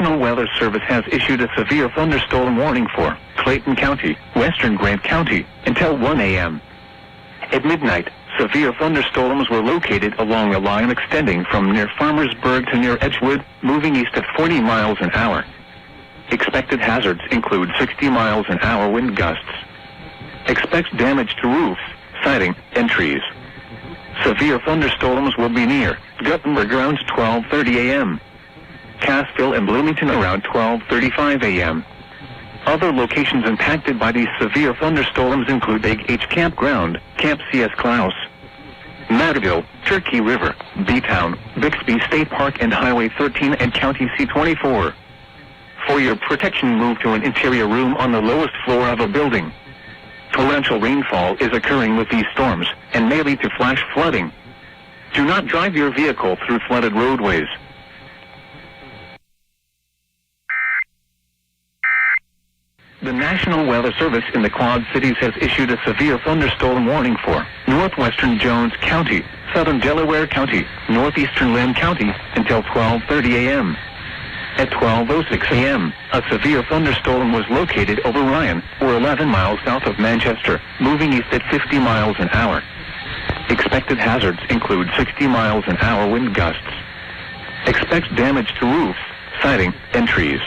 National Weather Service has issued a severe thunderstorm warning for Clayton County, western Grant County, until 1 a.m. At midnight, severe thunderstorms were located along a line extending from near Farmersburg to near Edgewood, moving east at 40 miles an hour. Expected hazards include 60 miles an hour wind gusts. Expect damage to roofs, siding, and trees. Severe thunderstorms will be near Guttenberg around 12:30 a.m. Cassville and Bloomington around 12:35 a.m. Other locations impacted by these severe thunderstorms include Big H Campground, Camp C.S. Klaus, Matterville, Turkey River, B-Town, Bixby State Park and Highway 13 and County C-24. For your protection, move to an interior room on the lowest floor of a building. Torrential rainfall is occurring with these storms and may lead to flash flooding. Do not drive your vehicle through flooded roadways. The National Weather Service in the Quad Cities has issued a severe thunderstorm warning for northwestern Jones County, southern Delaware County, northeastern Lynn County, until 12:30 a.m. At 12:06 a.m., a severe thunderstorm was located over Ryan, or 11 miles south of Manchester, moving east at 50 miles an hour. Expected hazards include 60 miles an hour wind gusts. Expect damage to roofs, siding, and trees.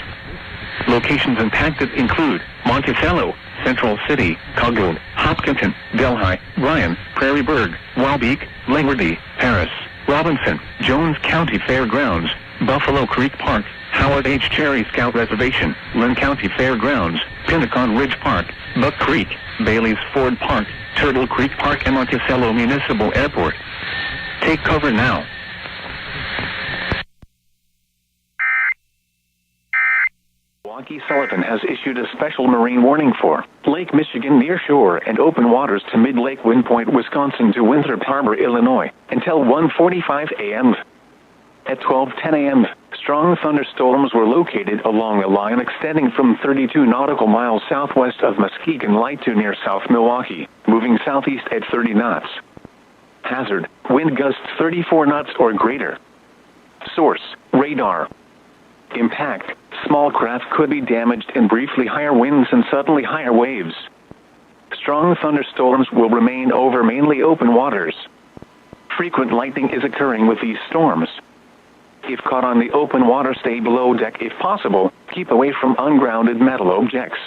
Locations impacted include Monticello, Central City, Coggold, Hopkinton, Delhi, Bryan, Prairieburg, Waubeke, Langworthy, Paris, Robinson, Jones County Fairgrounds, Buffalo Creek Park, Howard H. Cherry Scout Reservation, Lynn County Fairgrounds, Pinnacon Ridge Park, Buck Creek, Bailey's Ford Park, Turtle Creek Park and Monticello Municipal Airport. Take cover now. Milwaukee Sullivan has issued a special marine warning for Lake Michigan near shore and open waters to mid-lake Wind Point, Wisconsin to Winthrop Harbor, Illinois, until 1:45 a.m. At 12:10 a.m., strong thunderstorms were located along a line extending from 32 nautical miles southwest of Muskegon Light to near South Milwaukee, moving southeast at 30 knots. Hazard, wind gusts 34 knots or greater. Source, radar. Impact, small craft could be damaged in briefly higher winds and suddenly higher waves. Strong thunderstorms will remain over mainly open waters. Frequent lightning is occurring with these storms. If caught on the open water, stay below deck if possible. Keep away from ungrounded metal objects.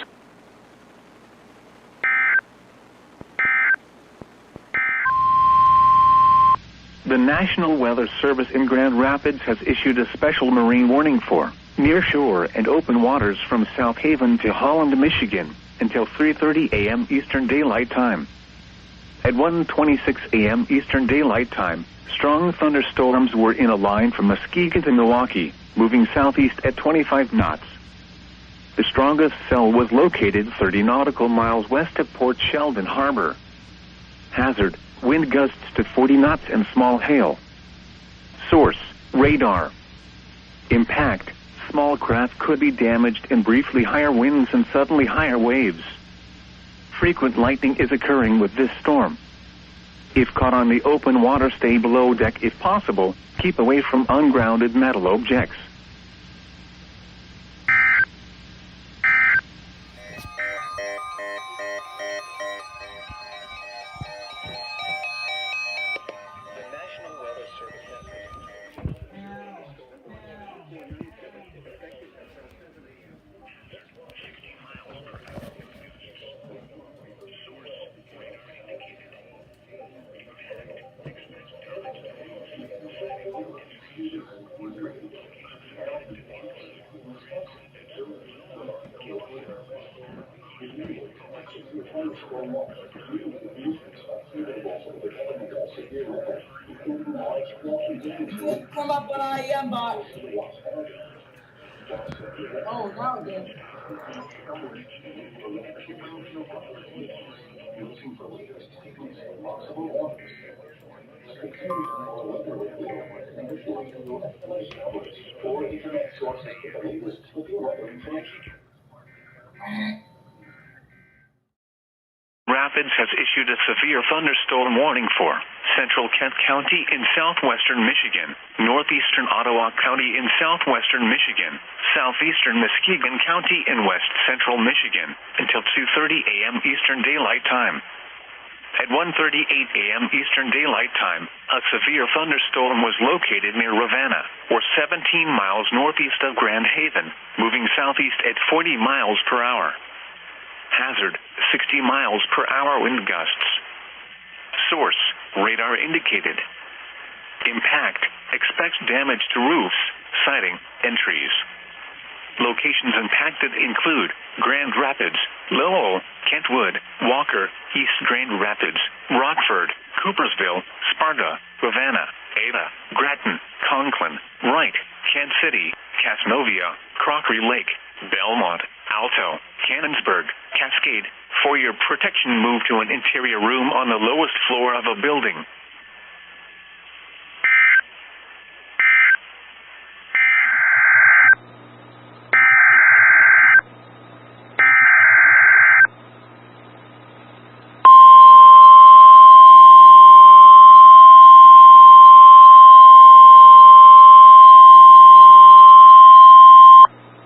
The National Weather Service in Grand Rapids has issued a special marine warning for near shore and open waters from South Haven to Holland, Michigan, until 3:30 a.m. Eastern Daylight Time. At 1:26 a.m. Eastern Daylight Time, strong thunderstorms were in a line from Muskegon to Milwaukee, moving southeast at 25 knots. The strongest cell was located 30 nautical miles west of Port Sheldon Harbor. Hazard, wind gusts to 40 knots and small hail. Source, radar. Impact, small craft could be damaged in briefly higher winds and suddenly higher waves. Frequent lightning is occurring with this storm. If caught on the open water, stay below deck if possible. Keep away from ungrounded metal objects. Come up when I am, but oh, now again. Rapids has issued a severe thunderstorm warning for Central Kent County in southwestern Michigan, northeastern Ottawa County in southwestern Michigan, southeastern Muskegon County in west central Michigan, until 2:30 a.m. Eastern Daylight Time. At 1:38 a.m. Eastern Daylight Time, a severe thunderstorm was located near Ravenna, or 17 miles northeast of Grand Haven, moving southeast at 40 miles per hour. Hazard, 60 miles per hour wind gusts. Source, radar indicated. Impact, expect damage to roofs, siding, and trees. Locations impacted include Grand Rapids, Lowell, Kentwood, Walker, East Grand Rapids, Rockford, Coopersville, Sparta, Ravenna, Ada, Grattan, Conklin, Wright, Kent City, Casnovia, Crockery Lake, Belmont, Alto, Cannonsburg, Cascade. For your protection, move to an interior room on the lowest floor of a building.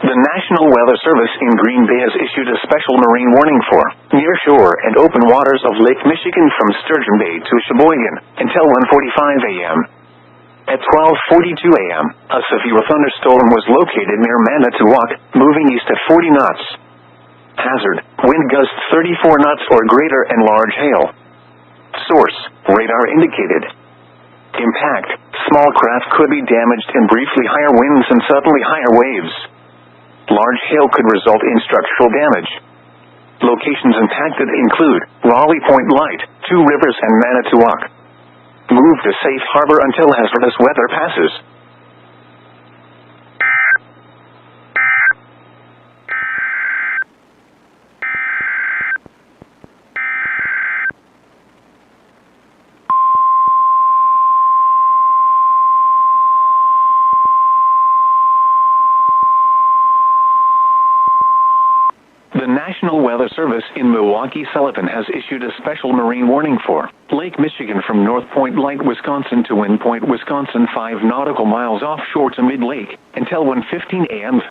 The National Weather Service in Green Bay has issued a special marine warning for nearshore and open waters of Lake Michigan from Sturgeon Bay to Sheboygan until 1:45 a.m. At 12:42 a.m., a severe thunderstorm was located near Manitowoc, moving east at 40 knots. Hazard, wind gusts 34 knots or greater and large hail. Source, radar indicated. Impact, small craft could be damaged and briefly higher winds and suddenly higher waves. Large hail could result in structural damage. Locations impacted include Raleigh Point Light, Two Rivers, and Manitowoc. Move to safe harbor until hazardous weather passes. The National Weather Service in Milwaukee-Sullivan has issued a special marine warning for Lake Michigan from North Point Light, Wisconsin to Wind Point, Wisconsin, 5 nautical miles offshore to mid-lake, until 1:15 a.m.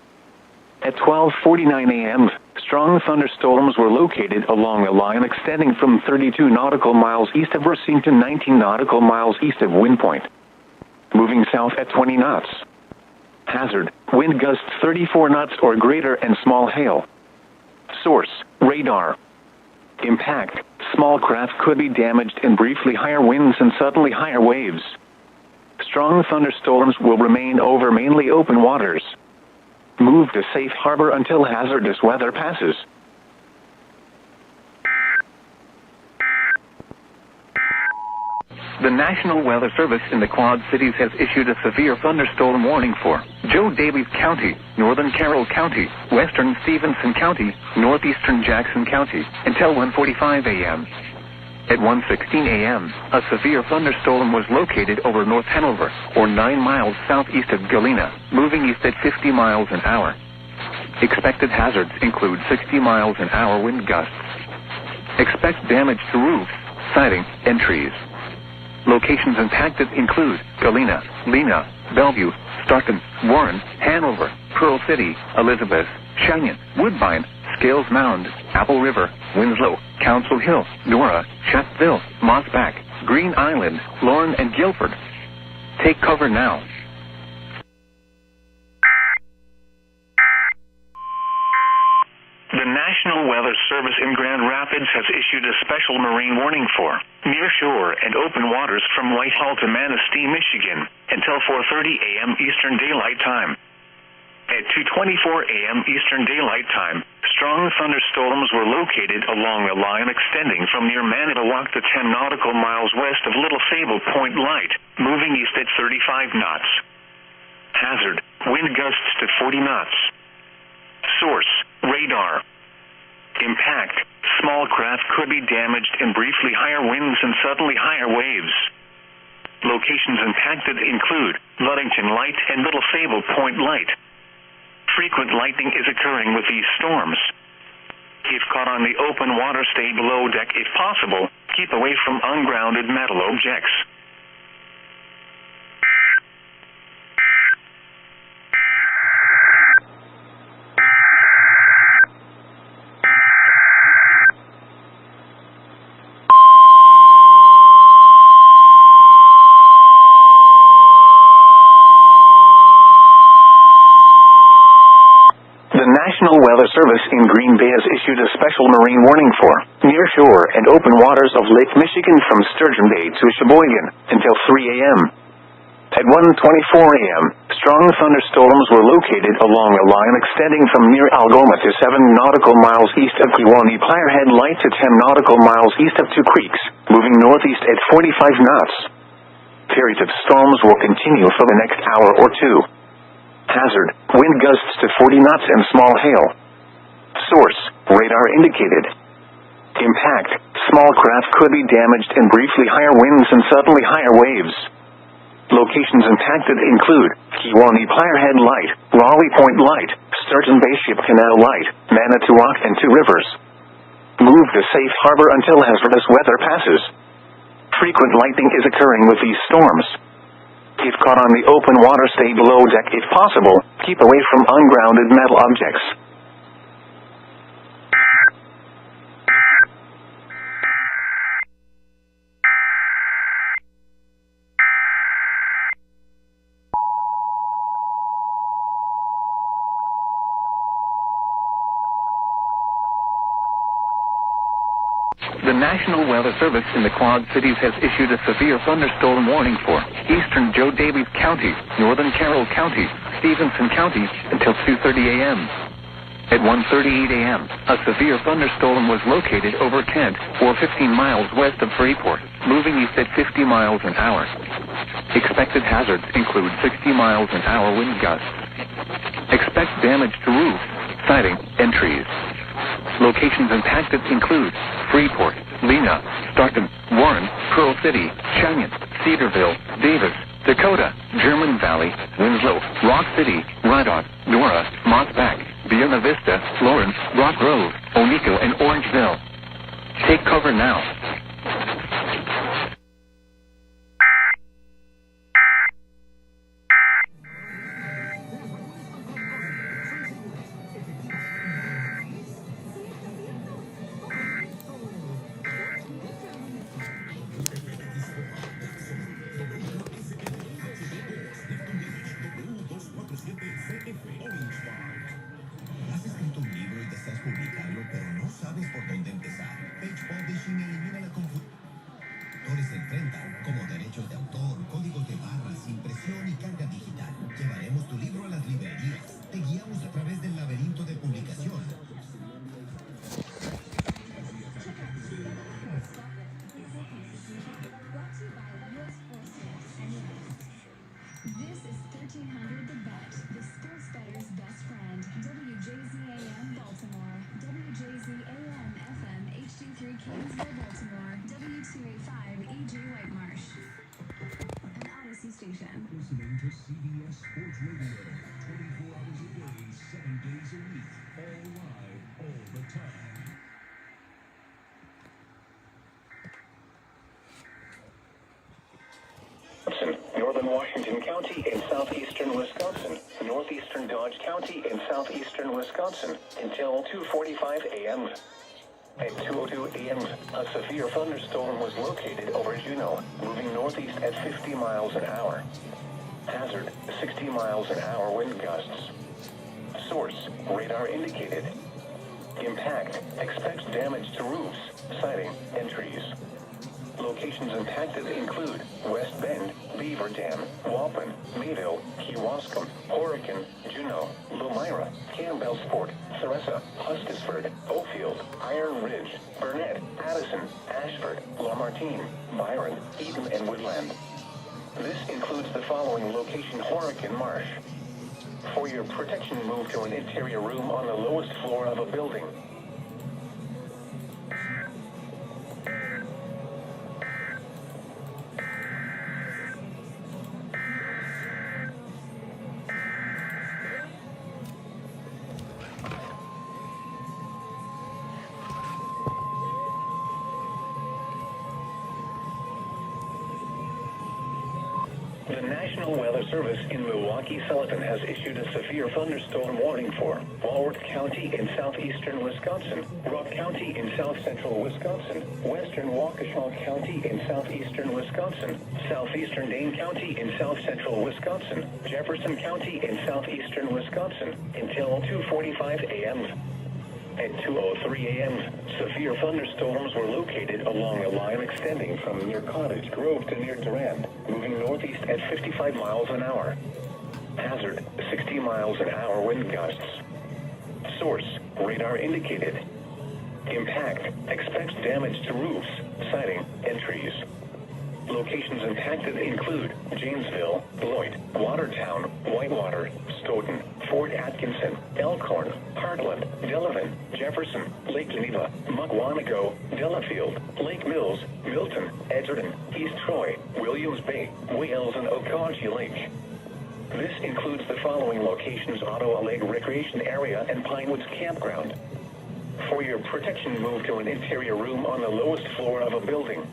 At 12:49 a.m., strong thunderstorms were located along a line extending from 32 nautical miles east of Racine to 19 nautical miles east of Wind Point, moving south at 20 knots. Hazard, wind gusts 34 knots or greater and small hail. Source, radar. Impact, small craft could be damaged and briefly higher winds and suddenly higher waves. Strong thunderstorms will remain over mainly open waters. Move to safe harbor until hazardous weather passes. The National Weather Service in the Quad Cities has issued a severe thunderstorm warning for Joe Davies County, Northern Carroll County, Western Stevenson County, Northeastern Jackson County, until 1:45 a.m. At 1:16 a.m., a severe thunderstorm was located over North Hanover, or 9 miles southeast of Galena, moving east at 50 miles an hour. Expected hazards include 60 miles an hour wind gusts. Expect damage to roofs, siding, and trees. Locations impacted include Galena, Lena, Bellevue, Starkton, Warren, Hanover, Pearl City, Elizabeth, Cheyenne, Woodbine, Scales Mound, Apple River, Winslow, Council Hill, Nora, Chappville, Mossback, Green Island, Lorne, and Guilford. Take cover now. The National Weather Service in Grand Rapids has issued a special marine warning for nearshore and open waters from Whitehall to Manistee, Michigan, until 4:30 a.m. Eastern Daylight Time. At 2:24 a.m. Eastern Daylight Time, strong thunderstorms were located along a line extending from near Manitowoc to 10 nautical miles west of Little Sable Point Light, moving east at 35 knots. Hazard, wind gusts to 40 knots. Source, radar. Impact, small craft could be damaged and briefly higher winds and suddenly higher waves. Locations impacted include Ludington Light and Little Sable Point Light. Frequent lightning is occurring with these storms. If caught on the open water, stay below deck if possible. Keep away from ungrounded metal objects. issued a special marine warning for near-shore and open waters of Lake Michigan from Sturgeon Bay to Sheboygan until 3 a.m. At 1:24 a.m., strong thunderstorms were located along a line extending from near Algoma to 7 nautical miles east of Kewanee Plirehead Light to 10 nautical miles east of Two Creeks, moving northeast at 45 knots. Periods of storms will continue for the next hour or two. Hazard, wind gusts to 40 knots and small hail. Source, radar indicated. Impact, small craft could be damaged and briefly higher winds and suddenly higher waves. Locations impacted include Kewanee Plirehead Light, Raleigh Point Light, Sturgeon Bay Ship Canal Light, Manitowoc and Two Rivers. Move to safe harbor until hazardous weather passes. Frequent lightning is occurring with these storms. If caught on the open water, stay below deck if possible. Keep away from ungrounded metal objects. The National Weather Service in the Quad Cities has issued a severe thunderstorm warning for eastern Joe Daviess County, northern Carroll County, Stevenson County until 2:30 a.m. At 1:38 a.m., a severe thunderstorm was located over Kent, or 15 miles west of Freeport, moving east at 50 miles an hour. Expected hazards include 60 miles an hour wind gusts. Expect damage to roofs, siding, and trees. Locations impacted include Freeport, Lena, Stockton, Warren, Pearl City, Cheyenne, Cedarville, Davis, Dakota, German Valley, Winslow, Rock City, Rydot, Dora, Mossback, Buena Vista, Lawrence, Rock Grove, Oneiko, and Orangeville. Take cover now. ¿Has escrito un libro y deseas publicarlo, pero no sabes por dónde empezar? Page Publishing elimina la confusión. Autores se enfrentan como derechos de autor, códigos de barras, impresión y carga digital. Llevaremos tu libro a las librerías. Te guiamos a través del laberinto de publicación. This is 1300 The Bet, the sports bettor's best friend. WJZAM Baltimore, WJZAM FM HD3 Kingsville, Baltimore, W285 EJ Whitemarsh, an Odyssey station. Listening to CBS Sports Radio, 24 hours a day, 7 days a week, all live, all the time. Northern Washington County in southeastern Wisconsin, northeastern Dodge County in southeastern Wisconsin until 2:45 a.m. At 2:02 a.m., a severe thunderstorm was located over Juneau, moving northeast at 50 miles an hour. Hazard, 60 miles an hour wind gusts. Source, radar indicated. Impact, expect damage to roofs, siding, and trees. Locations impacted include West Bend, Beaver Dam, Waupun, Mayville, Kewaskum, Horicon, Juneau, Lomira, Campbellsport, Theresa, Hustisford, Oakfield, Iron Ridge, Burnett, Addison, Ashford, Lamartine, Byron, Eden, and Woodland. This includes the following location: Horicon Marsh. For your protection, move to an interior room on the lowest floor of a building. The National Weather Service in Milwaukee-Sullivan has issued a severe thunderstorm warning for Walworth County in southeastern Wisconsin, Rock County in south-central Wisconsin, western Waukesha County in southeastern Wisconsin, southeastern Dane County in south-central Wisconsin, Jefferson County in southeastern Wisconsin until 2:45 a.m. At 2:03 a.m., severe thunderstorms were located along a line extending from near Cottage Grove to near Durand, moving northeast at 55 miles an hour. Hazard, 60 miles an hour wind gusts. Source, radar indicated. Impact, expects damage to roofs, siding, and trees. Locations impacted include Janesville, Lloyd, Watertown, Whitewater, Stoughton, Fort Atkinson, Elkhorn, Parkland, Delavan, Jefferson, Lake Geneva, Mukwonago, Delafield, Lake Mills, Milton, Edgerton, East Troy, Williams Bay, Wales, and Okauchee Lake. This includes the following locations: Ottawa Lake Recreation Area and Pinewoods Campground. For your protection, move to an interior room on the lowest floor of a building.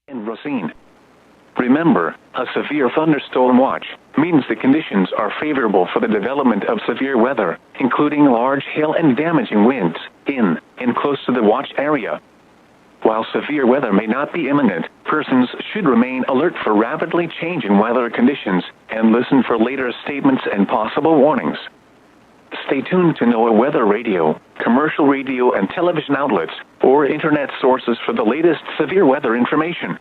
In Racine. Remember, a severe thunderstorm watch means the conditions are favorable for the development of severe weather, including large hail and damaging winds, in and close to the watch area. While severe weather may not be imminent, persons should remain alert for rapidly changing weather conditions and listen for later statements and possible warnings. Stay tuned to NOAA weather radio, commercial radio and television outlets, or internet sources for the latest severe weather information.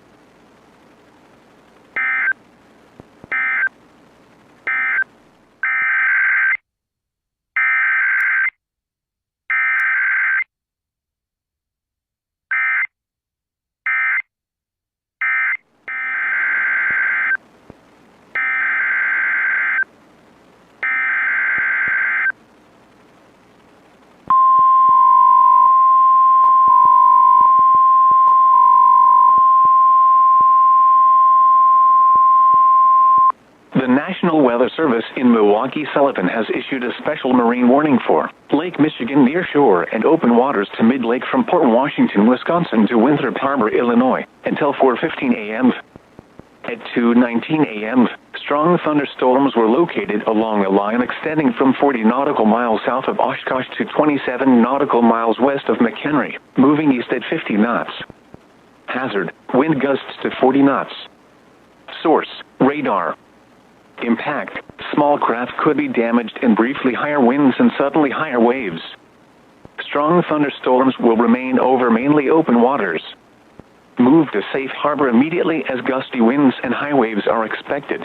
The National Weather Service in Milwaukee-Sullivan has issued a special marine warning for Lake Michigan near shore and open waters to mid-lake from Port Washington, Wisconsin to Winthrop Harbor, Illinois, until 4:15 a.m. At 2:19 a.m., strong thunderstorms were located along a line extending from 40 nautical miles south of Oshkosh to 27 nautical miles west of McHenry, moving east at 50 knots. Hazard, wind gusts to 40 knots. Source, radar. Impact, small craft could be damaged and briefly higher winds and suddenly higher waves. Strong thunderstorms will remain over mainly open waters. Move to safe harbor immediately as gusty winds and high waves are expected.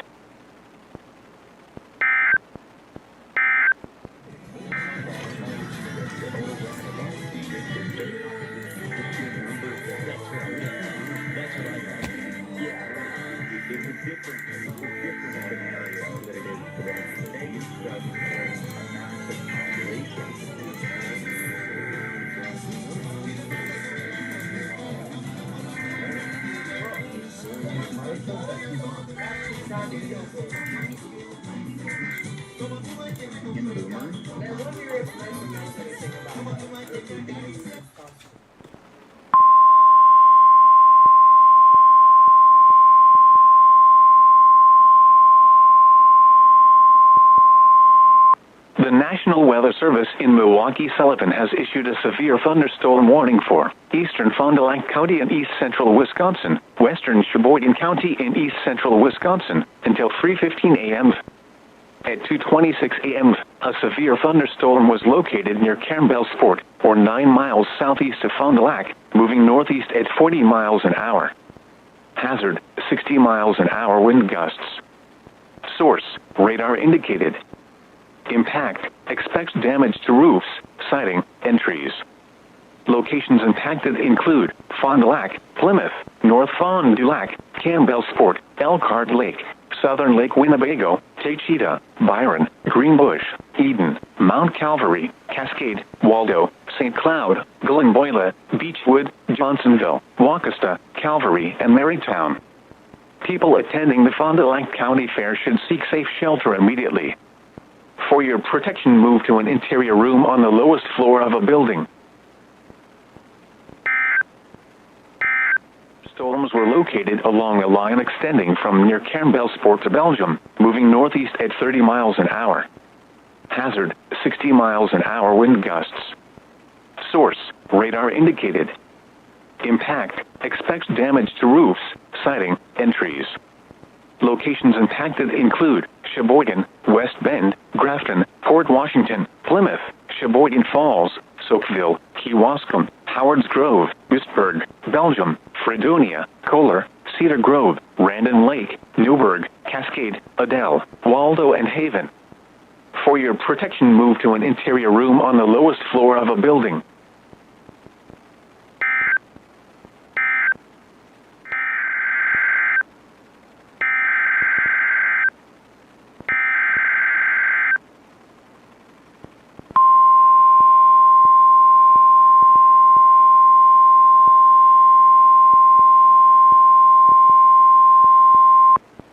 The National Weather Service in Milwaukee-Sullivan has issued a severe thunderstorm warning for eastern Fond du Lac County and east central Wisconsin, western Sheboygan County and east central Wisconsin, until 3:15 a.m. At 2:26 a.m., a severe thunderstorm was located near Campbellsport, or 9 miles southeast of Fond du Lac, moving northeast at 40 miles an hour. Hazard, 60 miles an hour wind gusts. Source, radar indicated. Impact, expects damage to roofs, siding, and trees. Locations impacted include Fond du Lac, Plymouth, North Fond du Lac, Campbellsport, Elkhart Lake, Southern Lake Winnebago, Taycheedah, Byron, Greenbush, Eden, Mount Calvary, Cascade, Waldo, St. Cloud, Glenboyle, Beechwood, Johnsonville, Waukesha, Calvary, and Marytown. People attending the Fond du Lac County Fair should seek safe shelter immediately. For your protection, move to an interior room on the lowest floor of a building. Storms were located along a line extending from near Campbellsport to Belgium, moving northeast at 30 miles an hour. Hazard, 60 miles an hour wind gusts. Source, radar indicated. Impact, expects damage to roofs, siding, and trees. Locations impacted include Sheboygan, West Bend, Grafton, Port Washington, Plymouth, Sheboygan Falls, Soakville, Kewaskum, Howards Grove, Pittsburgh, Belgium, Fredonia, Kohler, Cedar Grove, Randon Lake, Newburgh, Cascade, Adel, Waldo, and Haven. For your protection, move to an interior room on the lowest floor of a building.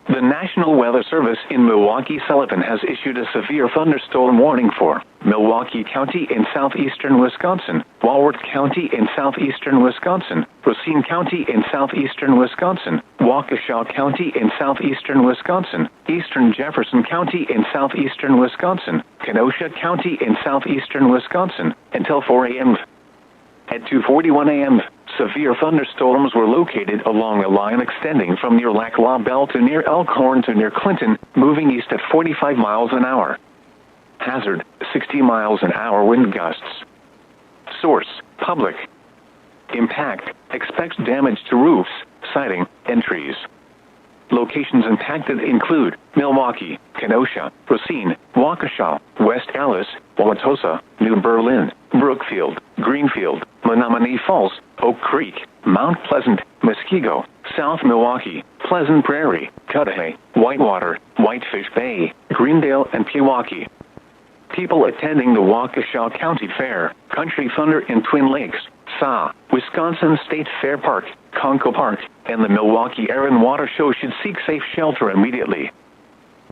The National Weather Service in Milwaukee-Sullivan has issued a severe thunderstorm warning for Milwaukee County in southeastern Wisconsin, Walworth County in southeastern Wisconsin, Racine County in southeastern Wisconsin, Waukesha County in southeastern Wisconsin, eastern Jefferson County in southeastern Wisconsin, Kenosha County in southeastern Wisconsin, until 4 a.m. At 2:41 a.m., severe thunderstorms were located along a line extending from near Lac La Belle to near Elkhorn to near Clinton, moving east at 45 miles an hour. Hazard, 60 miles an hour wind gusts. Source, public. Impact, expects damage to roofs, siding, and trees. Locations impacted include Milwaukee, Kenosha, Racine, Waukesha, West Allis, Wauwatosa, New Berlin, Brookfield, Greenfield, Menominee Falls, Oak Creek, Mount Pleasant, Muskego, South Milwaukee, Pleasant Prairie, Cudahy, Whitewater, Whitefish Bay, Greendale, and Pewaukee. People attending the Waukesha County Fair, Country Thunder in Twin Lakes, SA, Wisconsin State Fair Park, Conco Park, and the Milwaukee Air and Water Show should seek safe shelter immediately.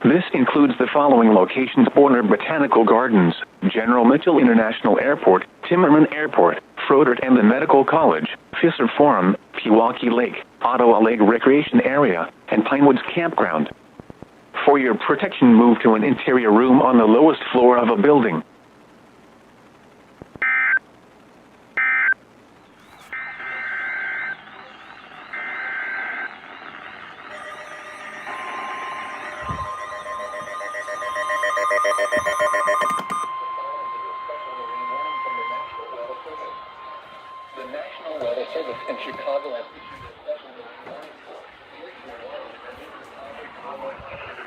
This includes the following locations: Borner Botanical Gardens, General Mitchell International Airport, Timmerman Airport, Frodert and the Medical College, Fisher Forum, Pewaukee Lake, Ottawa Lake Recreation Area, and Pinewoods Campground. For your protection, move to an interior room on the lowest floor of a building. The National Weather Service in Chicago has issued a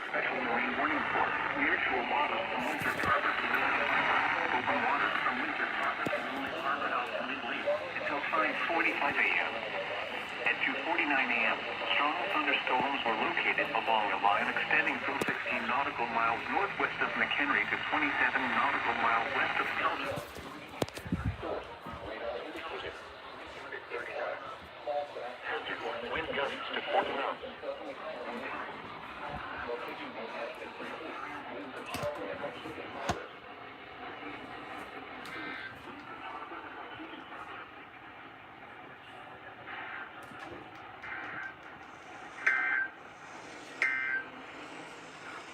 special marine warning for nearshore water from Winter Harbor to Lily Harbor, open water from Winter Harbor to Lily Harbor out to Midlake until 5:45 a.m. At 2:49 a.m., strong thunderstorms were located along a line extending from 16 nautical miles northwest of McHenry to 27 nautical miles west of Belgium. Wind gusts to 40 knots.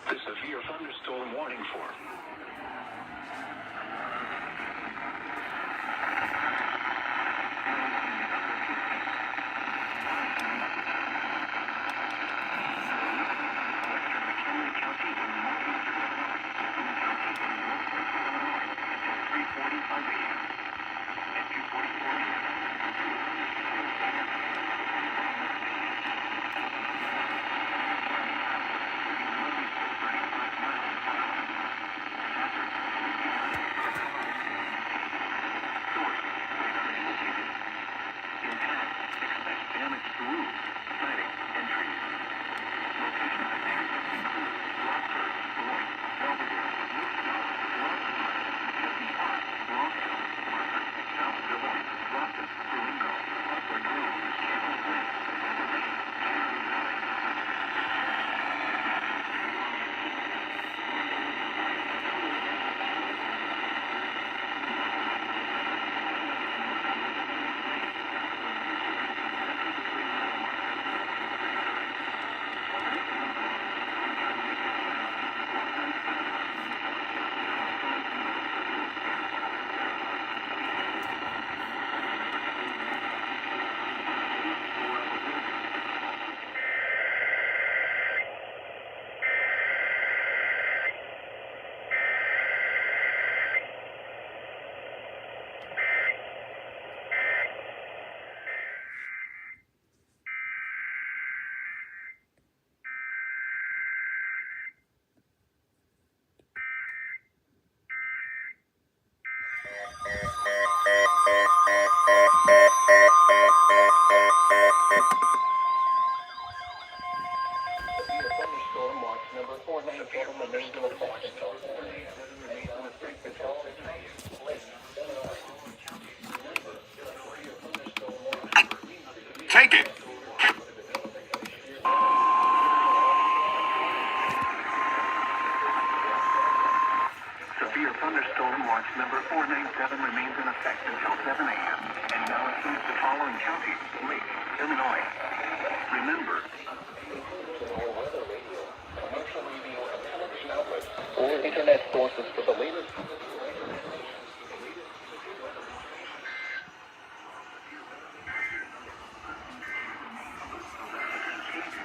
The severe thunderstorm warning for number 497 remains in effect until 7 a.m. Take it. Severe thunderstorm watch number 497 remains in effect until 7 a.m. and now includes the following counties: Lake, Illinois. Remember, or internet sources for the latest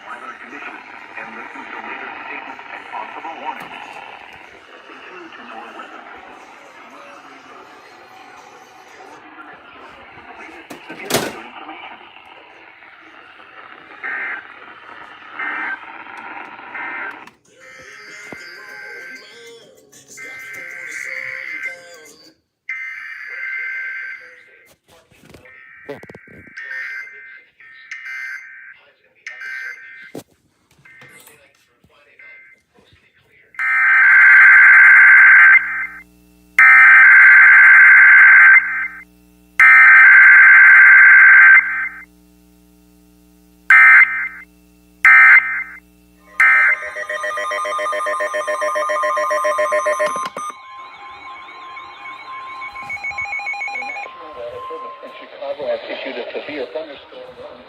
weather conditions and listen to later statements and possible warnings. Stay tuned to more weather. Severe weather information. In Chicago has issued a severe thunderstorm warning.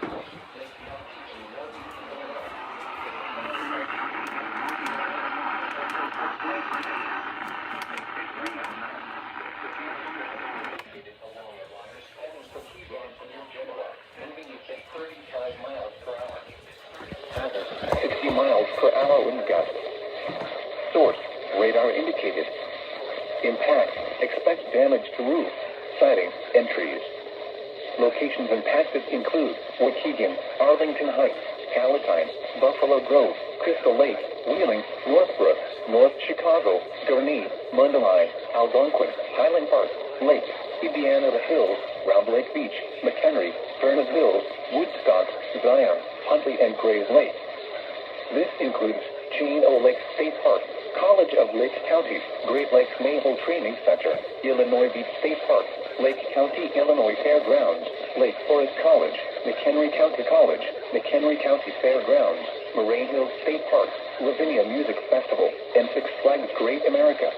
Hazard, 60 miles per hour wind gust. Source, radar indicated. Impact, expect damage to roof, siding, and trees. Locations impacted include Waukegan, Arlington Heights, Palatine, Buffalo Grove, Crystal Lake, Wheeling, Northbrook, North Chicago, Gurnee, Mundelein, Algonquin, Highland Park, Lake, Indiana The Hills, Round Lake Beach, McHenry, Furnace Hills, Woodstock, Zion, Huntley, and Grays Lake. This includes Jean O. Lake State Park, College of Lake County, Great Lakes Naval Training Center, Illinois Beach State Park, Lake County, Illinois Fairgrounds, Lake Forest College, McHenry County College, McHenry County Fairgrounds, Moraine Hills State Park, Lavinia Music Festival, and Six Flags Great America.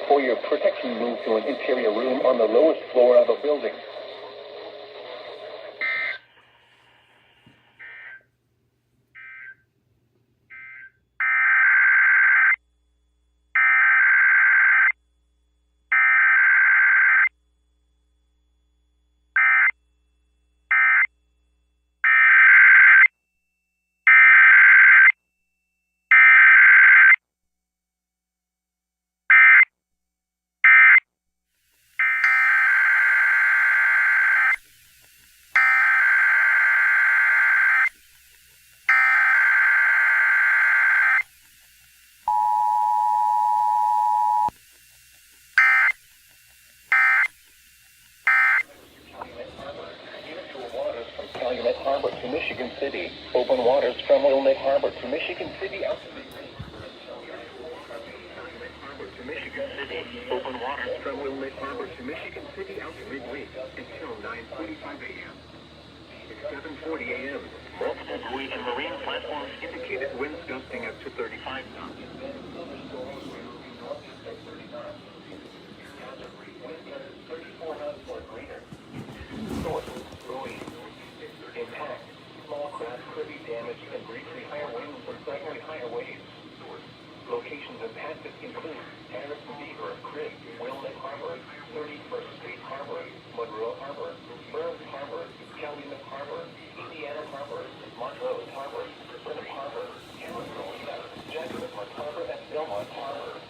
For your protection, move to an interior room on the lowest floor of a building. Calumet Harbor to Michigan City. Open waters from Wilmette Harbor to Michigan City out to Michigan City. Open waters from Wilmette Harbor to Michigan City out to midweek until 9:45 a.m. It's 7:40 a.m. Multiple buoy and marine platforms indicated winds gusting up to 35 knots. Hazard wind gusts 34 knots or greater. Source, buoy. Impact, small craft could be damaged and briefly higher winds or slightly higher waves. Locations impacted include Harrison Beaver, Cribb, Wilmette Harbor, 31st Street Harbor, Monroe Harbor, Burns Harbor, Calumet Harbor, Indiana Harbor, Montrose Harbor, Burnham Harbor, Harrisville, Jackson Harbor, and Belmont Harbor.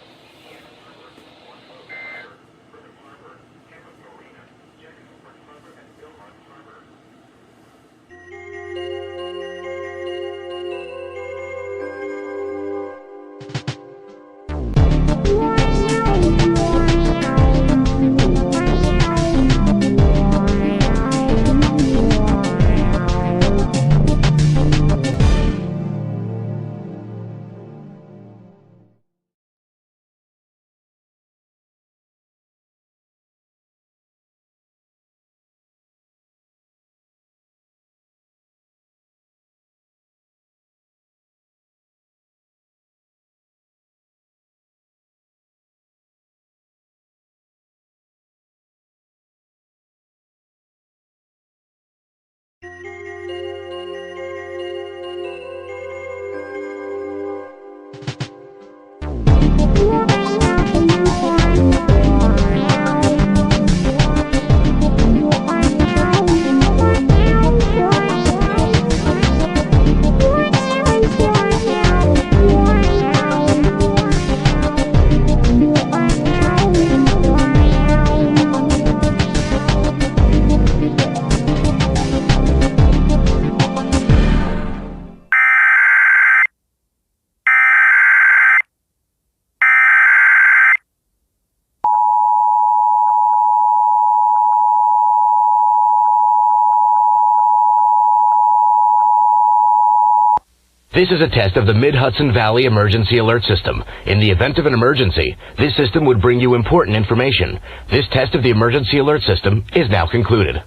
This is a test of the Mid-Hudson Valley Emergency Alert System. In the event of an emergency, this system would bring you important information. This test of the Emergency Alert System is now concluded.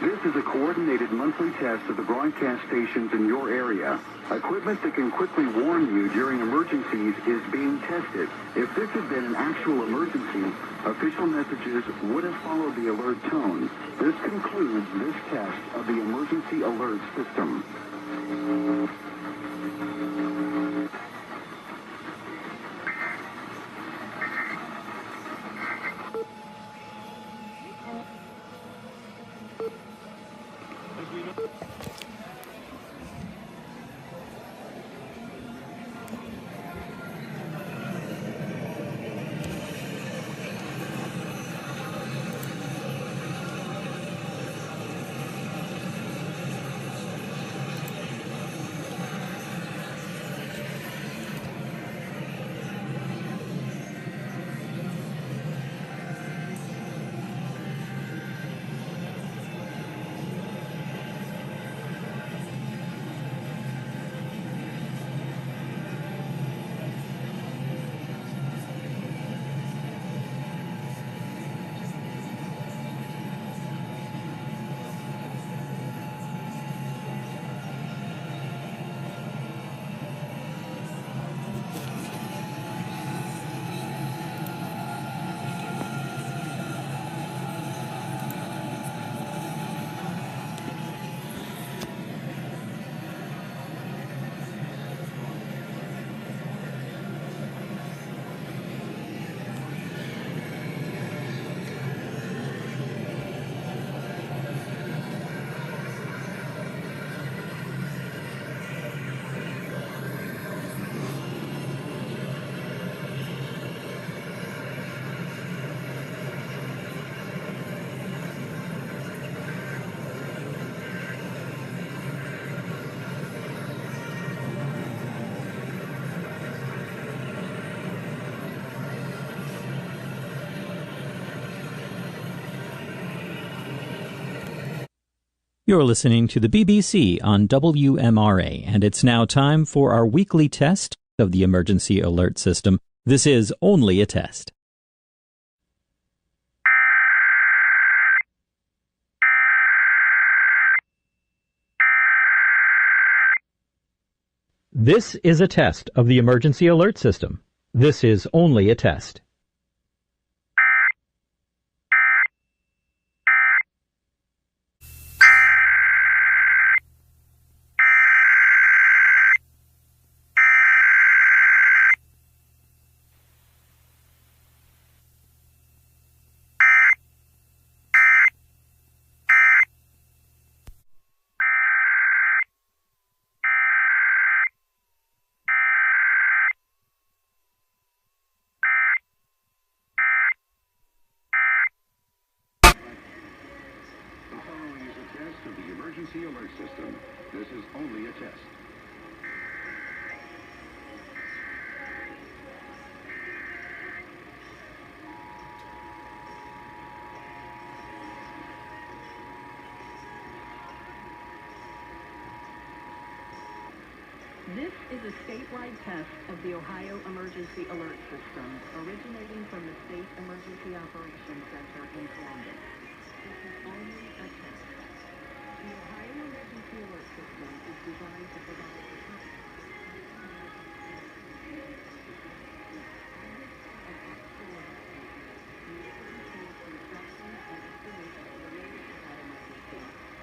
This is a coordinated monthly test of the broadcast stations in your area. Equipment that can quickly warn you during emergencies is being tested. If this had been an actual emergency, official messages would have followed the alert tone. This concludes this test of the emergency alert system. You're listening to the BBC on WMRA, and it's now time for our weekly test of the emergency alert system. This is only a test. This is a test of the emergency alert system. This is only a test. Of the emergency alert system. This is only a test. This is a statewide test of the Ohio Emergency Alert System, originating from the State Emergency Operations Center in Columbus. This is only a test. The Ohio Emergency Alert System is designed to provide the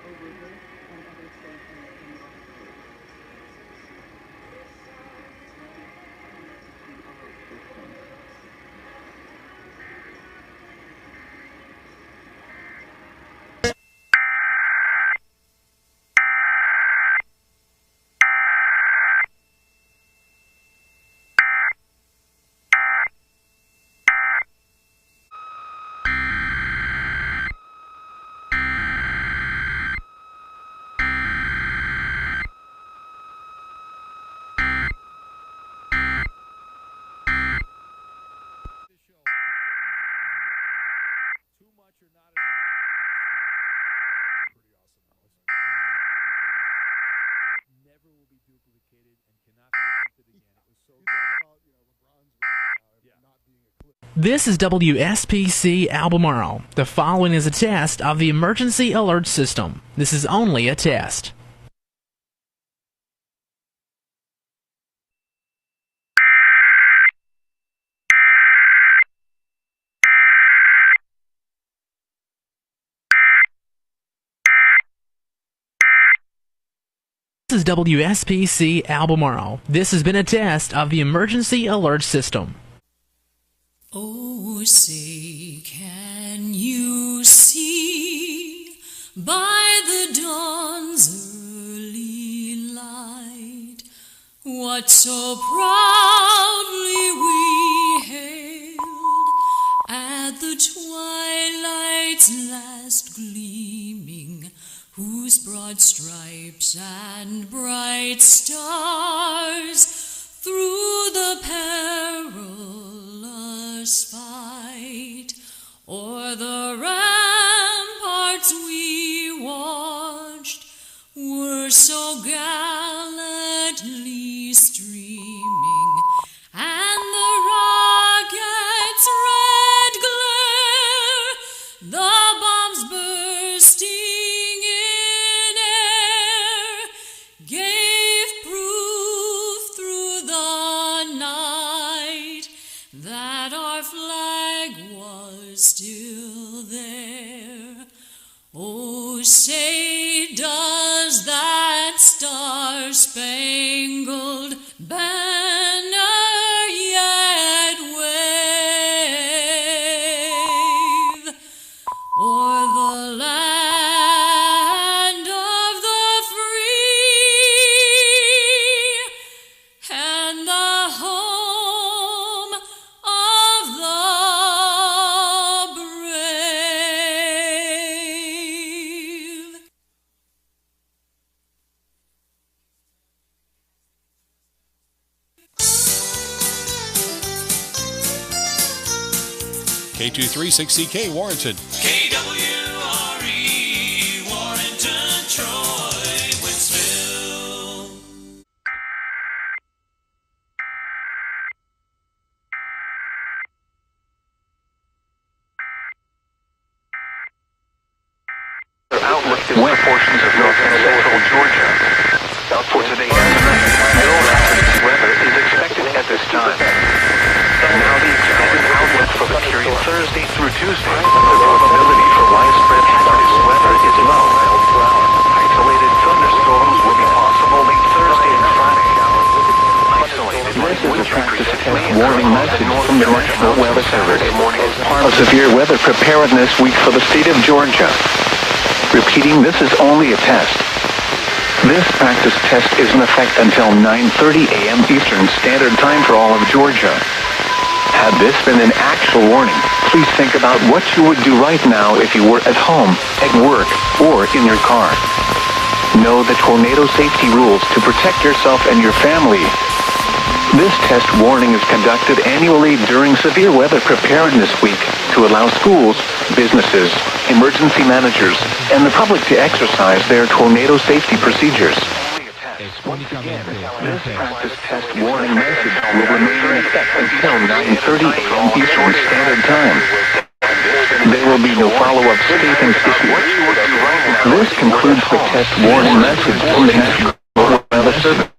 over this and other stations in the state. This is WSPC Albemarle. The following is a test of the emergency alert system. This is only a test. This is WSPC Albemarle. This has been a test of the emergency alert system. Oh, say, can you see by the dawn's early light what so proudly we hailed at the twilight's last gleaming, whose broad stripes and bright stars through the perilous fight o'er the ramparts we watched were so gallantly streaming, and the rockets' red glare, the bombs bursting in air, gave proof through the night that our flag was still there. Oh, say, does that star-spangled banner yet wave o'er the land of the free and the home of the brave? K236CK Warrenton. KWRE Warrenton, portions of north and central Georgia. For today and tonight, no hazardous weather is expected at this time. And now the extended outlook for the period Thursday through Tuesday. The probability for widespread hazardous weather is low. Isolated thunderstorms will be possible late Thursday and Friday. This is a practice test warning message from the National Weather Service as part of severe weather preparedness week for the state of Georgia. Repeating, this is only a test. This practice test is in effect until 9:30 a.m. Eastern Standard Time for all of Georgia. Had this been an actual warning, please think about what you would do right now if you were at home, at work, or in your car. Know the tornado safety rules to protect yourself and your family. This test warning is conducted annually during Severe Weather Preparedness Week to allow schools, businesses, emergency managers, and the public to exercise their tornado safety procedures. Once again, this practice test warning message will remain in effect until 9:30 a.m. Eastern Standard Time. There will be no follow-up statements issued. This concludes the test warning message from the National Weather Service.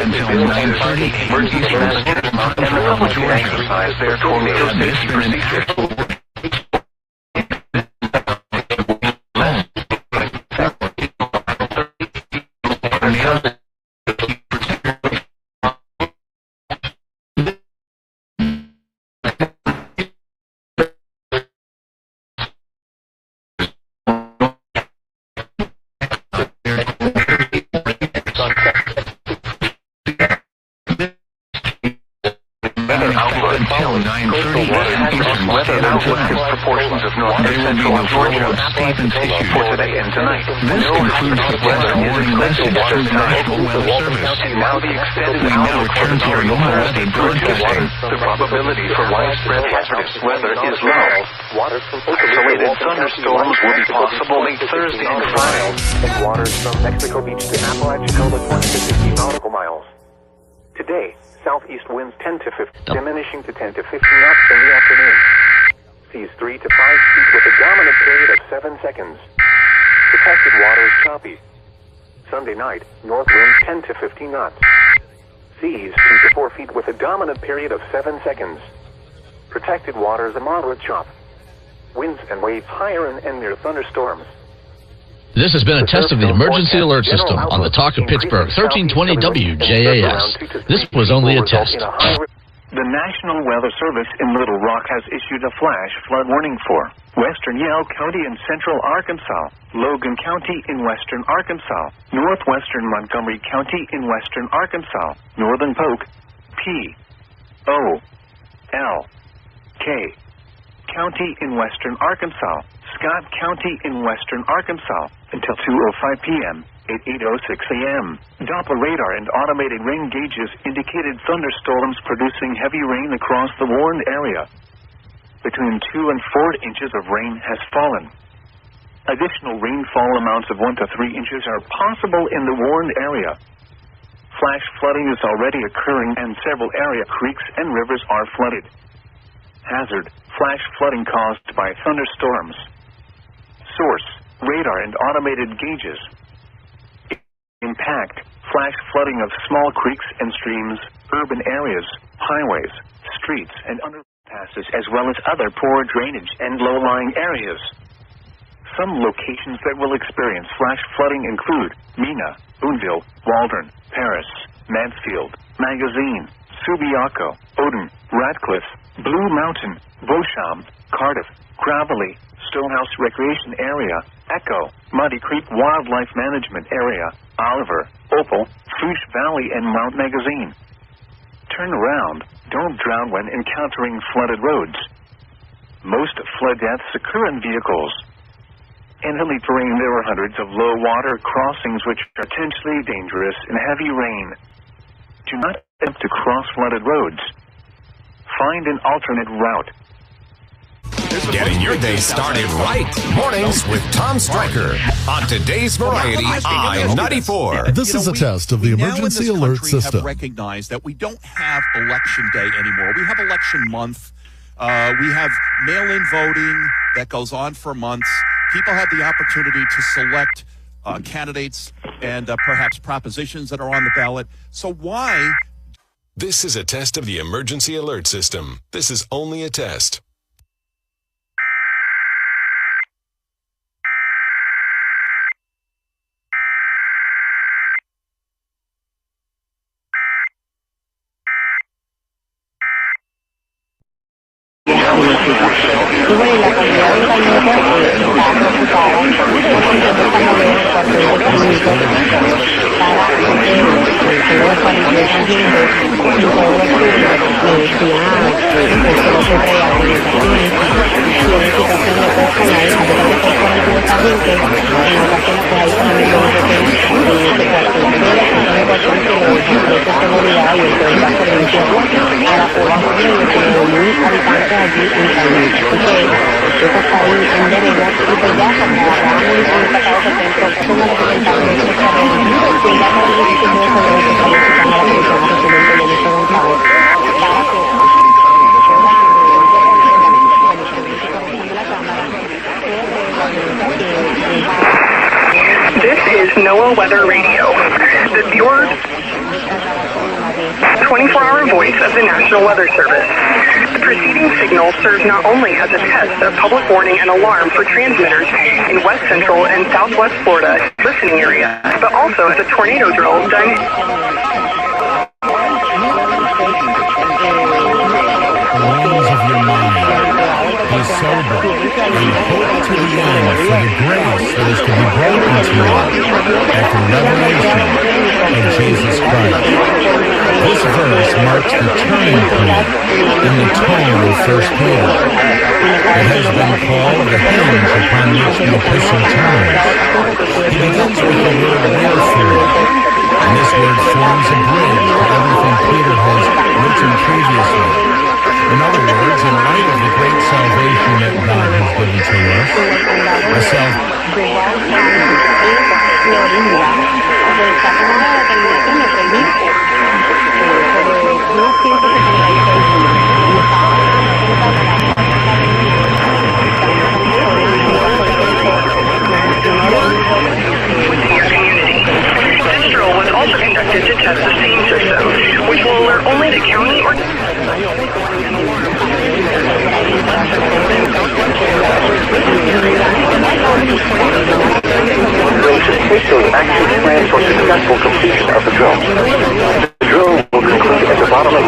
Until 9:30, emergency managers and the public to exercise their tornado safety procedures. Until 9:30, weather outlook is proportions of north and central Georgia statements issued for today and tonight. This concludes the weather warning message from the National Weather Service. And now the extended outlook for the period Thursday through Tuesday. The probability for widespread hazardous weather is low. Isolated thunderstorms will be possible late Thursday and Friday. Waters from Mexico Beach to Apalachicola 20 to 50 nautical miles. Today, southeast winds 10 to 15, diminishing to 10 to 15 knots in the afternoon. Seas 3 to 5 feet with a dominant period of 7 seconds. Protected waters choppy. Sunday night, north winds 10 to 15 knots. Seas 2 to 4 feet with a dominant period of 7 seconds. Protected waters a moderate chop. Winds and waves higher and near thunderstorms. This has been a test of the emergency alert system on the Talk of Pittsburgh, 1320 WJAS. This was only a test. The National Weather Service in Little Rock has issued a flash flood warning for western Yell County in central Arkansas, Logan County in western Arkansas, northwestern Montgomery County in western Arkansas, northern Polk, P.O.L.K. County in western Arkansas, Scott County in western Arkansas, until 2:05 p.m. at 8:06 a.m. Doppler radar and automated rain gauges indicated thunderstorms producing heavy rain across the warned area. Between 2 and 4 inches of rain has fallen. Additional rainfall amounts of 1 to 3 inches are possible in the warned area. Flash flooding is already occurring and several area creeks and rivers are flooded. Hazard, flash flooding caused by thunderstorms. Source, radar and automated gauges. Impact, flash flooding of small creeks and streams, urban areas, highways, streets, and underpasses, as well as other poor drainage and low-lying areas. Some locations that will experience flash flooding include Mena, Boonville, Waldron, Paris, Mansfield, Magazine, Subiaco, Odin, Radcliffe, Blue Mountain, Beauchamp, Cardiff, Gravelly, Stonehouse Recreation Area, Echo, Muddy Creek Wildlife Management Area, Oliver, Opal, Fouche Valley, and Mount Magazine. Turn around. Don't drown when encountering flooded roads. Most flood deaths occur in vehicles. In hilly terrain, there are hundreds of low-water crossings which are potentially dangerous in heavy rain. Do not attempt to cross flooded roads. Find an alternate route. Getting your day started right. Mornings with Tom Stryker on today's Variety I-94. This is a test of the emergency alert system. Have recognized that we don't have election day anymore. We have election month. We have mail-in voting that goes on for months. People have the opportunity to select candidates and perhaps propositions that are on the ballot. So why? This is a test of the emergency alert system. This is only a test. This is NOAA Weather Radio, the pure 24-hour voice of the National Weather Service. The preceding signal serves not only as a test of public warning and alarm for transmitters in West Central and Southwest Florida listening area, but also as a tornado drill done. Be sober and hope to the end for the grace that is to be brought unto you at the revelation of Jesus Christ. This verse marks the turning point in the tone of 1 Peter. It has been called the hinge upon which the epistle turns. He begins with the word wherefore, and this word forms a bridge to everything Peter has written previously. In other words, in light of the great salvation that God has given to us, This drill was also conducted to test the same system, which will alert only the county or Officially actually plans for successful completion of the drill. The drill will conclude at the bottom of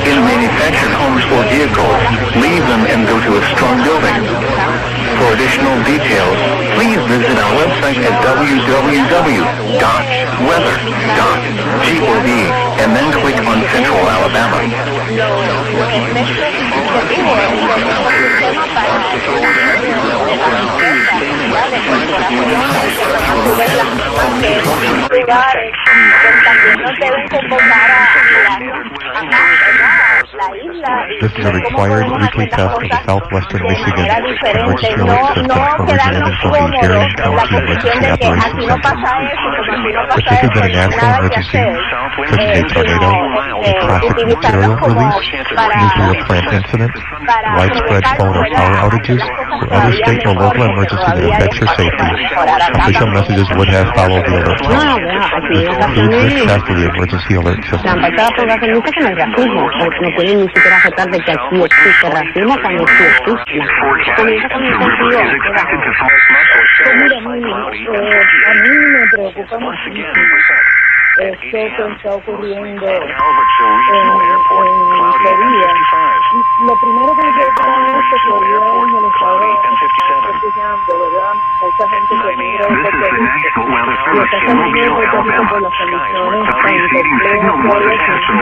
In manufactured homes or vehicles, leave them and go to a strong building. For additional details, please visit our website at www.weather.gov and then click on Central Alabama. This is a required weekly test of the Southwestern Michigan Emergency Alert System originating from the Cerri County Emergency Operations Center. If this had been a national emergency, such as a tornado, a toxic material release, nuclear plant incident, widespread phone or power outages, or other state or local emergency that affects your safety, official messages would have followed the alert tone. This includes this test of the Emergency Alert System. Esto que está ocurriendo en Cerri. Lo primero que me preocupa es que ocurrió en el estado de ¿verdad? Mucha gente que migra de Puerto Rico y está saliendo de Puerto Rico por las condiciones tan complejas que hay aquí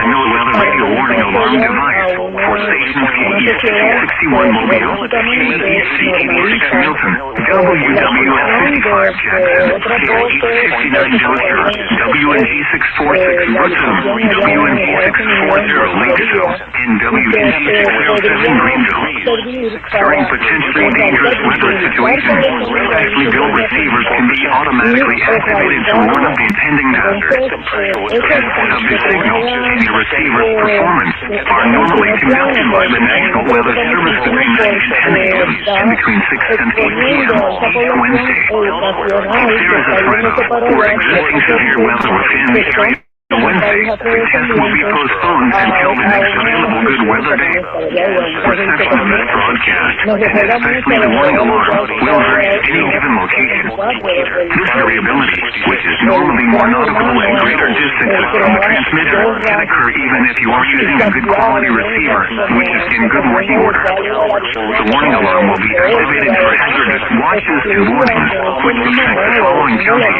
During potentially dangerous weather situations, specially built receivers can be automatically activated to warn of the impending hazard. One of the signals and your receiver's performance are normally conducted by the National Weather Service between 9 and 10 a.m. and between 6 and 8 p.m. each Wednesday. If there is a threat or existing severe weather within the area, Wednesday, the test will be postponed until the next available good weather day. Reception of this broadcast, and especially the warning alarm, will vary at any given location. This variability, which is normally more noticeable at greater distances from the transmitter, can occur even if you are using a good quality receiver, which is in good working order. The warning alarm will be activated for hazardous watches and warnings, which affect the following counties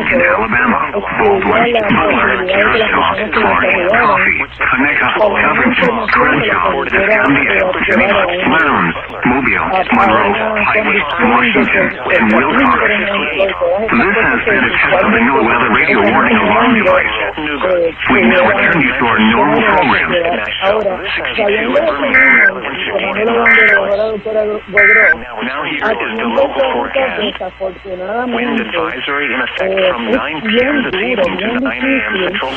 in Alabama: Baldwin, Butler, Kershaw, Clark, Coffee, Conecuh, Covington, Crenshaw, Escambia, Geneva, Lowndes, Mobile, Monroe, Heights, Washington, and Wilcox. This has been a test of the new weather radio warning alarm device. We now return you to our normal program. Now here is the local forecast. Wind advisory in effect from 9 p.m. this evening to 9 a.m. Central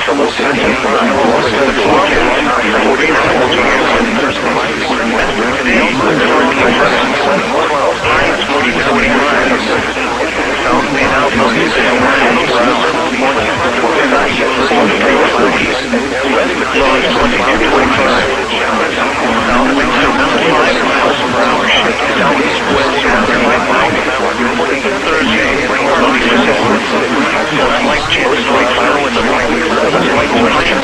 Thursday, light chances light in the morning, 7 light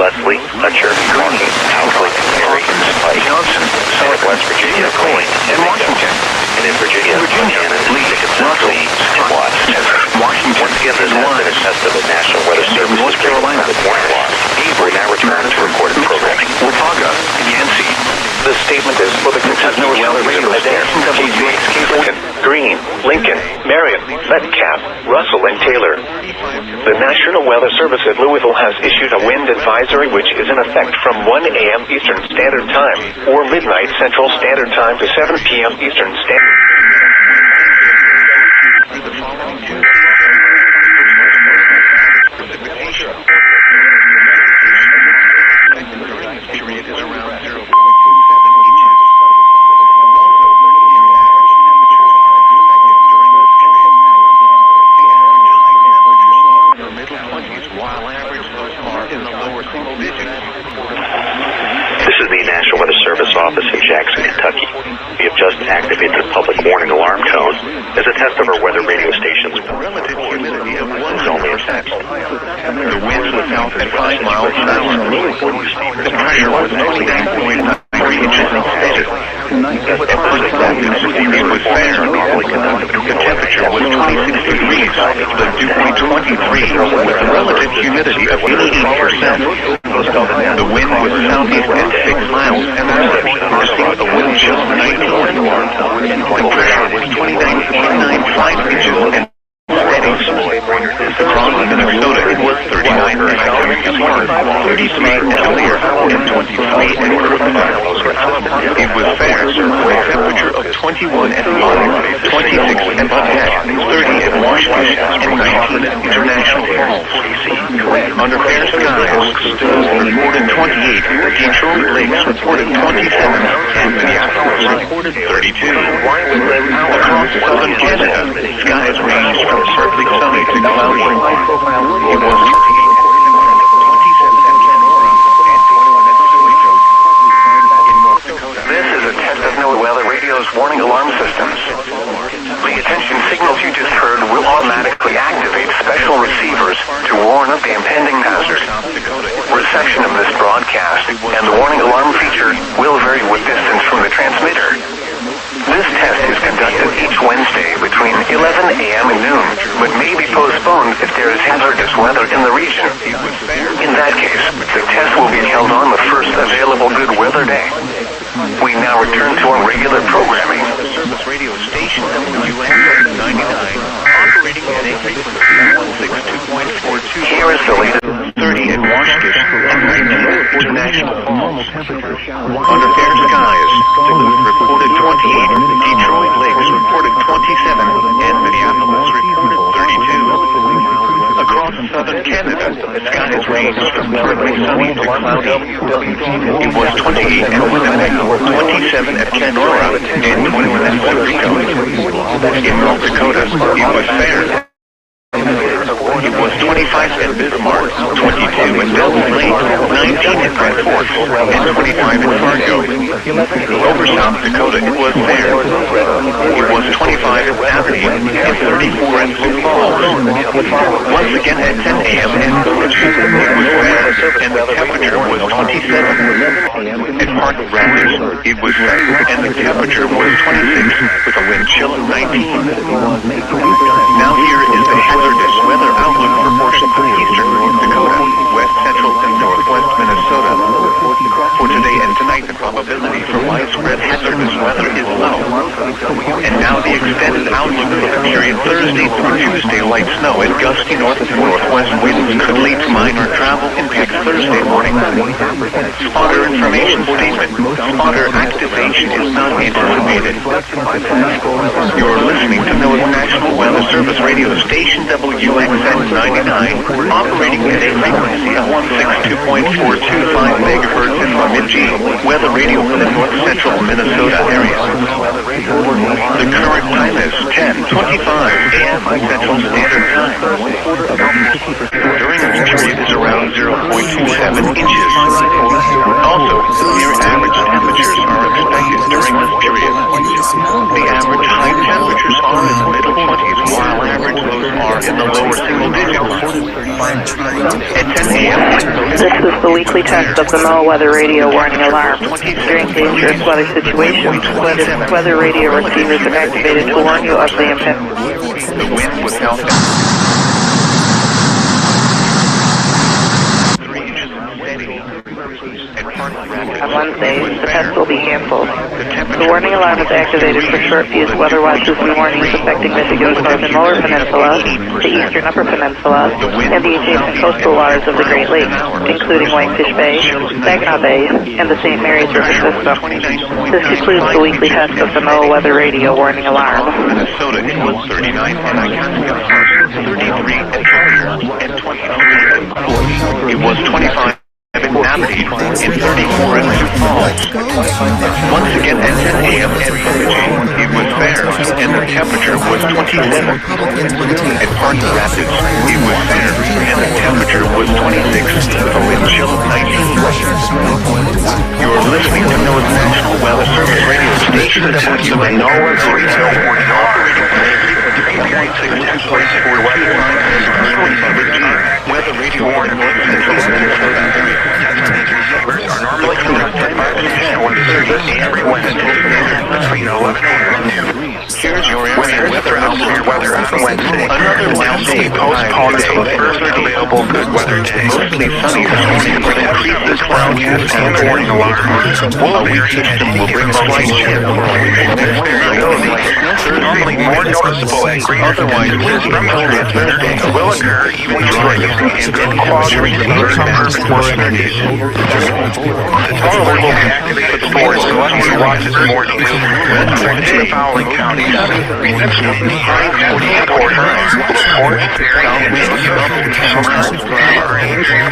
Leslie, Fletcher, Kearney, Housley, Cerri, Pike, Johnson, and in West Virginia, Coin, and Washington. And in Virginia, Buchanan, Dickinson, Leeds, and Watts. Washington. Once again, this has been a test of the National Weather Service's North Carolina, morning clock. We'll now return to recorded programming. Watauga, Yancey. This statement is for the Kentucky Weather Service. Greene, Lincoln, Marion, Metcalf, Russell, and Taylor. The National Weather Service at Louisville has issued a wind advisory which is in effect from 1 a.m. Eastern Standard Time or midnight Central Standard Time to 7 p.m. Eastern Standard office in Jackson, Kentucky. We have just activated the public warning alarm tone as a test of our weather radio stations. Relative humidity of 1 only effect. The winds were south at 5 miles an hour. The pressure was 29.9 inches extended. It was fair. The temperature was 26 degrees. The dew point 23 with a relative humidity of 88%. The wind was southeast at 6 miles and the reception received a wind chill of 94. The pressure was 29.95 inches and steady. Across Minnesota it was 39 and 33 and clear and 23 and it was fair with a temperature of 21 at Lyon, 26 at Buckhead, 30 at Washington, and 19 at International Falls. Under fair skies, Stowe reported 28, Detroit Lakes reported 27, and Minneapolis reported 32. Across southern Canada, skies ranged from partly sunny to cloudy. It was 27 at Kenora and 21 at Toledo. In North Dakota. This is a test of NOAA Weather Radio's warning alarm systems. The attention signals you just heard will automatically activate special receivers to warn of the impending hazard. Reception of this broadcast and the warning alarm feature will vary with distance from the transmitter. This test is conducted each Wednesday between 11 a.m. and noon, but may be postponed if there is hazardous weather in the region. In that case, the test will be held on the first available good weather day. We now return to our regular programming. Service radio station WUNS 99, operating at a frequency of 162.42. Here is the latest 30 at Washington and 19 international normal temperature. Under fair skies, reported 28, Detroit Lakes reported 27, and Minneapolis reported 32. Across southern Canada, skies ranged from partly sunny to cloudy. It was 28 at Winnipeg, 27 at Kenora, and 21 at Puerto Rico. In North Dakota, it was fair. It was 25 at Bismarck, 22 at Delaware Lake, 19 at Grand Forks, and 25 at Fargo. Over South Dakota, it was fair. It was 25 at Aberdeen and 34 at Sioux Falls. Once again at 10 a.m. in Village, it was fair, and the temperature was 27. At Park Rapids, it was fair, and the temperature was 26 with a wind chill of 19. Now here is the hazardous weather outlook for portions of eastern North Dakota, west central and northwest Minnesota. For today and tonight, the probability for widespread hazardous weather is low. And now the extended outlook for the period Thursday through Tuesday. Light snow and gusty north and northwest winds could lead to minor travel impacts Thursday morning. Spotter information statement. Spotter activation is not anticipated. You're listening to NOAA's National Weather Service radio station WXN 99, operating at a frequency of 162.425 megahertz in Bemidji, weather radio for the north central Minnesota area. The current time is 10:25 a.m. Central Standard Time. During this period is around 0.27 inches. Also, near average temperatures are expected during this period. The average high temperatures are in the middle 20s, while average lows are in the lower single digits. At 10 a.m. This is the weekly test of the NOAA Weather Radio Warning Alarm. During dangerous weather situations, weather radio receivers are activated to warn you of the impending. The wind was held at 3 inches steady. On Wednesday, the test will be canceled. The warning alarm is activated for short-fused weather watches and warnings affecting Michigan's northern lower peninsula, the eastern upper peninsula, and the adjacent coastal waters of the Great Lakes, including Whitefish Bay, Saginaw Bay, and the St. Mary's River system. This concludes the weekly test of the NOAA Weather Radio Warning Alarm. Minnesota was 39 and 33 and 23. It was 25. In Aberdeen, in 34 in Sioux Falls. Once again at 10 a.m. at Cerri, it was fair, and the temperature was 27. At Park Rapids, it was fair, and the temperature was 26, with a wind chill of 19. You're listening to NOAA's National Weather Service radio station, the NOAA Radio Weather Radio Warning are normally conducted by the National Weather Service every Wednesday between 11 a.m. Here's your weather outlook weather on Wednesday. Another Wednesday postponed until the first available good weather day. Mostly sunny this morning with increases cloudiness and the warning alarm. A weak system will bring a slight chance of variability. Normally more noticeable at greater otherwise winds from the transmitter will occur even during and then quadering the urban vicinity. The total will be activated for telemetry watches and more details in the following counties. Pine County and Porter, Fort Perry, and lows 23 and 25.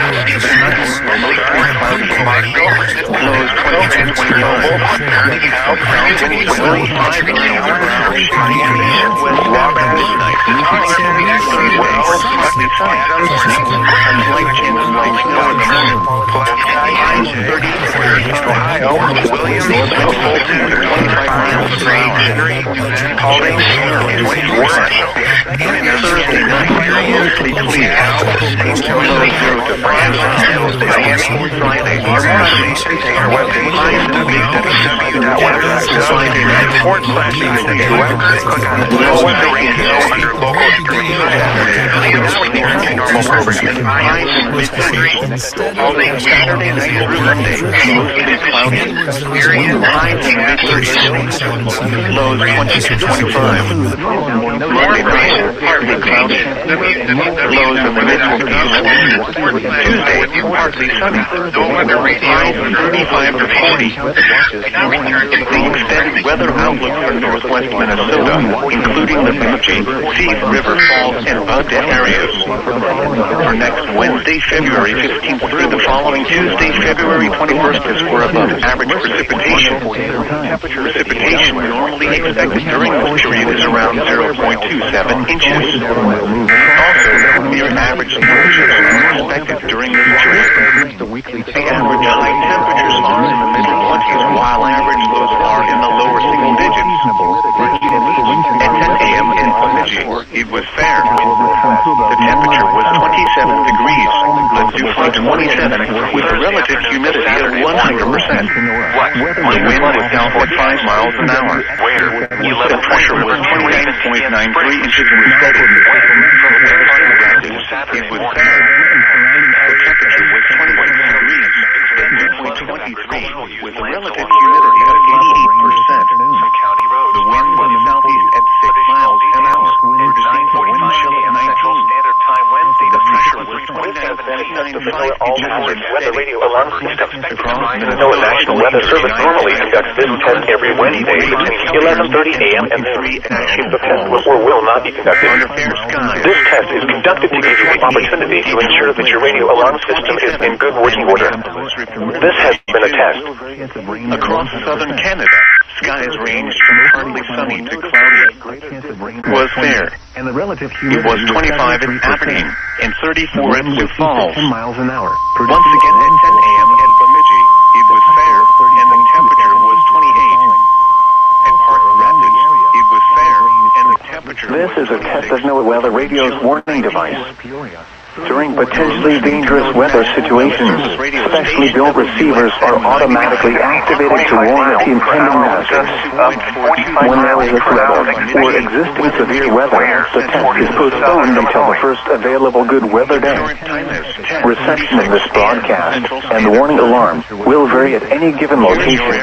South Crown, Willie, 5 and 6 around West Robin, midnight. Well, expected Adams, slight chance of light snow in the morning. Pines 30 Ohio, Williams, Fulton, 25 miles per hour. Paulding, 24 and Thursday night, mostly clear. Low 0 to France, Miami, Friday, Hines to www.weather.com. Friday night, Fort Classic, click on NOAA Radio under local streams. Normal programming. Hines and mid-30. Paulding, Saturday night through Monday, mostly cloudy. Hines and mid-30. Lows 20 to 25. Monday night, partly cloudy. Lows in the mid-40s. Tuesday, partly sunny. Weather radio 35 to 40. The extended weather outlook for northwest Minnesota, including the Bemidji, Thief, River Falls, and Bud areas. For next Wednesday, February 15th through the following Tuesday, February 21st is for above average precipitation. Precipitation normally expected during this period is around 0.27 inches. Also, near average temperatures are expected during this period. The average high temperatures are in the mid-20s, while average lows are in the lower single digits. At 10 a.m. in Bemidji, it was fair. The temperature was 27 degrees, the dew point 27, with a relative humidity of 100%. The wind was down to 5 miles an hour. The pressure was 29.93 inches and steady. It was fair. The temperature was 21 degrees, the dew point 23, with a relative humidity of 88%. The wind was southeast at 6 miles an hour. The wind chill of 19. The pressure was 29.95 Weather Radio Alarm System. The NOAA National Weather Service normally conducts this test every Wednesday between 11:30 a.m. and 3 p.m. The test will not be conducted. This test is conducted to give you the opportunity to ensure that your radio alarm system is in good working order. This has been a test. Across southern Canada, skies ranged from partly sunny to cloudy. Was fair. It was 25 in Aberdeen and 34 in Sioux Falls. Once again at 10 a.m. at Bemidji, it was fair and the temperature was 28. At Park Rapids, it was fair and the temperature This is a test of of NOAA radio's warning device. During potentially dangerous weather situations, specially built receivers are automatically activated to warn of the impending hazards. When there is a threat or existing severe weather, the test is postponed until the first available good weather day. Reception of this broadcast and the warning alarm will vary at any given location.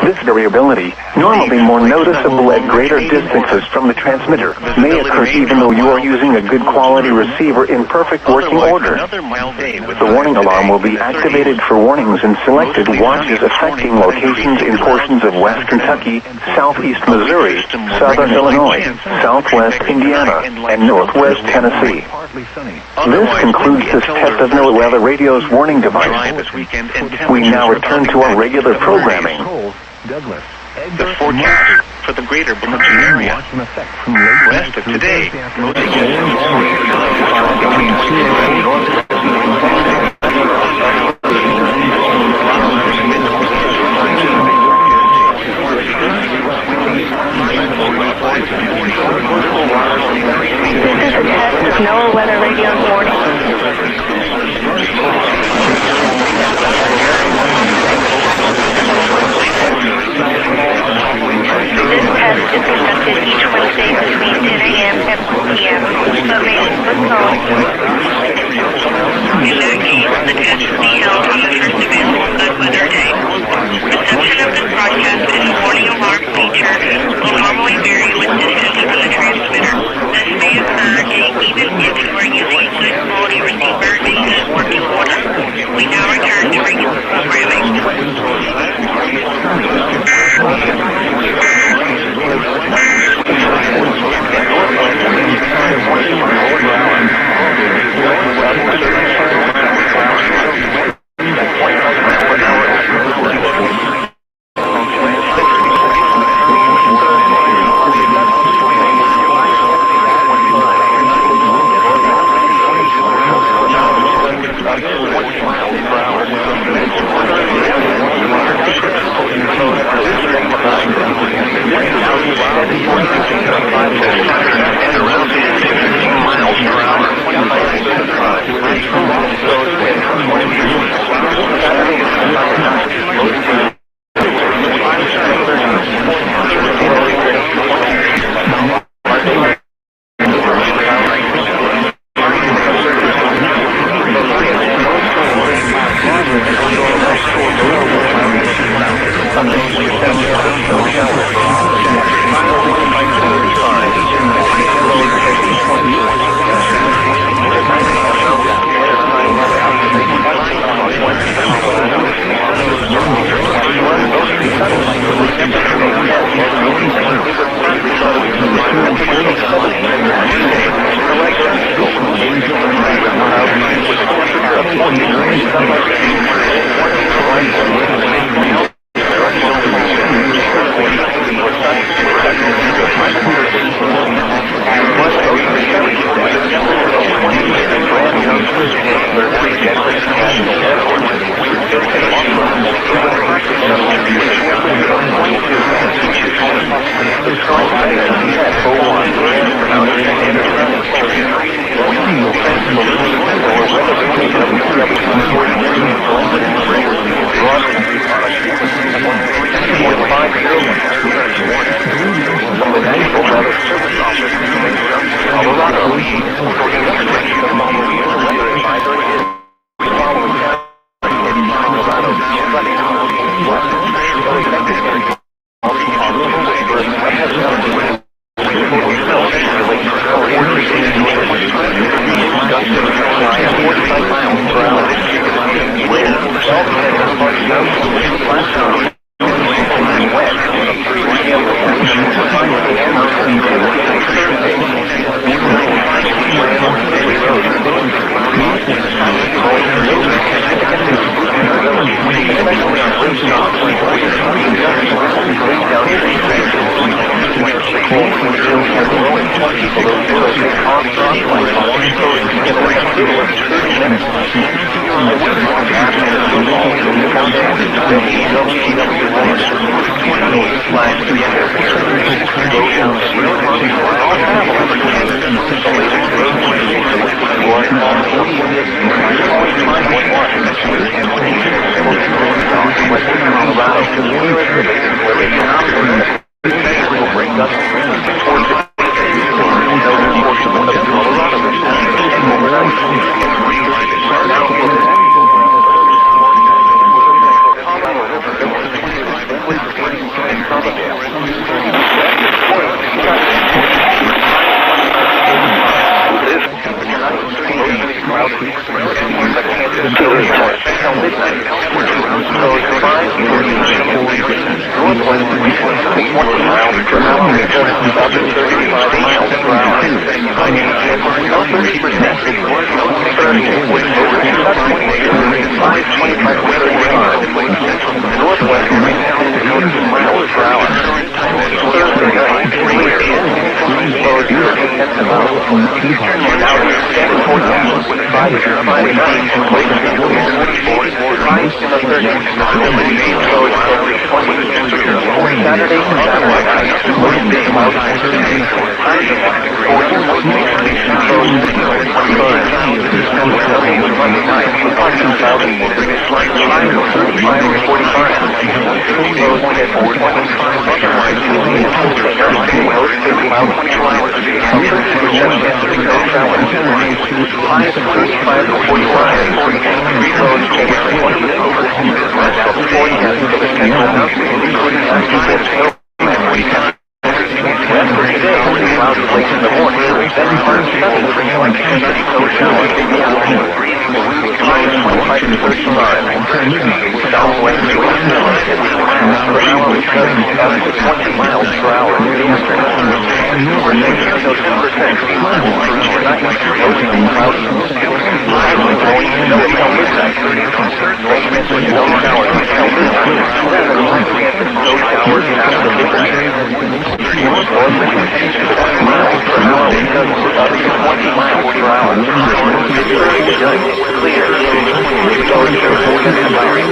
This variability, normally more noticeable at greater distances from the transmitter, may occur even though you are using a good quality receiver in perfect working order. The warning alarm will be activated for warnings in selected watches affecting locations in portions of West Kentucky, southeast Missouri, southern Illinois, southwest Indiana, and northwest Tennessee. This concludes this test of NOAA radio's warning device. We now return to our regular programming. The forecast for the greater Biloxi area. West of today, This is a test of NOAA Weather Radio's warning. This test is conducted each Wednesday between 10 a.m. and 4 p.m. but may be postponed. In that case, the test should be held on the first available good weather day. Reception of this broadcast and the warning alarm feature will normally vary with distance from the transmitter. This may occur even if you are using a good quality receiver in good working order. We now return to regular programming. Northwest right now is 2 miles per hour. Thursday night, clear. Lows 13 miles. Eastern Montana extended forecast with 5 to 5 nights. Lake Street 44, highs in the 30s. Lows every 20. Saturday and Saturday night, most big clouds. Highs in the 40s. Lows 25. Monday night, highs in the 30s. Highs of 35 to 45. Lows at 425. Otherwise, most big clouds 24 hours. 30% chance of snow showers. Highs 35 to 45. Lows at 20. Rest of the forecast for the central mountains, including isolated snow at 45. As for today, clouds late in the morning, then part sunny, occasionally snow showers in the afternoon. Highs 25 to 35. Southwest winds 50 miles per hour with gusts up to 20 miles per hour in the afternoon. Precipitation of 2% miles per hour tonight. Mostly cloudy. Highs blowing snow until midnight. Rain with snow showers until midnight. Then a slight chance of snow showers after midnight. North winds 20 miles per hour with gusts up to 20 miles per hour. Pittsburgh tonight is clear. Lows 30% cloudy.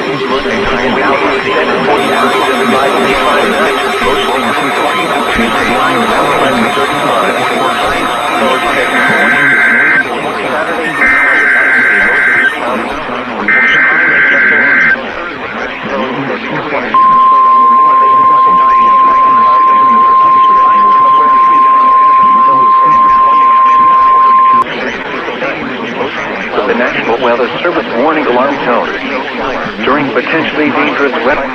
Now extended forecast 5 to 5 nights. Mostly cloudy. Southwest 35. Lows 10. Saturday the National Weather Service warning alarm tone. During potentially dangerous weather,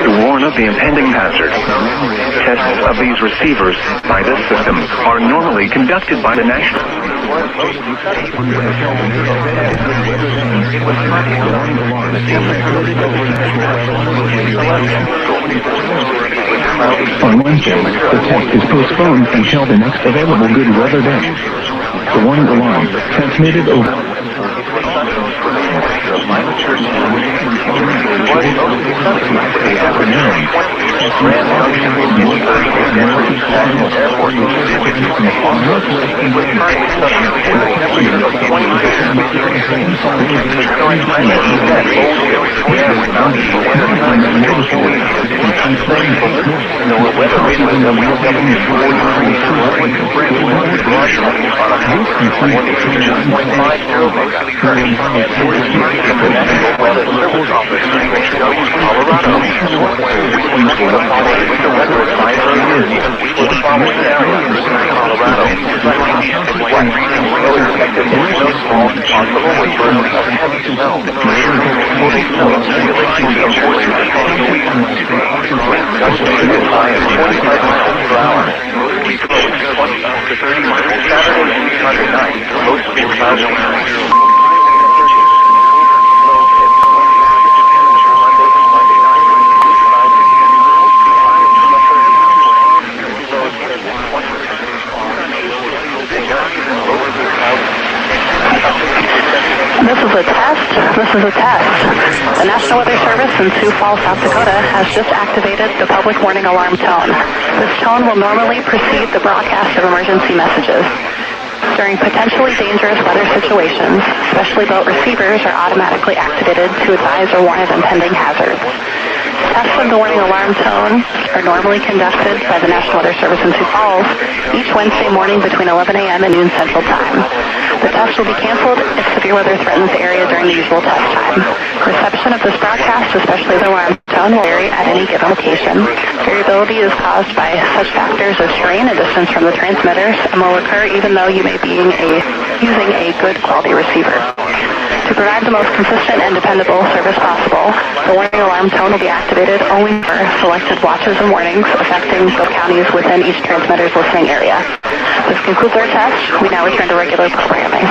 to warn of the impending hazard. Tests of these receivers by this system are normally conducted by the National. On Wednesday, the test is postponed until the next available good weather day. The warning alarm transmitted over. Grand Junction, Gettysburg International Airport. With partly sunny, temperatures of 22. Illinois climate is that old mountains for weather time. NOAA weather radio WW43 on a frequency of 1.50 megahertz and from the National Weather Service Office in Colorado. Winds will follow with the weather advisory for the following areas: Colorado, no expected snowfall, possible with bursts of heavy snow. Total snow accumulation of 40 on the week. Wind gusts as high as 45 miles per hour. Most lows 20 to 30 miles. Saturday and Sunday night, mostly cloudy. This is a test. The National Weather Service in Sioux Falls, South Dakota has just activated the public warning alarm tone. This tone will normally precede the broadcast of emergency messages. During potentially dangerous weather situations, specially built receivers are automatically activated to advise or warn of impending hazards. Tests of the warning alarm tone are normally conducted by the National Weather Service in Sioux Falls each Wednesday morning between 11 a.m. and noon Central Time. The test will be canceled if severe weather threatens the area during the usual test time. Reception of this broadcast, especially the alarm tone, will vary at any given location. Variability is caused by such factors as terrain and distance from the transmitters and will occur even though you may be using a good quality receiver. To provide the most consistent and dependable service possible, the warning alarm tone will be activated only for selected watches and warnings affecting the counties within each transmitter's listening area. This concludes our test. We now return to regular programming.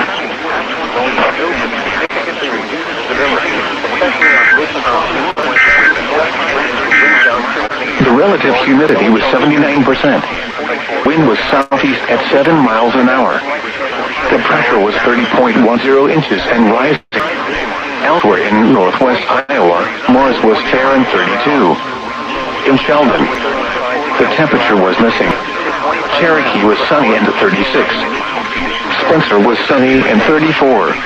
The Relative humidity was 79%. Wind was southeast at 7 miles an hour. The pressure was 30.10 inches and rising. Elsewhere in northwest Iowa, Morris was fair and 32. In Sheldon, the temperature was missing. Cherokee was sunny and 36. Spencer was sunny and 34.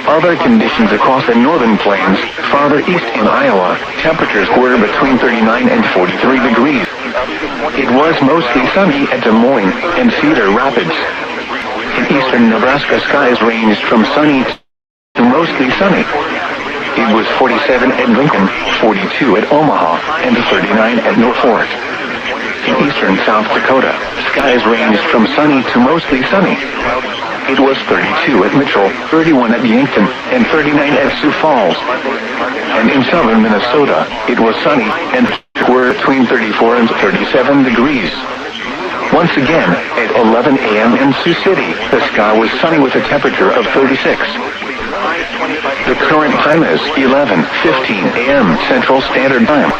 Other conditions across the northern plains, farther east in Iowa, temperatures were between 39 and 43 degrees. It was mostly sunny at Des Moines and Cedar Rapids. In eastern Nebraska, skies ranged from sunny to mostly sunny. It was 47 at Lincoln, 42 at Omaha, and 39 at Norfolk. In eastern South Dakota, skies ranged from sunny to mostly sunny. It was 32 at Mitchell, 31 at Yankton, and 39 at Sioux Falls. And in southern Minnesota, it was sunny and were between 34 and 37 degrees. Once again, at 11 a.m. in Sioux City, the sky was sunny with a temperature of 36. The current time is 11:15 a.m. Central Standard Time.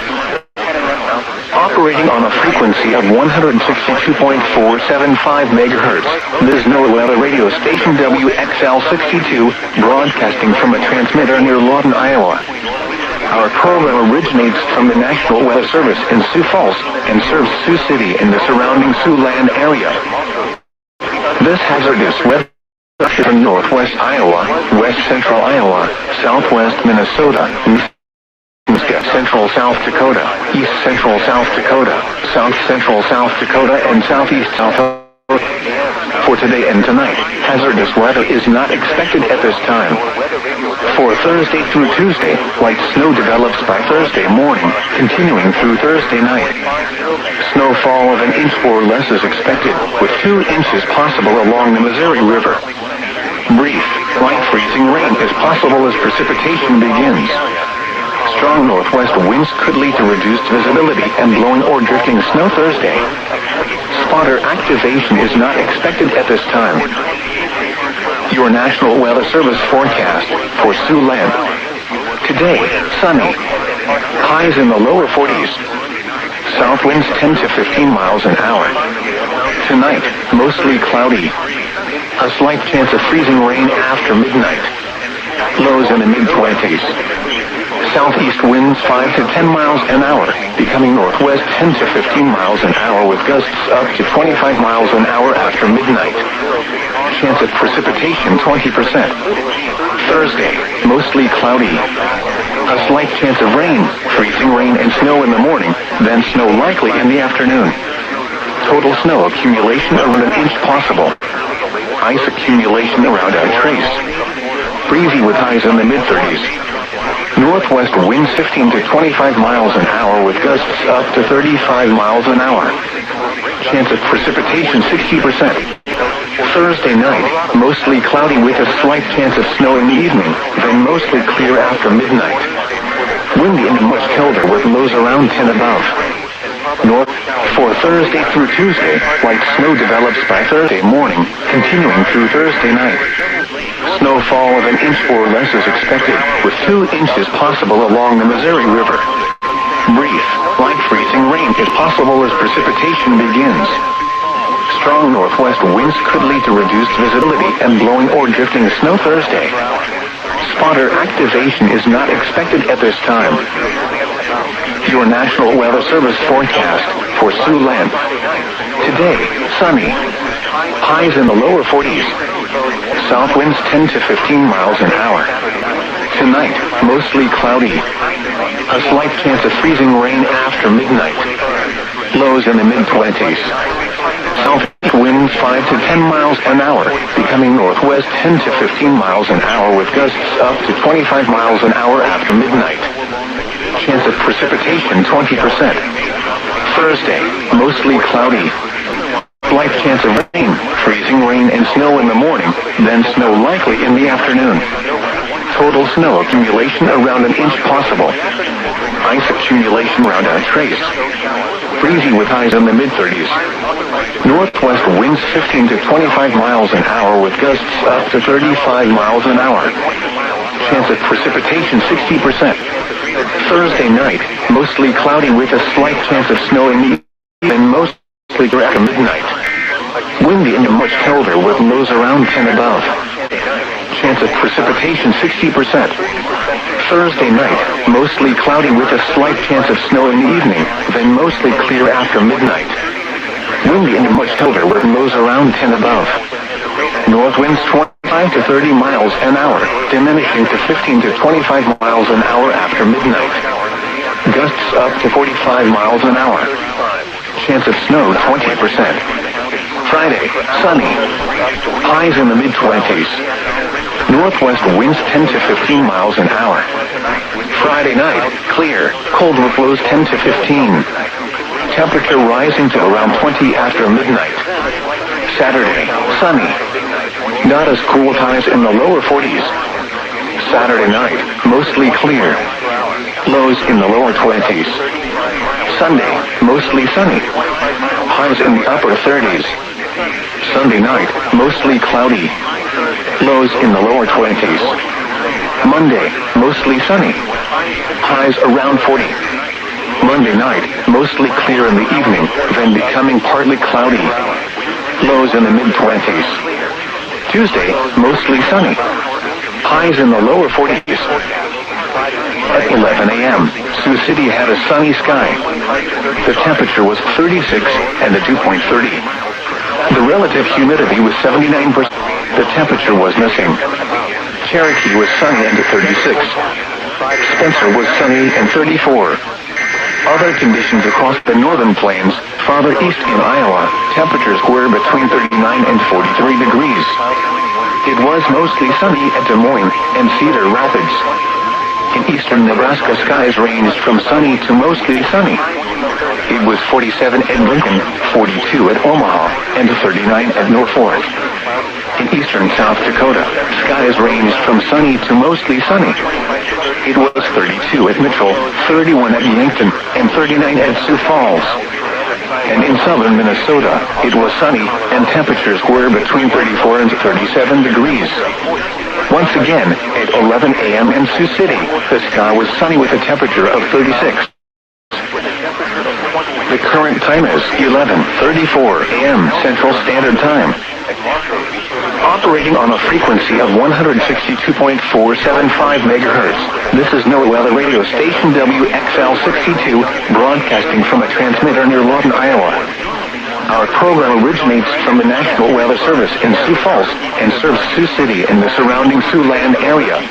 Operating on a frequency of 162.475 megahertz, this NOAA weather radio station WXL62, broadcasting from a transmitter near Lawton, Iowa. Our program originates from the National Weather Service in Sioux Falls and serves Sioux City and the surrounding Siouxland area. This hazardous weather from northwest Iowa, west central Iowa, southwest Minnesota, central South Dakota, east central South Dakota, south central South Dakota, and southeast South Dakota. For today and tonight, hazardous weather is not expected at this time. For Thursday through Tuesday, light snow develops by Thursday morning, continuing through Thursday night. Snowfall of 1 inch or less is expected, with 2 inches possible along the Missouri River. Brief, light freezing rain is possible as precipitation begins. Strong northwest winds could lead to reduced visibility and blowing or drifting snow Thursday. Spotter activation is not expected at this time. Your National Weather Service forecast for Siouxland. Today, sunny. Highs in the lower 40s. South winds 10 to 15 miles an hour. Tonight, mostly cloudy. A slight chance of freezing rain after midnight. Lows in the mid-20s. Southeast winds 5 to 10 miles an hour, becoming northwest 10 to 15 miles an hour with gusts up to 25 miles an hour after midnight. Chance of precipitation 20%. Thursday, mostly cloudy. A slight chance of rain, freezing rain and snow in the morning, then snow likely in the afternoon. Total snow accumulation around 1 inch possible. Ice accumulation around a trace. Breezy with highs in the mid-30s. Northwest winds 15 to 25 miles an hour with gusts up to 35 miles an hour. Chance of precipitation 60%. Thursday night, mostly cloudy with a slight chance of snow in the evening, then mostly clear after midnight. Windy and much colder with lows around 10 above. North for Thursday through Tuesday, light snow develops by Thursday morning, continuing through Thursday night. Snowfall of 1 inch or less is expected, with 2 inches possible along the Missouri River. Brief, light freezing rain is possible as precipitation begins. Strong northwest winds could lead to reduced visibility and blowing or drifting snow Thursday. Spotter activation is not expected at this time. Your National Weather Service forecast for Siouxland. Today, sunny. Highs in the lower 40s. South winds 10 to 15 miles an hour. Tonight, mostly cloudy. A slight chance of freezing rain after midnight. Lows in the mid-20s. South winds 5 to 10 miles an hour, becoming northwest 10 to 15 miles an hour with gusts up to 25 miles an hour after midnight. Chance of precipitation 20%. Thursday, mostly cloudy. Slight chance of rain, freezing rain and snow in the morning, then snow likely in the afternoon. Total snow accumulation around 1 inch possible. Ice accumulation around a trace. Breezy with highs in the mid-30s. Northwest winds 15 to 25 miles an hour with gusts up to 35 miles an hour. Chance of precipitation 60%. Thursday night, mostly cloudy with a slight chance of snow in the evening and mostly clear after midnight. Windy and much colder with lows around 10 above. Chance of precipitation 60%. Thursday night, mostly cloudy with a slight chance of snow in the evening, then mostly clear after midnight. Windy and much colder with lows around 10 above. North winds 25 to 30 miles an hour, diminishing to 15 to 25 miles an hour after midnight. Gusts up to 45 miles an hour. Chance of snow 20%. Friday, sunny. Highs in the mid-20s. Northwest winds 10 to 15 miles an hour. Friday night, clear. Cold with lows 10 to 15. Temperature rising to around 20 after midnight. Saturday, sunny. Not as cool, highs in the lower 40s. Saturday night, mostly clear. Lows in the lower 20s. Sunday, mostly sunny. Highs in the upper 30s. Sunday night, mostly cloudy. Lows in the lower 20s. Monday, mostly sunny. Highs around 40. Monday night, mostly clear in the evening, then becoming partly cloudy. Lows in the mid-20s. Tuesday, mostly sunny. Highs in the lower 40s. At 11 a.m., Sioux City had a sunny sky. The temperature was 36 and the dew point 30. The relative humidity was 79%. The temperature was missing. Cherokee was sunny and 36. Spencer was sunny and 34. Other conditions across the northern plains, farther east in Iowa, temperatures were between 39 and 43 degrees. It was mostly sunny at Des Moines and Cedar Rapids. In eastern Nebraska, skies ranged from sunny to mostly sunny. It was 47 at Lincoln, 42 at Omaha, and 39 at Norfolk. In eastern South Dakota, skies ranged from sunny to mostly sunny. It was 32 at Mitchell, 31 at Yankton, and 39 at Sioux Falls. And in southern Minnesota, it was sunny, and temperatures were between 34 and 37 degrees. Once again, at 11 a.m. in Sioux City, the sky was sunny with a temperature of 36. The current time is 11:34 a.m. Central Standard Time. Operating on a frequency of 162.475 megahertz, this is NOAA Weather Radio Station WXL62, broadcasting from a transmitter near Lawton, Iowa. Our program originates from the National Weather Service in Sioux Falls and serves Sioux City and the surrounding Siouxland area.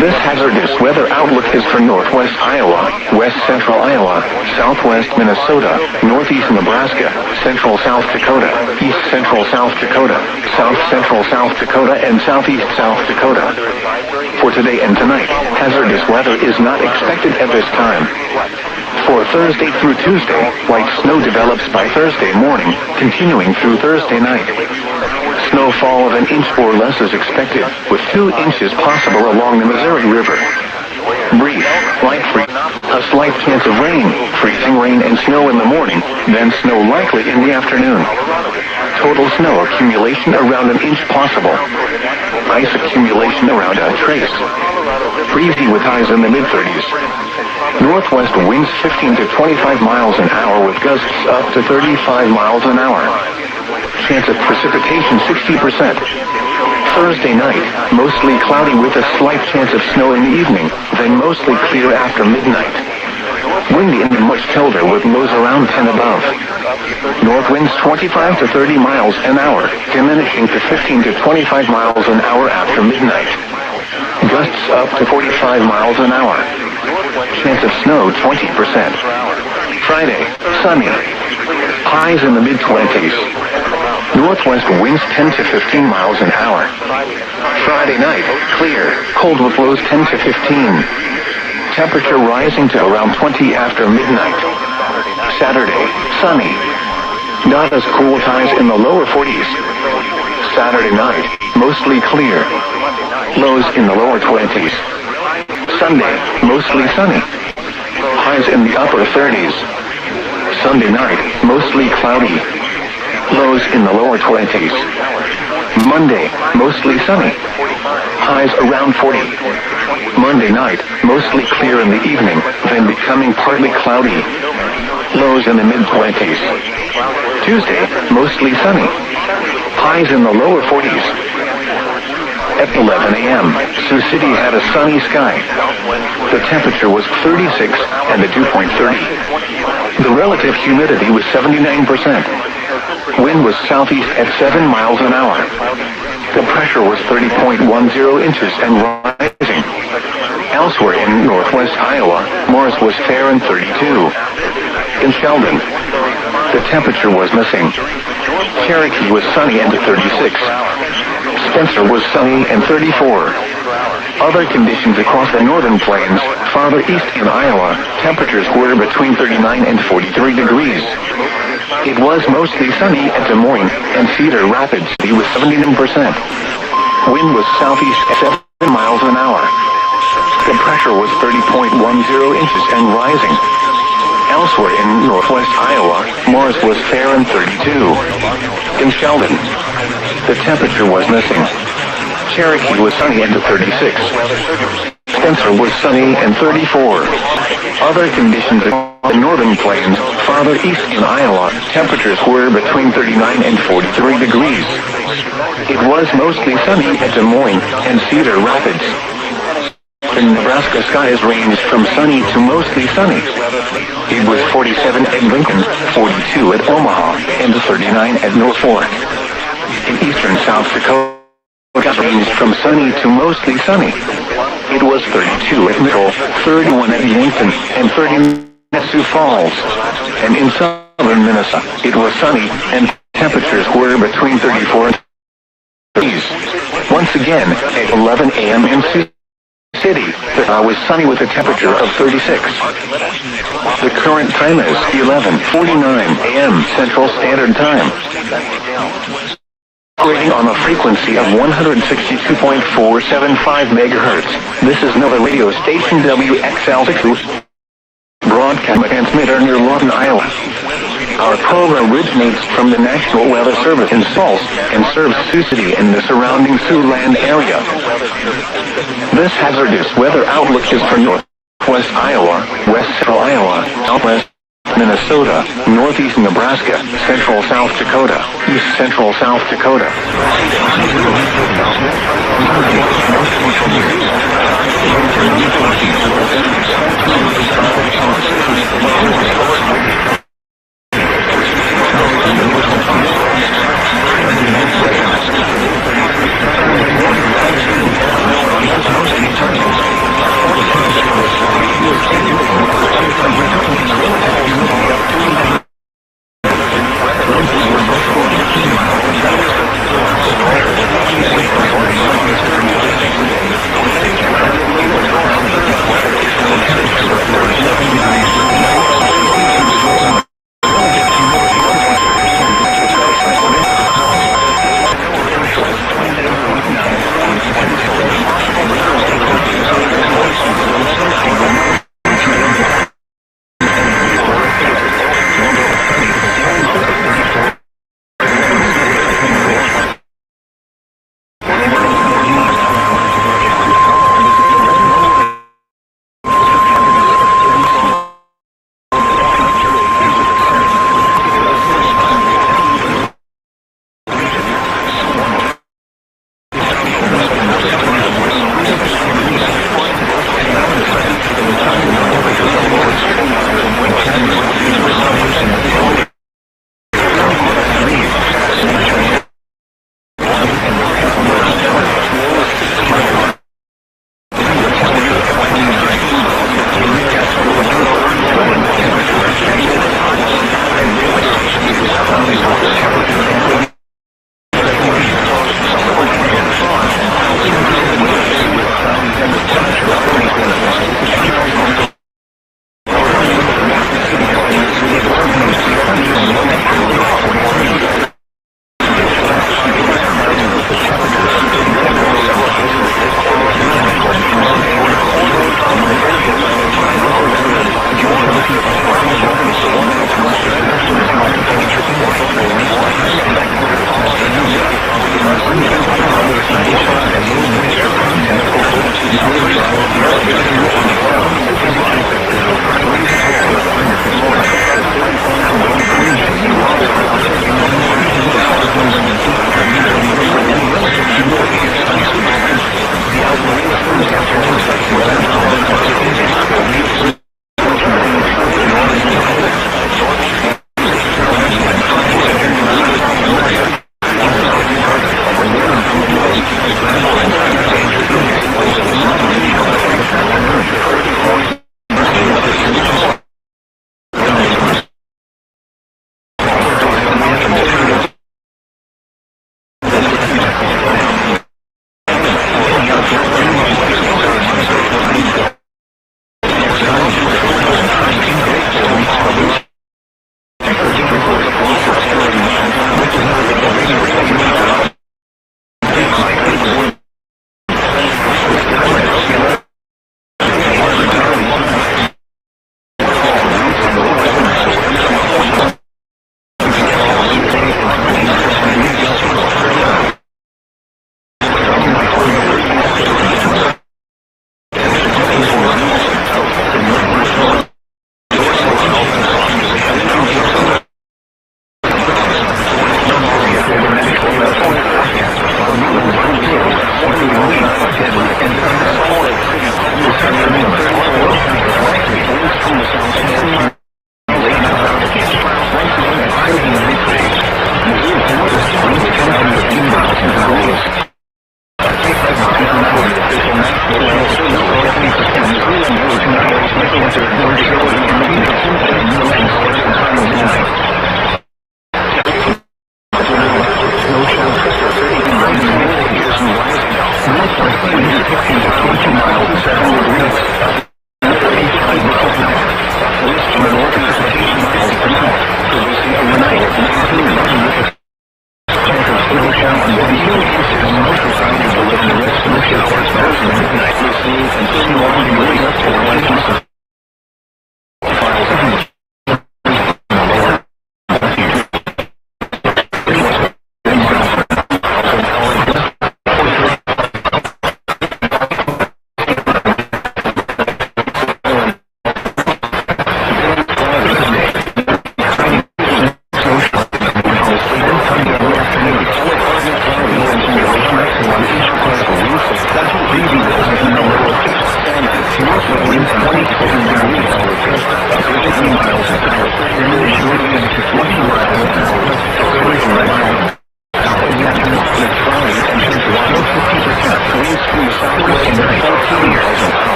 This hazardous weather outlook is for northwest Iowa, west central Iowa, southwest Minnesota, northeast Nebraska, central South Dakota, east central South Dakota, south central South Dakota, and southeast South Dakota. For today and tonight, hazardous weather is not expected at this time. For Thursday through Tuesday, light snow develops by Thursday morning, continuing through Thursday night. Snowfall of an inch or less is expected, with 2 inches possible along the Missouri River. Brief, light freeze, a slight chance of rain, freezing rain and snow in the morning, then snow likely in the afternoon. Total snow accumulation around an inch possible. Ice accumulation around a trace. Breezy with highs in the mid-30s. Northwest winds 15 to 25 miles an hour with gusts up to 35 miles an hour. Chance of precipitation 60%. Thursday night, mostly cloudy with a slight chance of snow in the evening, then mostly clear after midnight. Windy and much colder with lows around 10 above. North winds 25 to 30 miles an hour, diminishing to 15 to 25 miles an hour after midnight. Gusts up to 45 miles an hour. Chance of snow 20%. Friday, sunny. Highs in the mid-20s. Northwest winds 10 to 15 miles an hour. Friday night, clear. Cold with lows 10 to 15. Temperature rising to around 20 after midnight. Saturday, sunny. Not as cool with highs in the lower 40s. Saturday night, mostly clear. Lows in the lower 20s. Sunday, mostly sunny. Highs in the upper 30s. Sunday night, mostly cloudy. Lows in the lower 20s. Monday, mostly sunny. Highs around 40. Monday night, mostly clear in the evening, then becoming partly cloudy. Lows in the mid-20s. Tuesday, mostly sunny. Highs in the lower 40s. At 11 a.m., Sioux City had a sunny sky. The temperature was 36 and the dew point 30. The relative humidity was 79%. Wind was southeast at 7 miles an hour. The pressure was 30.10 inches and rising. Elsewhere in northwest Iowa, Morris was fair and 32. In Sheldon, the temperature was missing. Cherokee was sunny and 36. Spencer was sunny and 34. Other conditions across the northern plains, farther east in Iowa, temperatures were between 39 and 43 degrees. It was mostly sunny at Des Moines and Cedar Rapids with 79%. Wind was southeast at 7 miles an hour. The pressure was 30.10 inches and rising. Elsewhere in northwest Iowa, Morris was fair and 32. In Sheldon, the temperature was missing. Cherokee was sunny and 36. Spencer was sunny and 34. Other conditions in the northern plains, farther east in Iowa, temperatures were between 39 and 43 degrees. It was mostly sunny at Des Moines and Cedar Rapids. In Nebraska, skies ranged from sunny to mostly sunny. It was 47 at Lincoln, 42 at Omaha, and 39 at North Fork. In eastern South Dakota, skies ranged from sunny to mostly sunny. It was 32 at Middle, 31 at Yankton, and 30 at Sioux Falls. And in southern Minnesota, it was sunny, and temperatures were between 34 and 30. Once again, at 11 a.m. in Sioux City, the was sunny with a temperature of 36. The current time is 11:49 a.m. Central Standard Time. Operating on a frequency of 162.475 megahertz. This is Nova Radio Station WXL2, broadcast transmitter near Lawton, Iowa. Our program originates from the National Weather Service in Sault and serves Sioux City and the surrounding Siouxland area. This hazardous weather outlook is for northwest Iowa, west central Iowa, southwest Minnesota, northeast Nebraska, central South Dakota, east central South Dakota.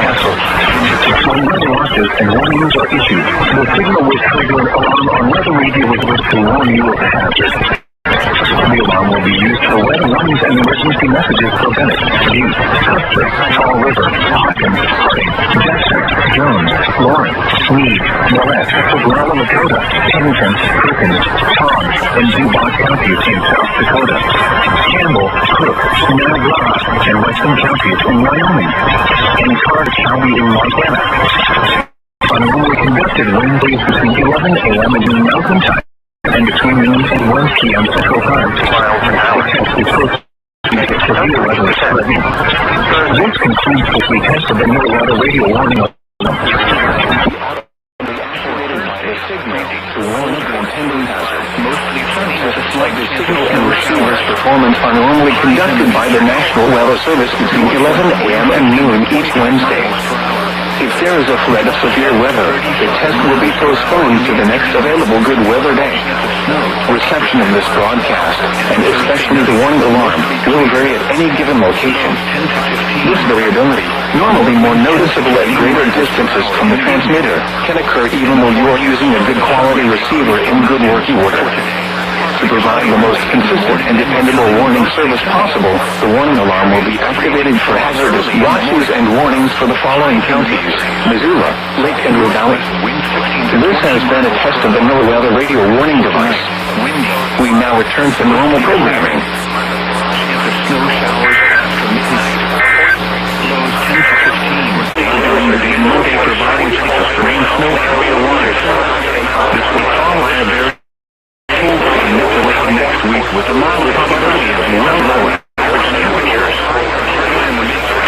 castles. When weather watches and warnings are issued, the signal will trigger an alarm on weather radio equipped to warn you of the hazard. The alarm will be used for weather warnings and emergency messages for Bennett, Butte, Custer, Fall River, Hawkins, Harding, Dexter, Jones, Lawrence, Meade, Millette, Saguaro, Lakota, Pennington, Perkins, Toms, and DuBois counties in South Dakota, Campbell, Cook, Niobrara, and Western counties in Wyoming, and Carter County in Montana. Unruly conducted Wednesdays between 11 a.m. and noon Mountain Time, and between noon and 1 p.m. Central Time. The test is supposed to make it severe weather spreading. This concludes the weekly test of the NOAA radio warning. Mostly sunny with a slight signal and receivers performance are normally conducted by the National Weather Service between 11 a.m. and noon each Wednesday. If there is a threat of severe weather, the test will be postponed to the next available good weather day. Reception of this broadcast, and especially the warning alarm, will vary at any given location. This variability, normally more noticeable at greater distances from the transmitter, can occur even though you are using a good quality receiver in good working order. To provide the most consistent and dependable warning service possible, the warning alarm will be activated for hazardous watches and warnings for the following counties: Missoula, Lake and Ruhr Valley. This has been a test of the NOAA weather radio warning device. We now return to normal programming. Snow showers after midnight. Lows 10 to 15. During the day, Monday, providing chances for rain, snow, area wide. This will follow a very next week with a mild probability of well lower average temperatures.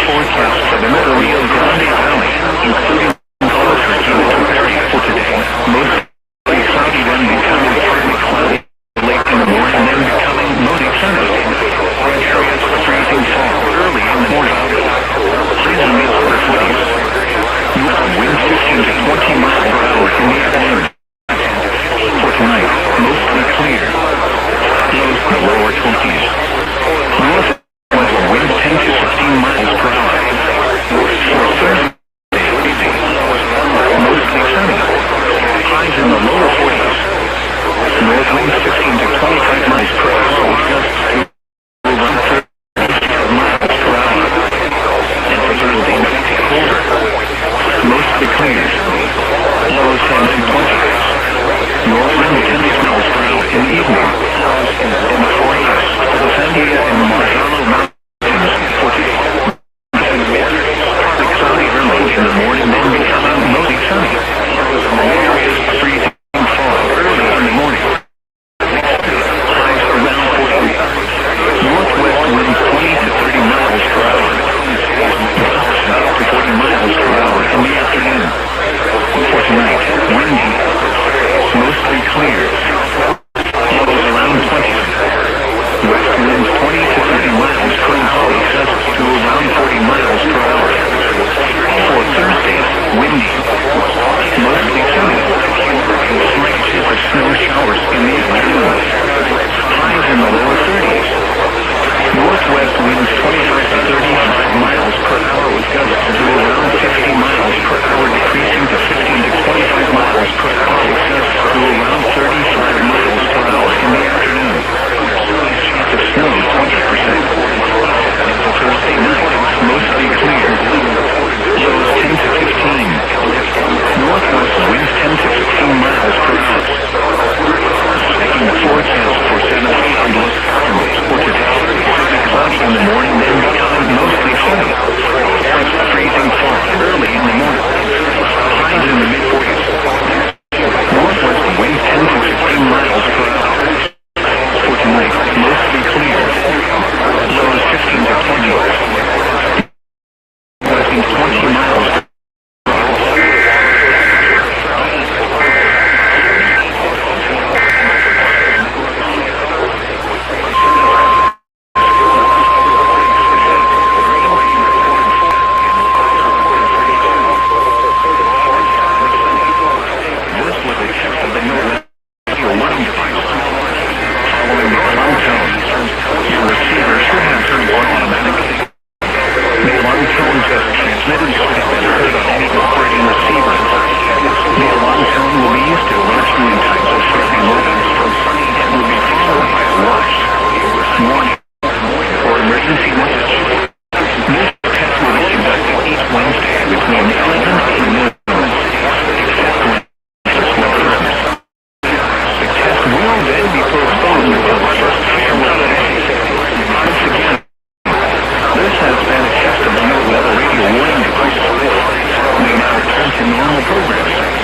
Forecast for the Metro Rio Grande Valley, including Colorado area for today. Mostly cloudy, then becoming partly cloudy late in the morning, then becoming mostly sunny. Areas of freezing fall early in the morning. Freezing mid upper 20s. Winds 15 to 20 miles per hour in the afternoon. For tonight, mostly clear. Lows in the lower 20s. North winds 10 to 15 miles per hour. For Thursday, mostly sunny. Highs in the lower 40s. North winds 15 to 25 miles per hour. Gusts to around 30 miles per hour. And for Thursday, colder. Mostly clear. Lows 10 to 20. North wind 10 miles per hour in the evening. In the forecast for the Sandia and Marjano Mountains for today. Partly cloudy early in the morning, then becoming mostly sunny. Many areas freezing fall early in the morning. Highs around 40. Northwest winds 20 to 30 miles per hour. South to 40 miles per hour in the afternoon. For tonight, windy. Mostly clear. Lows around 20. West winds 20 to 30 miles per hour. Gusts to around 40 miles per hour. For Thursday, heard on any operating receiver. The alarm tone will be used to alert you in times of threatening weather and will be followed by a watch, warning, or emergency message. This test will be conducted each Wednesday between 11 and noon, except when the test will then be postponed until the first fair weather day. Once again, this has been a test of the new weather radio warning device. We now return to normal programs.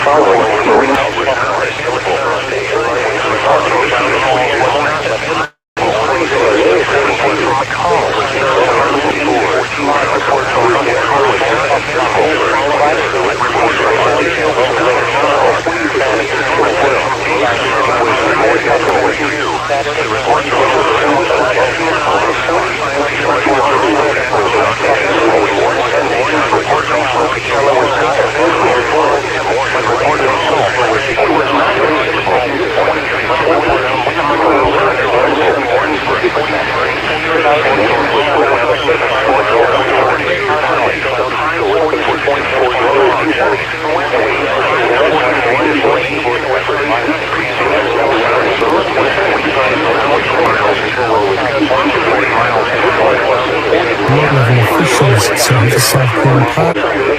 following marine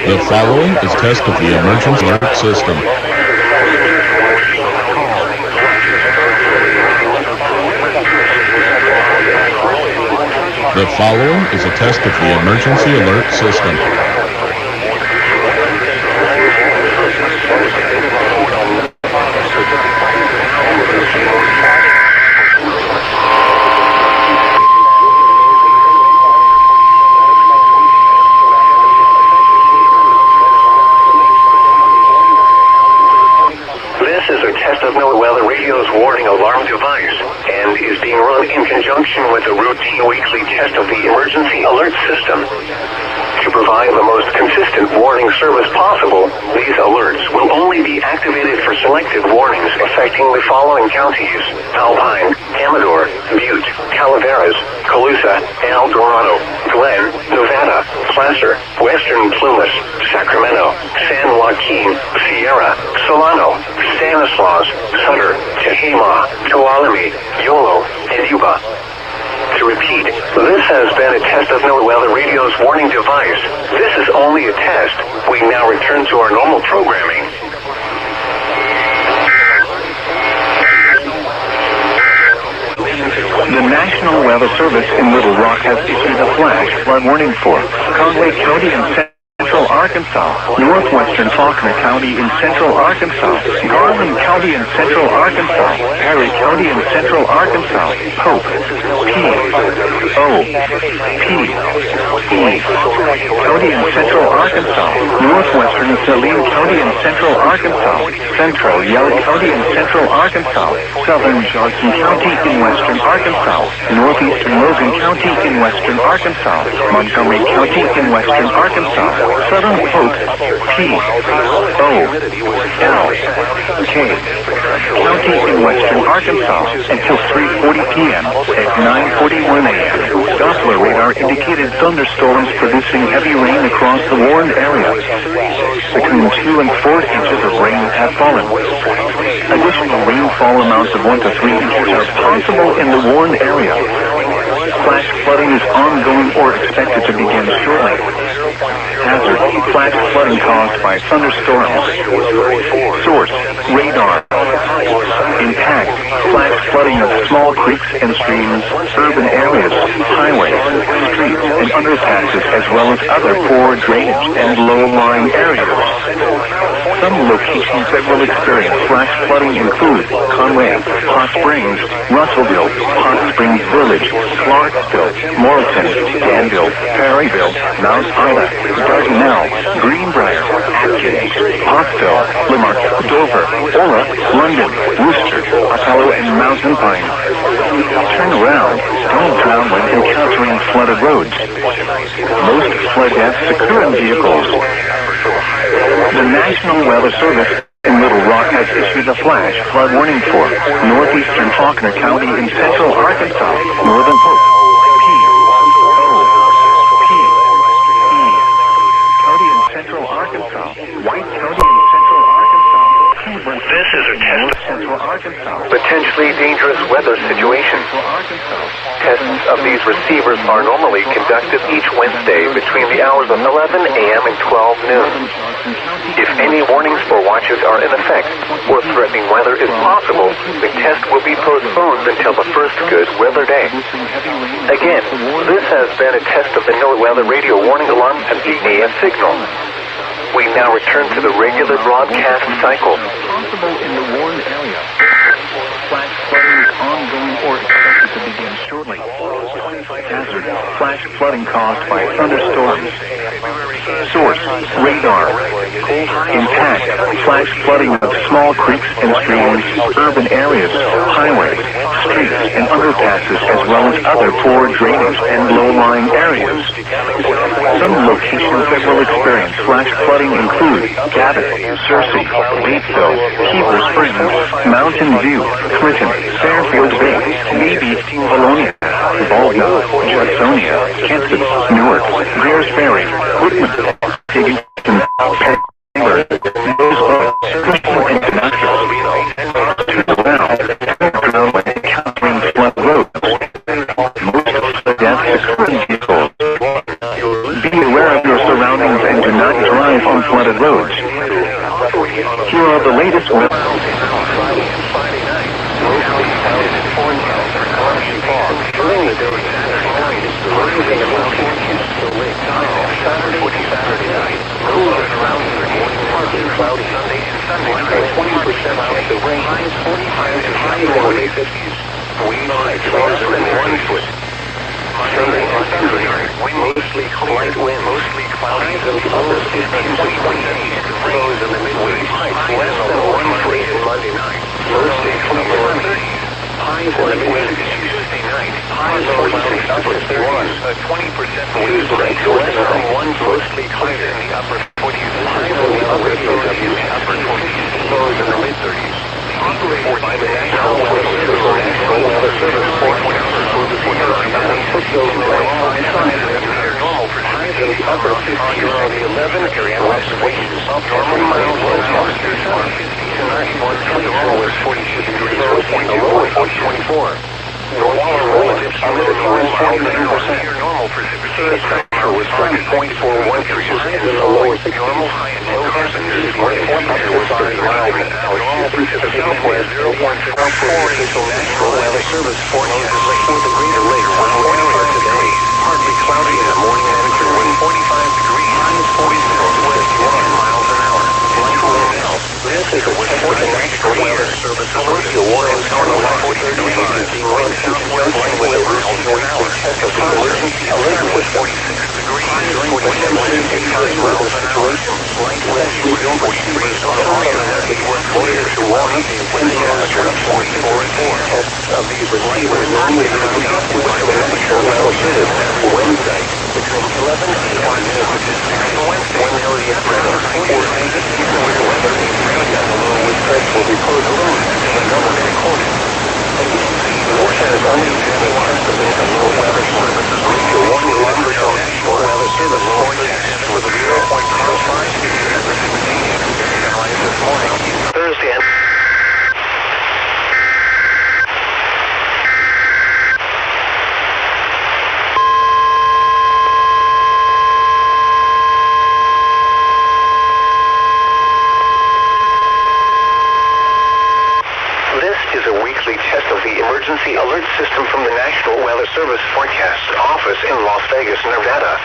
The following is test of the emergency alert system. The following is a test of the emergency alert system. With a routine weekly test of the emergency alert system. To provide the most consistent warning service possible, these alerts will only be activated for selected warnings affecting the following counties: Alpine, Amador, Butte, Calaveras, Colusa, El Dorado, Glenn, Nevada, Placer, Western Plumas, Sacramento, San Joaquin, Sierra, Solano, Stanislaus, Sutter, Tehama, Tuolumne, Yolo, and Yuba. To repeat, this has been a test of NOAA Weather Radio's warning device. This is only a test. We now return to our normal programming. The National Weather Service in Little Rock has issued a flash flood warning for Conway County and Central Arkansas, northwestern Faulkner County in Central Arkansas, Garland County in Central Arkansas, Perry County in Central Arkansas, Pope, P.O.P.E. County in Central Arkansas, northwestern Saline County in Central Arkansas, Central Yell County in Central Arkansas, southern Johnson County in western Arkansas, northeastern Logan County in western Arkansas, Montgomery County in western Arkansas, Southern Polk, P.O.L.K. County in western Arkansas until 3:40 p.m. At 9:41 a.m. Doppler radar indicated thunderstorms producing heavy rain across the warned area. Between 2 and 4 inches of rain have fallen. Additional rainfall amounts of 1 to 3 inches are possible in the warned area. Flash flooding is ongoing or expected to begin shortly. Hazard: flash flooding caused by thunderstorms. Source: radar. Impact: flash flooding of small creeks and streams, urban areas, highways, streets, and underpasses, as well as other poor drainage and low-lying areas. Some locations that will experience flash flooding include Conway, Hot Springs, Russellville, Hot Springs Village, Clarksville, Morrilton, Danville, Perryville, Mount Ida, Dardanelle, Greenbrier, Atkins, Pottsville, Limerick, Dover, Ola, London, Worcester, Othello, and Mountain Pine. Turn around. Don't drown when encountering flooded roads. Most flood deaths occur in vehicles. The National Weather Service in Little Rock has issued a flash flood warning for northeastern Faulkner County in central Arkansas, northern Polk, P.O.P.E. County in central Arkansas, White County in central Arkansas, This is a test central Arkansas, potentially dangerous weather situation. Tests of these receivers are normally conducted each Wednesday between the hours of 11 a.m. and 12 noon. If any warnings or watches are in effect or threatening weather is possible, the test will be postponed until the first good weather day. Again, this has been a test of the NOAA Weather Radio warning alarm and the AS signal. We now return to the regular broadcast cycle. Possible in the warned area. Flash flooding is ongoing or expected to begin shortly. Hazard. Flash flooding caused by thunderstorms. Source. Radar. Impact. Flash flooding of small creeks and streams, urban areas, highways, streets, and underpasses, as well as other poor drainage and low-lying areas. Some locations that will experience flash flooding include Cabot, Cerri, Batesville, Heber Springs, Mountain View, Clinton, Fairfield Bay, Levy, Valonia, Baldwin, Judsonia, Kansas, Newark, Greers Ferry, Whitman, Higginson, Pittsburgh, Rosebud, Cushman, and Nashville. To the south, around encountering flood roads. Most of the deaths is vehicles. Be aware of your surroundings and do not drive on flooded roads. Here are the latest weather. Cloudy Sunday and Sunday, 20% out the rain, 45 to high in the late 50s. Wind 1 foot. Sunday and Sunday, wind mostly light wind, mostly cloudy, upper 50s, lows in the mid-waves, less than 1 foot in Monday night, mostly clear, highs in the mid-50s Tuesday night, highs 46, upper 30s, 20% wind, less than 1 foot, mostly clear in the upper 40s, highs in the upper 30s, upper 20s, lows in the mid-30s. Operated by the National Weather Service, 4.0 for the put those normal highs in the upper 50s around the 11 area west winds, normal miles west 50 to 91, was 46 degrees, the low is 24. Normal relative humidity was 49%. Normal precipitation pressure was 5.41 inches, and the low is normal high and low temperature was 30 miles an hour. Normal precipitation was 0.44 until National Weather Service forecast for the Greater Lakes on Wednesday today. Partly cloudy in the morning, temperature wind 45 degrees, minus 40 west 10 miles an hour. Light wind now. This is a test of the National Weather Service alert. Your warnings on 140 agency wind southwest with a weekly test of the emergency alert with 46 degrees during the emergency weather situation. Light west wind 43 on automatic warrior to warn up when the answer 44 and 4 tests of these receivers normally coming up with the National Weather Service Wednesday between 11 and 1 Wednesday when there is a presence for weather will be posted in the government recording. The forecast is only the National Weather Service's Radio 1 National Weather Service forecast with a 0.05 precipitation this morning, Thursday. Emergency alert system from the National Weather Service Forecast Office in Las Vegas, Nevada.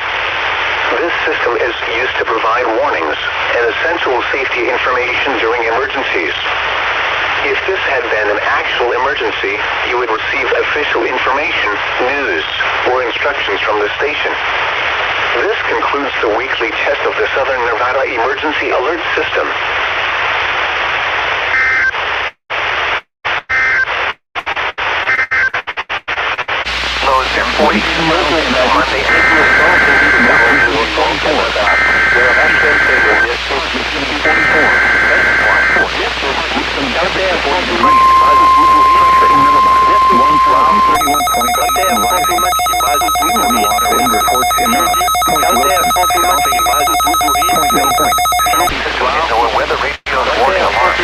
This system is used to provide warnings and essential safety information during emergencies. If this had been an actual emergency, you would receive official information, news, or instructions from the station. This concludes the weekly test of the Southern Nevada Emergency Alert System. Lows are 42 miles on Monday, April 12th, where access to the distance between 44. Out there, 4 degrees, pressure in Minnesota. 1 rising. Water wind reports in Point Wilson, Point NOAA weather radio warning alarm.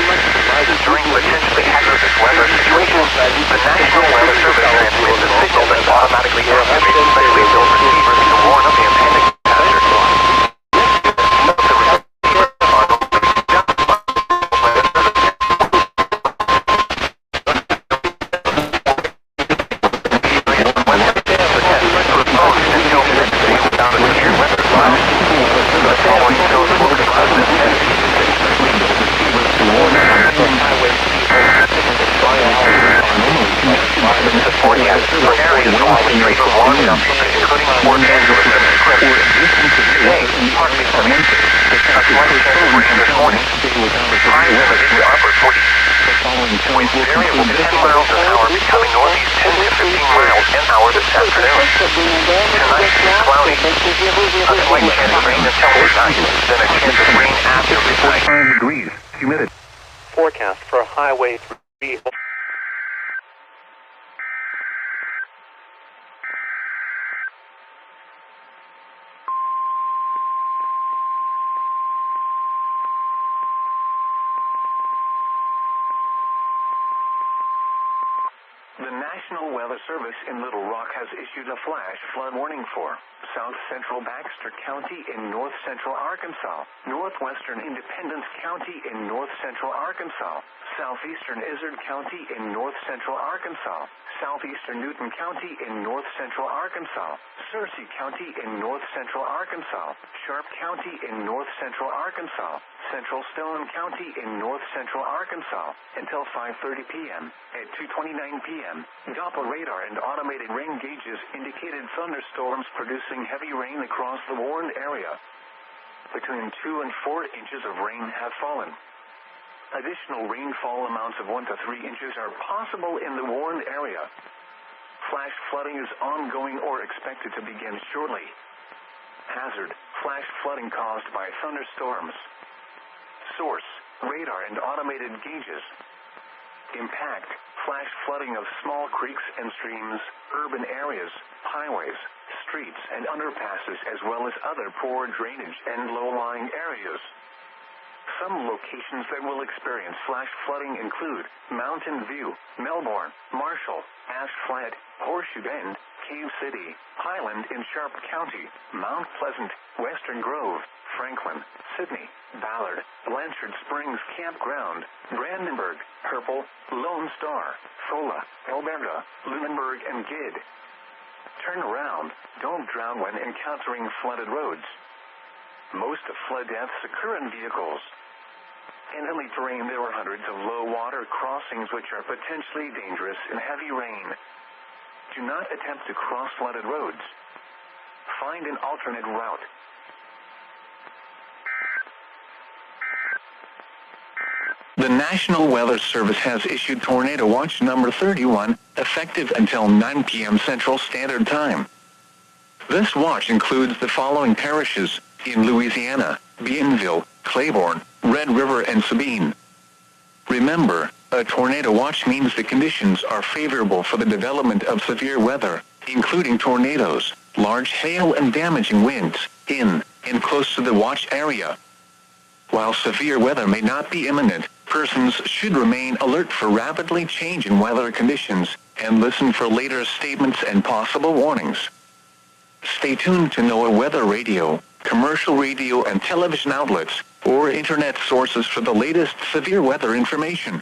During potentially hazardous weather situations, the National Weather Service transmits a signal that automatically activates radio receivers to warn of the impending hazard. High wind into upper 40s. Winds varying from 10 miles an hour, becoming northeast 10 to 15 miles an hour this afternoon. Tonight, cloudy. A slight chance of rain until midnight, then a chance of rain after midnight. 45 degrees. Humidity. Forecast for Highway 3. The National Weather Service in Little Rock has issued a flash flood warning for South Central Baxter County in north central Arkansas, northwestern Independence County in north central Arkansas, southeastern Izard County in north central Arkansas, southeastern Newton County in north central Arkansas, Cerri County in north central Arkansas, Sharp County in north central Arkansas, central Stone County in north central Arkansas until 5:30 p.m. At 2:29 p.m., Doppler radar and automated rain gauges indicated thunderstorms producing heavy rain across the warned area. Between 2 and 4 inches of rain have fallen. Additional rainfall amounts of 1 to 3 inches are possible in the warned area. Flash flooding is ongoing or expected to begin shortly. Hazard: flash flooding caused by thunderstorms. Source: radar and automated gauges. Impact: flash flooding of small creeks and streams, urban areas, highways, streets and underpasses, as well as other poor drainage and low-lying areas. Some locations that will experience flash flooding include Mountain View, Melbourne, Marshall, Ash Flat, Horseshoe Bend, Cave City, Highland in Sharp County, Mount Pleasant, Western Grove, Franklin, Sydney, Ballard, Blanchard Springs Campground, Brandenburg, Purple, Lone Star, Fola, Alberta, Lunenburg, and Gid. Turn around. Don't drown when encountering flooded roads. Most of flood deaths occur in vehicles. In hilly terrain, there are hundreds of low-water crossings which are potentially dangerous in heavy rain. Do not attempt to cross flooded roads. Find an alternate route. The National Weather Service has issued Tornado Watch number 31, effective until 9 p.m. Central Standard Time. This watch includes the following parishes in Louisiana: Bienville, Claiborne, Red River, and Sabine. Remember, a tornado watch means the conditions are favorable for the development of severe weather, including tornadoes, large hail, and damaging winds, in and close to the watch area. While severe weather may not be imminent, persons should remain alert for rapidly changing weather conditions and listen for later statements and possible warnings. Stay tuned to NOAA Weather Radio, commercial radio and television outlets, or internet sources for the latest severe weather information.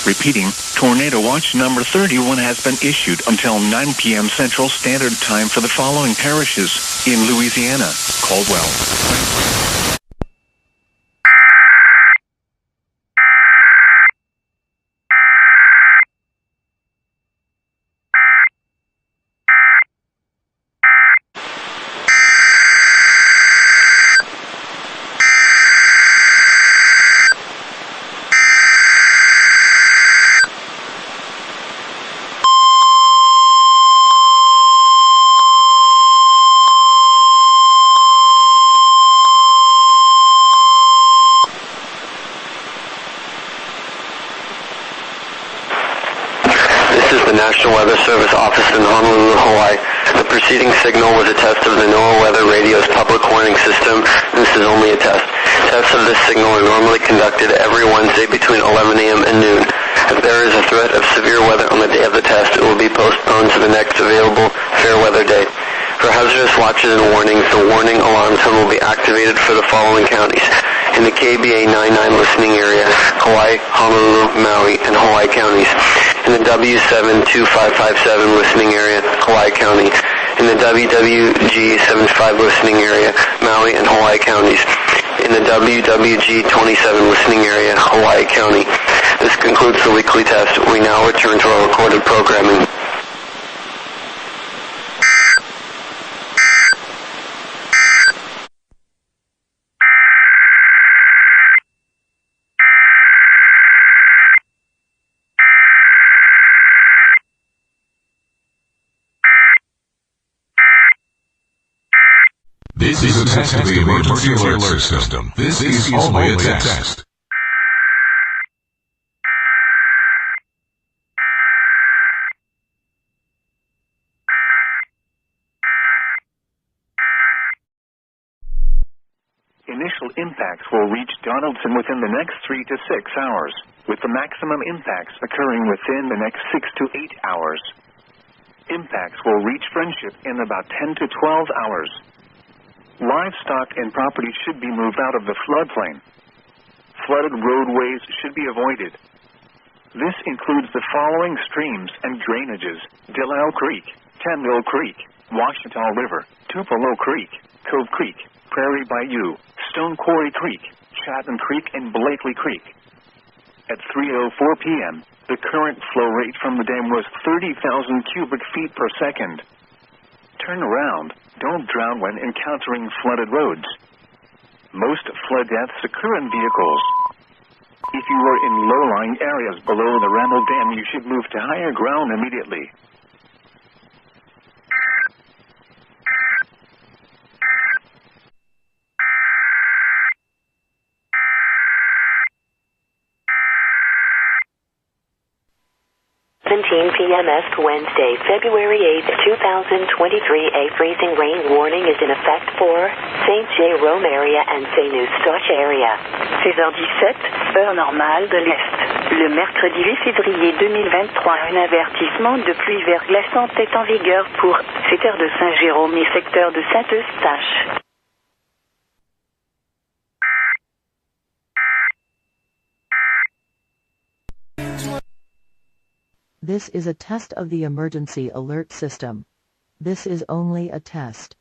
Repeating, Tornado Watch number 31 has been issued until 9 p.m. Central Standard Time for the following parishes in Louisiana: Caldwell, National Weather Service office in Honolulu, Hawaii. The preceding signal was a test of the NOAA Weather Radio's public warning system. This is only a test. Tests of this signal are normally conducted every Wednesday between 11 a.m. and noon. If there is a threat of severe weather on the day of the test, it will be postponed to the next available fair weather day. For hazardous watches and warnings, the warning alarm tone will be activated for the following counties: in the KBA 99 listening area, Kauai, Honolulu, Maui, and Hawaii counties; in the W72557 listening area, Kauai County; in the WWG 75 listening area, Maui and Hawaii counties; in the WWG 27 listening area, Hawaii County. This concludes the weekly test. We now return to our recorded programming. This is a test of the emergency alert system. This is only a test. Initial impacts will reach Donaldson within the next 3 to 6 hours, with the maximum impacts occurring within the next 6 to 8 hours. Impacts will reach Friendship in about 10 to 12 hours. Livestock and property should be moved out of the floodplain. Flooded roadways should be avoided. This includes the following streams and drainages: Delisle Creek, Tenville Creek, Washita River, Tupelo Creek, Cove Creek, Prairie Bayou, Stone Quarry Creek, Chatham Creek, and Blakely Creek. At 3:04 p.m., the current flow rate from the dam was 30,000 cubic feet per second. Turn around. Don't drown when encountering flooded roads. Most flood deaths occur in vehicles. If you are in low-lying areas below the Randall Dam, you should move to higher ground immediately. p.m. Wednesday, February 8, 2023, a freezing rain warning is in effect for St. Jérôme area and St. Eustache area. 16h17, heure normale de l'Est. Le mercredi 8 février 2023, un avertissement de pluie verglaçante est en vigueur pour secteur de Saint-Jérôme et secteur de Saint-Eustache. This is a test of the emergency alert system. This is only a test.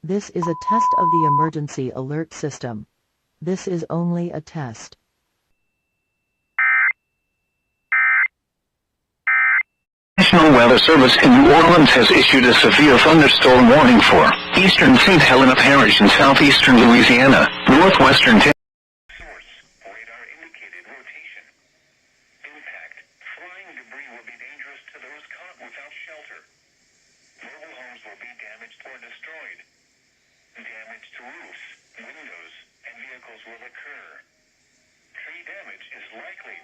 This is a test of the emergency alert system. This is only a test. National Weather Service in New Orleans has issued a severe thunderstorm warning for eastern St. Helena Parish and southeastern Louisiana, northwestern Tennessee. Source: radar indicated rotation. Impact: flying debris will be dangerous to those caught without shelter. Mobile homes will be damaged or destroyed. Damage to roofs, windows, and vehicles will occur. Tree damage is likely.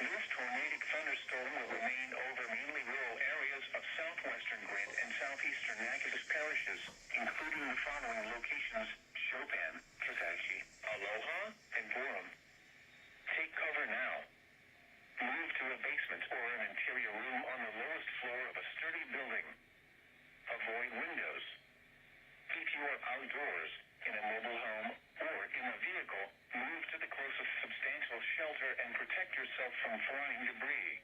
This tornadic thunderstorm will remain over mainly rural areas of southwestern Gwinnett and southeastern Natchitoches parishes, including the following locations: Chopin, Kisatchie, Aloha, and Borum. Take cover now. Move to a basement or an interior room on the lowest floor of a sturdy building. Avoid windows. If you are outdoors, in a mobile home, or in a vehicle, move to the closest substantial shelter and protect yourself from flying debris.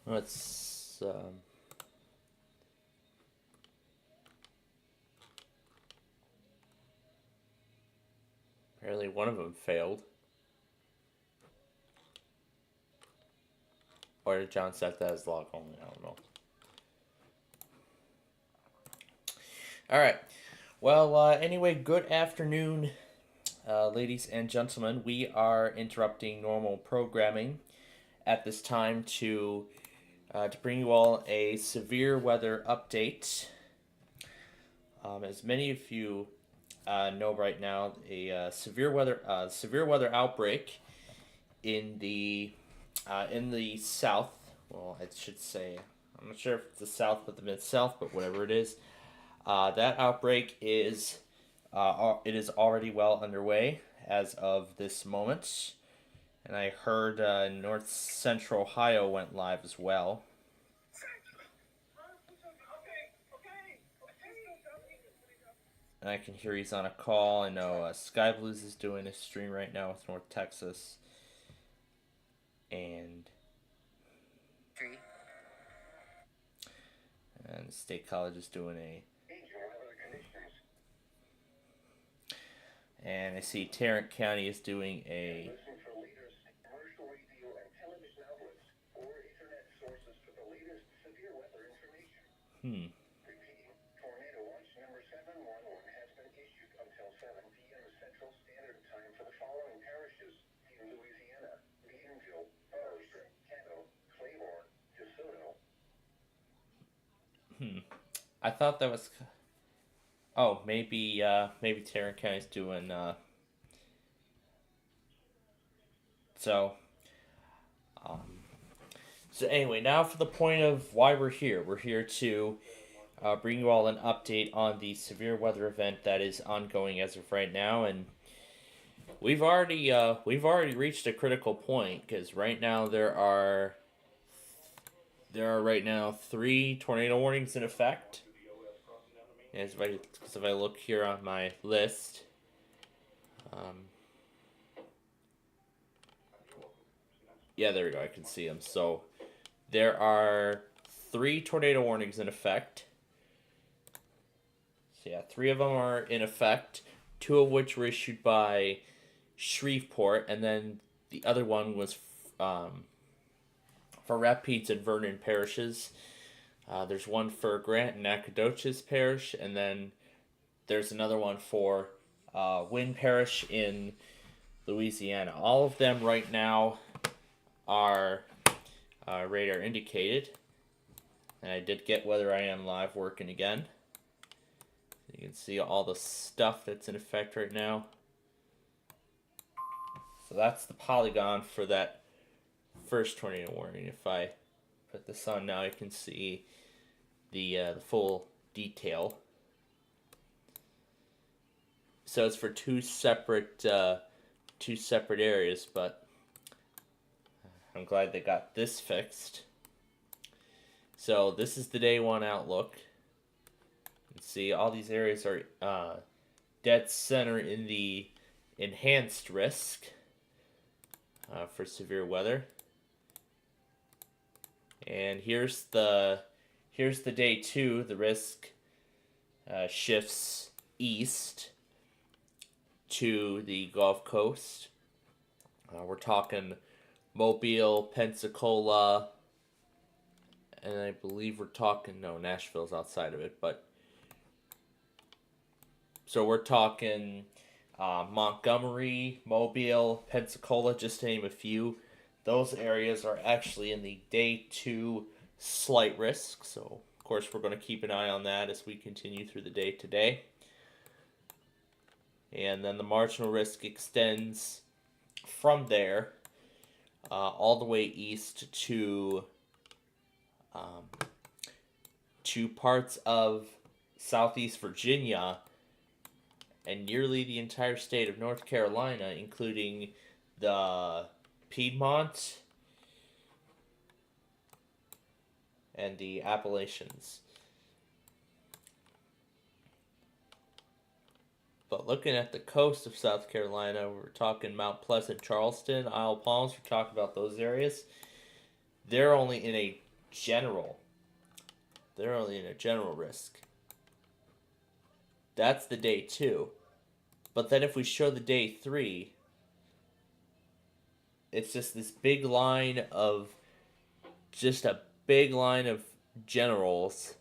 Let's apparently one of them failed. Or did John set that as log only? I don't know. Alright. Well, anyway, good afternoon, ladies and gentlemen. We are interrupting normal programming at this time to bring you all a severe weather update. As many of you know right now, a severe weather outbreak in the South. Well, I should say, I'm not sure if it's the South, but the Mid-South, but whatever it is, that outbreak is it is already well underway as of this moment. And I heard North Central Ohio went live as well. And I can hear he's on a call. I know Sky Blues is doing a stream right now with North Texas. And State College is doing a... And I see Tarrant County is doing a... I thought that was... Oh, maybe Tarrant County's doing... So anyway, now for the point of why we're here. We're here to bring you all an update on the severe weather event that is ongoing as of right now, and we've already reached a critical point, because right now there are right now 3 tornado warnings in effect. As if I look here on my list, yeah, there we go. I can see them. So there are 3 tornado warnings in effect. So yeah, 3 of them are in effect. 2 of which were issued by Shreveport, and then the other one was for Rapides and Vernon parishes. There's one for Grant and Nacogdoches Parish, and then there's another one for Wynn Parish in Louisiana. All of them right now are radar indicated. And I did get Weather IM Live working again. You can see all the stuff that's in effect right now. So that's the polygon for that first tornado warning. If I put this on now, you can see the full detail. So it's for two separate areas, but I'm glad they got this fixed. So this is the day 1 outlook. You can see all these areas are dead center in the enhanced risk for severe weather. And here's the day 2. The risk shifts east to the Gulf Coast. We're talking Mobile, Pensacola, and I believe we're talking, no, Nashville's outside of it, but so we're talking Montgomery, Mobile, Pensacola, just to name a few. Those areas are actually in the day 2 slight risk, so of course we're going to keep an eye on that as we continue through the day today. And then the marginal risk extends from there all the way east to parts of southeast Virginia and nearly the entire state of North Carolina, including the Piedmont and the Appalachians. But looking at the coast of South Carolina, we're talking Mount Pleasant, Charleston, Isle Palms, we're talking about those areas. They're only in a general risk. That's the day 2. But then if we show the day 3, it's just this big line of, generals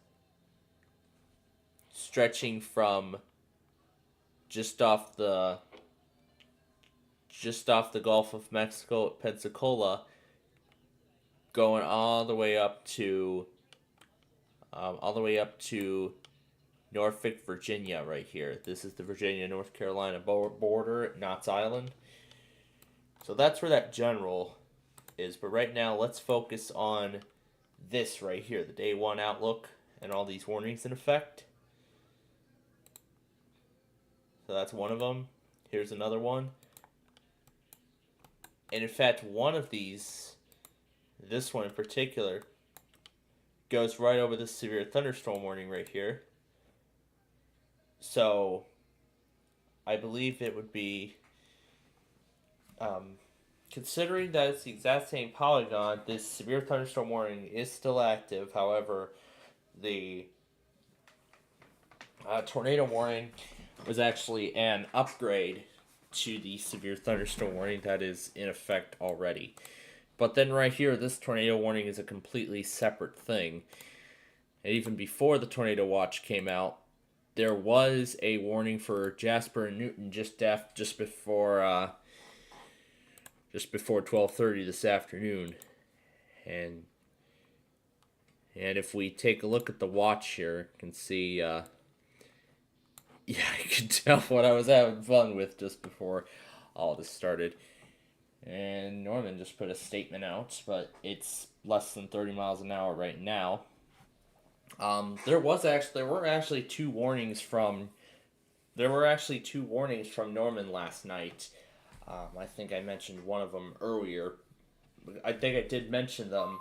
stretching from just off the Gulf of Mexico at Pensacola, going all the way up to Norfolk, Virginia, right here. This is the Virginia-North Carolina border at Knott's Island. So that's where that general is. But right now, let's focus on this right here, the day 1 outlook, and all these warnings in effect. So that's one of them. Here's another one. And in fact, one of these, this one in particular, goes right over this severe thunderstorm warning right here. So I believe it would be, considering that it's the exact same polygon, this severe thunderstorm warning is still active. However, the tornado warning was actually an upgrade to the severe thunderstorm warning that is in effect already. But then right here, this tornado warning is a completely separate thing. And even before the tornado watch came out, there was a warning for Jasper and Newton just before 12:30 this afternoon, and And if we take a look at the watch here, you can see, yeah, I can tell what I was having fun with just before all this started. And Norman just put a statement out, but it's less than 30 miles an hour right now. There were actually two warnings from Norman last night. I think I mentioned one of them earlier. I think I did mention them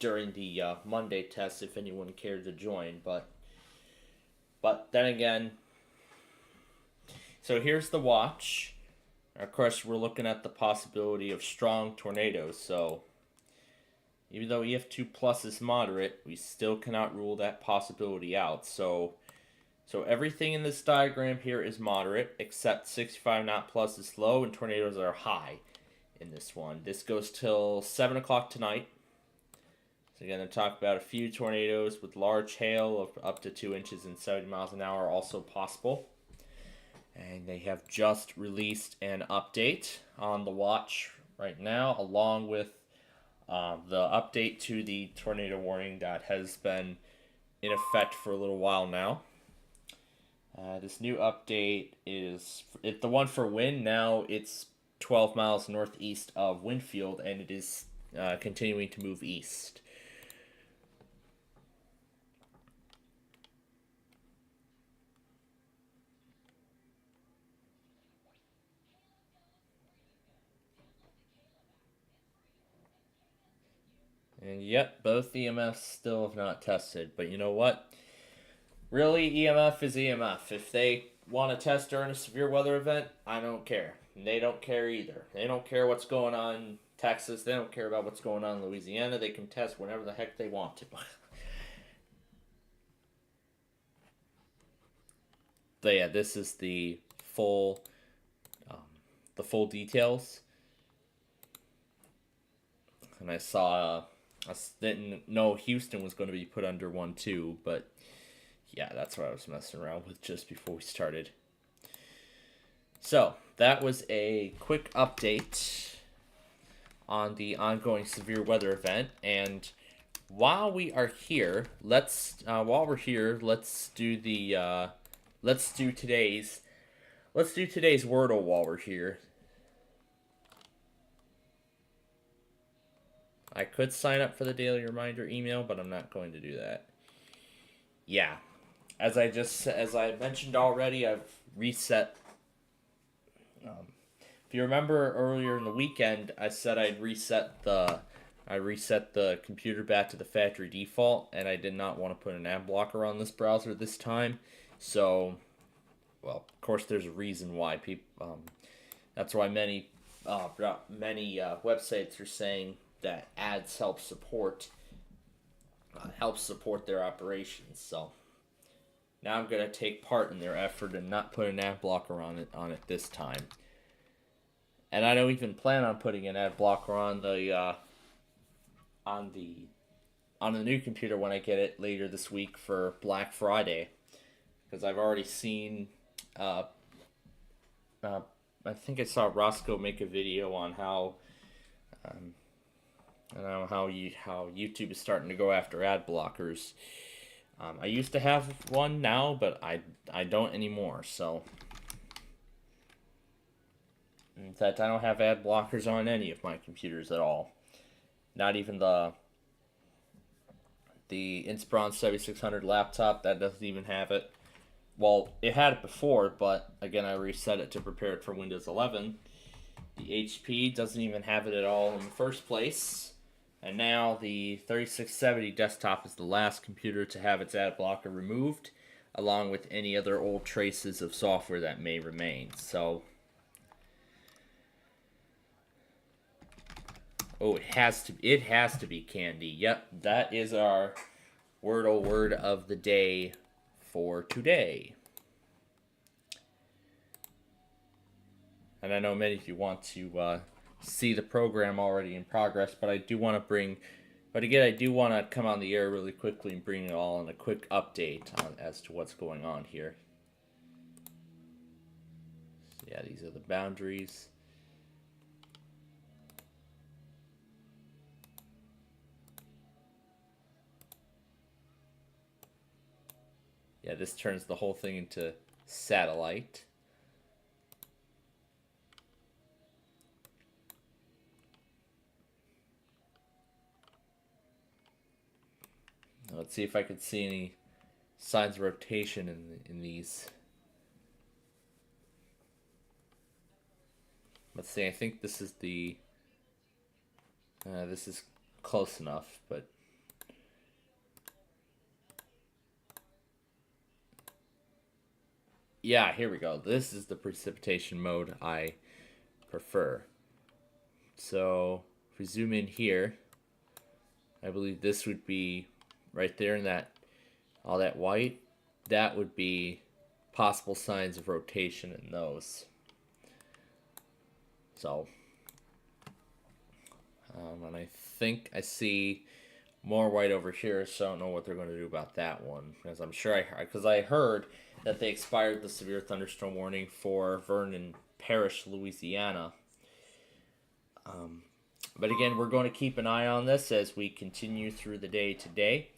during the Monday test if anyone cared to join, but then again, so here's the watch. Of course, we're looking at the possibility of strong tornadoes, so even though EF2 plus is moderate, we still cannot rule that possibility out. So everything in this diagram here is moderate, except 65 knot plus is low and tornadoes are high in this one. This goes till 7 o'clock tonight. So we're going to talk about a few tornadoes with large hail of up to 2 inches and 70 miles an hour also possible. And they have just released an update on the watch right now, along with the update to the tornado warning that has been in effect for a little while now. This new update is the one for wind. Now it's 12 miles northeast of Winfield, and it is continuing to move east. And yet, both EMFs still have not tested. But you know what? Really, EMF is EMF. If they want to test during a severe weather event, I don't care. And they don't care either. They don't care what's going on in Texas. They don't care about what's going on in Louisiana. They can test whenever the heck they want to. But yeah, this is the full details. And I saw... I didn't know Houston was going to be put under one too, but yeah, that's what I was messing around with just before we started. So, that was a quick update on the ongoing severe weather event, and while we are here, let's do today's Wordle while we're here. I could sign up for the daily reminder email, but I'm not going to do that. Yeah. As I mentioned already, I've reset. If you remember earlier in the weekend, I said I'd reset the computer back to the factory default, and I did not want to put an ad blocker on this browser this time. So, well, of course, there's a reason why people. That's why many websites are saying that ads help support their operations. So now I'm going to take part in their effort and not put an ad blocker on it this time. And I don't even plan on putting an ad blocker on the new computer when I get it later this week for Black Friday, because I've already seen I think I saw Roscoe make a video on how how YouTube is starting to go after ad blockers. I used to have one now, but I don't anymore. So, in fact, I don't have ad blockers on any of my computers at all. Not even the Inspiron 7600 laptop, that doesn't even have it. Well, it had it before, but again, I reset it to prepare it for Windows 11. The HP doesn't even have it at all in the first place. And now the 3670 desktop is the last computer to have its ad blocker removed, along with any other old traces of software that may remain. So, oh, it has to be Candy. Yep, that is our Wordle word of the day for today. And I know many of you want to see the program already in progress, but I do want to come on the air really quickly and bring it all in a quick update as to what's going on here. So yeah, these are the boundaries. Yeah, this turns the whole thing into satellite. Let's see if I can see any signs of rotation in these. Let's see, I think this is the... this is close enough, but... Yeah, here we go. This is the precipitation mode I prefer. So, if we zoom in here, I believe this would be right there in that, all that white. That would be possible signs of rotation in those. So, and I think I see more white over here, so I don't know what they're going to do about that one. Because I'm sure because I heard that they expired the severe thunderstorm warning for Vernon Parish, Louisiana. But again, we're going to keep an eye on this as we continue through the day today.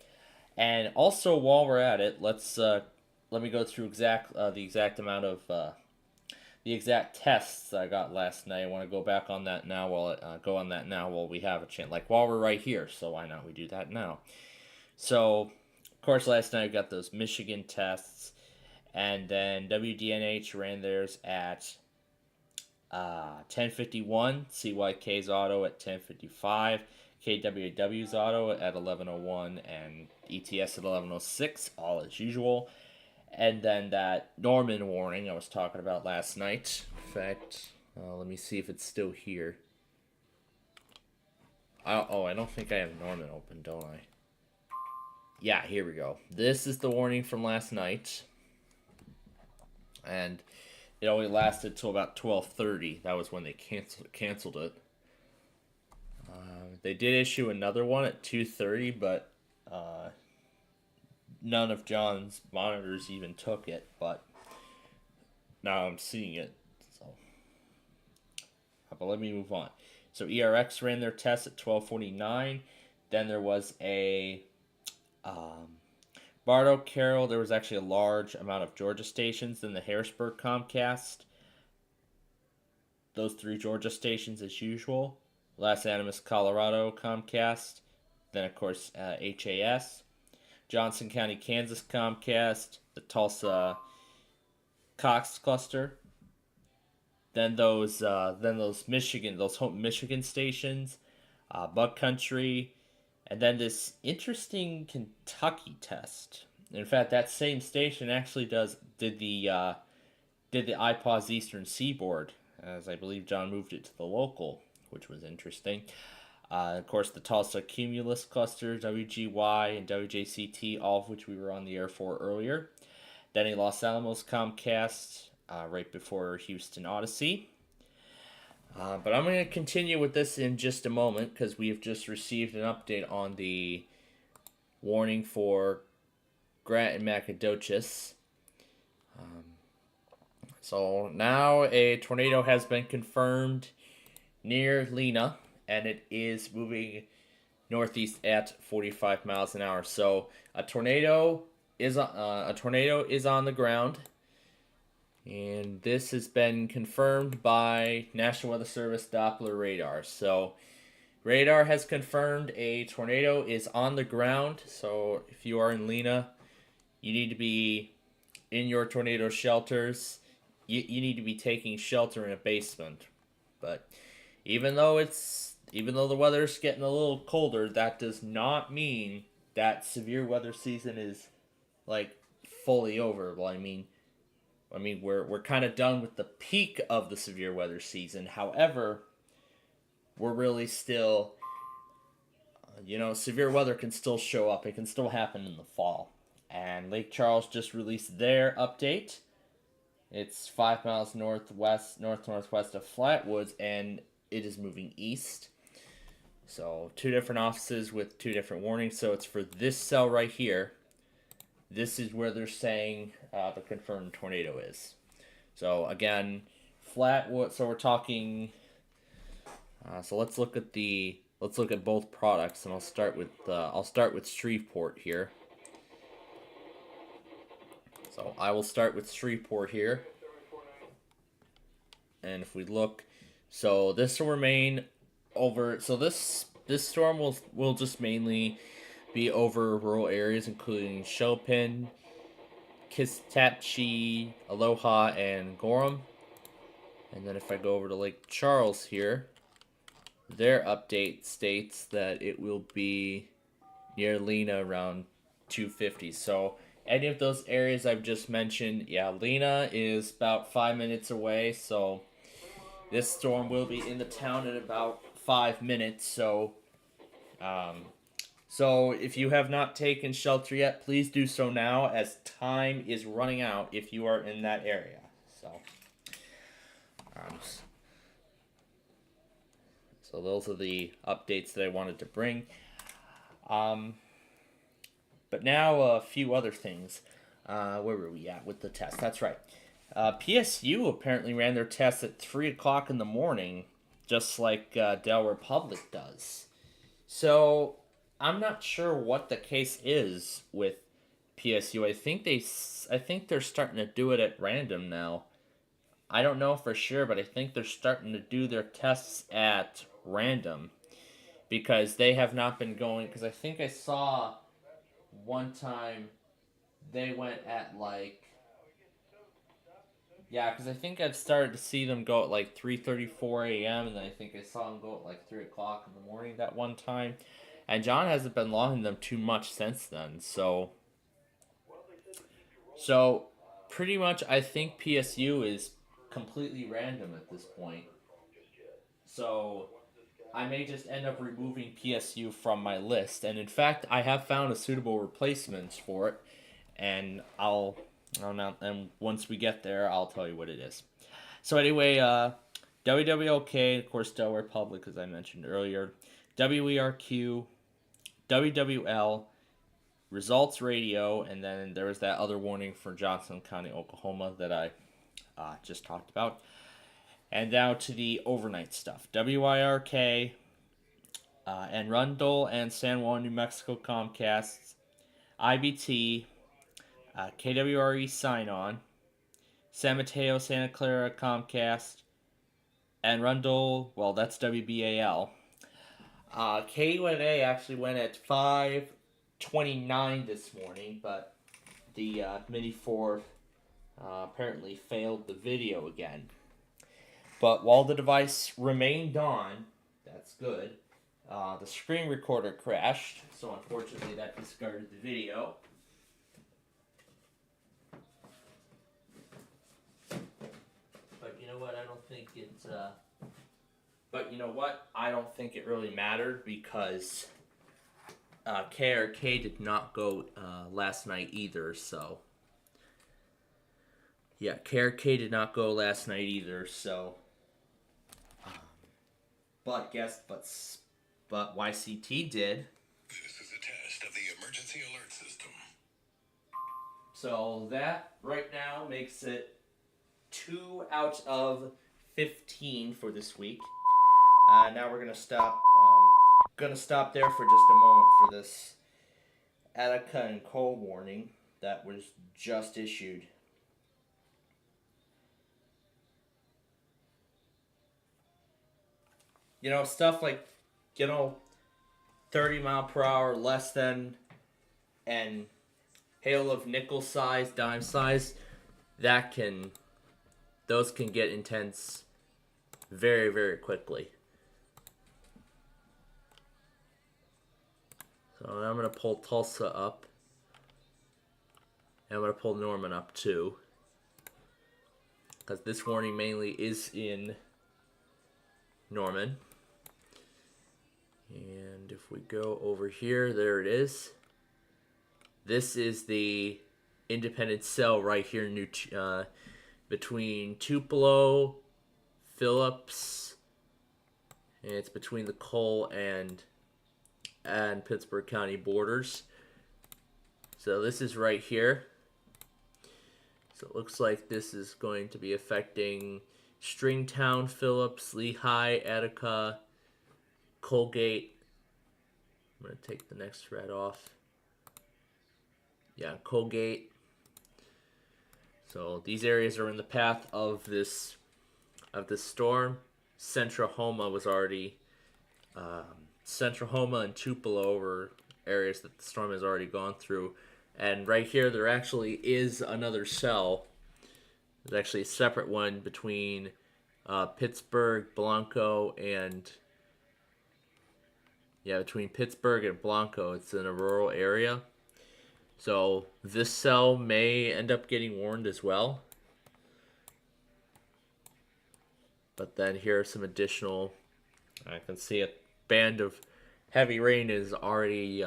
And also, while we're at it, let me go through the exact amount of the exact tests I got last night. I want to go back on that now while we have a chance, like while we're right here. So why not we do that now? So, of course, last night I got those Michigan tests, and then WDNH ran theirs at 10:51, CYK's auto at 10:55, KWAW's auto at 11:01, and ETS at 11:06, all as usual. And then that Norman warning I was talking about last night. In fact, let me see if it's still here. I don't think I have Norman open, don't I? Yeah, here we go. This is the warning from last night. And it only lasted till about 12:30. That was when they canceled it. They did issue another one at 2:30, but none of John's monitors even took it. But now I'm seeing it. So, but let me move on. So ERX ran their test at 12:49. Then there was a Bardo Carroll. There was actually a large amount of Georgia stations. Then the Harrisburg Comcast. Those 3 Georgia stations as usual. Los Animas, Colorado Comcast. Then of course HAS. Johnson County, Kansas Comcast. The Tulsa Cox cluster. Then those Michigan, those home Michigan stations, Buck Country, and then this interesting Kentucky test. In fact, that same station actually did the iPause Eastern Seaboard, as I believe John moved it to the local, which was interesting. Of course, the Tulsa Cumulus cluster, WGY and WJCT, all of which we were on the air for earlier. Then a Los Alamos Comcast right before Houston Odyssey. But I'm going to continue with this in just a moment because we have just received an update on the warning for Grant and Nacogdoches. So now a tornado has been confirmed near Lena, and it is moving northeast at 45 miles an hour. So a tornado is on the ground. And this has been confirmed by National Weather Service Doppler radar. So radar has confirmed a tornado is on the ground. So if you are in Lena, you need to be in your tornado shelters. You need to be taking shelter in a basement. But even though the weather's getting a little colder, that does not mean that severe weather season is like fully over. Well, I mean, we're kind of done with the peak of the severe weather season. However, we're really still, severe weather can still show up. It can still happen in the fall. And Lake Charles just released their update. It's 5 miles northwest of Flatwoods, and it is moving east. So 2 different offices with 2 different warnings. So it's for this cell right here. This is where they're saying the confirmed tornado is. So again, Flatwood. So we're talking. So let's look at both products, and I'll start with Shreveport here. So I will start with Shreveport here. And if we look, so this will remain over, so this storm will just mainly be over rural areas, including Chopin, Kistapchi, Aloha, and Gorham. And then if I go over to Lake Charles here, their update states that it will be near Lena around 250. So any of those areas I've just mentioned, yeah, Lena is about 5 minutes away, so this storm will be in the town in about 5 minutes. So so if you have not taken shelter yet, please do so now, as time is running out if you are in that area. So those are the updates that I wanted to bring. But now a few other things. Where were we at with the test? That's right. PSU apparently ran their test at 3 o'clock in the morning, just like Delaware Public does. So I'm not sure what the case is with PSU. I think they're starting to do it at random now. I don't know for sure, but I think they're starting to do their tests at random, because they have not been going, because I think I saw one time they went at like, yeah, because I think I've started to see them go at like 3:34 a.m. and then I think I saw them go at like 3 o'clock in the morning that one time. And John hasn't been logging them too much since then. So pretty much I think PSU is completely random at this point. So I may just end up removing PSU from my list. And in fact, I have found a suitable replacement for it. And and once we get there, I'll tell you what it is. So anyway, WWLK, of course, Delaware Public, as I mentioned earlier, WERQ, WWL, Results Radio, and then there was that other warning for Johnson County, Oklahoma that I just talked about. And now to the overnight stuff. WIRK, and Arundel and San Juan, New Mexico Comcast, IBT, KWRE Sign-On, San Mateo, Santa Clara Comcast, and Arundel, well, that's WBAL. KUNA actually went at 5:29 this morning, but the Mini 4 apparently failed the video again. But while the device remained on, that's good, the screen recorder crashed, so unfortunately that discarded the video. But you know what, I don't think it's, I don't think it really mattered, because KRK did not go last night either, so. Yeah, KRK did not go last night either, so. But YCT did. This is a test of the emergency alert system. So that right now makes it 2 out of 15 for this week. Now we're gonna stop. Stop there for just a moment for this Attica and Cole warning that was just issued. Stuff like, 30 mile per hour less than, and hail of nickel size, dime size, those can get intense very, very quickly. So I'm going to pull Tulsa up, and I'm going to pull Norman up too, because this warning mainly is in Norman. And if we go over here, there it is. This is the independent cell right here between Tupelo, Phillips, and it's between the Cole and Pittsburgh County borders. So this is right here. So it looks like this is going to be affecting Stringtown, Phillips, Lehigh, Attica, Colgate. I'm going to take the next thread off. Yeah, Colgate. So these areas are in the path of this storm. Central Homa was already Central Homa and Tupelo were areas that the storm has already gone through. And right here, there actually is another cell. There's actually a separate one between Pittsburgh, Blanco, and between Pittsburgh and Blanco. It's in a rural area. So this cell may end up getting warned as well. But then here are some additional, I can see a band of heavy rain is already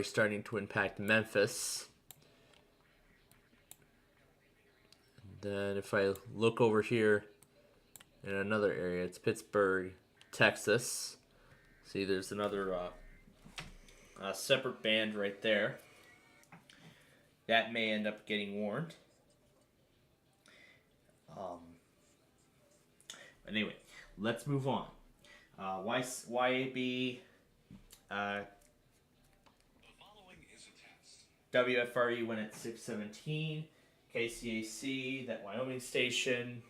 starting to impact Memphis. And then if I look over here in another area, it's Pittsburgh, Texas. See, there's another separate band right there. That may end up getting warned. Anyway, let's move on. YAB WFRE went at 617. KCAC, that Wyoming station.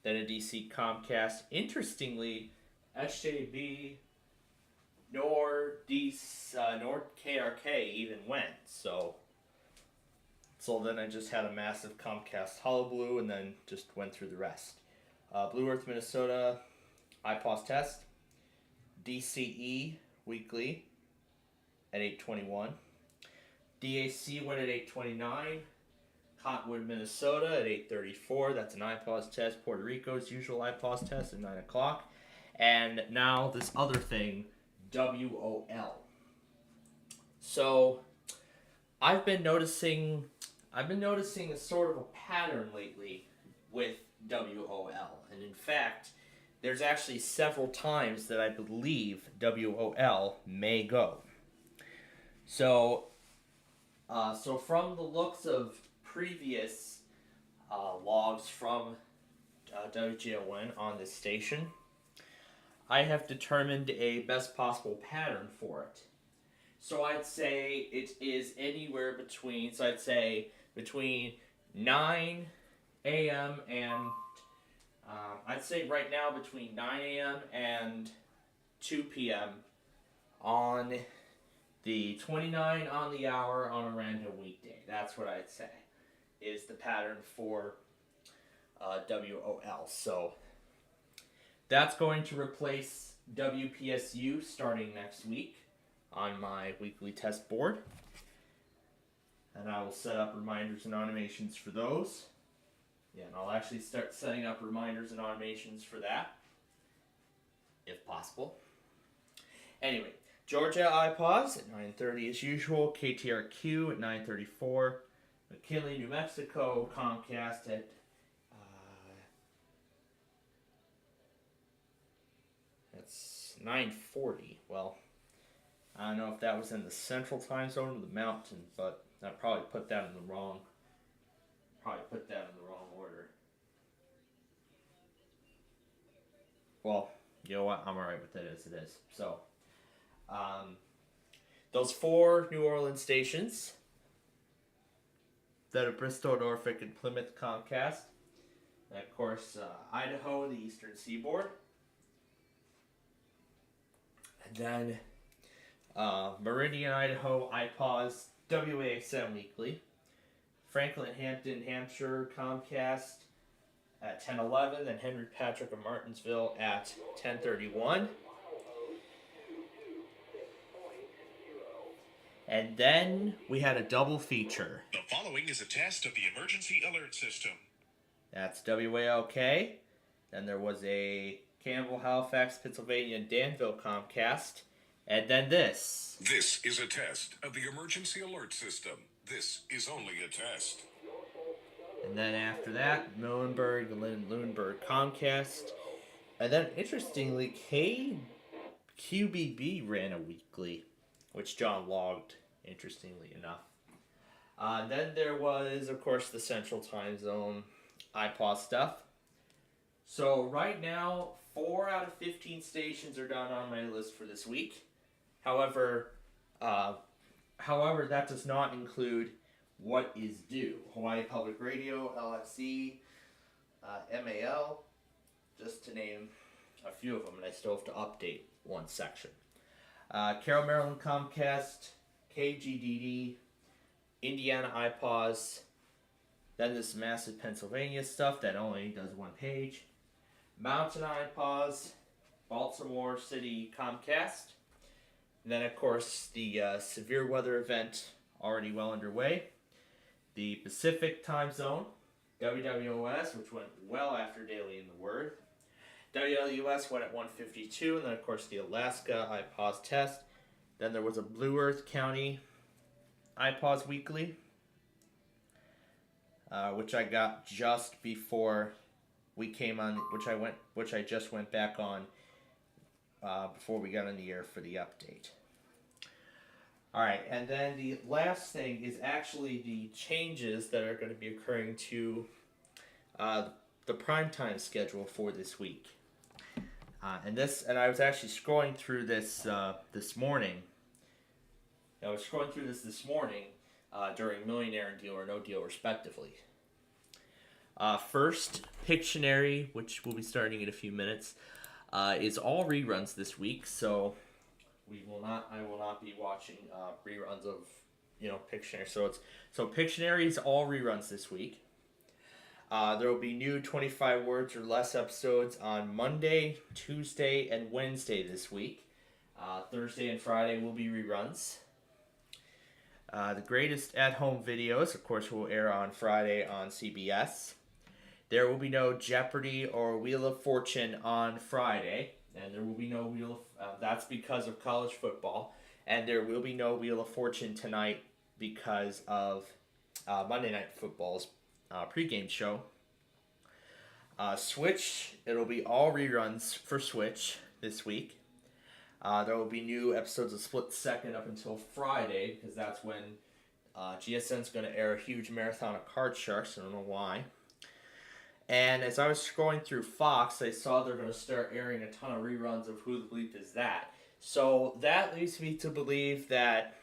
Then a DC Comcast. Interestingly, SJB nor KRK even went. So then I just had a massive Comcast hullabaloo and then just went through the rest. Blue Earth, Minnesota, IPAWS test. DCE weekly at 821. DAC went at 829. Cottonwood, Minnesota at 834. That's an IPAWS test. Puerto Rico's usual IPAWS test at 9 o'clock. And now this other thing, WOL. So I've been noticing a sort of a pattern lately with WOL. And in fact, there's actually several times that I believe WOL may go. So from the looks of previous logs from WGON on this station, I have determined a best possible pattern for it. So I'd say it is anywhere between, between 9 a.m. and, I'd say right now between 9 a.m. and 2 p.m. on the 29 on the hour on a random weekday. That's what I'd say is the pattern for WOL. So that's going to replace WPSU starting next week on my weekly test board. And I will set up reminders and automations for those. Yeah, and I'll actually start setting up reminders and automations for that, if possible. Anyway, Georgia IPAWS at 9:30 as usual. KTRQ at 9:34. McKinley, New Mexico, Comcast at that's 9:40. Well, I don't know if that was in the central time zone or the mountain, but I probably put that in the wrong. Order. Well, you know what? I'm alright with it as it is. So, those 4 New Orleans stations that are Bristol, Norfolk, and Plymouth Comcast. And of course, Idaho, the Eastern Seaboard. And then Meridian, Idaho, IPAWS, WAXM Weekly. Franklin, Hampton, Hampshire, Comcast at 10:11. Then Henry Patrick of Martinsville at 10:31. And then we had a double feature. The following is a test of the emergency alert system. That's WALK. Then there was a Campbell, Halifax, Pennsylvania, and Danville Comcast. And then this. This is a test of the emergency alert system. This is only a test. And then after that, Muhlenberg, Lunenburg Comcast. And then, interestingly, QBB ran a weekly, which John logged, interestingly enough. Then there was, of course, the Central Time Zone IPAWS stuff. So right now, 4 out of 15 stations are done on my list for this week. However, that does not include what is due. Hawaii Public Radio, LXE, MAL, just to name a few of them, and I still have to update one section. Carroll, Maryland, Comcast, KGDD, Indiana iPaws, then this massive Pennsylvania stuff that only does one page, Mountain iPaws, Baltimore City Comcast, and then of course the severe weather event already well underway, the Pacific time zone, WWOS, which went well after Daily in the Word, WLUS went at 152, and then of course the Alaska iPaws test. Then there was a Blue Earth County iPaws Weekly, which I got just before we came on, which I just went back on before we got on the air for the update. All right, and then the last thing is actually the changes that are going to be occurring to the primetime schedule for this week. And I was actually scrolling through this this morning. I was scrolling through this morning during Millionaire and Deal or No Deal, respectively. First, Pictionary, which will be starting in a few minutes, is all reruns this week. So I will not be watching reruns of Pictionary. So Pictionary is all reruns this week. There will be new 25 words or less episodes on Monday, Tuesday, and Wednesday this week. Thursday and Friday will be reruns. The greatest at-home videos, of course, will air on Friday on CBS. There will be no Jeopardy or Wheel of Fortune on Friday, and there will be no that's because of college football. And there will be no Wheel of Fortune tonight because of Monday Night Football's pregame show. Switch, it'll be all reruns for Switch this week. There will be new episodes of Split Second up until Friday, because that's when GSN's going to air a huge marathon of Card Sharks. I don't know why. And as I was scrolling through Fox, I saw they're going to start airing a ton of reruns of Who the Bleep Is That? So that leads me to believe that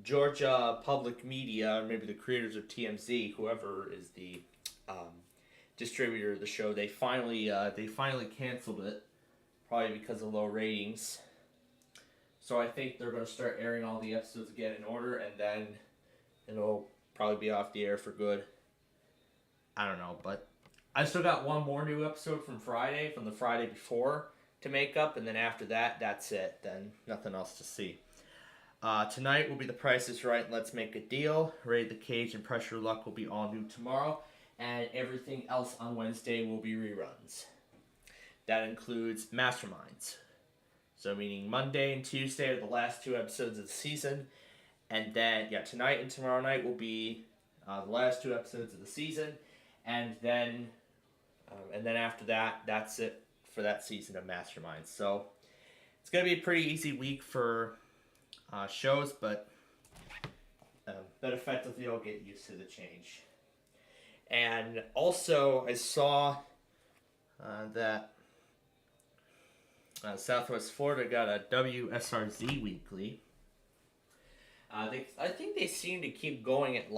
Georgia Public Media, or maybe the creators of TMZ, whoever is the distributor of the show, they finally canceled it, probably because of low ratings. So I think they're going to start airing all the episodes again in order, and then it'll probably be off the air for good. I don't know, but I still got one more new episode from the Friday before, to make up, and then after that, that's it. Then nothing else to see. Tonight will be The Price is Right and Let's Make a Deal. Raid the Cage and Pressure Luck will be all new tomorrow, and everything else on Wednesday will be reruns. That includes Masterminds. So meaning Monday and Tuesday are the last two episodes of the season, and then tonight and tomorrow night will be the last two episodes of the season, and then after that, that's it for that season of Masterminds. So it's gonna be a pretty easy week for shows, but effectively I'll get used to the change. And also, I saw that Southwest Florida got a WSRZ weekly. I think they seem to keep going at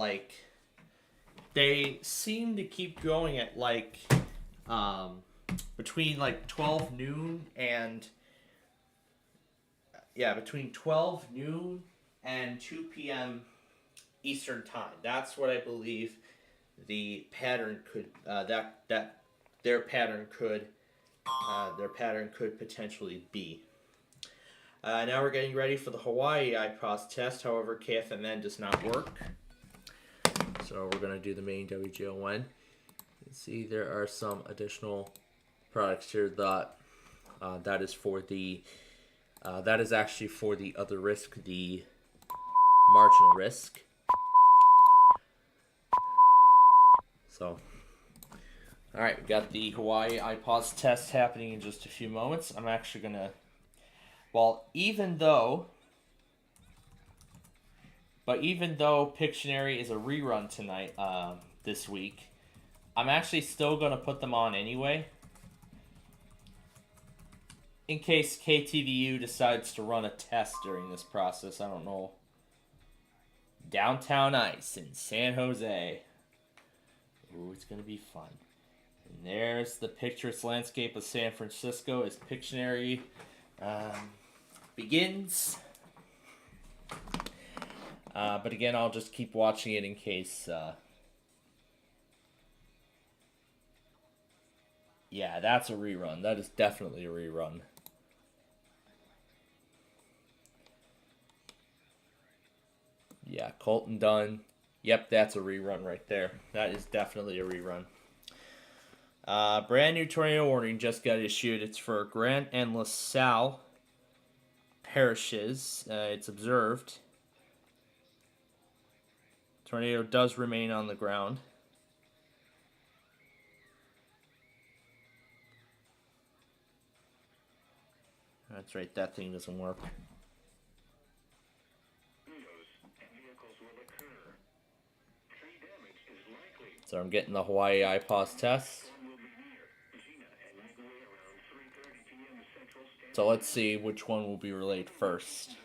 between 12 noon and between 12 noon and 2 p.m. Eastern time. That's what I believe the pattern could their pattern could potentially be. Now we're getting ready for the Hawaii iPaws test. However, KFMN does not work, so we're going to do the main WGL1. You can see there are some additional products here that that is actually for the other risk, the marginal risk. So, all right, we got the Hawaii iPaws test happening in just a few moments. I'm actually gonna, even though Pictionary is a rerun tonight, this week, I'm actually still gonna put them on anyway, in case KTVU decides to run a test during this process. I don't know downtown ice in San Jose. Ooh, it's going to be fun. And there's the picturesque landscape of San Francisco as Pictionary begins. But again, I'll just keep watching it in case... yeah, that's a rerun. That is definitely a rerun. Yeah, Colton Dunn. Yep, that's a rerun right there. That is definitely a rerun. Brand new tornado warning just got issued. It's for Grant and LaSalle parishes. It's observed. Tornado does remain on the ground. That's right, that thing doesn't work. So I'm getting the Hawaii IPAWS test. So let's see which one will be relayed first.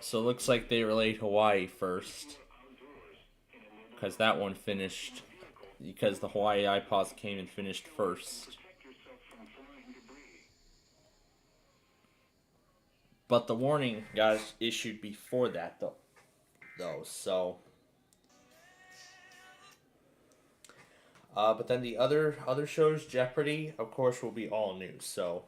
So it looks like they relayed Hawaii first, because that one finished, because the Hawaii IPAWS came and finished first. But the warning got issued before that, though. So, but then the other shows, Jeopardy, of course, will be all new. So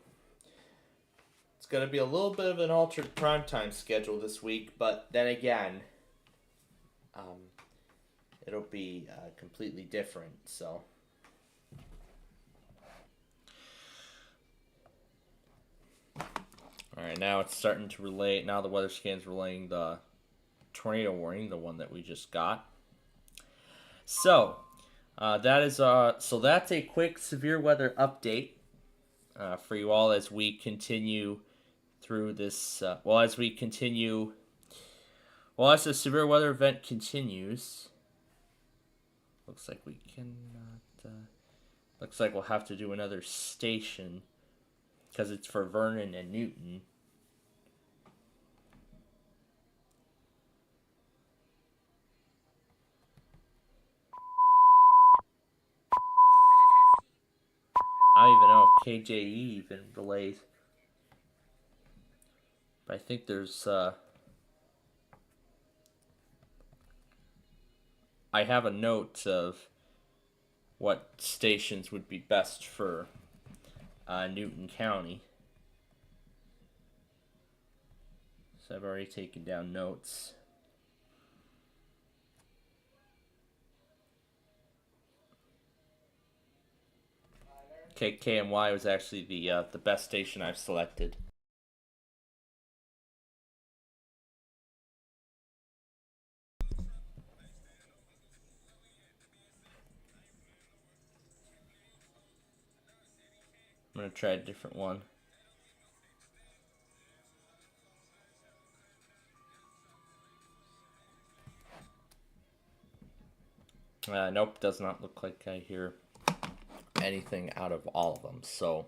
it's going to be a little bit of an altered primetime schedule this week, but then again, it'll be completely different, so. Alright, now it's starting to relay, now the weather scan's relaying the tornado warning, the one that we just got. So, that's a quick severe weather update for you all as we continue through this, as the severe weather event continues. Looks like we cannot, looks like we'll have to do another station because it's for Vernon and Newton. I don't even know if KJE even relays. But I think there's, I have a note of what stations would be best for Newton County. So I've already taken down notes. KKMY was actually the best station I've selected. I'm going to try a different one. Nope, does not look like I hear anything out of all of them. So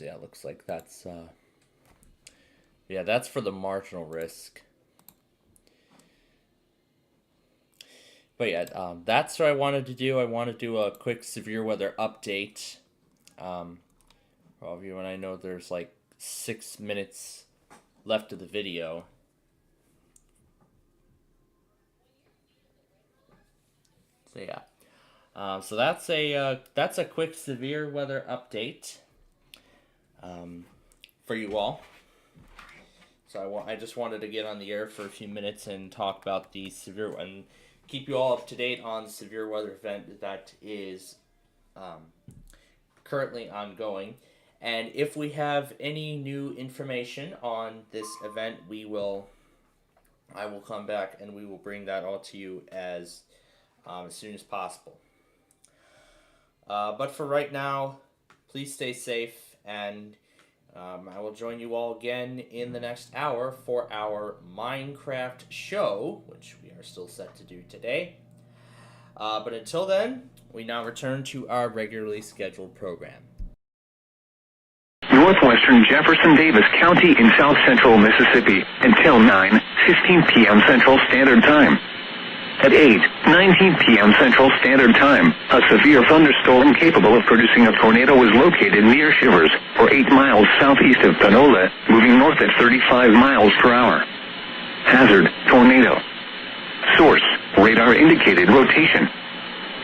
yeah, it looks like that's, yeah, that's for the marginal risk. But yeah, that's what I wanted to do. I want to do a quick severe weather update. For all of you, and I know there's like 6 minutes left of the video. So yeah, so that's a quick severe weather update for you all. So I just wanted to get on the air for a few minutes and talk about the severe and keep you all up to date on the severe weather event that is currently ongoing. And if we have any new information on this event, I will come back and we will bring that all to you as soon as possible. But for right now, please stay safe, and I will join you all again in the next hour for our Minecraft show, which we are still set to do today. But until then, we now return to our regularly scheduled program. Northwestern Jefferson Davis County in south central Mississippi until 9:15 p.m. Central Standard Time. At 8:19 p.m. Central Standard Time, a severe thunderstorm capable of producing a tornado is located near Shivers, or 8 miles southeast of Panola, moving north at 35 miles per hour. Hazard, tornado. Source, radar indicated rotation.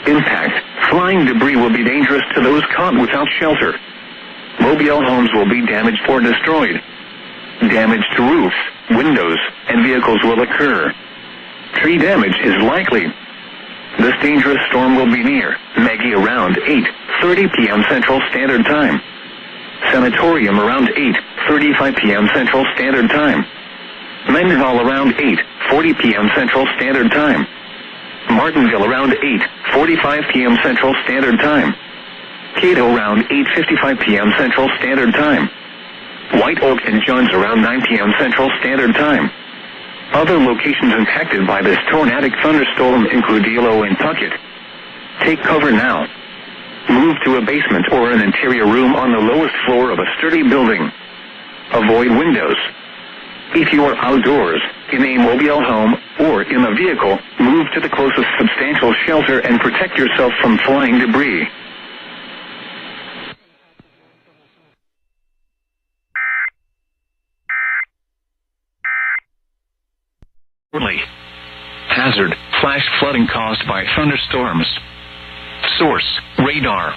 Impact, flying debris will be dangerous to those caught without shelter. Mobile homes will be damaged or destroyed. Damage to roofs, windows, and vehicles will occur. Tree damage is likely. This dangerous storm will be near Maggie around 8:30 p.m. Central Standard Time. Sanatorium around 8:35 p.m. Central Standard Time. Mendenhall around 8:40 p.m. Central Standard Time. Martinville around 8:45 p.m. Central Standard Time. Cato around 8:55 p.m. Central Standard Time. White Oak and Johns around 9 p.m. Central Standard Time. Other locations impacted by this tornadic thunderstorm include Elo and Puckett. Take cover now. Move to a basement or an interior room on the lowest floor of a sturdy building. Avoid windows. If you are outdoors, in a mobile home, or in a vehicle, move to the closest substantial shelter and protect yourself from flying debris. Hazard, flash flooding caused by thunderstorms. Source, radar.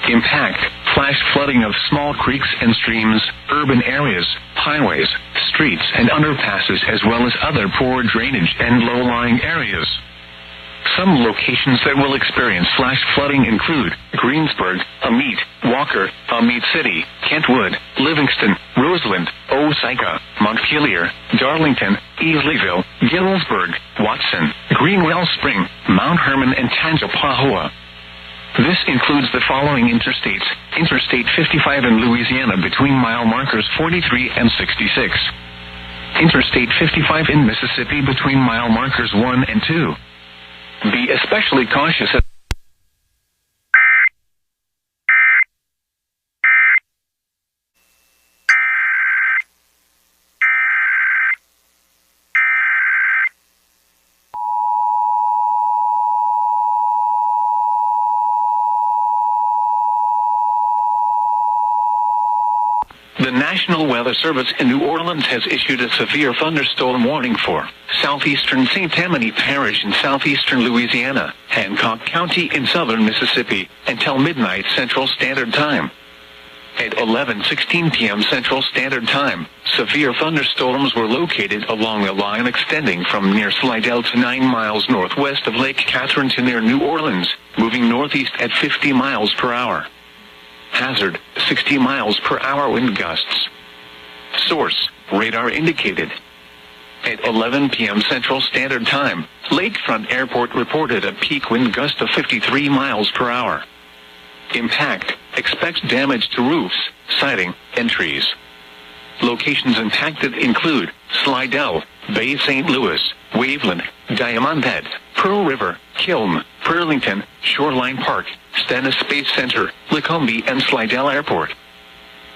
Impact, flash flooding of small creeks and streams, urban areas, highways, streets and underpasses as well as other poor drainage and low-lying areas. Some locations that will experience flash flooding include Greensburg, Amite, Walker, Amite City, Kentwood, Livingston, Roseland, Osaka, Montpelier, Darlington, Easleyville, Gillsburg, Watson, Greenwell Spring, Mount Herman and Tangipahoa. This includes the following interstates: Interstate 55 in Louisiana between mile markers 43 and 66. Interstate 55 in Mississippi between mile markers 1 and 2. Be especially cautious at The National Weather Service in New Orleans has issued a severe thunderstorm warning for southeastern St. Tammany Parish in southeastern Louisiana, Hancock County in southern Mississippi, until midnight Central Standard Time. At 11:16 p.m. Central Standard Time, severe thunderstorms were located along a line extending from near Slidell to 9 miles northwest of Lake Catherine to near New Orleans, moving northeast at 50 miles per hour. Hazard, 60 miles per hour wind gusts. Source, radar indicated. At 11 p.m. Central Standard Time, Lakefront Airport reported a peak wind gust of 53 miles per hour. Impact, expect damage to roofs, siding, and trees. Locations impacted include Slidell, Bay St. Louis, Waveland, Diamond Head, Pearl River, Kiln, Burlington, Shoreline Park, Stennis Space Center, Lecumbe, and Slidell Airport.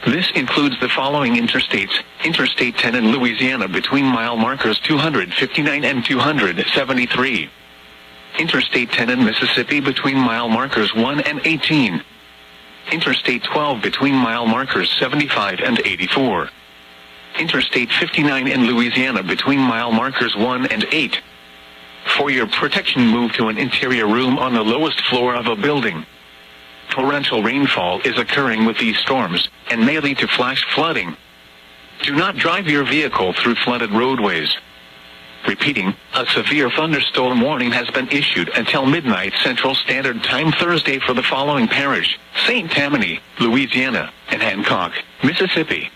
This includes the following interstates: Interstate 10 in Louisiana between mile markers 259 and 273. Interstate 10 in Mississippi between mile markers 1 and 18. Interstate 12 between mile markers 75 and 84. Interstate 59 in Louisiana between mile markers 1 and 8. For your protection, move to an interior room on the lowest floor of a building. Torrential rainfall is occurring with these storms and may lead to flash flooding. Do not drive your vehicle through flooded roadways. Repeating, a severe thunderstorm warning has been issued until midnight Central Standard Time Thursday for the following parish: St. Tammany, Louisiana, and Hancock, Mississippi.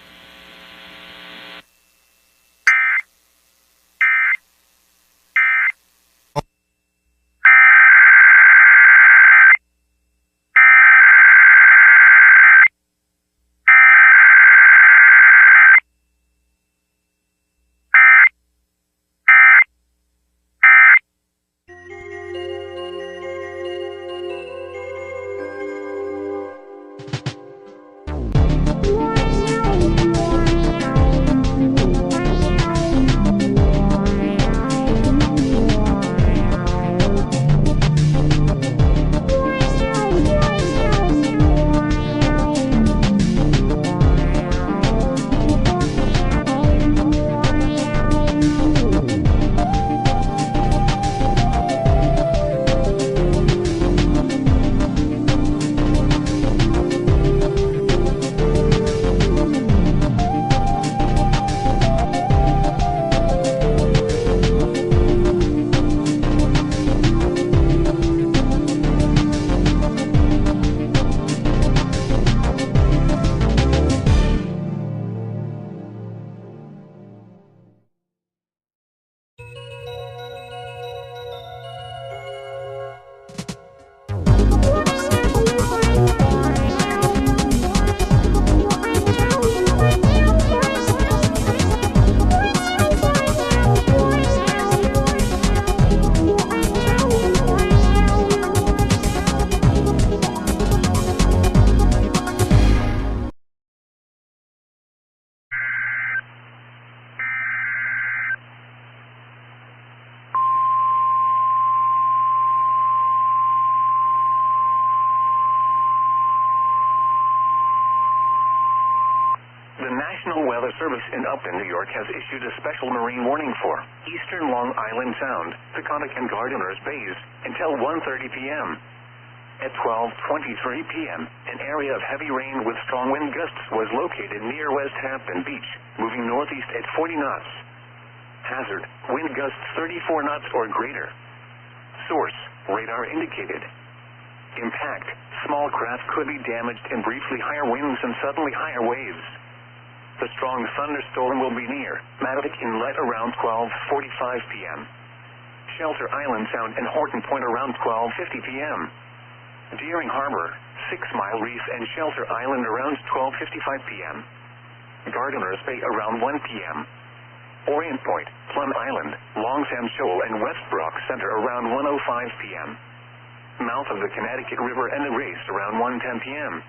Upton, New York has issued a special marine warning for eastern Long Island Sound, Peconic and Gardiner's Bays until 1:30 p.m. At 12:23 p.m., an area of heavy rain with strong wind gusts was located near West Hampton Beach, moving northeast at 40 knots. Hazard, wind gusts 34 knots or greater. Source, radar indicated. Impact, small craft could be damaged and briefly higher winds and suddenly higher waves. The strong thunderstorm will be near Matic Inlet around 12:45 p.m. Shelter Island Sound and Horton Point around 12:50 p.m. Deering Harbor, 6 Mile Reef and Shelter Island around 12:55 p.m. Gardiner's Bay around 1 p.m. Orient Point, Plum Island, Longsam Shoal and Westbrook Center around 1:05 p.m. Mouth of the Connecticut River and the Race around 1:10 p.m.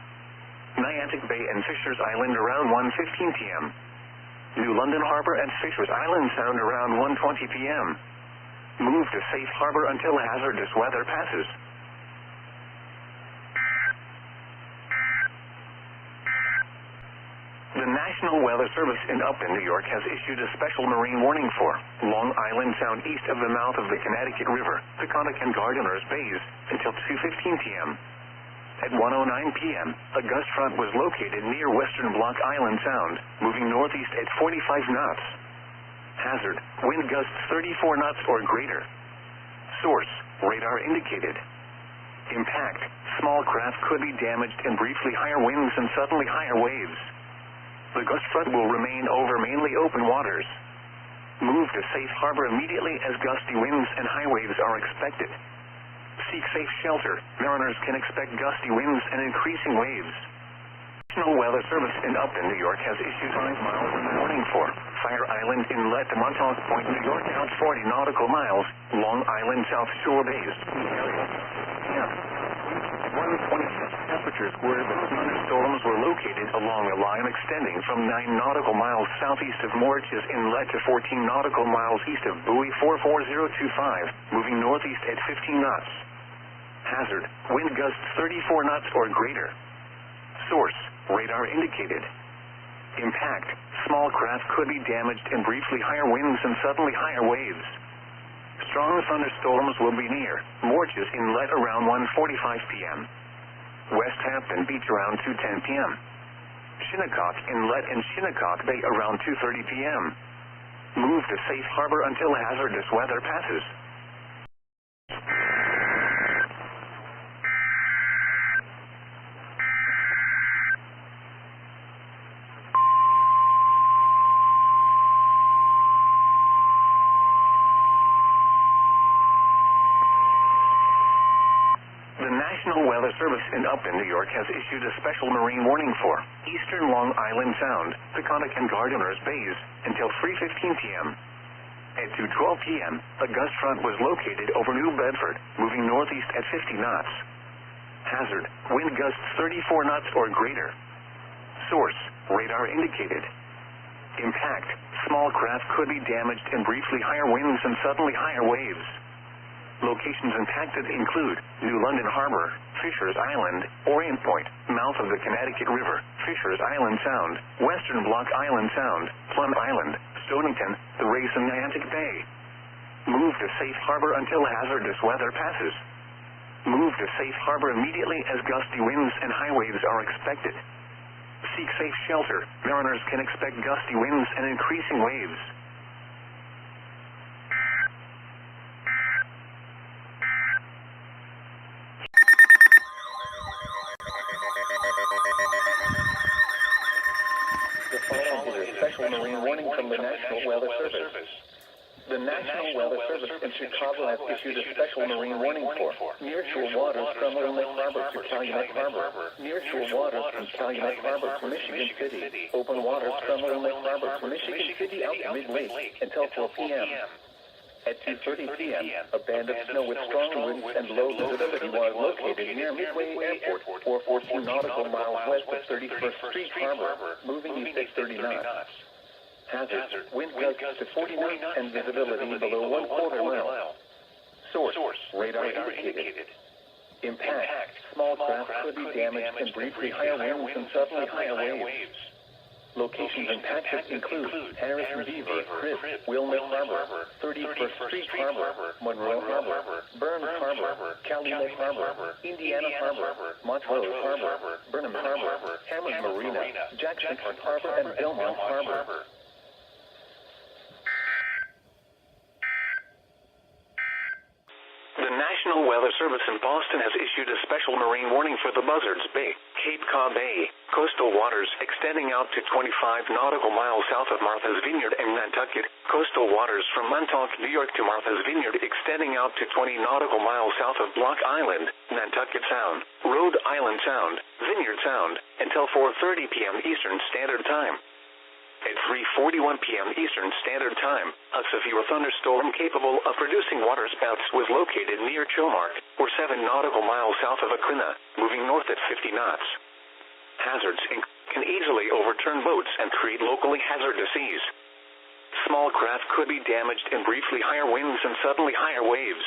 Niantic Bay and Fishers Island around 1:15 p.m. New London Harbor and Fishers Island Sound around 1:20 p.m. Move to safe harbor until hazardous weather passes. The National Weather Service in Upton, New York has issued a special marine warning for Long Island Sound east of the mouth of the Connecticut River, Peconic and Gardiner's Bays until 2:15 p.m. At 1:09 p.m., a gust front was located near western Block Island Sound, moving northeast at 45 knots. Hazard, wind gusts 34 knots or greater. Source, radar indicated. Impact, small craft could be damaged and briefly higher winds and suddenly higher waves. The gust front will remain over mainly open waters. Move to safe harbor immediately as gusty winds and high waves are expected. Seek safe shelter. Mariners can expect gusty winds and increasing waves. National Weather Service in Upton, New York has issued 5 miles in the warning for Fire Island Inlet to Montauk Point, New York out 40 nautical miles, Long Island South Shore Bays. Area. 126 temperatures where the thunderstorms were located along a line extending from 9 nautical miles southeast of Moriches Inlet to 14 nautical miles east of buoy 44025, moving northeast at 15 knots. Hazard, wind gusts 34 knots or greater. Source, radar indicated. Impact, small craft could be damaged and briefly higher winds and suddenly higher waves. Strong thunderstorms will be near Moriches Inlet around 1:45 p.m. West Hampton Beach around 2:10 p.m. Shinnecock Inlet and Shinnecock Bay around 2:30 p.m. Move to safe harbor until hazardous weather passes. National Weather Service in Upton, New York has issued a special marine warning for eastern Long Island Sound, Peconic and Gardiner's Bays until 3:15 p.m. At 2:12 p.m., a gust front was located over New Bedford, moving northeast at 50 knots. Hazard, wind gusts 34 knots or greater. Source, radar indicated. Impact, small craft could be damaged and briefly higher winds and suddenly higher waves. Locations impacted include New London Harbor, Fishers Island, Orient Point, mouth of the Connecticut River, Fishers Island Sound, western Block Island Sound, Plum Island, Stonington, the Race and Niantic Bay. Move to safe harbor until hazardous weather passes. Move to safe harbor immediately as gusty winds and high waves are expected. Seek safe shelter. Mariners can expect gusty winds and increasing waves. Marine warning from the National Weather Service. The National Weather Service in Chicago has issued a special marine warning for nearshore waters from Inlet Harbor to Calumet Harbor, nearshore waters from Calumet Harbor to Michigan City, open waters from Inlet Harbor to Michigan City out to Mid-Lake until 4 p.m. At 2:30 p.m., a band of snow with strong winds and low visibility was located near Midway Airport, 414 nautical miles west of 31st Street Harbor, moving east at 30 knots. Hazard, wind gusts to 40 knots and visibility below 1/4 mile. Source, radar indicated. Impact, small craft could be damaged and briefly higher winds and suddenly higher waves. Locations impacted include Harrison Beaver, Cribb, Wilmette Harbor, 31st Street Harbor, Monroe Harbor, Burns Harbor, Calumet Harbor, Indiana Harbor, Montrose Harbor, Burnham Harbor, Hammond Marina, Jackson Harbor, and Belmont Harbor. The National Weather Service in Boston has issued a special marine warning for the Buzzards Bay, Cape Cod Bay, coastal waters extending out to 25 nautical miles south of Martha's Vineyard and Nantucket, coastal waters from Montauk, New York to Martha's Vineyard extending out to 20 nautical miles south of Block Island, Nantucket Sound, Rhode Island Sound, Vineyard Sound, until 4:30 p.m. Eastern Standard Time. At 3:41 p.m. Eastern Standard Time, a severe thunderstorm capable of producing waterspouts was located near Chomark, or 7 nautical miles south of Aquina, moving north at 50 knots. Hazards can easily overturn boats and create locally hazardous seas. Small craft could be damaged in briefly higher winds and suddenly higher waves.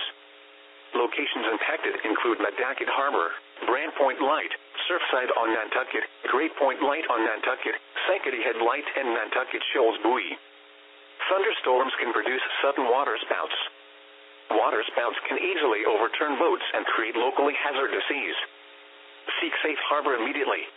Locations impacted include Madacot Harbor, Brant Point Light, Surfside on Nantucket, Great Point Light on Nantucket, Sankaty Head Light, and Nantucket Shoals Buoy. Thunderstorms can produce sudden waterspouts. Waterspouts can easily overturn boats and create locally hazardous seas. Seek safe harbor immediately.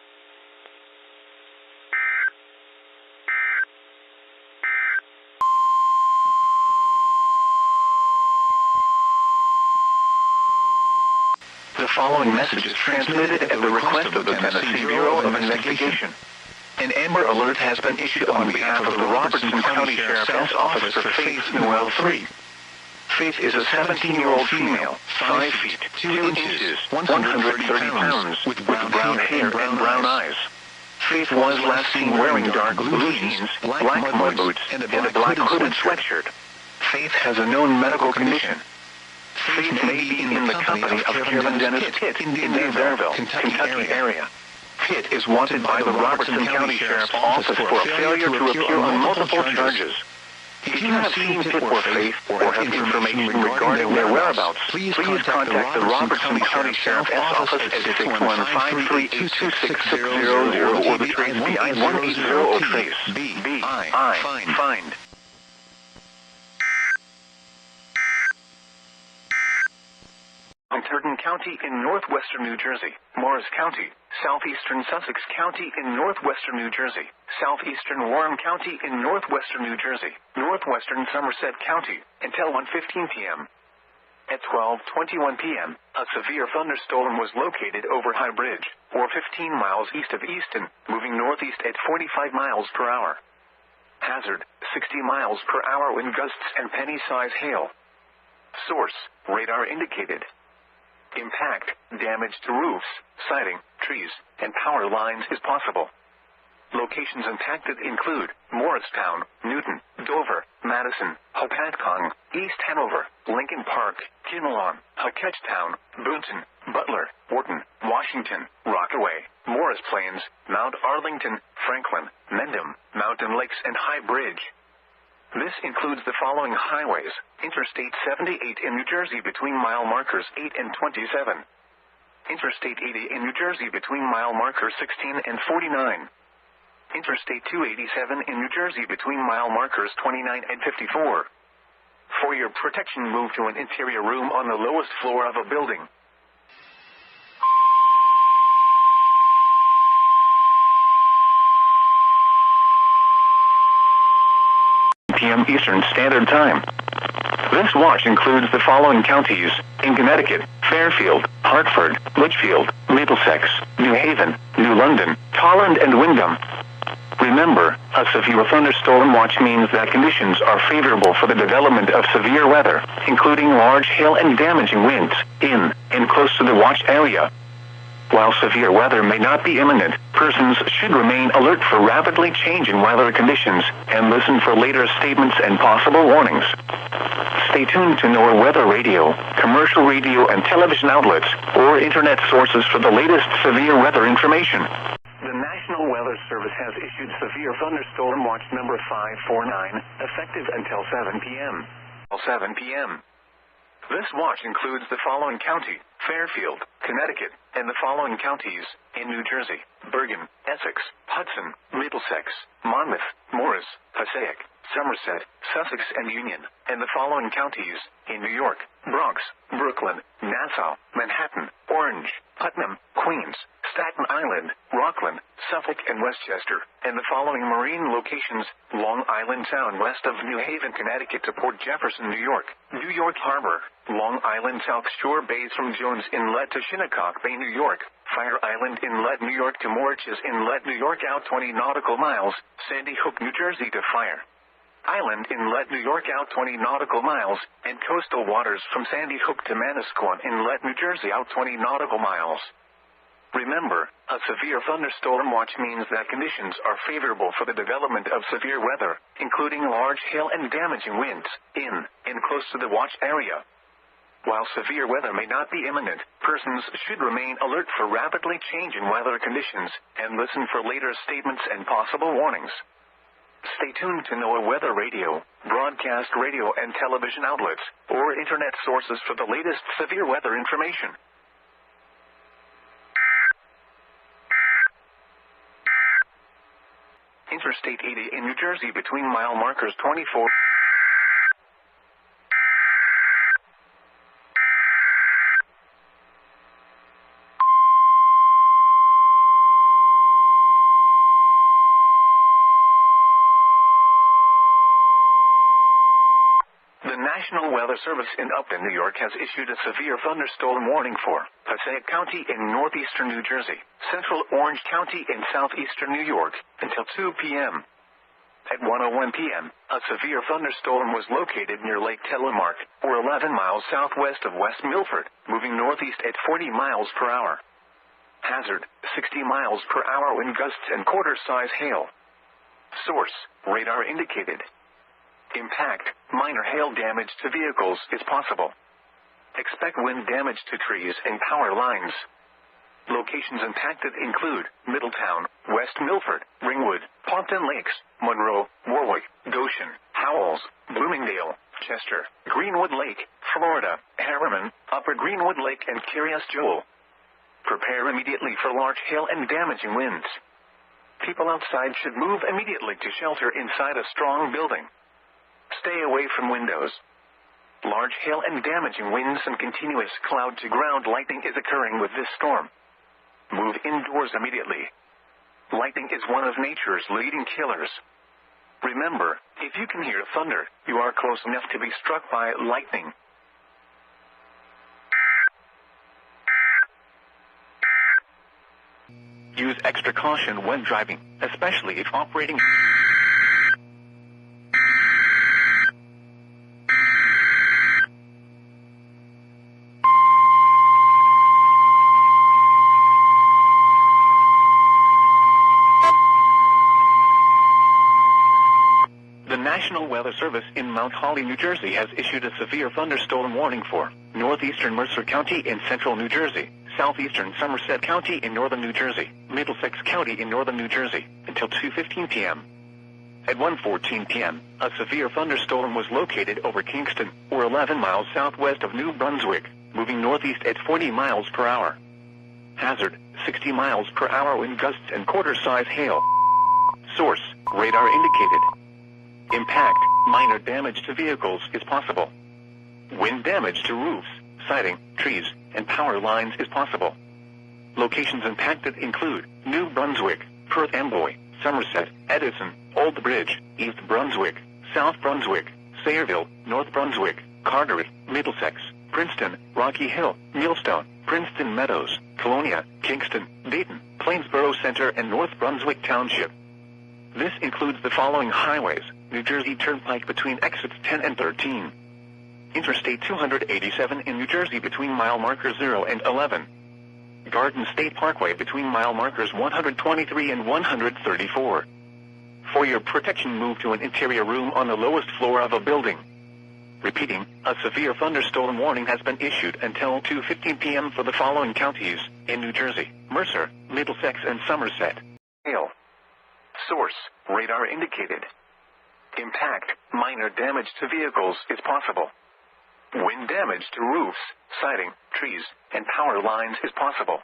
The following message is transmitted at the request of the Tennessee Bureau of Investigation. An Amber Alert has been issued on behalf of the Robertson County Sheriff's Office for Faith Noel 3. Faith is a 17-year-old female, 5 feet, 2 inches, 130 pounds, with brown hair and brown eyes. Faith was last seen wearing dark blue jeans, black mud boots, and a black hooded sweatshirt. Faith has a known medical condition. Faith may be in the company of Kevin Dennis Pitt in the Darville, Kentucky area. Pitt is wanted by the Robertson County Sheriff's Office for a failure to appear on multiple charges. If you have seen Pitt or Faith or have information regarding their whereabouts, please contact the Robertson County Sheriff's Office at 615-382-6600 or the Trace BI-180 Trace find. Hunterdon County in northwestern New Jersey, Morris County, southeastern Sussex County in northwestern New Jersey, southeastern Warren County in northwestern New Jersey, northwestern Somerset County, until 1:15 p.m. At 12:21 p.m., a severe thunderstorm was located over High Bridge, or 15 miles east of Easton, moving northeast at 45 miles per hour. Hazard, 60 miles per hour wind gusts and penny-size hail. Source, radar indicated. Impact, damage to roofs, siding, trees, and power lines is possible. Locations impacted include Morristown, Newton, Dover, Madison, Hopatcong, East Hanover, Lincoln Park, Kinnelon, Ketchtown, Boonton, Butler, Wharton, Washington, Rockaway, Morris Plains, Mount Arlington, Franklin, Mendham, Mountain Lakes, and High Bridge. This includes the following highways: Interstate 78 in New Jersey between mile markers 8 and 27. Interstate 80 in New Jersey between mile markers 16 and 49. Interstate 287 in New Jersey between mile markers 29 and 54. For your protection, move to an interior room on the lowest floor of a building. p.m. Eastern Standard Time. This watch includes the following counties: in Connecticut, Fairfield, Hartford, Litchfield, Middlesex, New Haven, New London, Tolland, and Wyndham. Remember, a severe thunderstorm watch means that conditions are favorable for the development of severe weather, including large hail and damaging winds, in and close to the watch area. While severe weather may not be imminent, persons should remain alert for rapidly changing weather conditions and listen for later statements and possible warnings. Stay tuned to NOAA weather radio, commercial radio and television outlets, or internet sources for the latest severe weather information. The National Weather Service has issued severe thunderstorm watch number 549, effective until 7 p.m. This watch includes the following county: Fairfield, Connecticut, and the following counties in New Jersey: Bergen, Essex, Hudson, Middlesex, Monmouth, Morris, Passaic, Somerset, Sussex, and Union, and the following counties in New York: Bronx, Brooklyn, Nassau, Manhattan, Orange, Putnam, Queens, Staten Island, Rockland, Suffolk, and Westchester, and the following marine locations: Long Island Sound west of New Haven, Connecticut to Port Jefferson, New York, New York Harbor, Long Island South Shore bays from Jones Inlet to Shinnecock Bay, New York, Fire Island Inlet, New York to Moriches Inlet, New York out 20 nautical miles, Sandy Hook, New Jersey to Fire Island Inlet, New York out 20 nautical miles, and coastal waters from Sandy Hook to Manasquan Inlet, New Jersey out 20 nautical miles. Remember, a severe thunderstorm watch means that conditions are favorable for the development of severe weather, including large hail and damaging winds, in and close to the watch area. While severe weather may not be imminent, persons should remain alert for rapidly changing weather conditions, and listen for later statements and possible warnings. Stay tuned to NOAA Weather Radio, broadcast radio and television outlets, or internet sources for the latest severe weather information. Interstate 80 in New Jersey between mile markers 24. The National Weather Service in Upton, New York has issued a severe thunderstorm warning for Passaic County in northeastern New Jersey, central Orange County in southeastern New York, until 2 p.m. At 1:01 p.m., a severe thunderstorm was located near Lake Telemark, or 11 miles southwest of West Milford, moving northeast at 40 miles per hour. Hazard, 60 miles per hour wind gusts and quarter-size hail. Source, radar indicated. Impact, minor hail damage to vehicles is possible. Expect wind damage to trees and power lines. Locations impacted include Middletown, West Milford, Ringwood, Pompton Lakes, Monroe, Warwick, Goshen, Howells, Bloomingdale, Chester, Greenwood Lake, Florida, Harriman, Upper Greenwood Lake, and Curious Jewel. Prepare immediately for large hail and damaging winds. People outside should move immediately to shelter inside a strong building. Stay away from windows. Large hail and damaging winds and continuous cloud-to-ground lightning is occurring with this storm. Move indoors immediately. Lightning is one of nature's leading killers. Remember, if you can hear thunder, you are close enough to be struck by lightning. Use extra caution when driving, especially if operating. The National Weather Service in Mount Holly, New Jersey has issued a severe thunderstorm warning for northeastern Mercer County in central New Jersey, southeastern Somerset County in northern New Jersey, Middlesex County in northern New Jersey, until 2:15 p.m. At 1:14 p.m., a severe thunderstorm was located over Kingston, or 11 miles southwest of New Brunswick, moving northeast at 40 miles per hour. Hazard, 60 miles per hour wind gusts and quarter-size hail. Source, radar indicated. Impact, minor damage to vehicles is possible. Wind damage to roofs, siding, trees, and power lines is possible. Locations impacted include New Brunswick, Perth Amboy, Somerset, Edison, Old Bridge, East Brunswick, South Brunswick, Sayreville, North Brunswick, Carteret, Middlesex, Princeton, Rocky Hill, Millstone, Princeton Meadows, Colonia, Kingston, Dayton, Plainsboro Center, and North Brunswick Township. This includes the following highways: New Jersey Turnpike between exits 10 and 13. Interstate 287 in New Jersey between mile markers 0 and 11. Garden State Parkway between mile markers 123 and 134. For your protection, move to an interior room on the lowest floor of a building. Repeating, a severe thunderstorm warning has been issued until 2:15 p.m. for the following counties in New Jersey: Mercer, Middlesex, and Somerset. Hail. Source, radar indicated. Impact, minor damage to vehicles is possible. Wind damage to roofs, siding, trees, and power lines is possible.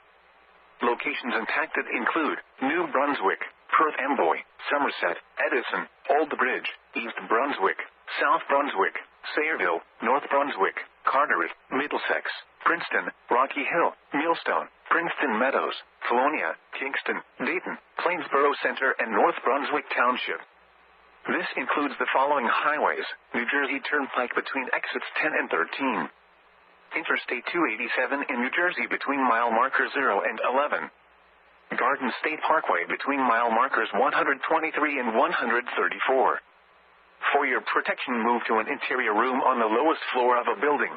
Locations impacted include New Brunswick, Perth Amboy, Somerset, Edison, Old Bridge, East Brunswick, South Brunswick, Sayreville, North Brunswick, Carteret, Middlesex, Princeton, Rocky Hill, Millstone, Princeton Meadows, Colonia, Kingston, Dayton, Plainsboro Center, and North Brunswick Township. This includes the following highways: New Jersey Turnpike between exits 10 and 13. Interstate 287 in New Jersey between mile markers 0 and 11. Garden State Parkway between mile markers 123 and 134. For your protection, move to an interior room on the lowest floor of a building.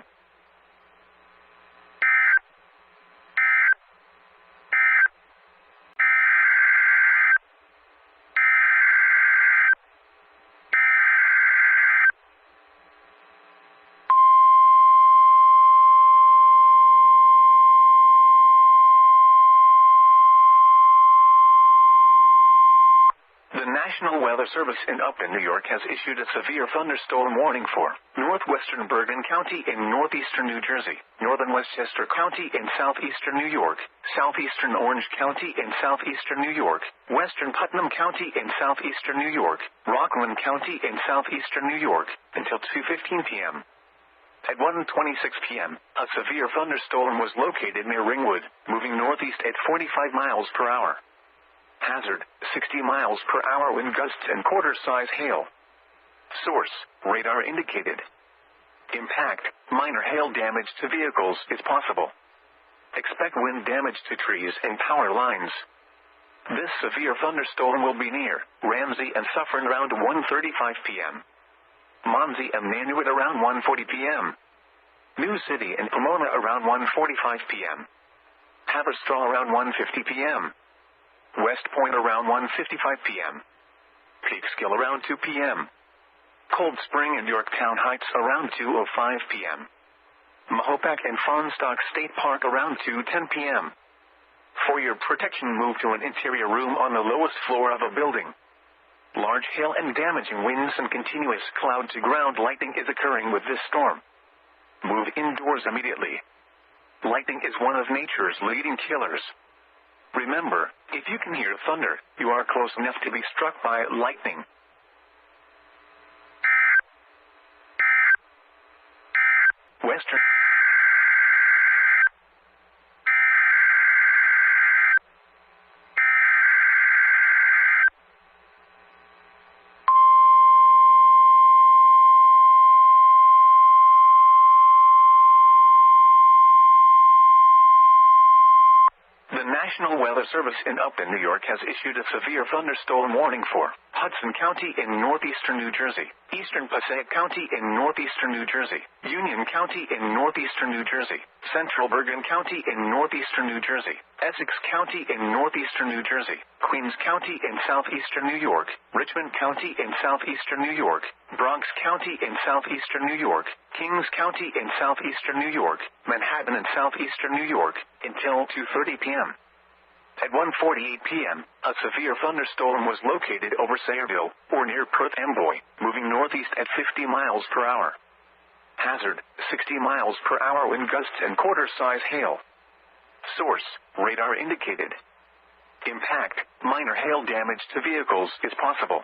The National Weather Service in Upton, New York has issued a severe thunderstorm warning for northwestern Bergen County in northeastern New Jersey, northern Westchester County in southeastern New York, southeastern Orange County in southeastern New York, western Putnam County in southeastern New York, Rockland County in southeastern New York, until 2:15 p.m. At 1:26 p.m., a severe thunderstorm was located near Ringwood, moving northeast at 45 miles per hour. Hazard, 60 miles per hour wind gusts and quarter-size hail. Source, radar indicated. Impact, minor hail damage to vehicles is possible. Expect wind damage to trees and power lines. This severe thunderstorm will be near Ramsey and Suffern around 1:35 p.m. Monsey and Nanuet around 1:40 p.m. New City and Pomona around 1:45 p.m. Haverstraw around 1:50 p.m. West Point around 1:55 p.m. Peekskill around 2 p.m. Cold Spring and Yorktown Heights around 2:05 p.m. Mahopac and Fonstock State Park around 2:10 p.m. For your protection, move to an interior room on the lowest floor of a building. Large hail and damaging winds and continuous cloud-to-ground lightning is occurring with this storm. Move indoors immediately. Lightning is one of nature's leading killers. Remember, if you can hear thunder, you are close enough to be struck by lightning. Western. The National Weather Service in Upton, New York has issued a severe thunderstorm warning for Hudson County in northeastern New Jersey, eastern Passaic County in northeastern New Jersey, Union County in northeastern New Jersey, central Bergen County in northeastern New Jersey, Essex County in northeastern New Jersey, Queens County in southeastern New York, Richmond County in southeastern New York, Bronx County in southeastern New York, Kings County in southeastern New York, Manhattan in southeastern New York, until 2:30 p.m. At 1:48 p.m., a severe thunderstorm was located over Sayreville, or near Perth Amboy, moving northeast at 50 miles per hour. Hazard, 60 miles per hour wind gusts and quarter-size hail. Source, radar indicated. Impact, minor hail damage to vehicles is possible.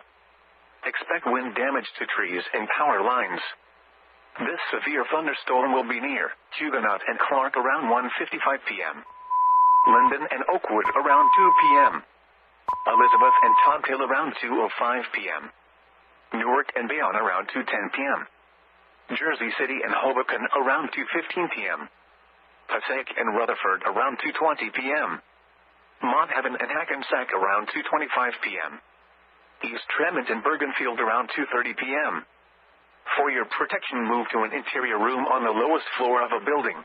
Expect wind damage to trees and power lines. This severe thunderstorm will be near Huguenot and Clark around 1:55 p.m. Linden and Oakwood around 2 p.m. Elizabeth and Todd Hill around 2:05 p.m. Newark and Bayonne around 2:10 p.m. Jersey City and Hoboken around 2:15 p.m. Passaic and Rutherford around 2:20 p.m. Mont Haven and Hackensack around 2:25 p.m. East Tremont and Bergenfield around 2:30 p.m. For your protection, move to an interior room on the lowest floor of a building.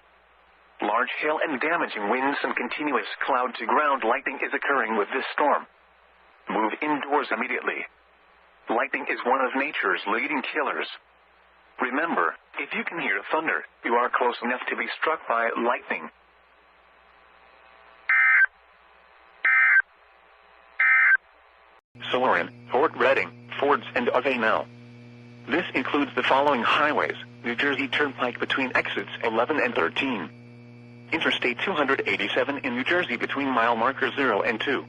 Large hail and damaging winds and continuous cloud-to-ground lightning is occurring with this storm. Move indoors immediately. Lightning is one of nature's leading killers. Remember, if you can hear thunder, you are close enough to be struck by lightning. Soren, Fort Reading, Fords, and Avenel. This includes the following highways: New Jersey Turnpike between exits 11 and 13. Interstate 287 in New Jersey between mile markers 0 and 2.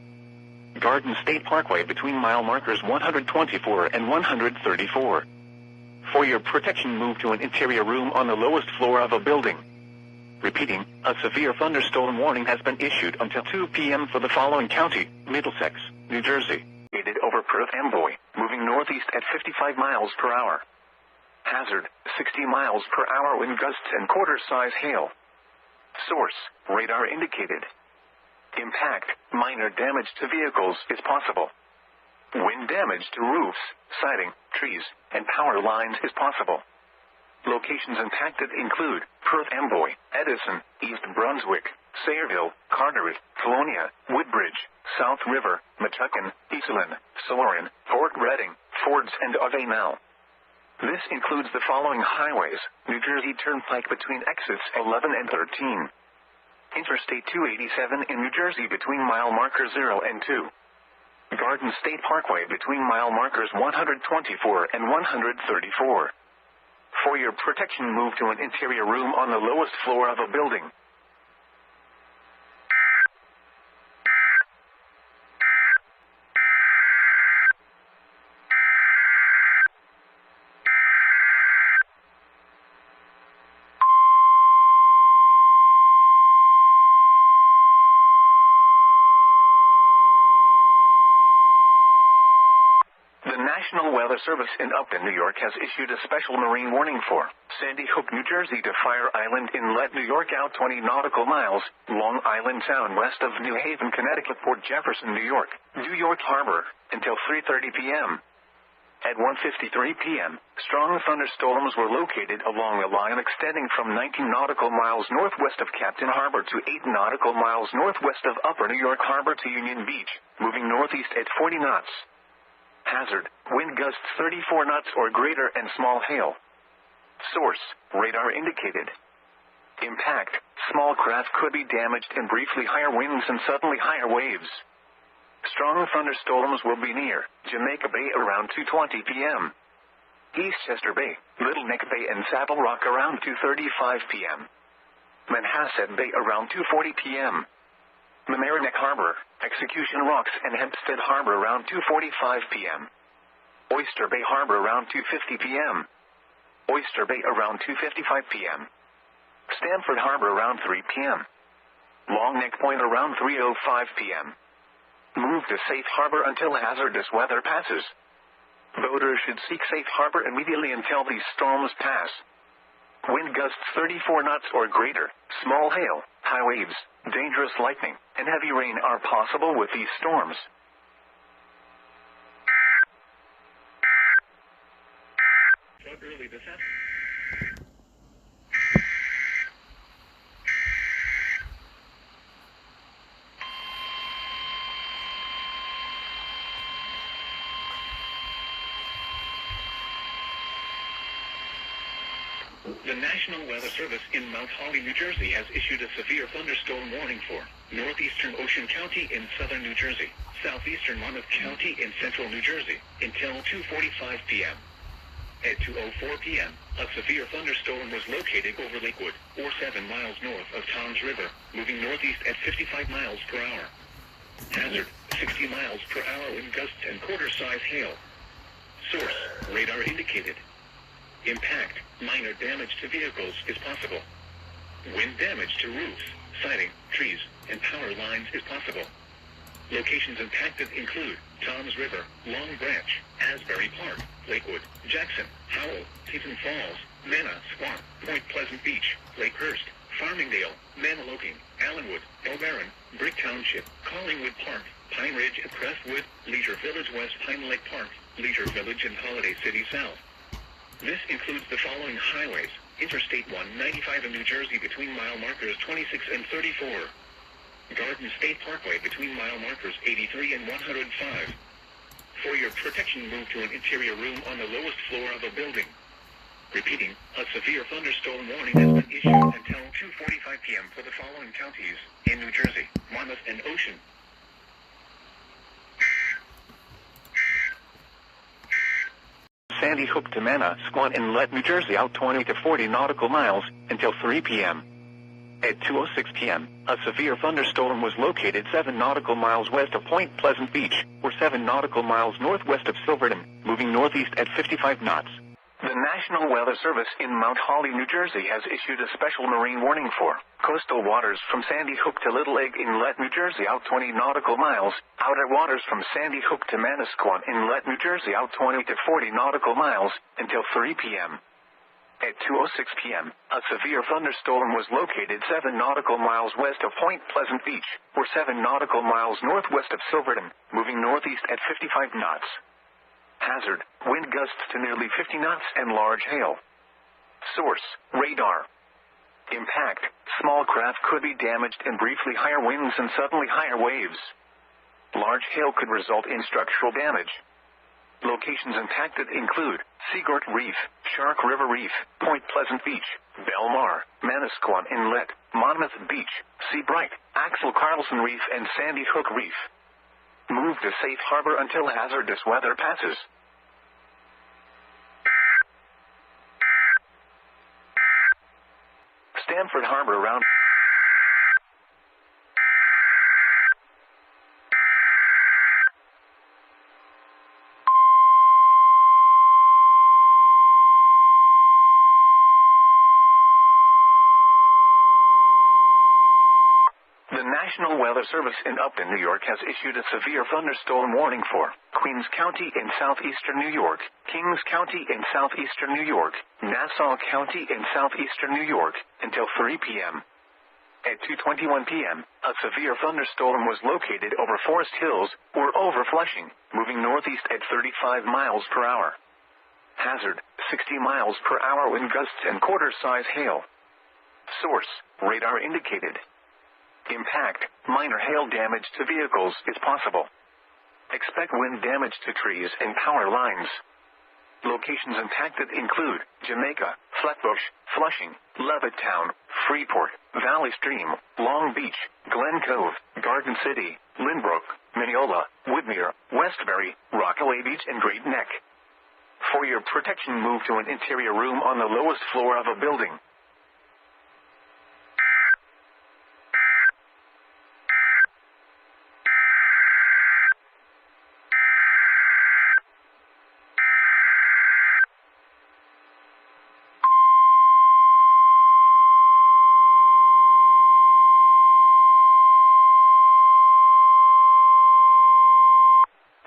Garden State Parkway between mile markers 124 and 134. For your protection, move to an interior room on the lowest floor of a building. Repeating, a severe thunderstorm warning has been issued until 2 p.m. for the following county: Middlesex, New Jersey. Located over Perth Amboy, moving northeast at 55 miles per hour. Hazard, 60 miles per hour wind gusts and quarter-size hail. Source, radar indicated. Impact, minor damage to vehicles is possible. Wind damage to roofs, siding, trees, and power lines is possible. Locations impacted include Perth Amboy, Edison, East Brunswick, Sayreville, Carteret, Colonia, Woodbridge, South River, Metuchen, Eastland, Soren, Fort Reading, Fords, and Avenel. This includes the following highways: New Jersey Turnpike between exits 11 and 13. Interstate 287 in New Jersey between mile markers 0 and 2. Garden State Parkway between mile markers 124 and 134. For your protection, move to an interior room on the lowest floor of a building. The National Weather Service in Upton, New York has issued a special marine warning for Sandy Hook, New Jersey to Fire Island Inlet, New York, out 20 nautical miles, Long Island Sound west of New Haven, Connecticut, Port Jefferson, New York Harbor, until 3:30 p.m. At 1:53 p.m., strong thunderstorms were located along a line extending from 19 nautical miles northwest of Captain Harbor to 8 nautical miles northwest of Upper New York Harbor to Union Beach, moving northeast at 40 knots. Hazard, wind gusts 34 knots or greater and small hail. Source, radar indicated. Impact, small craft could be damaged and briefly higher winds and suddenly higher waves. Strong thunderstorms will be near Jamaica Bay around 2:20 p.m. Eastchester Bay, Little Neck Bay, and Saddle Rock around 2:35 p.m. Manhasset Bay around 2:40 p.m. Mamaroneck Harbor, Execution Rocks, and Hempstead Harbor around 2:45 p.m. Oyster Bay Harbor around 2:50 p.m. Oyster Bay around 2:55 p.m. Stamford Harbor around 3 p.m. Long Neck Point around 3:05 p.m. Move to safe harbor until hazardous weather passes. Boaters should seek safe harbor immediately until these storms pass. Wind gusts 34 knots or greater, small hail, high waves, dangerous lightning, and heavy rain are possible with these storms. Early this afternoon. The National Weather Service in Mount Holly, New Jersey has issued a severe thunderstorm warning for northeastern Ocean County in southern New Jersey, southeastern Monmouth County in central New Jersey, until 2:45 p.m. At 2:04 p.m., a severe thunderstorm was located over Lakewood, or 7 miles north of Toms River, moving northeast at 55 miles per hour. Hazard, 60 miles per hour wind gusts and quarter-size hail. Source, radar indicated. Impact, minor damage to vehicles is possible. Wind damage to roofs, siding, trees, and power lines is possible. Locations impacted include Toms River, Long Branch, Asbury Park, Lakewood, Jackson, Howell, Teton Falls, Manna, Swamp, Point Pleasant Beach, Lakehurst, Farmingdale, Maniloking, Allenwood, Elbaron, Brick Township, Collingwood Park, Pine Ridge and Crestwood, Leisure Village West, Pine Lake Park, Leisure Village, and Holiday City South. This includes the following highways: Interstate 195 in New Jersey between mile markers 26 and 34. Garden State Parkway between mile markers 83 and 105. For your protection, move to an interior room on the lowest floor of a building. Repeating, a severe thunderstorm warning has been issued until 2:45 p.m. for the following counties in New Jersey: Monmouth and Ocean. Sandy Hook to Manasquan Inlet, New Jersey, out 20 to 40 nautical miles until 3 p.m. At 2:06 p.m., a severe thunderstorm was located 7 nautical miles west of Point Pleasant Beach, or 7 nautical miles northwest of Silverton, moving northeast at 55 knots. The National Weather Service in Mount Holly, New Jersey has issued a special marine warning for coastal waters from Sandy Hook to Little Egg Inlet, New Jersey, out 20 nautical miles, outer waters from Sandy Hook to Manasquan Inlet, New Jersey, out 20 to 40 nautical miles until 3 p.m. At 2:06 p.m., a severe thunderstorm was located 7 nautical miles west of Point Pleasant Beach, or 7 nautical miles northwest of Silverton, moving northeast at 55 knots. Hazard, wind gusts to nearly 50 knots and large hail. Source, radar. Impact, small craft could be damaged and briefly higher winds and suddenly higher waves. Large hail could result in structural damage. Locations impacted include Seagort Reef, Shark River Reef, Point Pleasant Beach, Belmar, Manasquan Inlet, Monmouth Beach, Seabright, Axel Carlson Reef and Sandy Hook Reef. Move to safe harbor until hazardous weather passes. Stamford Harbor around. The National Weather Service in Upton, New York has issued a severe thunderstorm warning for Queens County in southeastern New York, Kings County in southeastern New York, Nassau County in southeastern New York, until 3 p.m. At 2:21 p.m., a severe thunderstorm was located over Forest Hills, or over Flushing, moving northeast at 35 miles per hour. Hazard, 60 miles per hour wind gusts and quarter-size hail. Source, radar indicated. Impact, minor hail damage to vehicles is possible. Expect wind damage to trees and power lines. Locations impacted include Jamaica, Flatbush, Flushing, Levittown, Freeport, Valley Stream, Long Beach, Glen Cove, Garden City, Lynbrook, Mineola, Woodmere, Westbury, Rockaway Beach and Great Neck. For your protection, move to an interior room on the lowest floor of a building.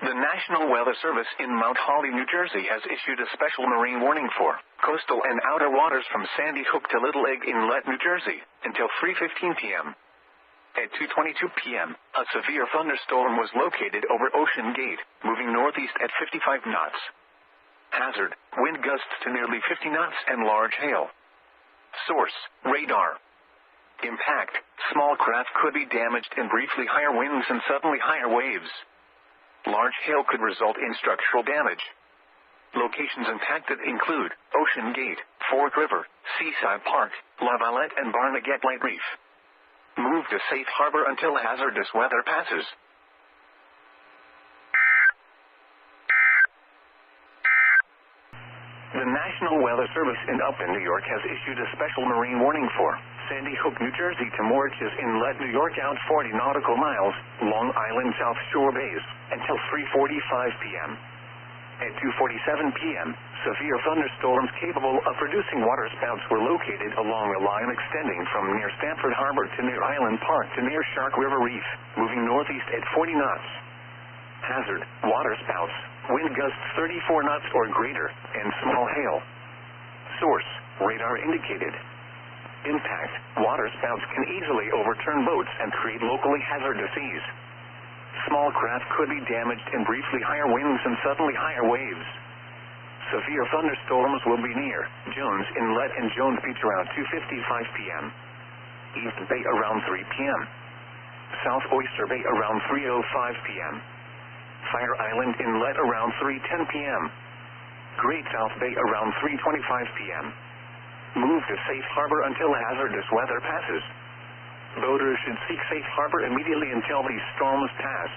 The National Weather Service in Mount Holly, New Jersey has issued a special marine warning for coastal and outer waters from Sandy Hook to Little Egg Inlet, New Jersey, until 3:15 p.m. At 2:22 p.m., a severe thunderstorm was located over Ocean Gate, moving northeast at 55 knots. Hazard, wind gusts to nearly 50 knots and large hail. Source, radar. Impact, small craft could be damaged and briefly higher winds and suddenly higher waves. Large hail could result in structural damage. Locations impacted include Ocean Gate, Fork River, Seaside Park, La Valette and Barnegat Light Reef. Move to safe harbor until hazardous weather passes. The National Weather Service in Upton, New York has issued a special marine warning for Sandy Hook, New Jersey to Moriches Inlet, New York, out 40 nautical miles, Long Island South Shore Bays, until 3:45 p.m. At 2:47 p.m., severe thunderstorms capable of producing waterspouts were located along a line extending from near Stamford Harbor to near Island Park to near Shark River Reef, moving northeast at 40 knots. Hazard, waterspouts, wind gusts 34 knots or greater, and small hail. Source, radar indicated. Impact, waterspouts can easily overturn boats and create locally hazardous seas. Small craft could be damaged and briefly higher winds and suddenly higher waves. Severe thunderstorms will be near Jones Inlet and Jones Beach around 2:55 p.m. East Bay around 3 p.m. South Oyster Bay around 3:05 p.m. Fire Island Inlet around 3:10 p.m. Great South Bay around 3:25 p.m. Move to safe harbor until hazardous weather passes. Boaters should seek safe harbor immediately until these storms pass.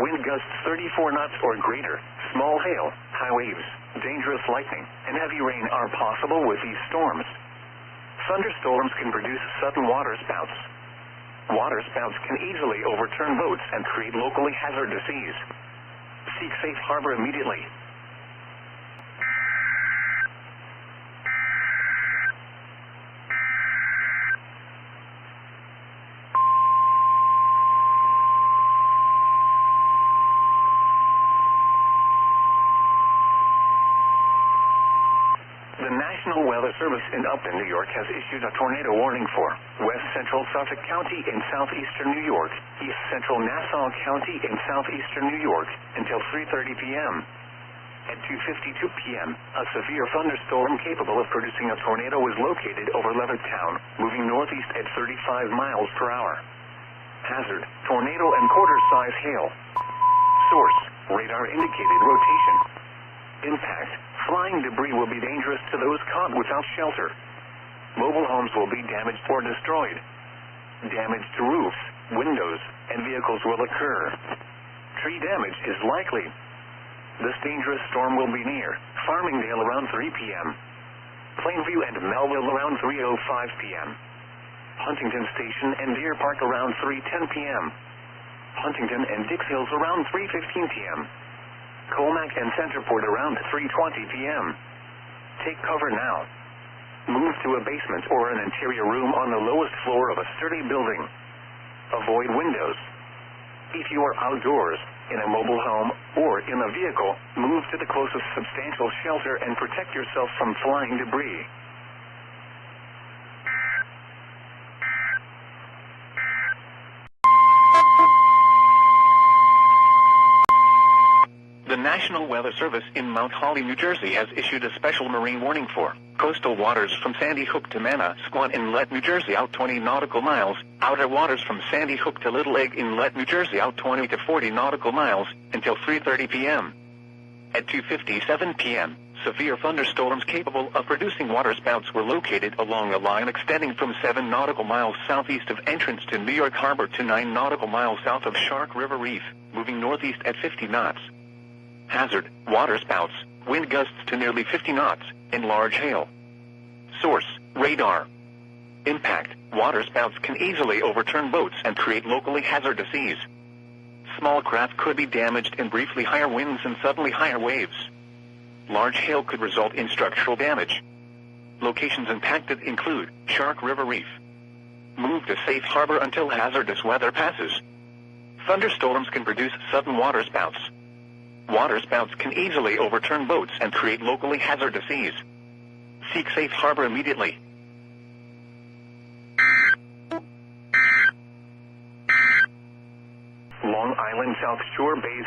Wind gusts 34 knots or greater, small hail, high waves. dangerous lightning, and heavy rain are possible with these storms. Thunderstorms can produce sudden waterspouts. Waterspouts can easily overturn boats and create locally hazardous seas. Seek safe harbor immediately. The National Weather Service in Upton, New York has issued a tornado warning for West Central Suffolk County in southeastern New York, East Central Nassau County in southeastern New York until 3:30 p.m. At 2:52 p.m., a severe thunderstorm capable of producing a tornado was located over Levittown, moving northeast at 35 miles per hour. Hazard, tornado and quarter-size hail. Source, radar indicated rotation. Impact, flying debris will be dangerous to those caught without shelter. Mobile homes will be damaged or destroyed. Damage to roofs, windows, and vehicles will occur. Tree damage is likely. This dangerous storm will be near Farmingdale around 3 p.m. Plainview and Melville around 3:05 p.m. Huntington Station and Deer Park around 3:10 p.m. Huntington and Dix Hills around 3:15 p.m. Colmac and Centerport around 3:20 p.m. Take cover now. Move to a basement or an interior room on the lowest floor of a sturdy building. Avoid windows. If you are outdoors, in a mobile home, or in a vehicle, move to the closest substantial shelter and protect yourself from flying debris. The National Weather Service in Mount Holly, New Jersey has issued a special marine warning for coastal waters from Sandy Hook to Manasquan Inlet, New Jersey out 20 nautical miles, outer waters from Sandy Hook to Little Egg Inlet, New Jersey out 20 to 40 nautical miles until 3:30 p.m. At 2:57 p.m., severe thunderstorms capable of producing waterspouts were located along a line extending from 7 nautical miles southeast of entrance to New York Harbor to 9 nautical miles south of Shark River Reef, moving northeast at 50 knots. Hazard, waterspouts, wind gusts to nearly 50 knots, and large hail. Source, radar. Impact, waterspouts can easily overturn boats and create locally hazardous seas. Small craft could be damaged in briefly higher winds and suddenly higher waves. Large hail could result in structural damage. Locations impacted include Shark River Reef. Move to safe harbor until hazardous weather passes. Thunderstorms can produce sudden waterspouts. Waterspouts can easily overturn boats and create locally hazardous seas. Seek safe harbor immediately. Long Island South Shore Bays.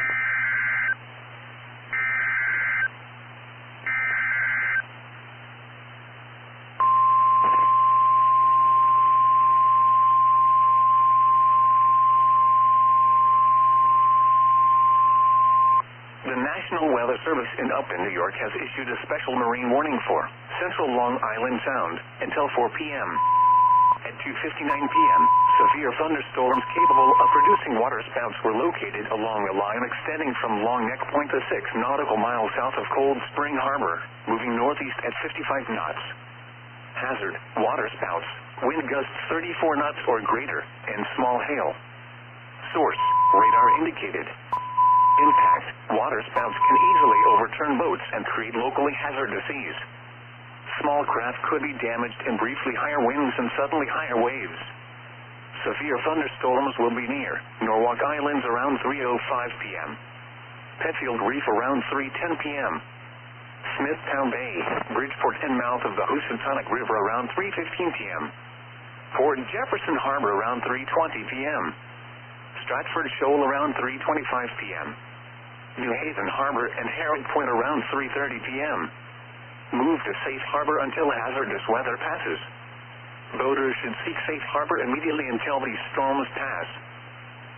The National Weather Service in Upton, New York has issued a special marine warning for Central Long Island Sound until 4 p.m. At 2:59 p.m., severe thunderstorms capable of producing waterspouts were located along a line extending from Long Neck Point to 6 nautical miles south of Cold Spring Harbor, moving northeast at 55 knots. Hazard, waterspouts, wind gusts 34 knots or greater, and small hail. Source, radar indicated. Impact, waterspouts can easily overturn boats and create locally hazardous seas. Small craft could be damaged in briefly higher winds and suddenly higher waves. Severe thunderstorms will be near Norwalk Islands around 3:05 p.m. Petfield Reef around 3:10 p.m. Smithtown Bay, Bridgeport and mouth of the Housatonic River around 3:15 p.m. Port Jefferson Harbor around 3:20 p.m. Stratford Shoal around 3:25 p.m. New Haven Harbor and Herring Point around 3:30 p.m. Move to safe harbor until hazardous weather passes. Boaters should seek safe harbor immediately until these storms pass.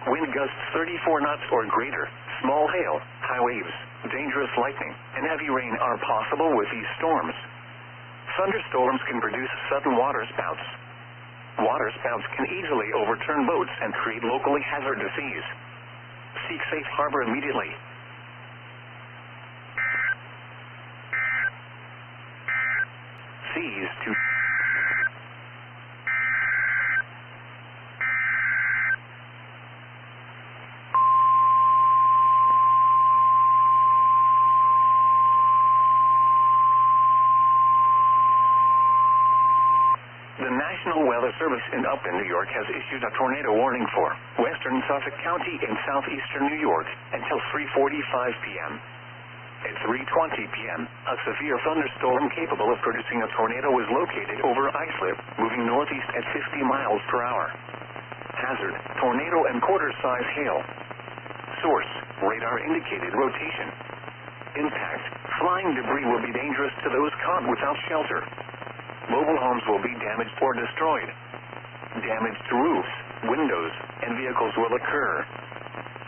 Wind gusts 34 knots or greater, small hail, high waves, dangerous lightning, and heavy rain are possible with these storms. Thunderstorms can produce sudden waterspouts. Waterspouts can easily overturn boats and create locally hazardous seas. Seek safe harbor immediately. seas to... The National Weather Service in Upton, New York has issued a tornado warning for western Suffolk County and southeastern New York until 3:45 p.m. At 3:20 p.m., a severe thunderstorm capable of producing a tornado was located over Islip, moving northeast at 50 miles per hour. Hazard, tornado and quarter-size hail. Source, radar indicated rotation. Impact, flying debris will be dangerous to those caught without shelter. Mobile homes will be damaged or destroyed. Damage to roofs, windows, and vehicles will occur.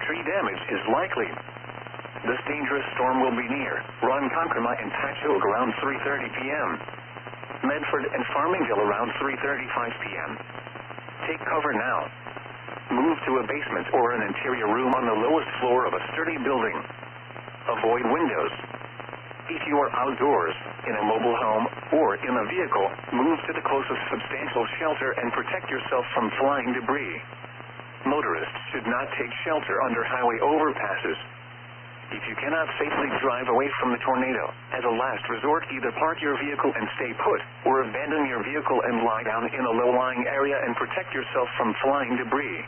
Tree damage is likely. This dangerous storm will be near Ronkonkoma and Patchogue around 3:30 p.m. Medford and Farmingdale around 3:35 p.m. Take cover now. Move to a basement or an interior room on the lowest floor of a sturdy building. Avoid windows. If you are outdoors, in a mobile home, or in a vehicle, move to the closest substantial shelter and protect yourself from flying debris. Motorists should not take shelter under highway overpasses. If you cannot safely drive away from the tornado, as a last resort, either park your vehicle and stay put, or abandon your vehicle and lie down in a low-lying area and protect yourself from flying debris.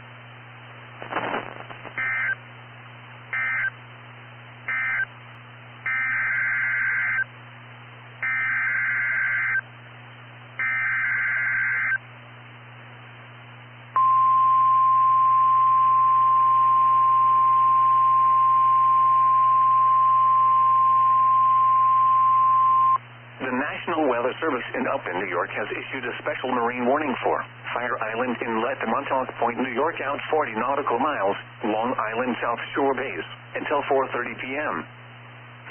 The National Weather Service in Upton, New York has issued a special marine warning for Fire Island Inlet to Montauk Point, New York, out 40 nautical miles, Long Island South Shore Base, until 4:30 p.m.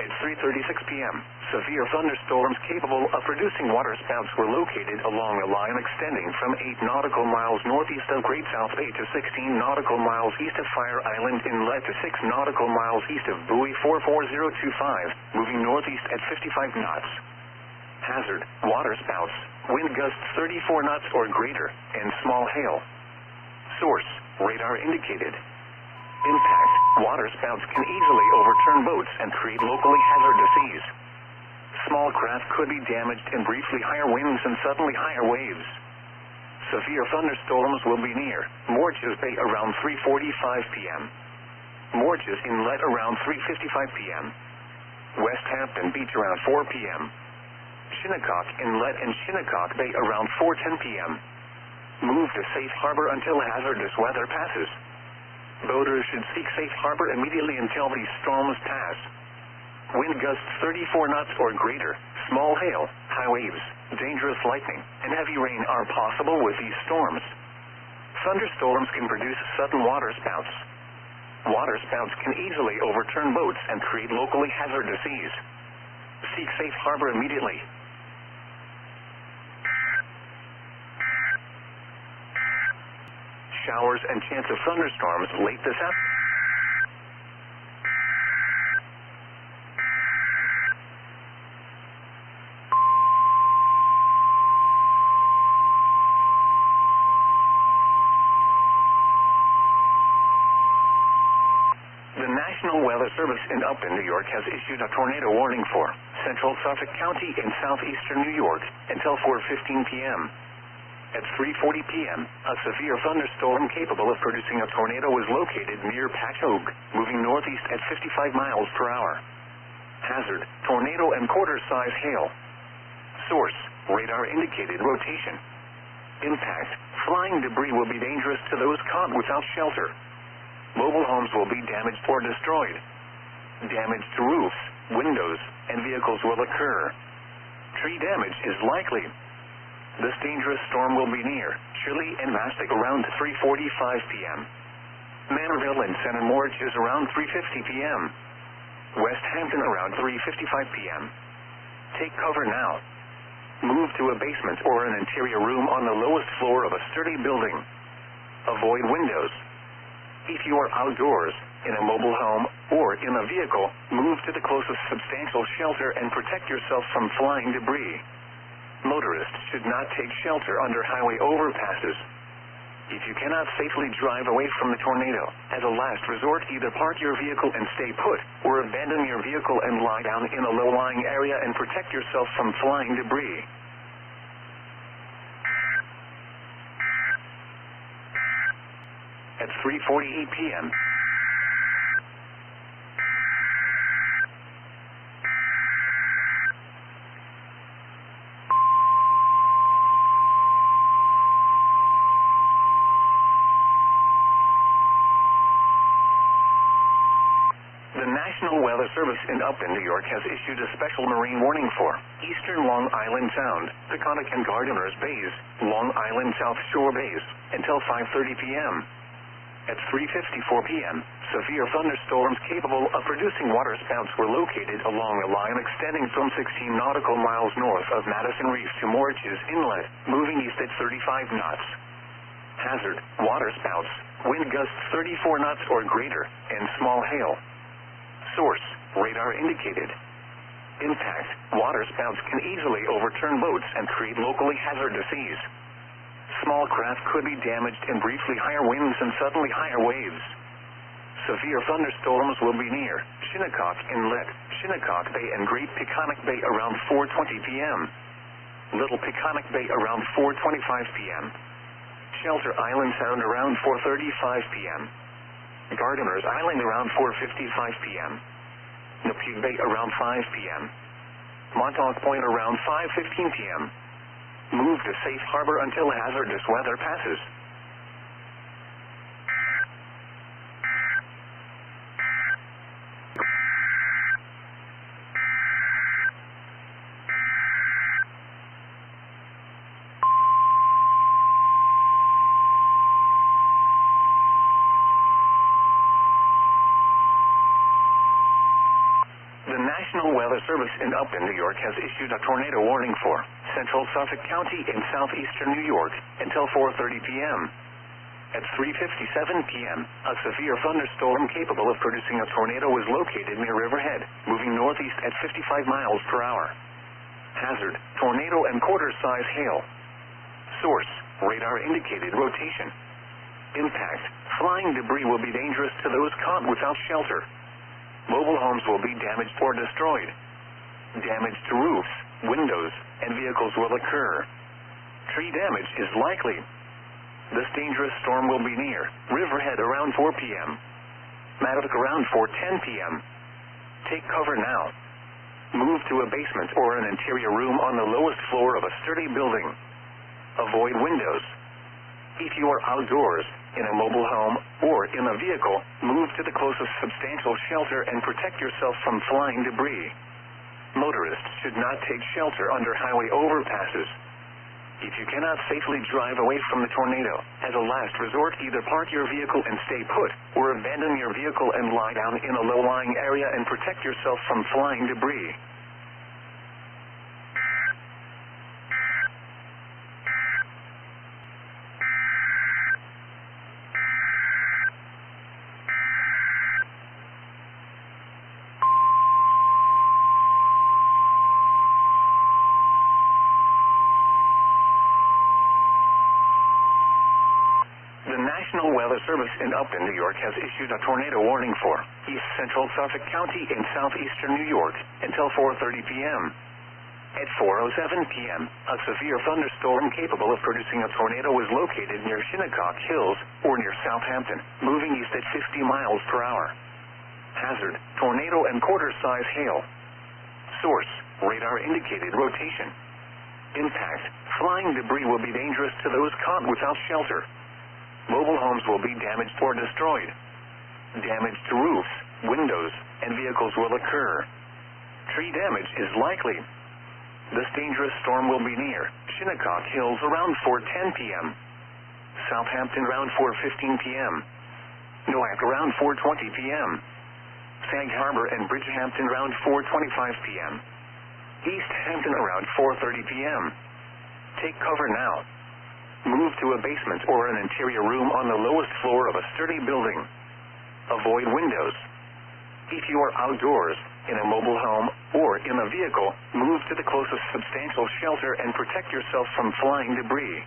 At 3:36 p.m., severe thunderstorms capable of producing waterspouts were located along a line extending from 8 nautical miles northeast of Great South Bay to 16 nautical miles east of Fire Island Inlet to 6 nautical miles east of buoy 44025, moving northeast at 55 knots. Hazard, waterspouts, wind gusts 34 knots or greater, and small hail. Source, radar indicated. Impact, waterspouts can easily overturn boats and create locally hazardous seas. Small craft could be damaged in briefly higher winds and suddenly higher waves. Severe thunderstorms will be near Morges Bay around 3:45 p.m. Morges Inlet around 3:55 p.m. West Hampton Beach around 4 p.m. Shinnecock Inlet and Shinnecock Bay around 4:10 p.m. Move to safe harbor until hazardous weather passes. Boaters should seek safe harbor immediately until these storms pass. Wind gusts 34 knots or greater, small hail, high waves, dangerous lightning, and heavy rain are possible with these storms. Thunderstorms can produce sudden waterspouts. Waterspouts can easily overturn boats and create locally hazardous seas. Seek safe harbor immediately. Showers and chance of thunderstorms late this afternoon. The National Weather Service in Upton, New York has issued a tornado warning for central Suffolk County and southeastern New York until 4:15 p.m. At 3:40 p.m., a severe thunderstorm capable of producing a tornado was located near Patchogue, moving northeast at 55 miles per hour. Hazard, tornado and quarter-size hail. Source, radar indicated rotation. Impact, flying debris will be dangerous to those caught without shelter. Mobile homes will be damaged or destroyed. Damage to roofs, windows, and vehicles will occur. Tree damage is likely. This dangerous storm will be near Chile and Mastic around 3:45 p.m. Manorville and Center Morges around 3:50 p.m. West Hampton around 3:55 p.m. Take cover now. Move to a basement or an interior room on the lowest floor of a sturdy building. Avoid windows. If you are outdoors, in a mobile home, or in a vehicle, move to the closest substantial shelter and protect yourself from flying debris. Motorists should not take shelter under highway overpasses. If you cannot safely drive away from the tornado, as a last resort, either park your vehicle and stay put, or abandon your vehicle and lie down in a low-lying area and protect yourself from flying debris. At 3:48 p.m., the National Weather Service in Upton, New York has issued a special marine warning for eastern Long Island Sound, Peconic and Gardeners Bays, Long Island South Shore Bays, until 5:30 p.m. At 3:54 p.m., severe thunderstorms capable of producing waterspouts were located along a line extending from 16 nautical miles north of Madison Reef to Moriches Inlet, moving east at 35 knots. Hazard, waterspouts, wind gusts 34 knots or greater, and small hail. Source, radar indicated. Impact, waterspouts can easily overturn boats and create locally hazardous seas. Small craft could be damaged in briefly higher winds and suddenly higher waves. Severe thunderstorms will be near Shinnecock Inlet, Shinnecock Bay and Great Peconic Bay around 4:20 p.m. Little Peconic Bay around 4:25 p.m. Shelter Island Sound around 4:35 p.m. Gardeners Island around 4:55 p.m. Napeague Bay around 5 p.m. Montauk Point around 5:15 p.m. Move to safe harbor until hazardous weather passes. The National Weather Service in Upton, New York has issued a tornado warning for central Suffolk County in southeastern New York until 4:30 p.m. At 3:57 p.m., a severe thunderstorm capable of producing a tornado was located near Riverhead, moving northeast at 55 miles per hour. Hazard, tornado and quarter-size hail. Source, radar indicated rotation. Impact, flying debris will be dangerous to those caught without shelter. Mobile homes will be damaged or destroyed. Damage to roofs, windows, and vehicles will occur. Tree damage is likely. This dangerous storm will be near Riverhead around 4 p.m. Mattock around 4:10 p.m. Take cover now. Move to a basement or an interior room on the lowest floor of a sturdy building. Avoid windows. If you are outdoors, in a mobile home, or in a vehicle, move to the closest substantial shelter and protect yourself from flying debris. Motorists should not take shelter under highway overpasses. If you cannot safely drive away from the tornado, as a last resort, either park your vehicle and stay put, or abandon your vehicle and lie down in a low-lying area and protect yourself from flying debris. The National Weather Service in Upton, New York has issued a tornado warning for east central Suffolk County in southeastern New York until 4:30 p.m. At 4:07 p.m., a severe thunderstorm capable of producing a tornado was located near Shinnecock Hills or near Southampton, moving east at 50 miles per hour. Hazard, tornado and quarter-size hail. Source, radar indicated rotation. Impact, flying debris will be dangerous to those caught without shelter. Mobile homes will be damaged or destroyed. Damage to roofs, windows, and vehicles will occur. Tree damage is likely. This dangerous storm will be near Shinnecock Hills around 4:10 p.m. Southampton around 4:15 p.m. Newark around 4:20 p.m. Sag Harbor and Bridgehampton around 4:25 p.m. East Hampton around 4:30 p.m. Take cover now. Move to a basement or an interior room on the lowest floor of a sturdy building. Avoid windows. If you are outdoors, in a mobile home, or in a vehicle, move to the closest substantial shelter and protect yourself from flying debris.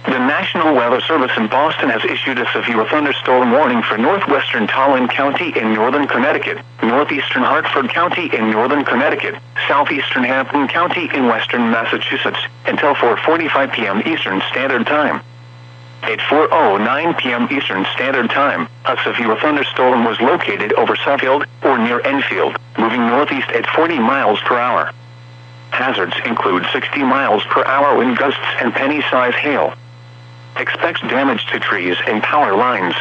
The National Weather Service in Boston has issued a severe thunderstorm warning for northwestern Tolland County in northern Connecticut, northeastern Hartford County in northern Connecticut, southeastern Hampden County in western Massachusetts, until 4:45 p.m. Eastern Standard Time. At 4:09 p.m. Eastern Standard Time, a severe thunderstorm was located over Suffield or near Enfield, moving northeast at 40 miles per hour. Hazards include 60 miles per hour wind gusts and penny-size hail. Expects damage to trees and power lines.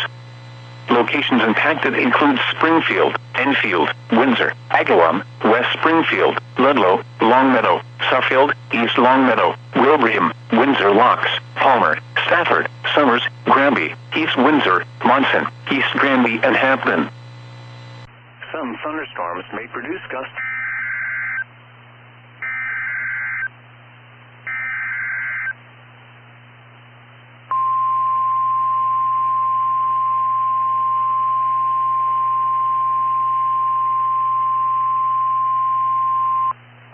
Locations impacted include Springfield, Enfield, Windsor, Agawam, West Springfield, Ludlow, Longmeadow, Suffield, East Longmeadow, Wilbraham, Windsor Locks, Palmer, Stafford, Somers, Granby, East Windsor, Monson, East Granby, and Hampden. Some thunderstorms may produce gusts.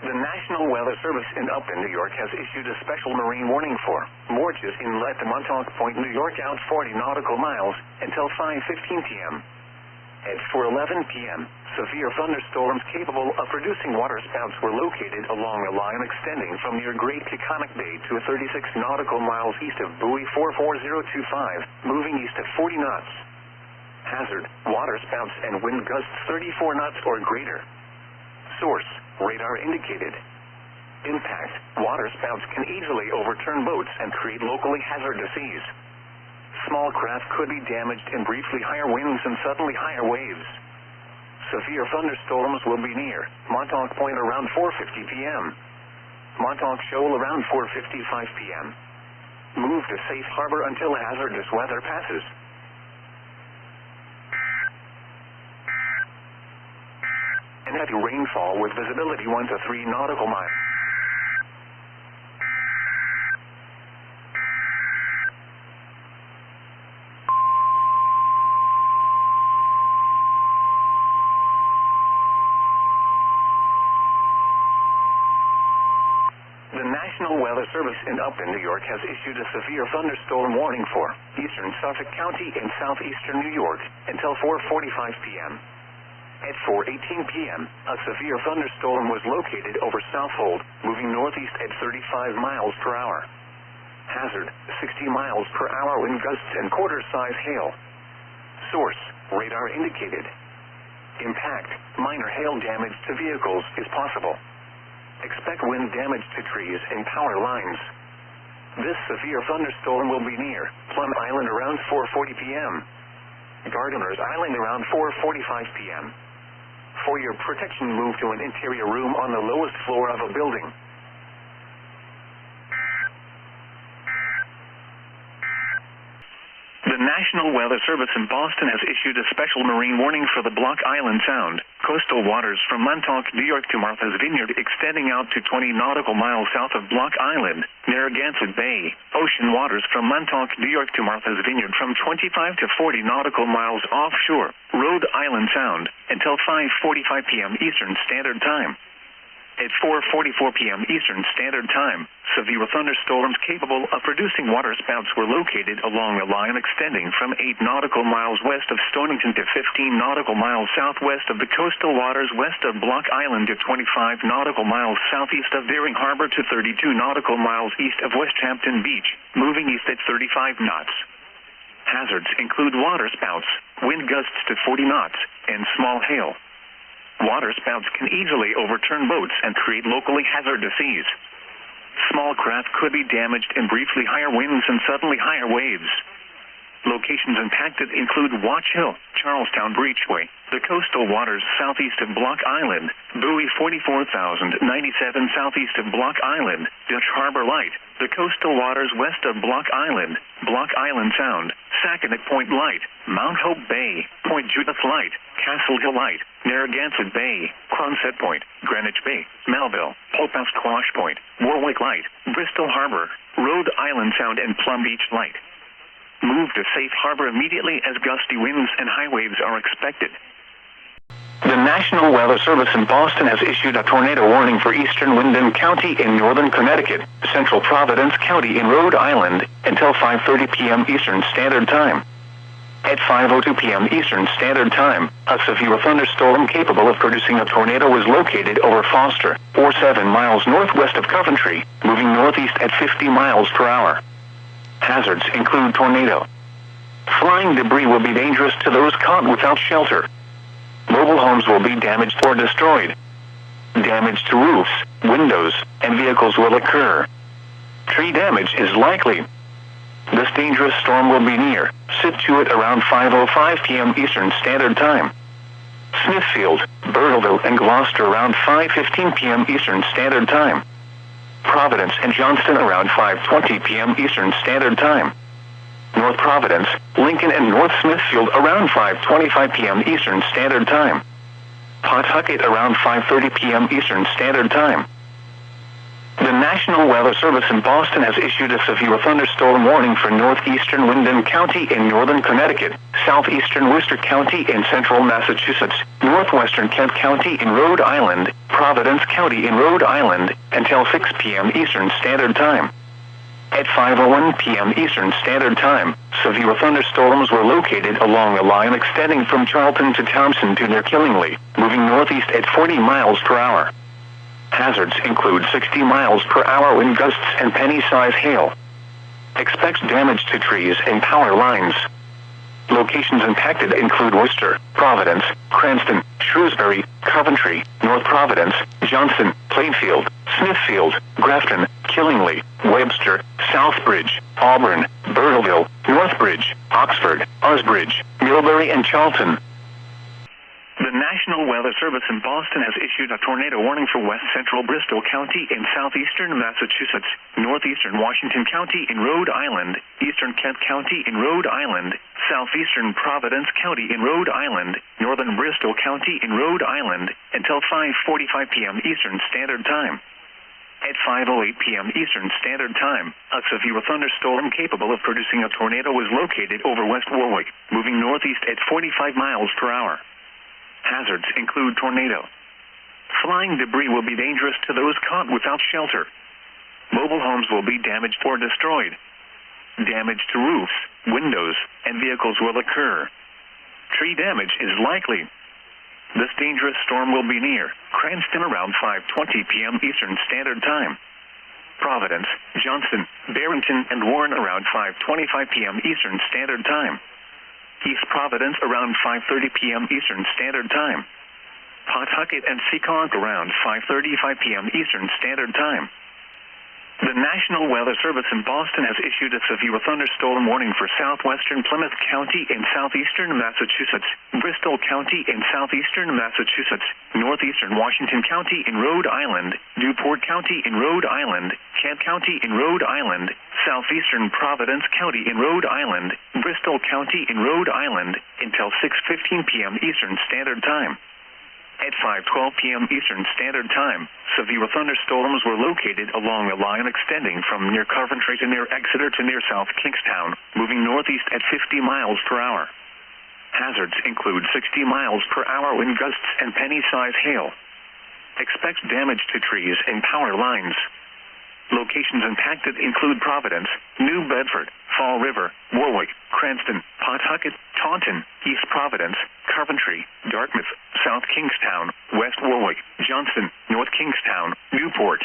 The National Weather Service in Upton, New York has issued a special marine warning for Morges Inlet to Montauk Point, New York, out 40 nautical miles until 5:15 p.m. At 4:11 p.m., severe thunderstorms capable of producing waterspouts were located along a line extending from near Great Taconic Bay to 36 nautical miles east of buoy 44025, moving east at 40 knots. Hazard, waterspouts and wind gusts 34 knots or greater. Source, radar indicated. Impact, waterspouts can easily overturn boats and create locally hazardous seas. Small craft could be damaged in briefly higher winds and suddenly higher waves. Severe thunderstorms will be near Montauk Point around 4:50 p.m. Montauk Shoal around 4:55 p.m. Move to safe harbor until hazardous weather passes. And heavy rainfall with visibility 1 to 3 nautical miles. The National Weather Service in Upton, New York has issued a severe thunderstorm warning for eastern Suffolk County and southeastern New York until 4:45 p.m. At 4:18 p.m., a severe thunderstorm was located over Southold, moving northeast at 35 miles per hour. Hazard, 60 miles per hour wind gusts and quarter-size hail. Source, radar indicated. Impact, minor hail damage to vehicles is possible. Expect wind damage to trees and power lines. This severe thunderstorm will be near Plum Island around 4:40 p.m. Gardeners Island around 4:45 p.m. For your protection, move to an interior room on the lowest floor of a building. The National Weather Service in Boston has issued a special marine warning for the Block Island Sound, coastal waters from Montauk, New York to Martha's Vineyard extending out to 20 nautical miles south of Block Island, Narragansett Bay, ocean waters from Montauk, New York to Martha's Vineyard from 25 to 40 nautical miles offshore, Rhode Island Sound, until 5:45 p.m. Eastern Standard Time. At 4:44 p.m. Eastern Standard Time, severe thunderstorms capable of producing waterspouts were located along a line extending from 8 nautical miles west of Stonington to 15 nautical miles southwest of the coastal waters west of Block Island to 25 nautical miles southeast of Bering Harbor to 32 nautical miles east of Westhampton Beach, moving east at 35 knots. Hazards include waterspouts, wind gusts to 40 knots, and small hail. Waterspouts can easily overturn boats and create locally hazardous seas. Small craft could be damaged in briefly higher winds and suddenly higher waves. Locations impacted include Watch Hill, Charlestown Breachway, the coastal waters southeast of Block Island, buoy 44,097 southeast of Block Island, Dutch Harbor Light, the coastal waters west of Block Island Sound, Sackinac Point Light, Mount Hope Bay, Point Judith Light, Castle Hill Light, Narragansett Bay, Quonset Point, Greenwich Bay, Melville, Popasquash Point, Warwick Light, Bristol Harbor, Rhode Island Sound, and Plum Beach Light. Move to safe harbor immediately as gusty winds and high waves are expected. The National Weather Service in Boston has issued a tornado warning for eastern Windham County in northern Connecticut, central Providence County in Rhode Island, until 5:30 p.m. Eastern Standard Time. At 5:02 p.m. Eastern Standard Time, a severe thunderstorm capable of producing a tornado was located over Foster, or 7 miles northwest of Coventry, moving northeast at 50 miles per hour. Hazards include tornado. Flying debris will be dangerous to those caught without shelter. Mobile homes will be damaged or destroyed. Damage to roofs, windows, and vehicles will occur. Tree damage is likely. This dangerous storm will be near Situate around 5:05 p.m. Eastern Standard Time. Smithfield, Burteville, and Gloucester around 5:15 p.m. Eastern Standard Time. Providence and Johnston around 5:20 p.m. Eastern Standard Time. North Providence, Lincoln, and North Smithfield around 5:25 p.m. Eastern Standard Time. Pawtucket around 5:30 p.m. Eastern Standard Time. The National Weather Service in Boston has issued a severe thunderstorm warning for northeastern Windham County in northern Connecticut, southeastern Worcester County in central Massachusetts, northwestern Kent County in Rhode Island, Providence County in Rhode Island, until 6 p.m. Eastern Standard Time. At 5:01 p.m. Eastern Standard Time, severe thunderstorms were located along a line extending from Charlton to Townsend to near Killingly, moving northeast at 40 miles per hour. Hazards include 60 miles per hour wind gusts and penny-size hail. Expect damage to trees and power lines. Locations impacted include Worcester, Providence, Cranston, Shrewsbury, Coventry, North Providence, Johnson, Plainfield, Smithfield, Grafton, Killingly, Webster, Southbridge, Auburn, Burteville, Northbridge, Oxford, Osbridge, Millbury, and Charlton. The National Weather Service in Boston has issued a tornado warning for west central Bristol County in southeastern Massachusetts, northeastern Washington County in Rhode Island, eastern Kent County in Rhode Island, southeastern Providence County in Rhode Island, northern Bristol County in Rhode Island, until 5:45 p.m. Eastern Standard Time. At 5:08 p.m. Eastern Standard Time, a severe thunderstorm capable of producing a tornado was located over West Warwick, moving northeast at 45 miles per hour. Hazards include tornado. Flying debris will be dangerous to those caught without shelter. Mobile homes will be damaged or destroyed. Damage to roofs, windows, and vehicles will occur. Tree damage is likely. This dangerous storm will be near Cranston around 5:20 p.m. Eastern Standard Time. Providence, Johnston, Barrington, and Warren around 5:25 p.m. Eastern Standard Time. East Providence around 5:30 p.m. Eastern Standard Time. Pawtucket and Seekonk around 5:35 p.m. Eastern Standard Time. The National Weather Service in Boston has issued a severe thunderstorm warning for southwestern Plymouth County in southeastern Massachusetts, Bristol County in southeastern Massachusetts, northeastern Washington County in Rhode Island, Newport County in Rhode Island, Kent County in Rhode Island, southeastern Providence County in Rhode Island, Bristol County in Rhode Island, until 6:15 p.m. Eastern Standard Time. At 5:12 p.m. Eastern Standard Time, severe thunderstorms were located along a line extending from near Coventry to near Exeter to near South Kingstown, moving northeast at 50 miles per hour. Hazards include 60 miles per hour wind gusts and penny-size hail. Expect damage to trees and power lines. Locations impacted include Providence, New Bedford, Fall River, Warwick, Cranston, Pawtucket, Taunton, East Providence, Coventry, Dartmouth, South Kingstown, West Warwick, Johnston, North Kingstown, Newport.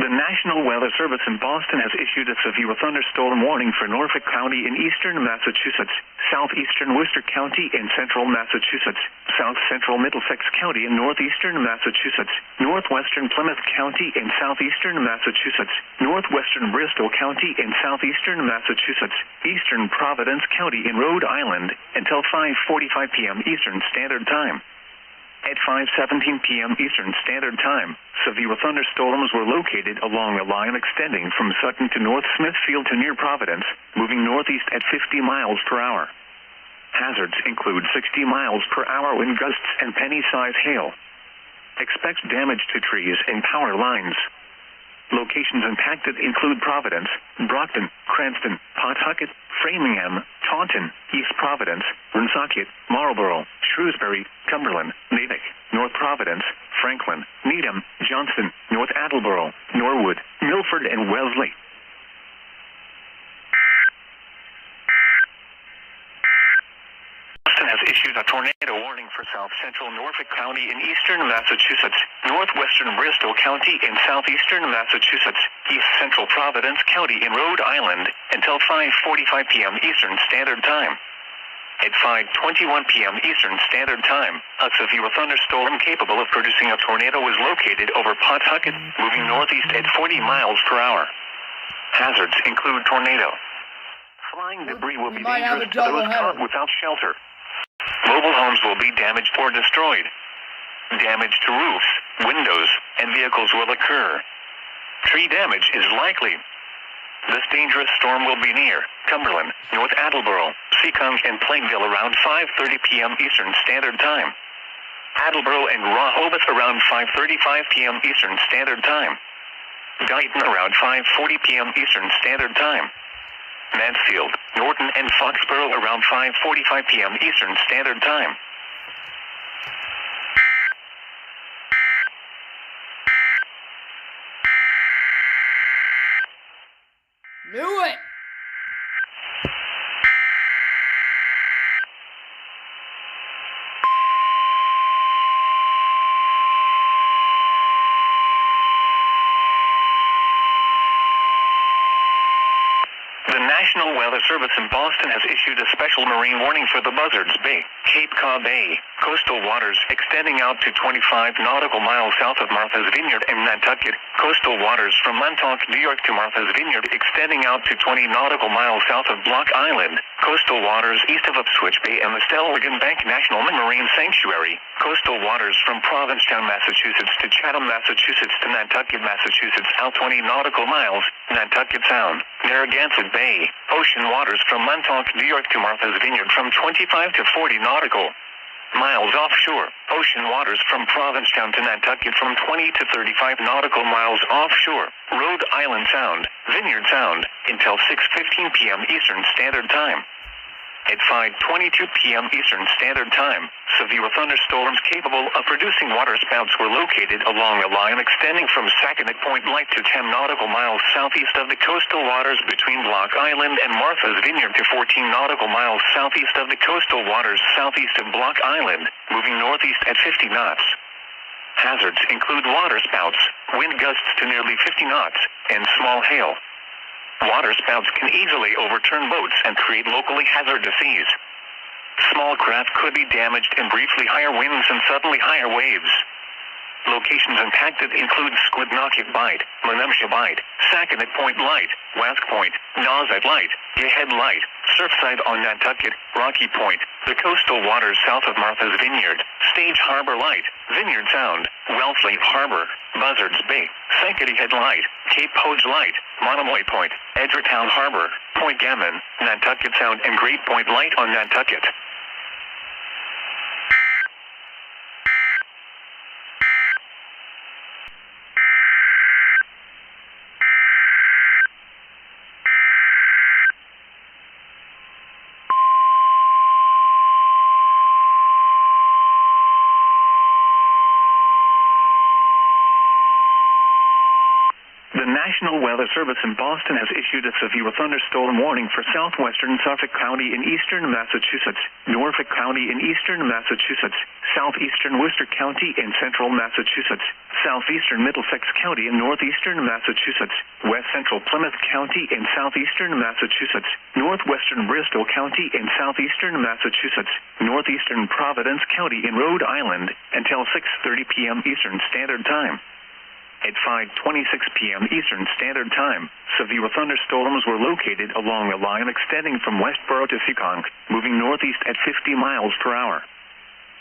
The National Weather Service in Boston has issued a severe thunderstorm warning for Norfolk County in eastern Massachusetts, southeastern Worcester County in central Massachusetts, south central Middlesex County in northeastern Massachusetts, northwestern Plymouth County in southeastern Massachusetts, northwestern Bristol County in southeastern Massachusetts, eastern Providence County in Rhode Island, until 5:45 p.m. Eastern Standard Time. At 5:17 p.m. Eastern Standard Time, severe thunderstorms were located along a line extending from Sutton to North Smithfield to near Providence, moving northeast at 50 miles per hour. Hazards include 60 miles per hour wind gusts and penny-size hail. Expect damage to trees and power lines. Locations impacted include Providence, Brockton, Cranston, Pawtucket, Framingham, Taunton, East Providence, Woonsocket, Marlboro, Shrewsbury, Cumberland, Natick, North Providence, Franklin, Needham, Johnston, North Attleboro, Norwood, Milford, and Wellesley. Boston has issued a tornado warning for south-central Norfolk County in eastern Massachusetts, northwestern Bristol County in southeastern Massachusetts, east-central Providence County in Rhode Island, until 5:45 p.m. Eastern Standard Time. At 5:21 p.m. Eastern Standard Time, a severe thunderstorm capable of producing a tornado was located over Pawtucket, moving northeast at 40 miles per hour. Hazards include tornado. Flying debris will be dangerous to those caught without shelter. Mobile homes will be damaged or destroyed. Damage to roofs, windows, and vehicles will occur. Tree damage is likely. This dangerous storm will be near Cumberland, North Attleboro, Seekonk, and Plainville around 5:30 p.m. Eastern Standard Time. Attleboro and Rehoboth around 5:35 p.m. Eastern Standard Time. Guyton around 5:40 p.m. Eastern Standard Time. Mansfield, Norton, and Foxborough around 5:45 p.m. Eastern Standard Time. Knew it! The National Weather Service in Boston has issued a special marine warning for the Buzzards Bay, Cape Cod Bay, coastal waters extending out to 25 nautical miles south of Martha's Vineyard and Nantucket, coastal waters from Montauk, New York to Martha's Vineyard extending out to 20 nautical miles south of Block Island, coastal waters east of Ipswich Bay and the Stellwagen Bank National Marine Sanctuary, coastal waters from Provincetown, Massachusetts to Chatham, Massachusetts to Nantucket, Massachusetts out 20 nautical miles, Nantucket Sound, Narragansett Bay, ocean waters from Montauk, New York to Martha's Vineyard from 25 to 40 nautical miles offshore, ocean waters from Provincetown to Nantucket from 20 to 35 nautical miles offshore, Rhode Island Sound, Vineyard Sound, until 6:15 p.m. Eastern Standard Time. At 5:22 p.m. Eastern Standard Time, severe thunderstorms capable of producing waterspouts were located along a line extending from Sackett Point Light to 10 nautical miles southeast of the coastal waters between Block Island and Martha's Vineyard to 14 nautical miles southeast of the coastal waters southeast of Block Island, moving northeast at 50 knots. Hazards include waterspouts, wind gusts to nearly 50 knots, and small hail. Waterspouts can easily overturn boats and create locally hazardous seas. Small craft could be damaged in briefly higher winds and suddenly higher waves. Locations impacted include Squidnocket Bight, Monumsha Bight, Sackett Point Light, Wask Point, Nauset Light, Yehead Light, Surfside on Nantucket, Rocky Point, the coastal waters south of Martha's Vineyard, Stage Harbor Light, Vineyard Sound, Wellfleet Harbor, Buzzards Bay, Sankaty Head Light, Cape Hodge Light, Monomoy Point, Edgertown Harbor, Point Gammon, Nantucket Sound, and Great Point Light on Nantucket. The National Weather Service in Boston has issued a severe thunderstorm warning for southwestern Suffolk County in eastern Massachusetts, Norfolk County in eastern Massachusetts, southeastern Worcester County in central Massachusetts, southeastern Middlesex County in northeastern Massachusetts, west central Plymouth County in southeastern Massachusetts, northwestern Bristol County in southeastern Massachusetts, northeastern Providence County in Rhode Island, until 6:30 p.m. Eastern Standard Time. At 5:26 p.m. Eastern Standard Time, severe thunderstorms were located along a line extending from Westboro to Seekonk, moving northeast at 50 miles per hour.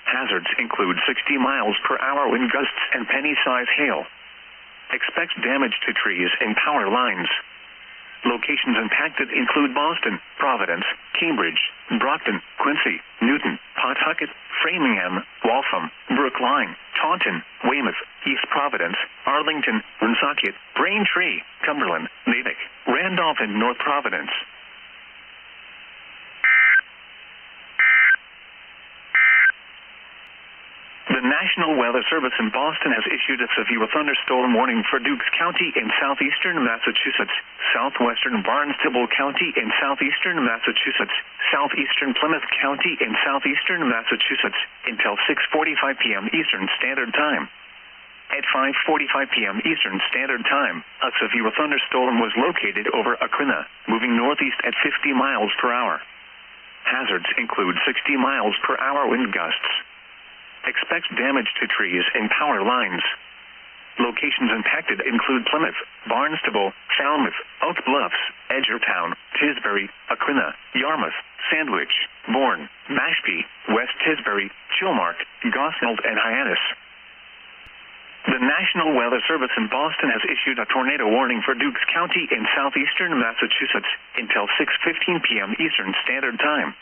Hazards include 60 miles per hour wind gusts and penny-size hail. Expect damage to trees and power lines. Locations impacted include Boston, Providence, Cambridge, Brockton, Quincy, Newton, Pawtucket, Framingham, Waltham, Brookline, Taunton, Weymouth, East Providence, Arlington, Woonsocket, Braintree, Cumberland, Natick, Randolph, and North Providence. The National Weather Service in Boston has issued a severe thunderstorm warning for Dukes County in southeastern Massachusetts, southwestern Barnstable County in southeastern Massachusetts, southeastern Plymouth County in southeastern Massachusetts, until 6:45 p.m. Eastern Standard Time. At 5:45 p.m. Eastern Standard Time, a severe thunderstorm was located over Aquinnah, moving northeast at 50 miles per hour. Hazards include 60 miles per hour wind gusts. Expect damage to trees and power lines. Locations impacted include Plymouth, Barnstable, Falmouth, Oak Bluffs, Edgertown, Tisbury, Aquinnah, Yarmouth, Sandwich, Bourne, Mashpee, West Tisbury, Chilmark, Gosnold, and Hyannis. The National Weather Service in Boston has issued a tornado warning for Dukes County in southeastern Massachusetts until 6:15 p.m. Eastern Standard Time.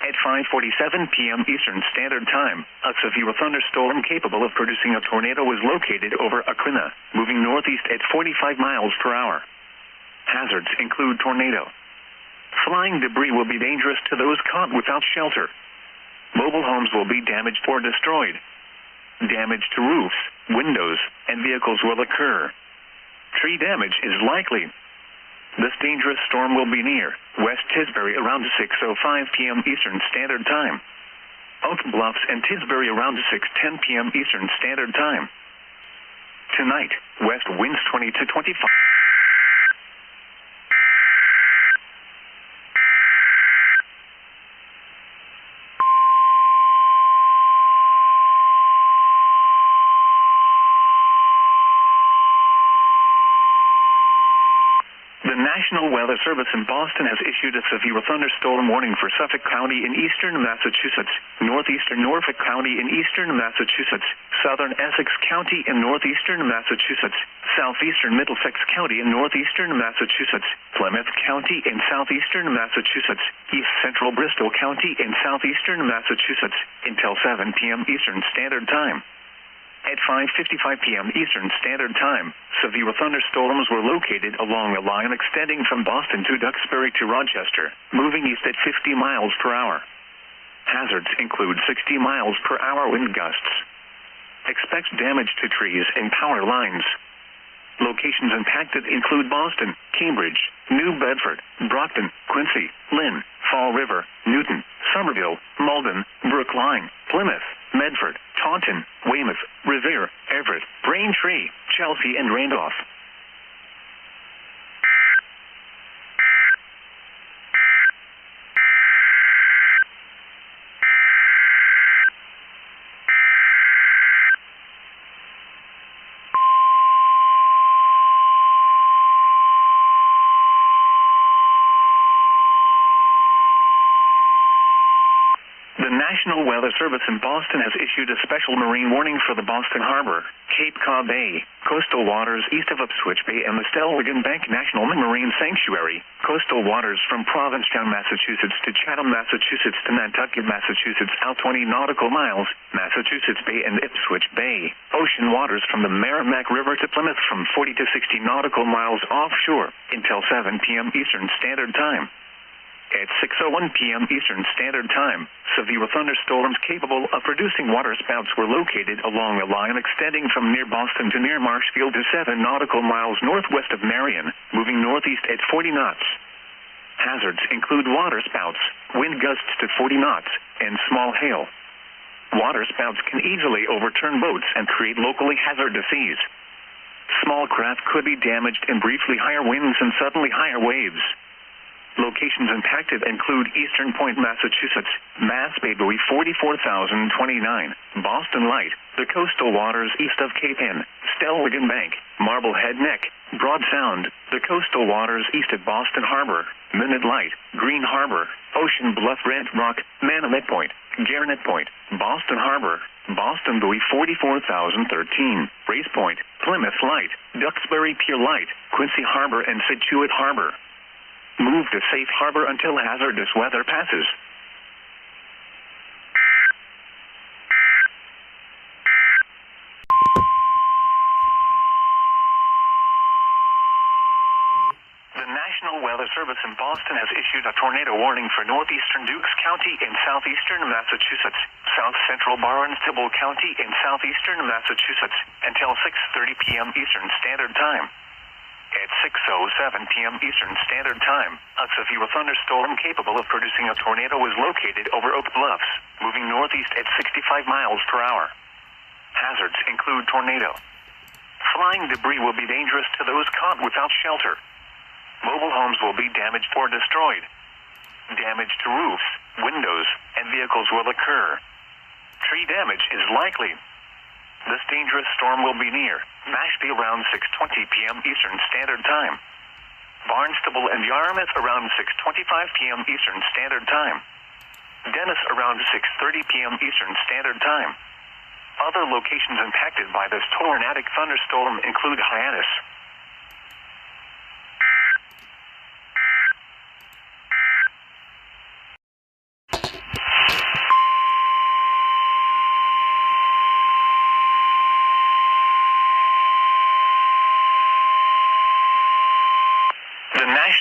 At 5:47 p.m. Eastern Standard Time, a severe thunderstorm capable of producing a tornado was located over Aquinnah, moving northeast at 45 miles per hour. Hazards include tornado. Flying debris will be dangerous to those caught without shelter. Mobile homes will be damaged or destroyed. Damage to roofs, windows, and vehicles will occur. Tree damage is likely. This dangerous storm will be near West Tisbury around 6:05 p.m. Eastern Standard Time. Oak Bluffs and Tisbury around 6:10 p.m. Eastern Standard Time. Tonight, west winds 20 to 25. The National Weather Service in Boston has issued a severe thunderstorm warning for Suffolk County in eastern Massachusetts, northeastern Norfolk County in eastern Massachusetts, southern Essex County in northeastern Massachusetts, southeastern Middlesex County in northeastern Massachusetts, Plymouth County in southeastern Massachusetts, east central Bristol County in southeastern Massachusetts, until 7 p.m. Eastern Standard Time. At 5:55 p.m. Eastern Standard Time, severe thunderstorms were located along a line extending from Boston to Duxbury to Rochester, moving east at 50 miles per hour. Hazards include 60 miles per hour wind gusts. Expect damage to trees and power lines. Locations impacted include Boston, Cambridge, New Bedford, Brockton, Quincy, Lynn, Fall River, Newton, Somerville, Malden, Brookline, Plymouth, Medford, Taunton, Weymouth, Revere, Everett, Braintree, Chelsea, and Randolph. The National Weather Service in Boston has issued a special marine warning for the Boston Harbor, Cape Cod Bay, coastal waters east of Ipswich Bay and the Stellwagen Bank National Marine Sanctuary, coastal waters from Provincetown, Massachusetts to Chatham, Massachusetts to Nantucket, Massachusetts out 20 nautical miles, Massachusetts Bay and Ipswich Bay, ocean waters from the Merrimack River to Plymouth from 40 to 60 nautical miles offshore, until 7 p.m. Eastern Standard Time. At 6:01 p.m. Eastern Standard Time, severe thunderstorms capable of producing waterspouts were located along a line extending from near Boston to near Marshfield to 7 nautical miles northwest of Marion, moving northeast at 40 knots. Hazards include waterspouts, wind gusts to 40 knots, and small hail. Waterspouts can easily overturn boats and create locally hazardous seas. Small craft could be damaged in briefly higher winds and suddenly higher waves. Locations impacted include Eastern Point, Massachusetts, Mass Bay Buoy 44,029, Boston Light, the coastal waters east of Cape Hen, Stellwagen Bank, Marblehead Neck, Broad Sound, the coastal waters east of Boston Harbor, Minute Light, Green Harbor, Ocean Bluff, Red Rock, Manamet Point, Garnet Point, Boston Harbor, Boston Buoy 44,013, Race Point, Plymouth Light, Duxbury Pier Light, Quincy Harbor, and Scituate Harbor. Move to safe harbor until hazardous weather passes. The National Weather Service in Boston has issued a tornado warning for northeastern Dukes County in southeastern Massachusetts, south central Barnstable County in southeastern Massachusetts, until 6:30 p.m. Eastern Standard Time. At 6:07 p.m. Eastern Standard Time, a severe thunderstorm capable of producing a tornado was located over Oak Bluffs, moving northeast at 65 miles per hour. Hazards include tornado. Flying debris will be dangerous to those caught without shelter. Mobile homes will be damaged or destroyed. Damage to roofs, windows, and vehicles will occur. Tree damage is likely. This dangerous storm will be near Mashpee around 6:20 p.m. Eastern Standard Time. Barnstable and Yarmouth around 6:25 p.m. Eastern Standard Time. Dennis around 6:30 p.m. Eastern Standard Time. Other locations impacted by this tornadic thunderstorm include Hyannis,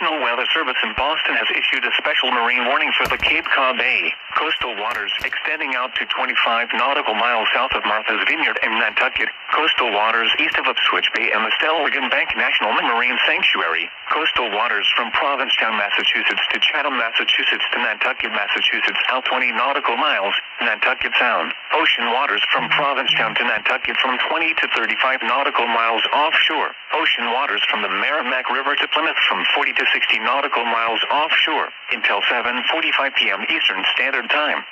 National Weather Service in Boston has issued a special marine warning for the Cape Cod Bay coastal waters extending out to 25 nautical miles south of Martha's Vineyard and Nantucket, coastal waters east of Ipswich Bay and the Stellwagen Bank National Marine Sanctuary, coastal waters from Provincetown, Massachusetts to Chatham, Massachusetts to Nantucket, Massachusetts out 20 nautical miles, Nantucket Sound, ocean waters from Provincetown to Nantucket from 20 to 35 nautical miles offshore, ocean waters from the Merrimack River to Plymouth from 40 to 60 nautical miles offshore, until 7:45 p.m. Eastern Standard Time.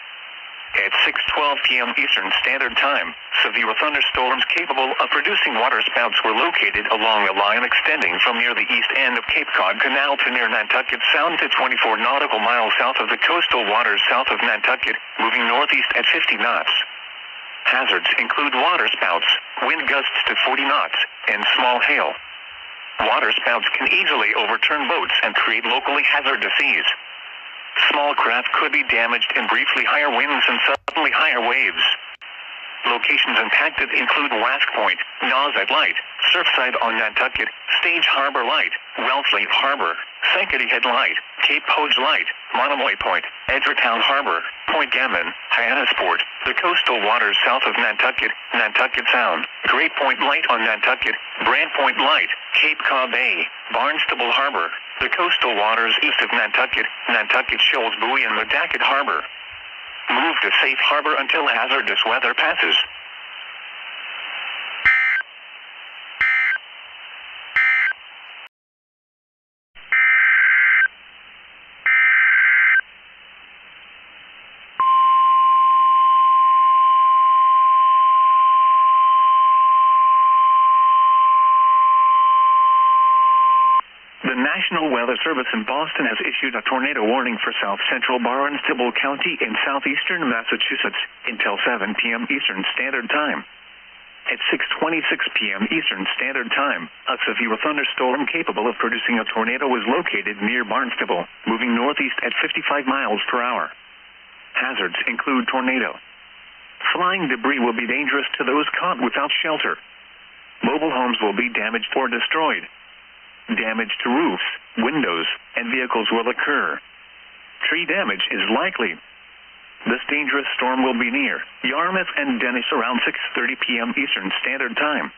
At 6:12 p.m. Eastern Standard Time, severe thunderstorms capable of producing waterspouts were located along a line extending from near the east end of Cape Cod Canal to near Nantucket Sound to 24 nautical miles south of the coastal waters south of Nantucket, moving northeast at 50 knots. Hazards include waterspouts, wind gusts to 40 knots, and small hail. Waterspouts can easily overturn boats and create locally hazardous seas. Small craft could be damaged in briefly higher winds and suddenly higher waves. Locations impacted include Wask Point, Nauset Light, Surfside on Nantucket, Stage Harbor Light, Wellfleet Harbor, Sankaty Head Light, Cape Hodge Light, Monomoy Point, Edgertown Harbor, Point Gammon, Hyannisport, the coastal waters south of Nantucket, Nantucket Sound, Great Point Light on Nantucket, Brant Point Light, Cape Cod Bay, Barnstable Harbor, the coastal waters east of Nantucket, Nantucket Shoals Buoy and Madacket Harbor. Move to safe harbor until hazardous weather passes. The National Weather Service in Boston has issued a tornado warning for south central Barnstable County in southeastern Massachusetts until 7 p.m. Eastern Standard Time. At 6:26 p.m. Eastern Standard Time, a severe thunderstorm capable of producing a tornado was located near Barnstable, moving northeast at 55 miles per hour. Hazards include tornado. Flying debris will be dangerous to those caught without shelter. Mobile homes will be damaged or destroyed. Damage to roofs, windows, and vehicles will occur. Tree damage is likely. This dangerous storm will be near Yarmouth and Dennis around 6:30 p.m. Eastern Standard Time.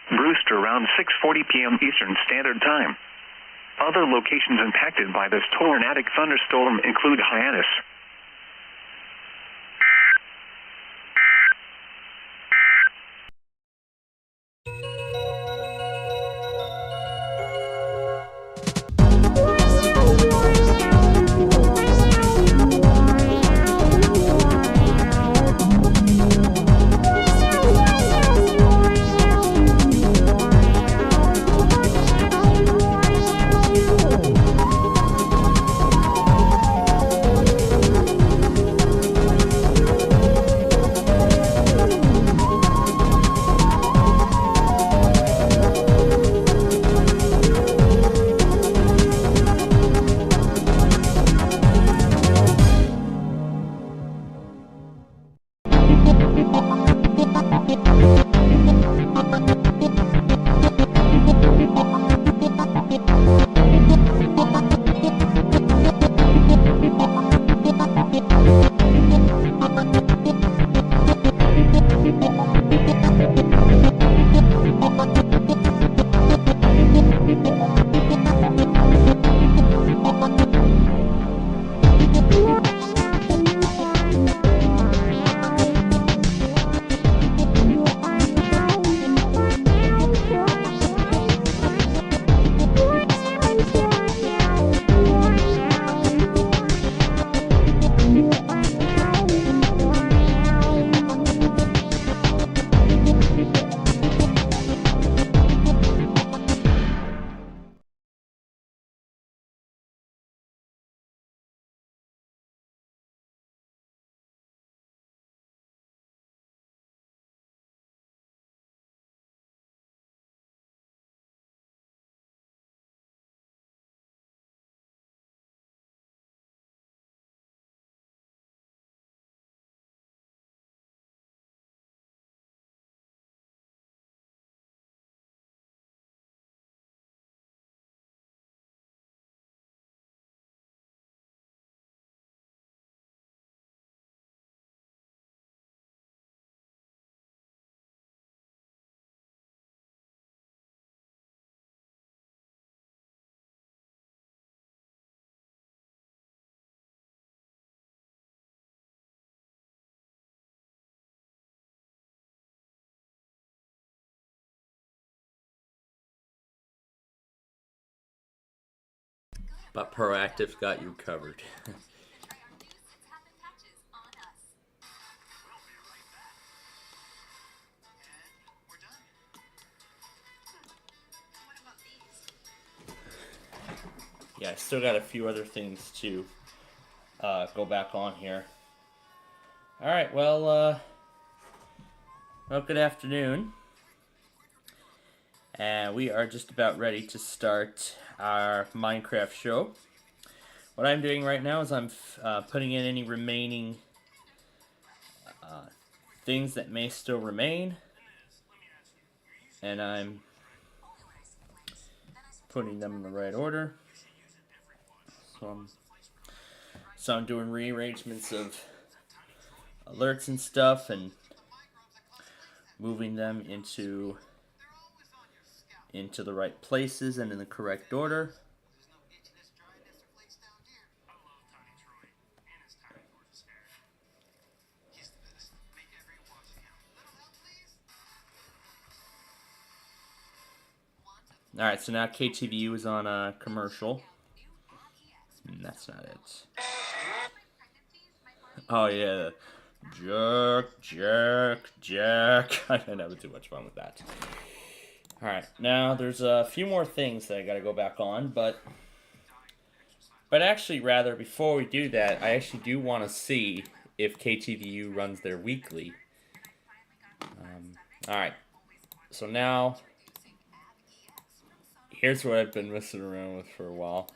Brewster around 6:40 p.m. Eastern Standard Time. Other locations impacted by this tornadic thunderstorm include Hyannis, But Proactive's got you covered. Yeah, I still got a few other things to go back on here. Alright, well, good afternoon. And we are just about ready to start our Minecraft show. What I'm doing right now is I'm putting in any remaining things that may still remain. And I'm putting them in the right order. So I'm doing rearrangements of alerts and stuff and moving them into the right places and in the correct order. Alright, so now KTVU is on a commercial. That's not it. Oh yeah, Jack. I didn't have too much fun with that. Alright, now there's a few more things that I gotta go back on, but actually rather, before we do that, I actually do want to see if KTVU runs their weekly. Alright, so now, here's what I've been messing around with for a while.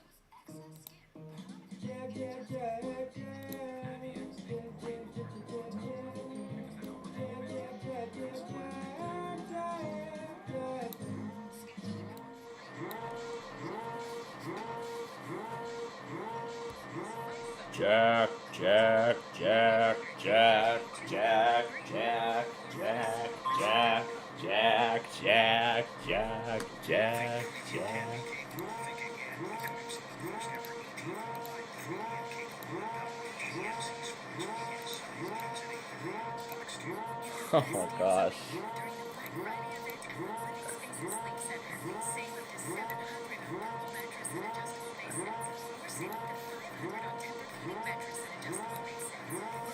Jack. Oh my gosh.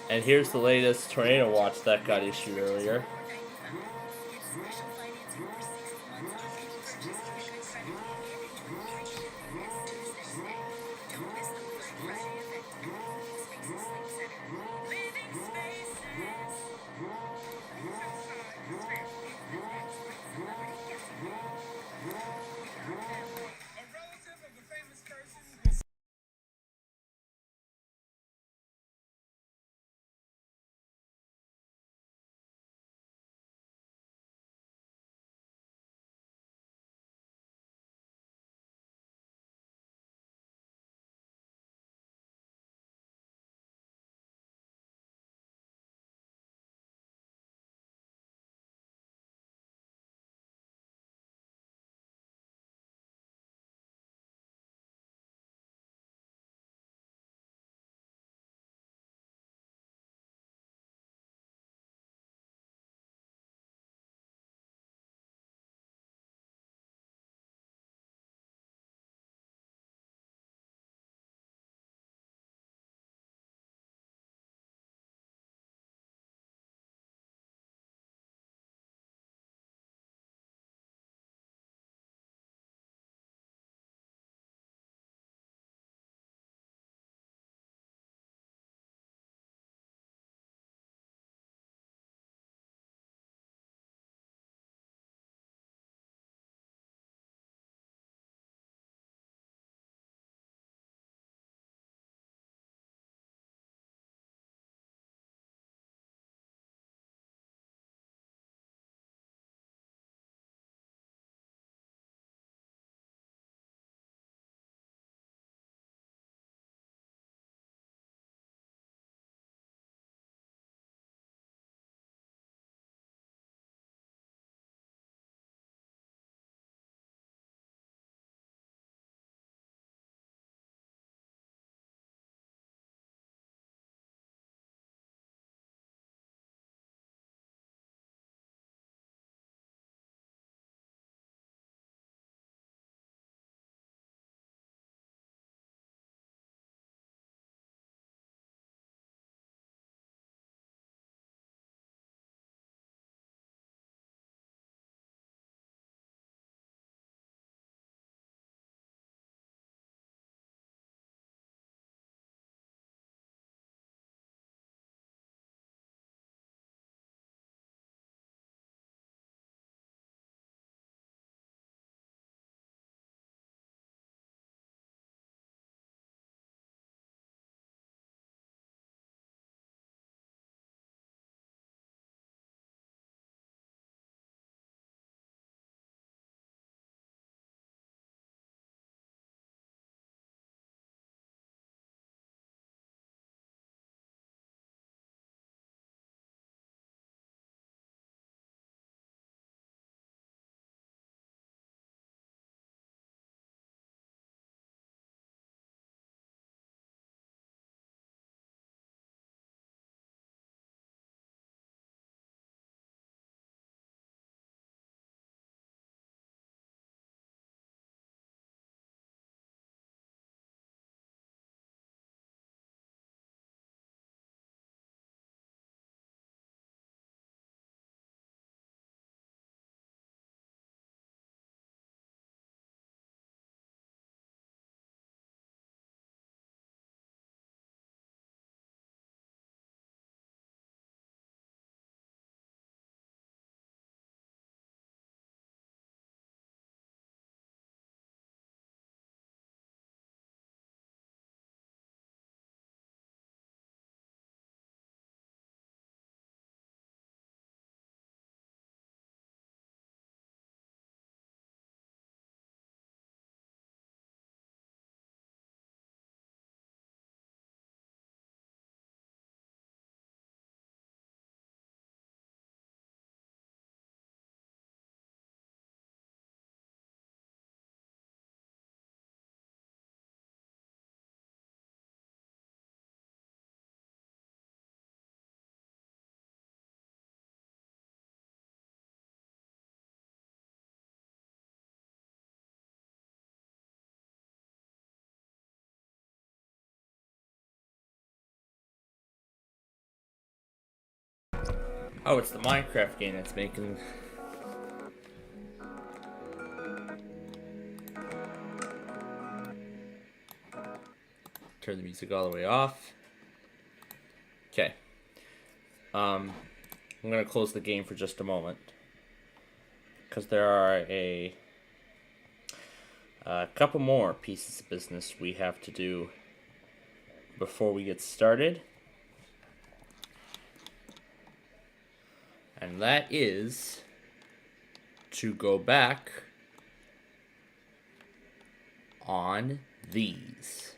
And here's the latest tornado watch that got issued earlier. Oh, it's the Minecraft game that's making... Turn the music all the way off. Okay. I'm going to close the game for just a moment, because there are a couple more pieces of business we have to do before we get started. And that is to go back on these.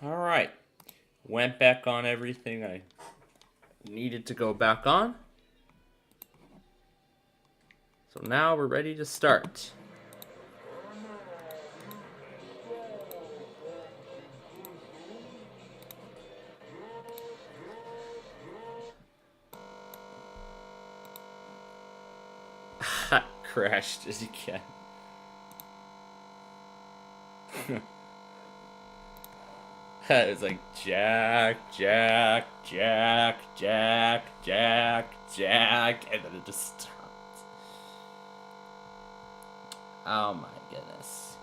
Alright, went back on everything I needed to go back on. So now we're ready to start. Crashed as you can. It was like Jack, Jack, Jack, Jack, Jack, Jack, and then it just stopped. Oh my goodness.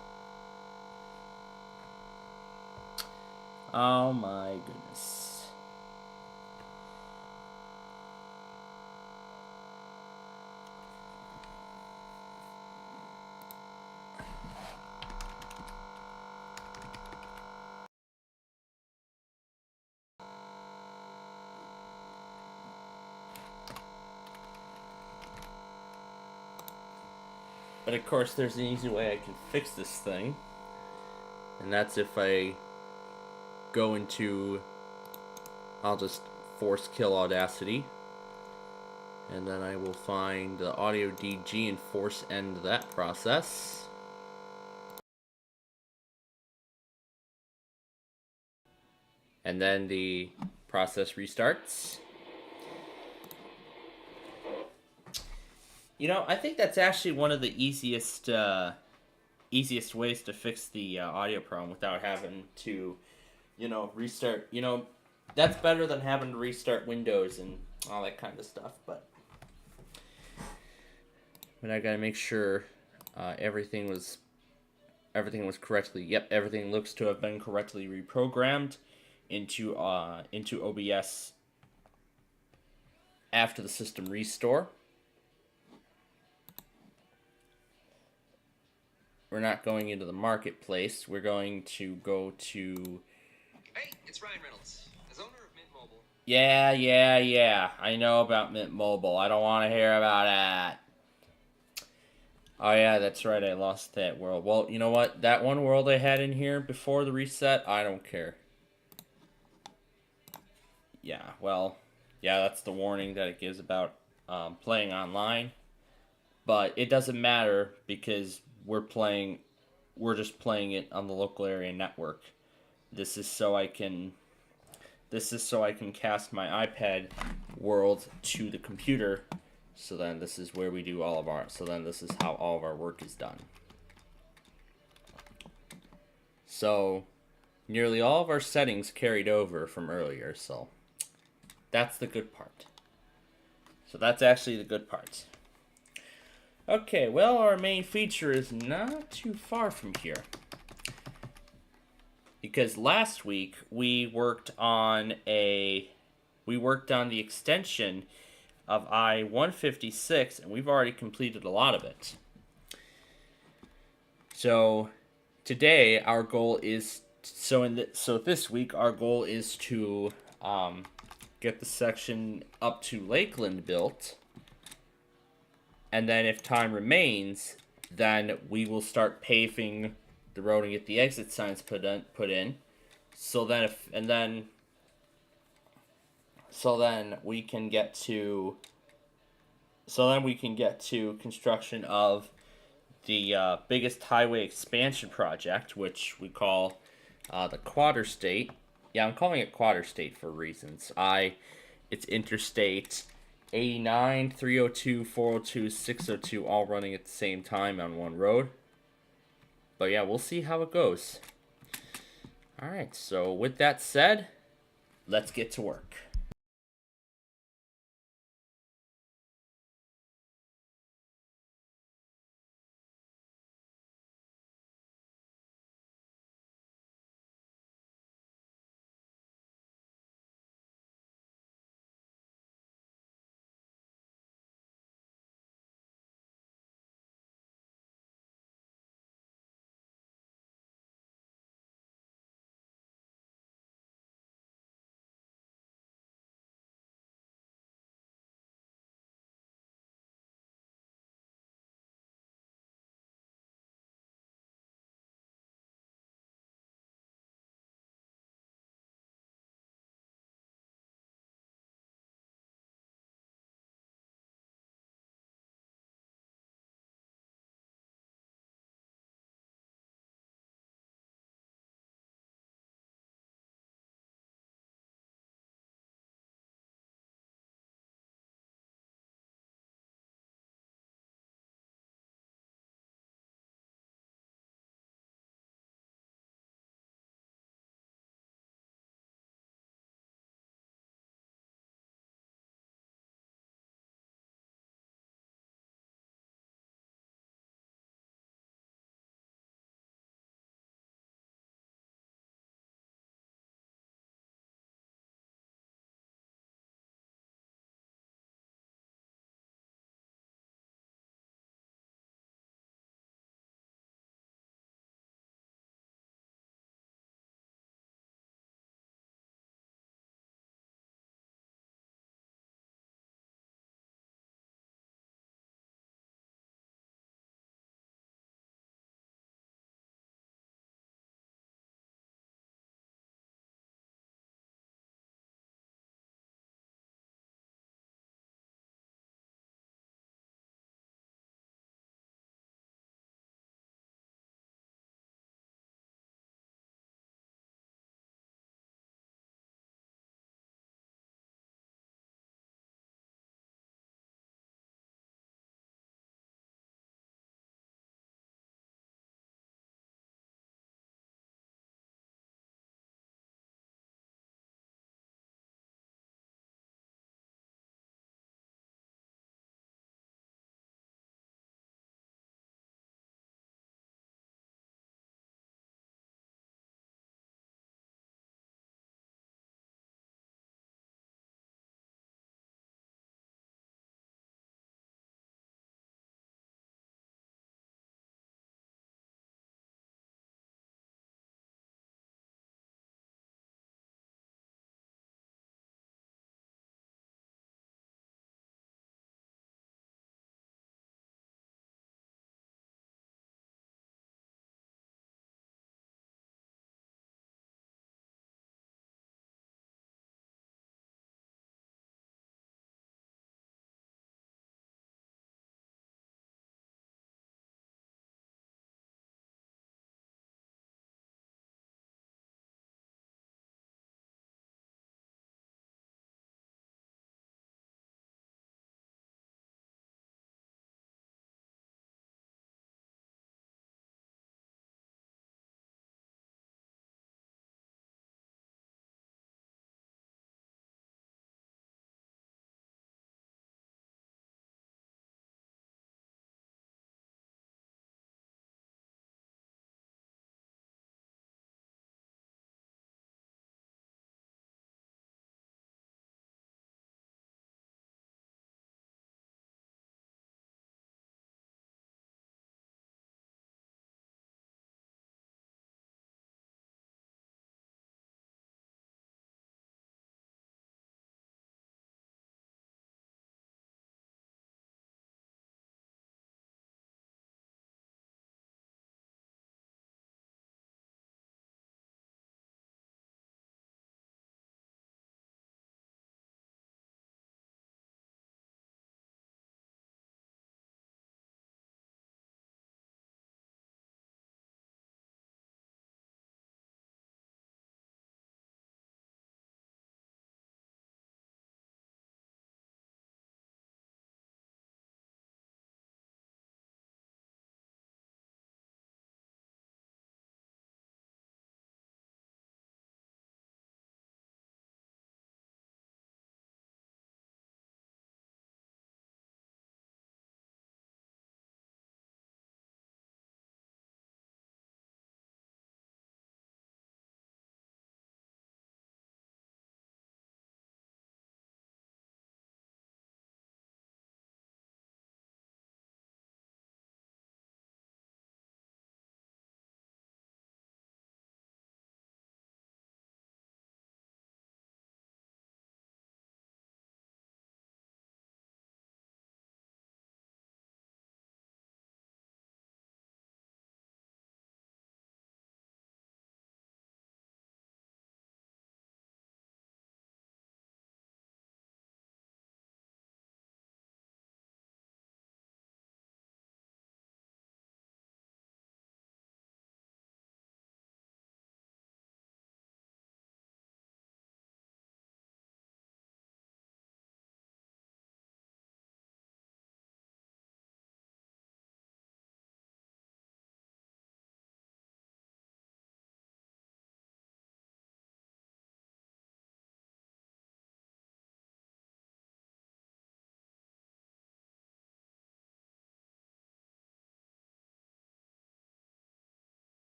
Oh my goodness. But of course, there's an easy way I can fix this thing, and that's if I go into, I'll just force kill Audacity, and then I will find the audio DG and force end that process. And then the process restarts. You know, I think that's actually one of the easiest ways to fix the audio problem without having to, restart. That's better than having to restart Windows and all that kind of stuff. But I gotta make sure everything was correctly. Yep, everything looks to have been correctly reprogrammed into OBS after the system restore. going into the marketplace. We're going to go to... Hey, it's Ryan Reynolds, as owner of Mint Mobile. Yeah. I know about Mint Mobile. I don't want to hear about that. Oh, yeah, that's right. I lost that world. Well, you know what? That one world I had in here before the reset, I don't care. Yeah, well, yeah, that's the warning that it gives about playing online. But it doesn't matter because we're just playing it on the local area network. This is so I can cast my iPad world to the computer. So then this is where we do all of our, so then this is how all of our work is done. So nearly all of our settings carried over from earlier, so that's the good part. So that's actually the good part. Okay, well, our main feature is not too far from here. Because last week we worked on the extension of I-156, and we've already completed a lot of it. So today our goal is this week our goal is to get the section up to Lakeland built, and then if time remains, then we will start paving the road and get the exit signs put in. So then we can get to construction of the biggest highway expansion project, which we call the Quaderstate. Yeah, I'm calling it Quaderstate for reasons. It's Interstate 89, 302, 402, 602, all running at the same time on one road. But yeah, we'll see how it goes. Alright, so with that said, let's get to work.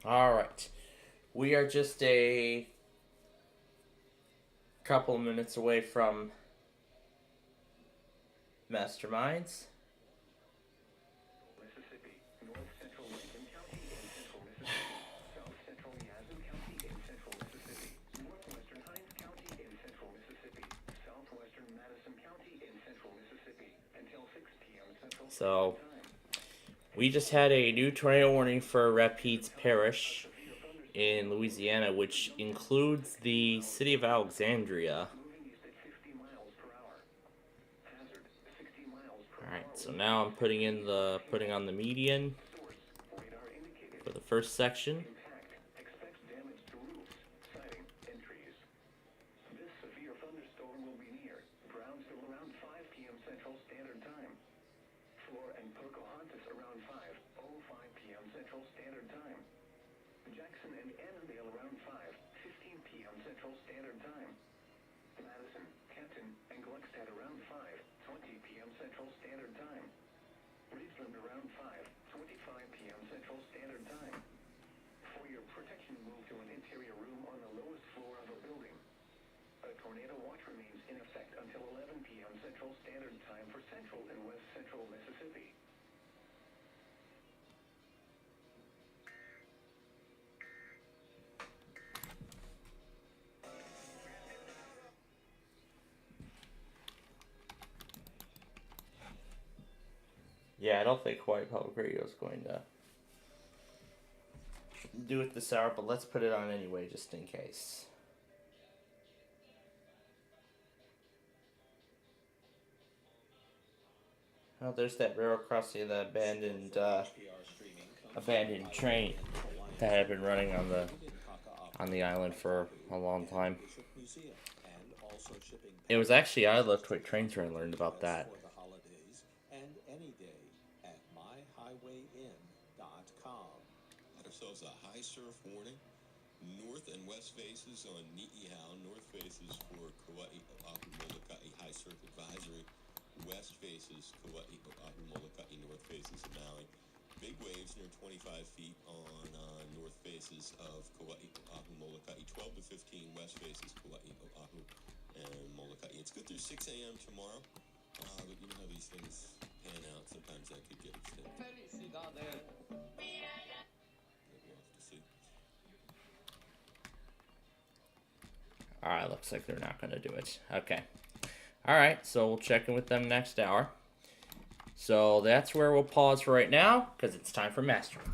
All right. We are just a couple of minutes away from Masterminds. So, we just had a new tornado warning for Rapides Parish in Louisiana, which includes the city of Alexandria. Alright, so now I'm putting on the median for the first section. Yeah, I don't think Hawaii Public Radio is going to do it this hour, but let's put it on anyway, just in case. Oh, there's that railroad crossing, the abandoned train that had been running on the island for a long time. It was actually out of the Toy Trains where I learned about that. Ourselves a high surf warning. North and west faces on Ni'ihau. North faces for Kauai, Oahu, Molokai, high surf advisory. West faces Kauai, Oahu, Molokai, north faces of Maui. Big waves near 25 feet on north faces of Kauai, Oahu, Molokai. 12 to 15 west faces Kauai, Oahu, and Molokai. It's good through 6 a.m. tomorrow, but you know how these things pan out. Sometimes that could get extended. Alright, looks like they're not going to do it. Okay. Alright, so we'll check in with them next hour. So that's where we'll pause for right now, because it's time for Mastermind.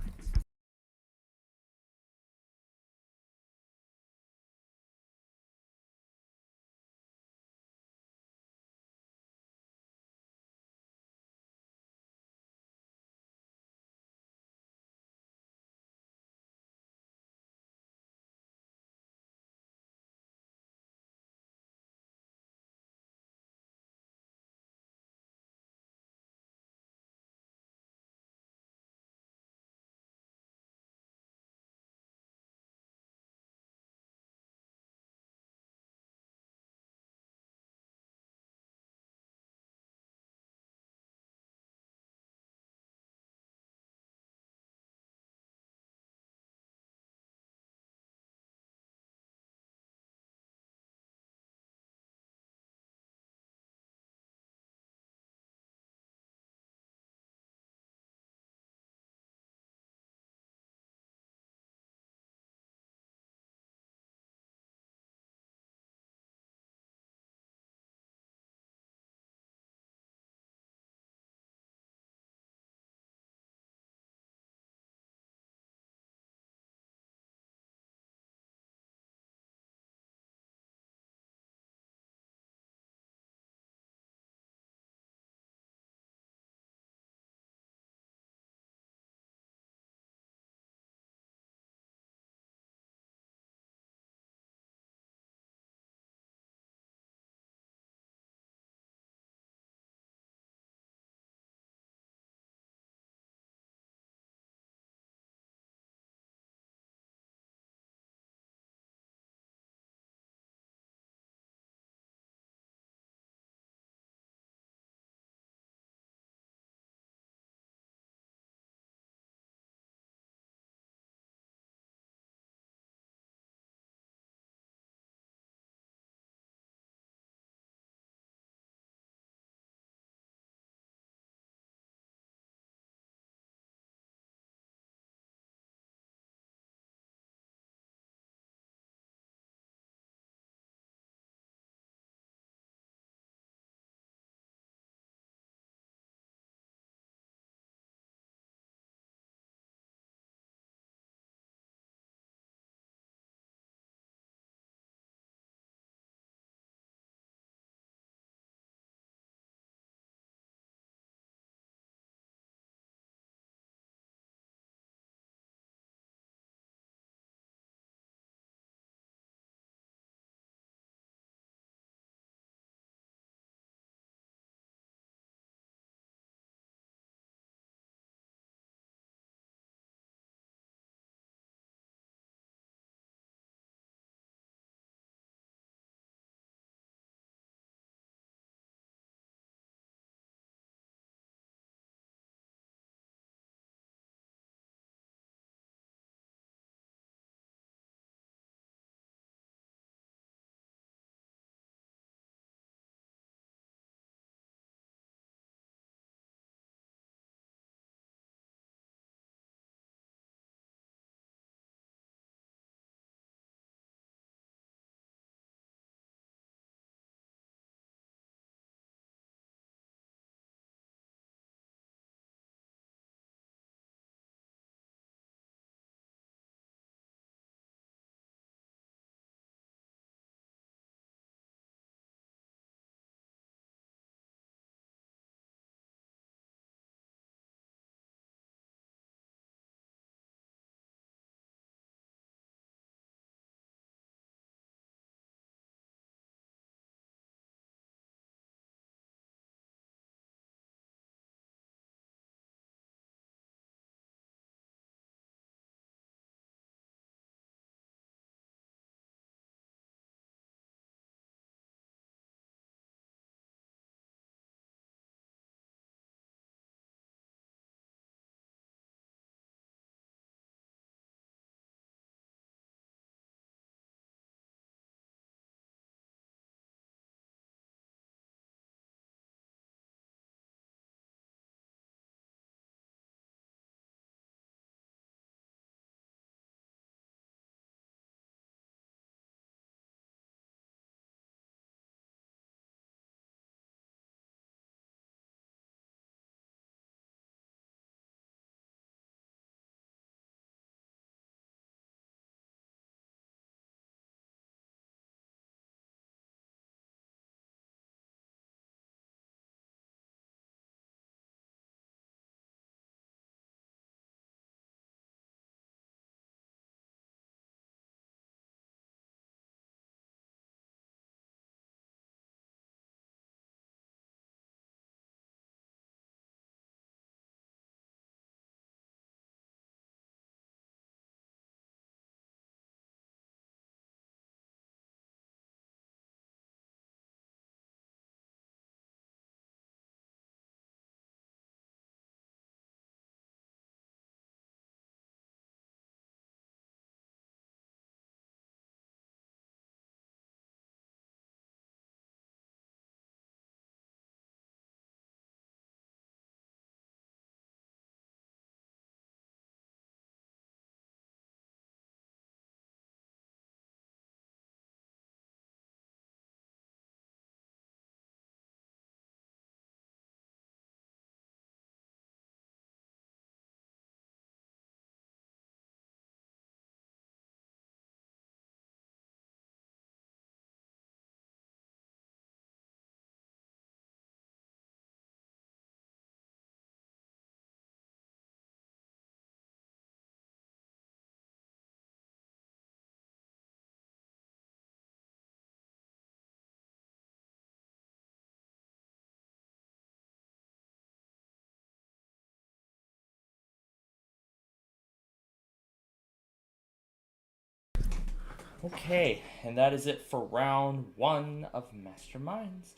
Okay, and that is it for round 1 of Masterminds.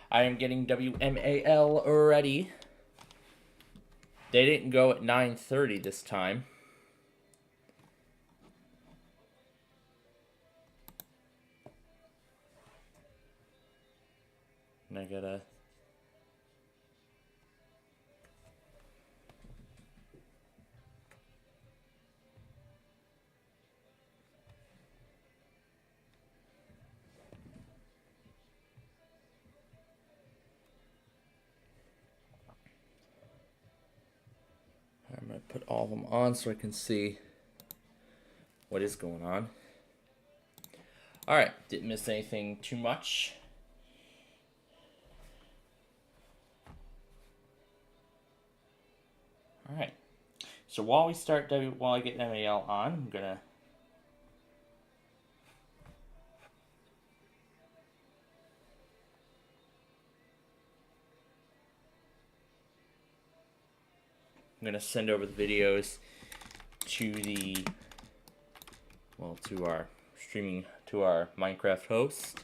I am getting WMAL ready. They didn't go at 9:30 this time. And I gotta... I'm going to put all of them on so I can see what is going on. Alright, didn't miss anything too much. Alright, so while I get MAL on, I'm going to send over the videos to to our Minecraft host.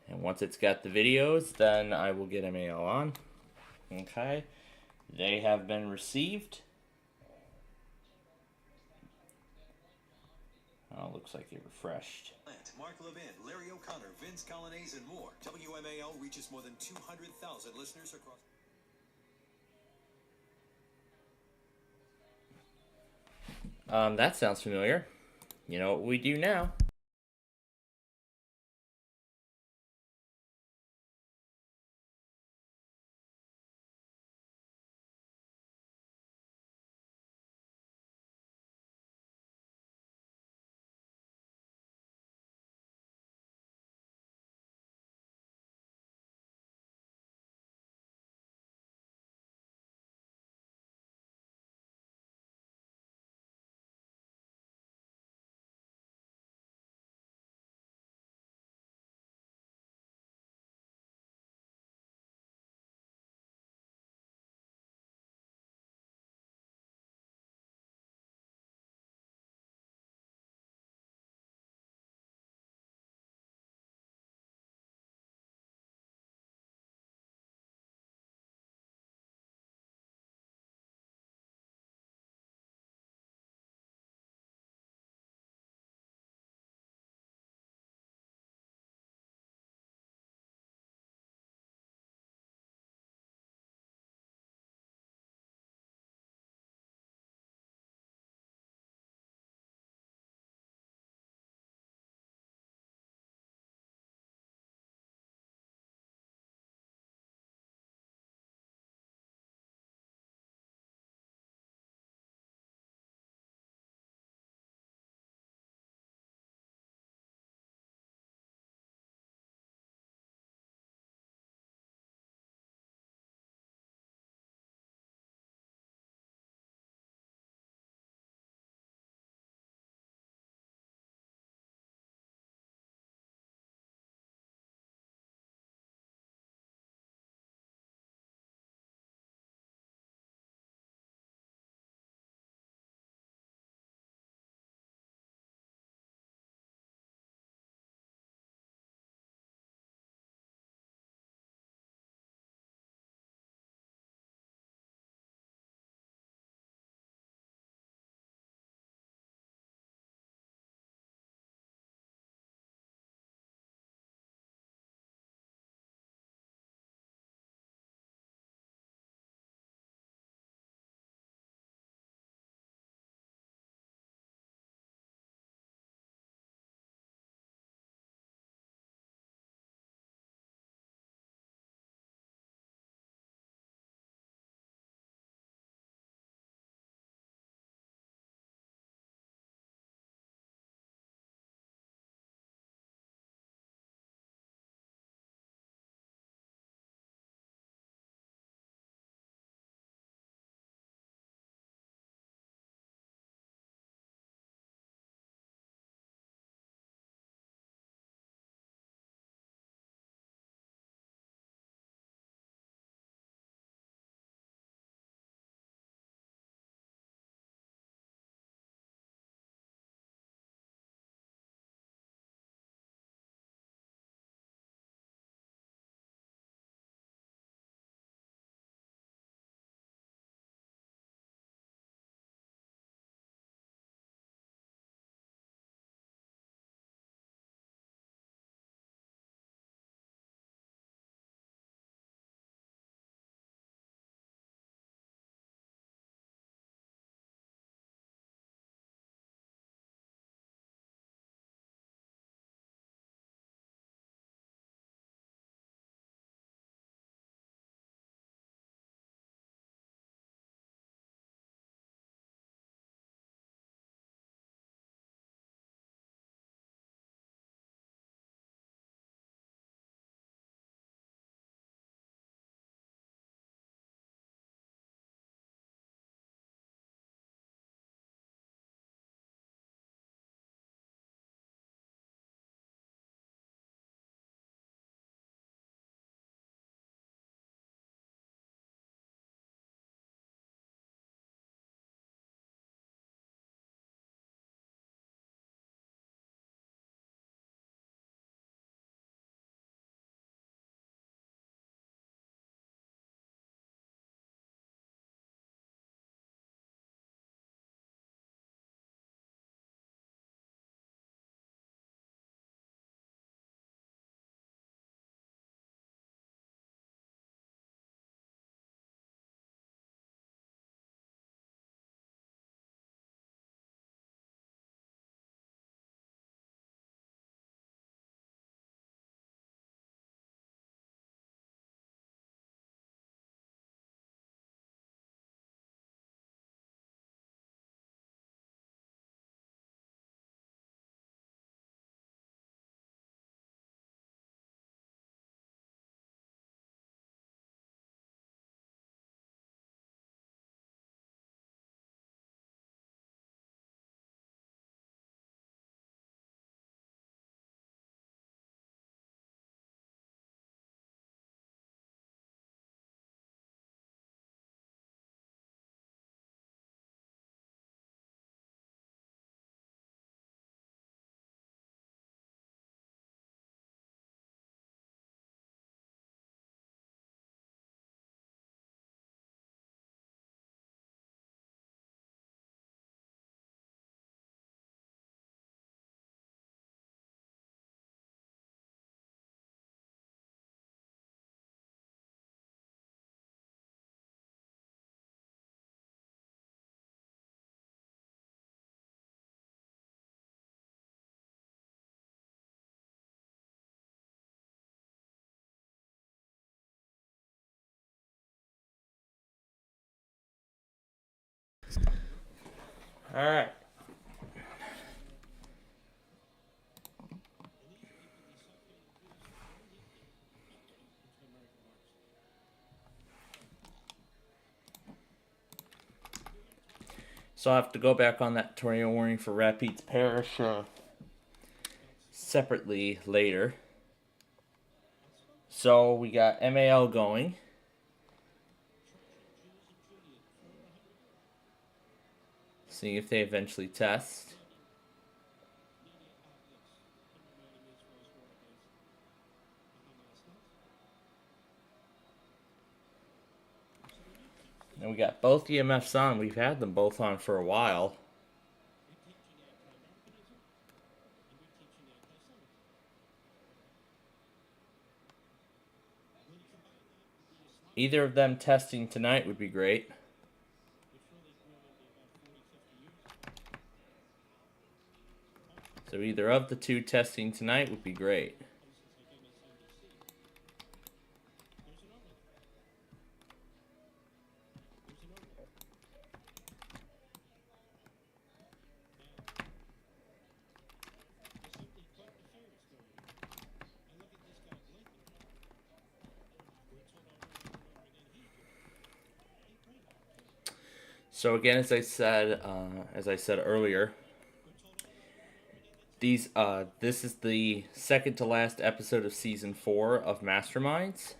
And once it's got the videos, then I will get MAL on. Okay, they have been received. Oh, looks like it refreshed. Mark Levin, Larry O'Connor, Vince Colonnese, and more. WMAL reaches more than 200,000 listeners across. That sounds familiar. You know what we do now. Alright. So I have to go back on that tornado warning for Rapides Parish separately later. So we got MAL going. See if they eventually test. And we got both EMFs on. We've had them both on for a while. Either of them testing tonight would be great. So either of the two testing tonight would be great. So again, as I said earlier, this is the second to last episode of season 4 of Masterminds.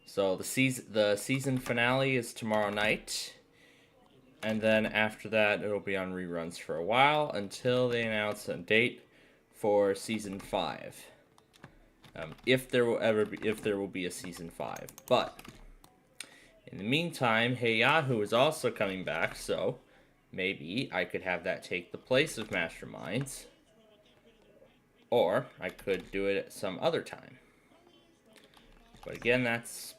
So the season finale is tomorrow night, and then after that it'll be on reruns for a while until they announce a date for season 5. If there will be a season 5, but in the meantime, Hey Yahoo is also coming back, so maybe I could have that take the place of Masterminds, or I could do it at some other time. But again, that's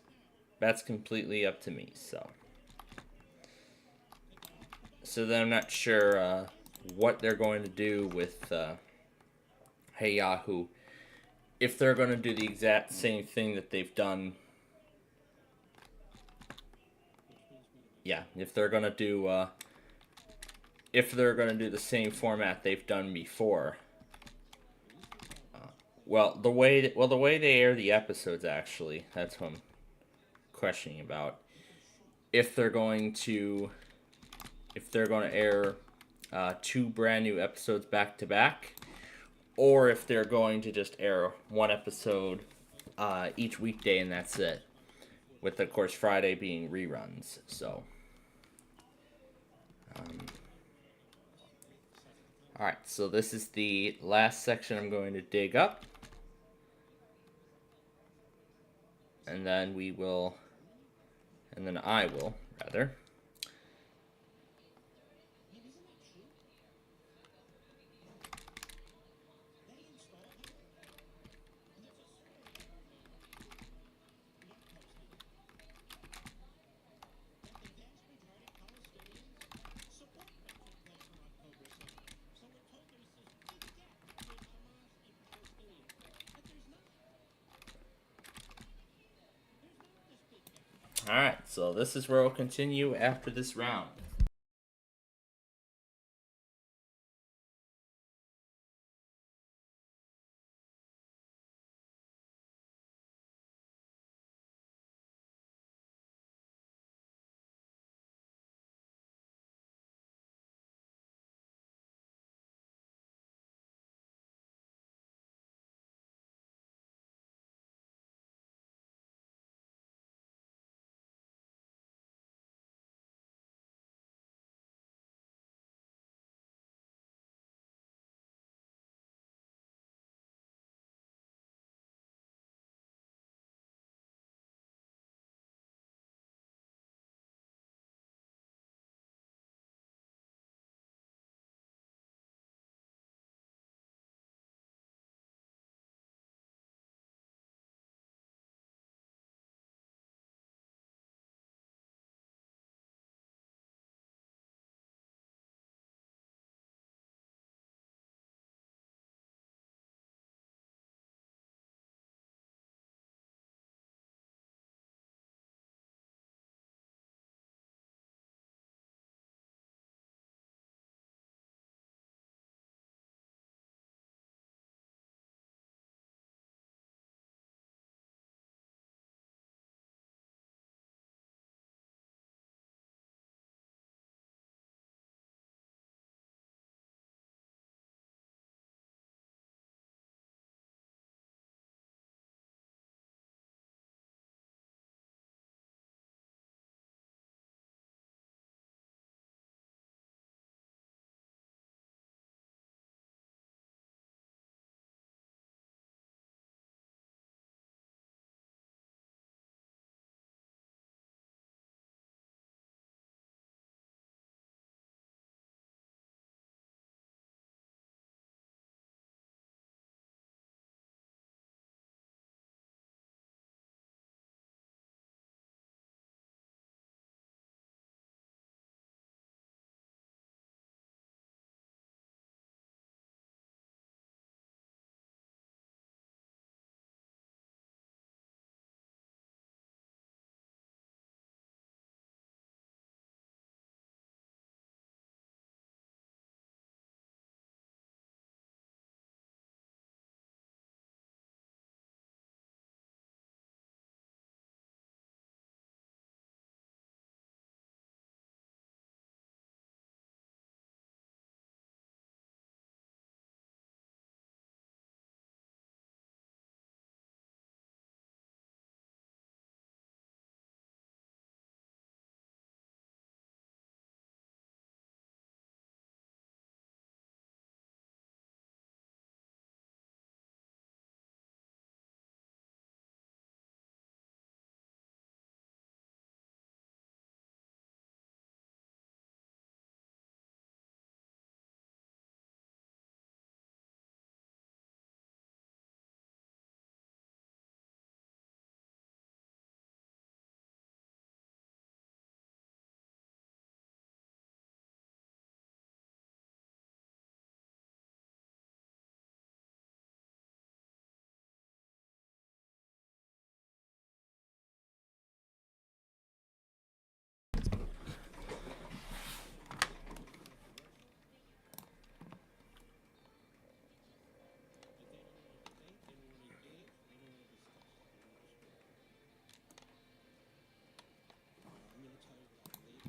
completely up to me. So then I'm not sure what they're going to do with Hey Yahoo. If they're going to do the exact same thing that they've done. Yeah, if they're going to do the same format they've done before. Well, the way they air the episodes, actually, that's what I'm questioning about. If they're going to air 2 brand new episodes back to back, or if they're going to just air 1 episode each weekday and that's it, with of course Friday being reruns. So alright, so this is the last section I'm going to dig up, and then I will rather. Alright, so this is where we'll continue after this round.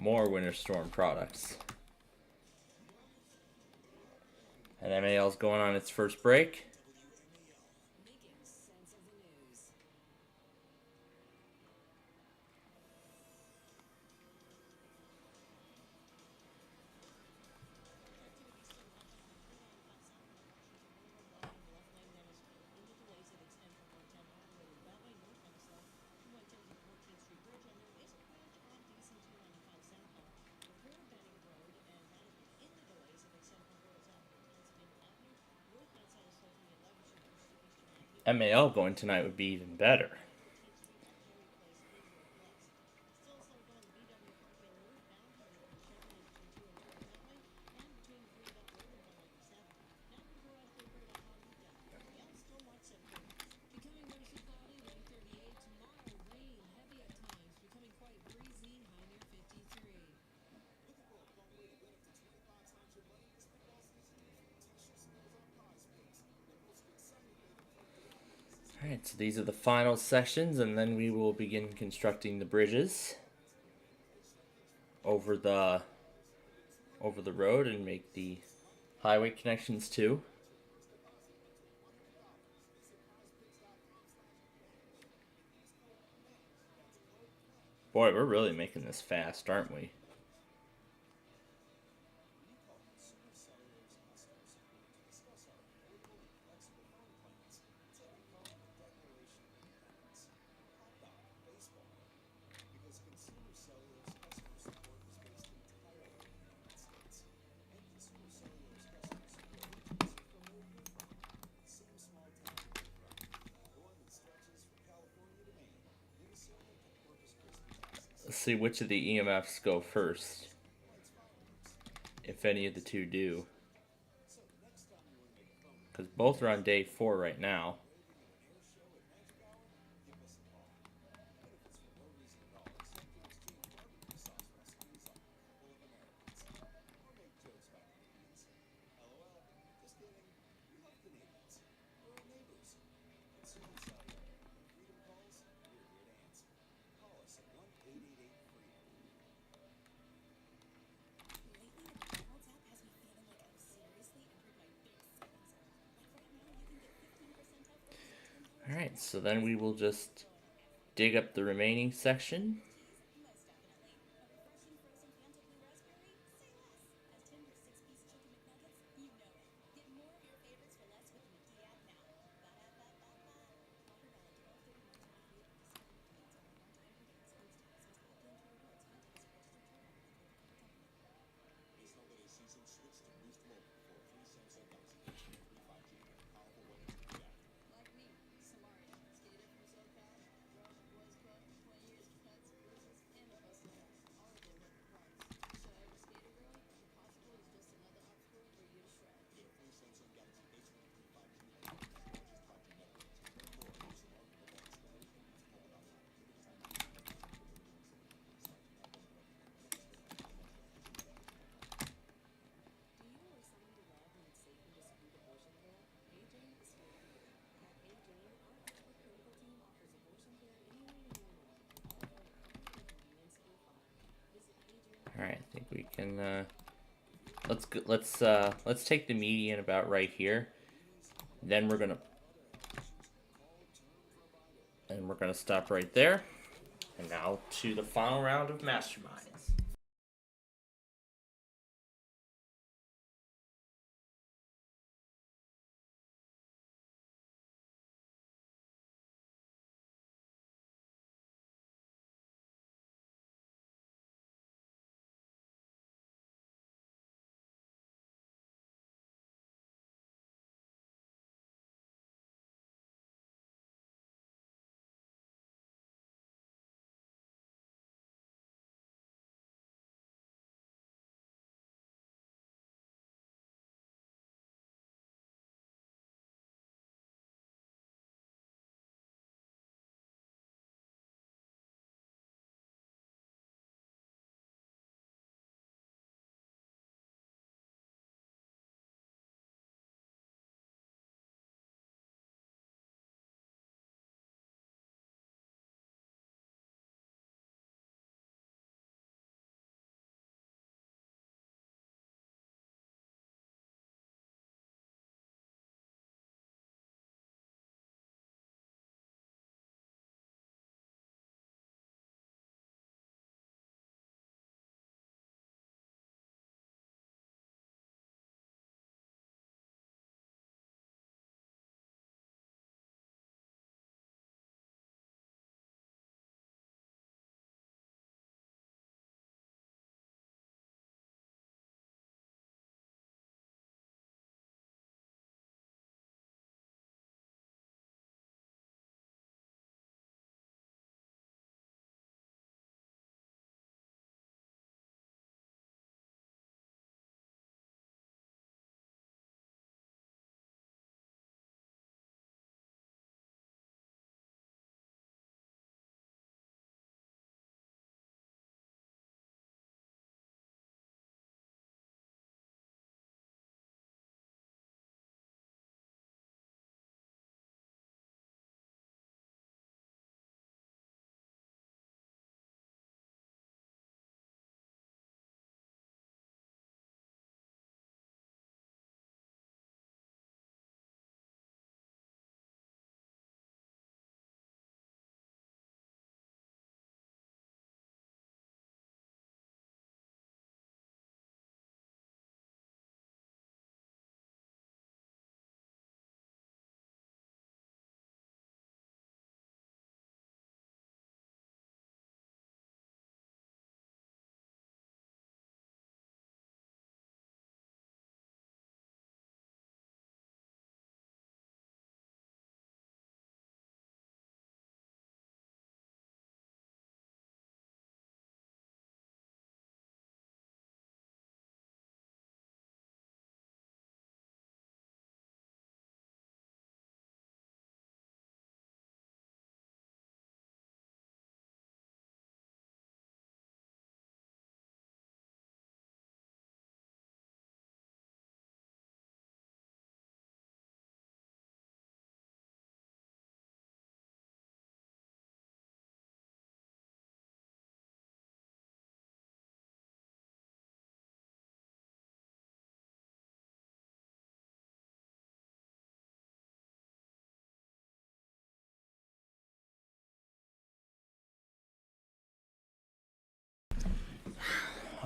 more winter storm products. And MAL's going on its first break. MAL going tonight would be even better. Alright, so these are the final sections, and then we will begin constructing the bridges over the road and make the highway connections too. Boy, we're really making this fast, aren't we? Let's see which of the EMFs go first, if any of the two do. Because both are on day 4 right now. Alright, so then we will just dig up the remaining section. Alright, I think we can, let's take the median about right here. Then we're gonna stop right there. And now to the final round of Mastermind.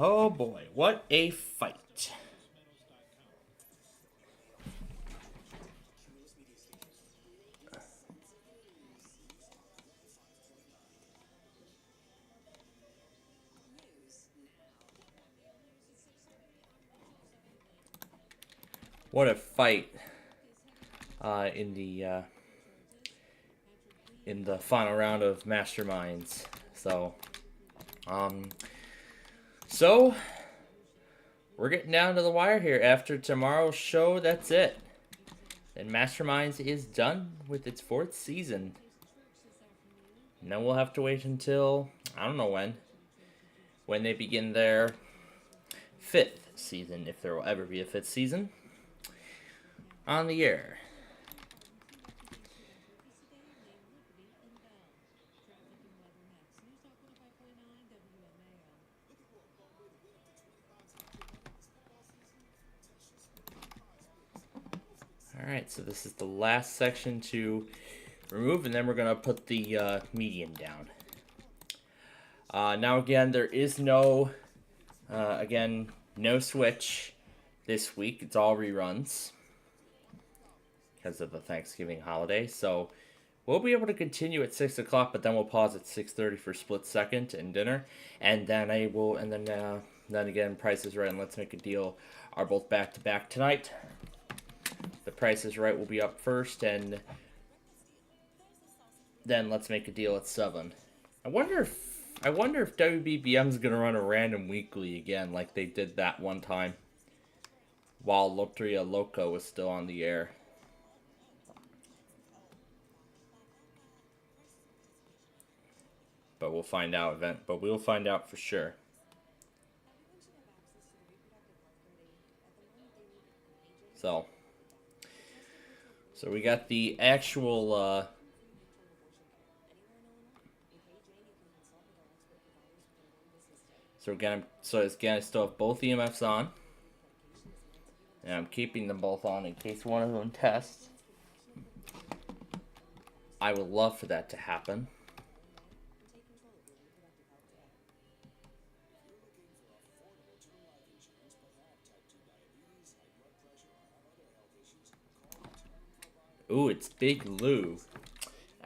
Oh boy, what a fight. What a fight in the final round of Masterminds. So we're getting down to the wire here. After tomorrow's show, that's it. And Masterminds is done with its 4th season. And then we'll have to wait until, I don't know when they begin their 5th season, if there will ever be a 5th season, on the air. Alright, so this is the last section to remove, and then we're going to put the median down. Now again, there is no switch this week. It's all reruns because of the Thanksgiving holiday. So we'll be able to continue at 6 o'clock, but then we'll pause at 6:30 for split second and dinner. And then then again, Price is Right and Let's Make a Deal are both back to back tonight. The Price is Right will be up first, and then Let's Make a Deal at 7. I wonder if WBBM's gonna run a random weekly again, like they did that one time while Lotria Loco was still on the air. But we'll find out we'll find out for sure. So we got the actual So I still have both EMFs on. And I'm keeping them both on in case one of them tests. I would love for that to happen. Ooh, it's Big Lou.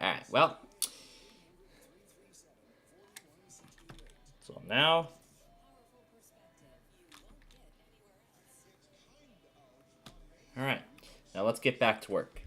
Alright, well. So now. Alright, now let's get back to work.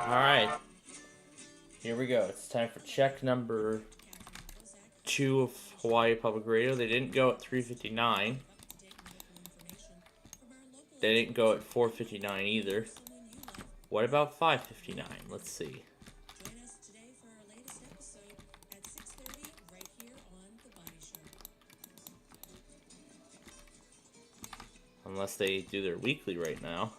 Alright. Here we go. It's time for check number 2 of Hawaii Public Radio. They didn't go at 3:59. They didn't go at 4:59 either. What about 5:59? Let's see. Unless they do their weekly right now.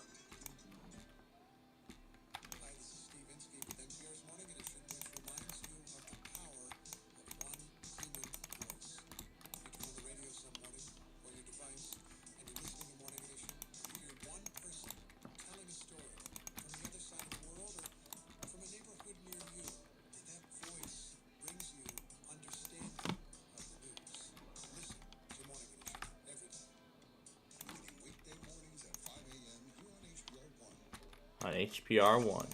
On HPR 1.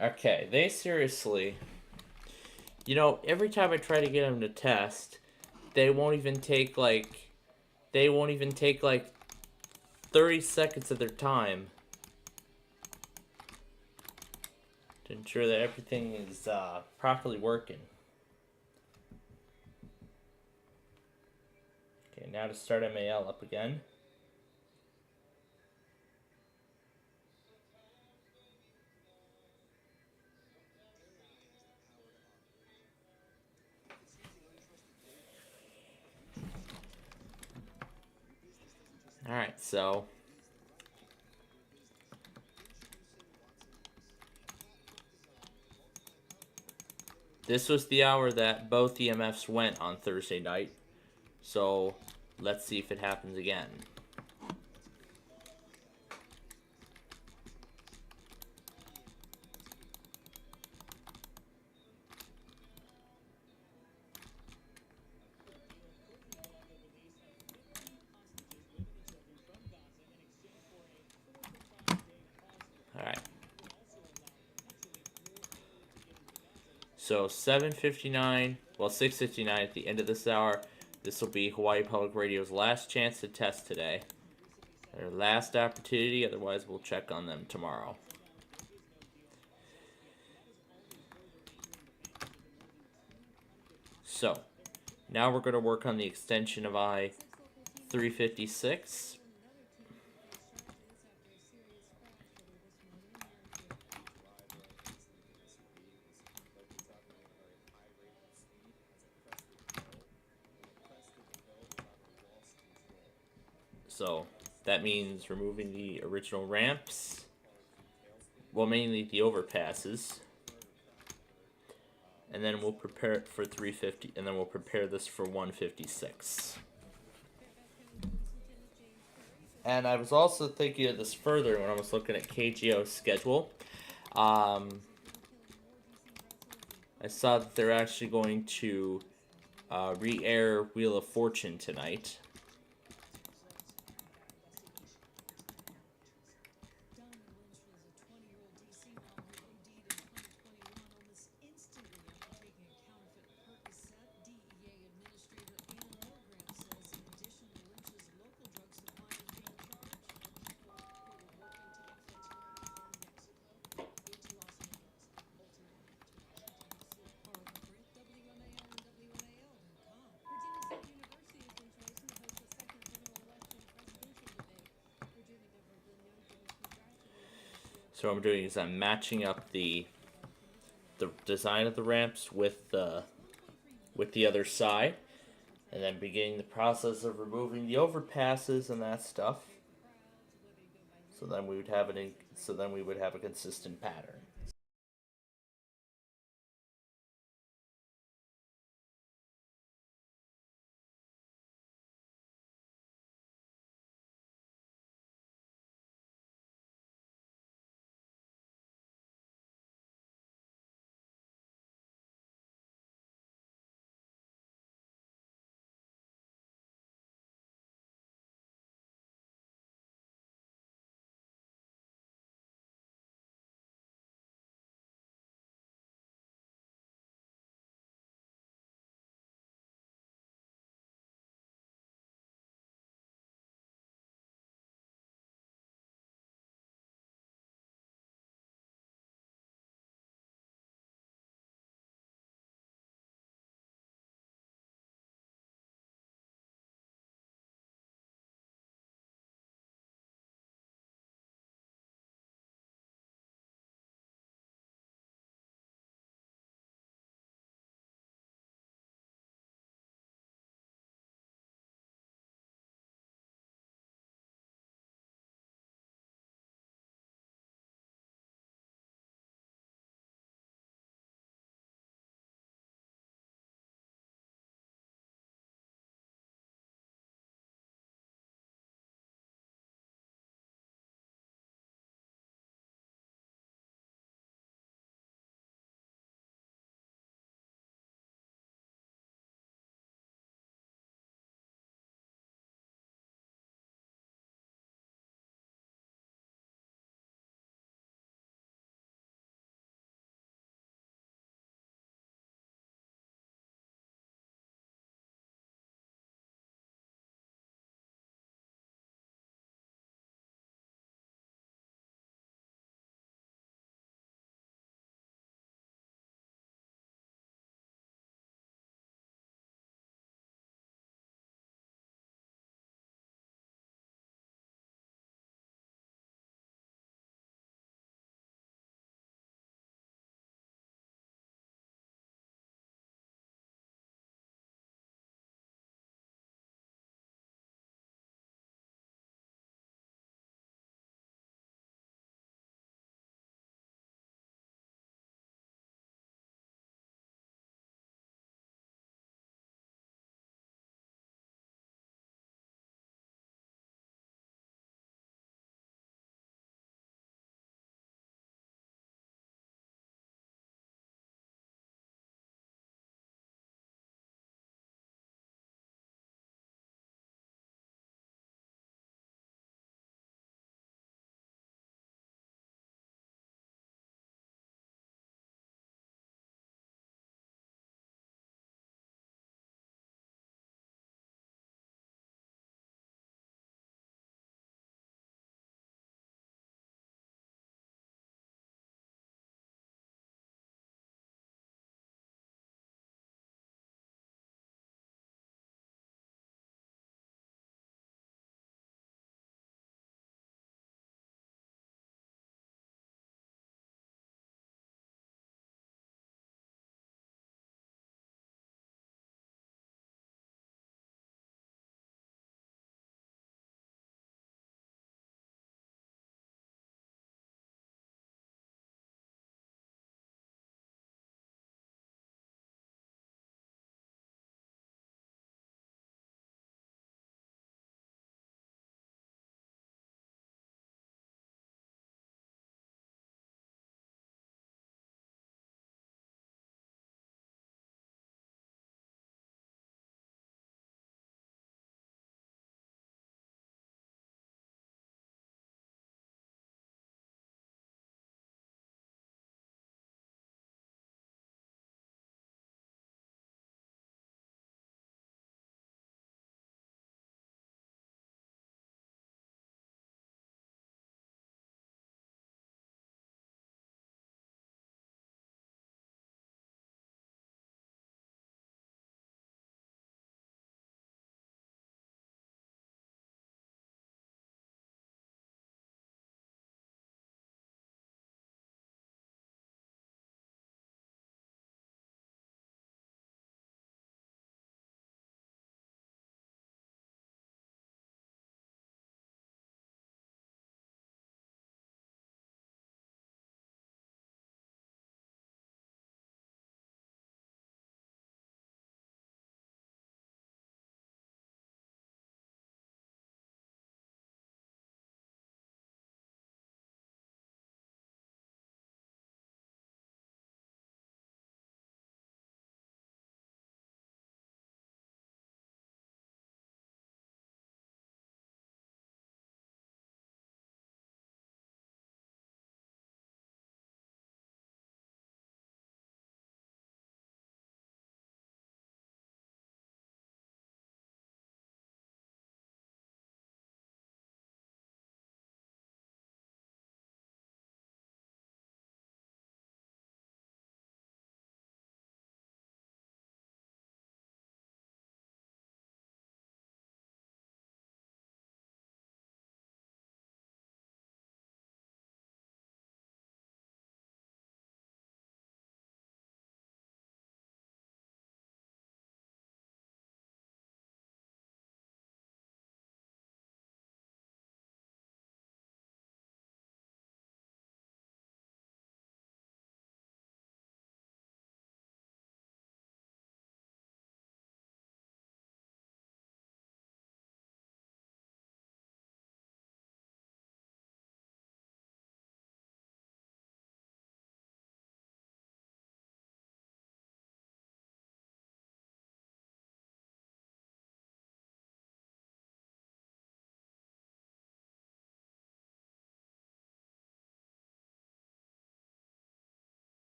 Okay, they seriously, you know, every time I try to get them to test, they won't even take like 30 seconds of their time to ensure that everything is properly working. Okay, now to start MAL up again. Alright, so this was the hour that both EMFs went on Thursday night. So let's see if it happens again. Alright. So 7:59, well 6:59 at the end of this hour. This will be Hawaii Public Radio's last chance to test today. Their last opportunity, otherwise we'll check on them tomorrow. So, now we're going to work on the extension of I-356. So that means removing the original ramps, well, mainly the overpasses, and then we'll prepare it for 350, and then we'll prepare this for 156. And I was also thinking of this further when I was looking at KGO's schedule. I saw that they're actually going to re-air Wheel of Fortune tonight. So what I'm doing is I'm matching up the design of the ramps with the other side, and then beginning the process of removing the overpasses and that stuff. So then we would have a consistent pattern.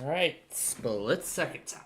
All right, split second time.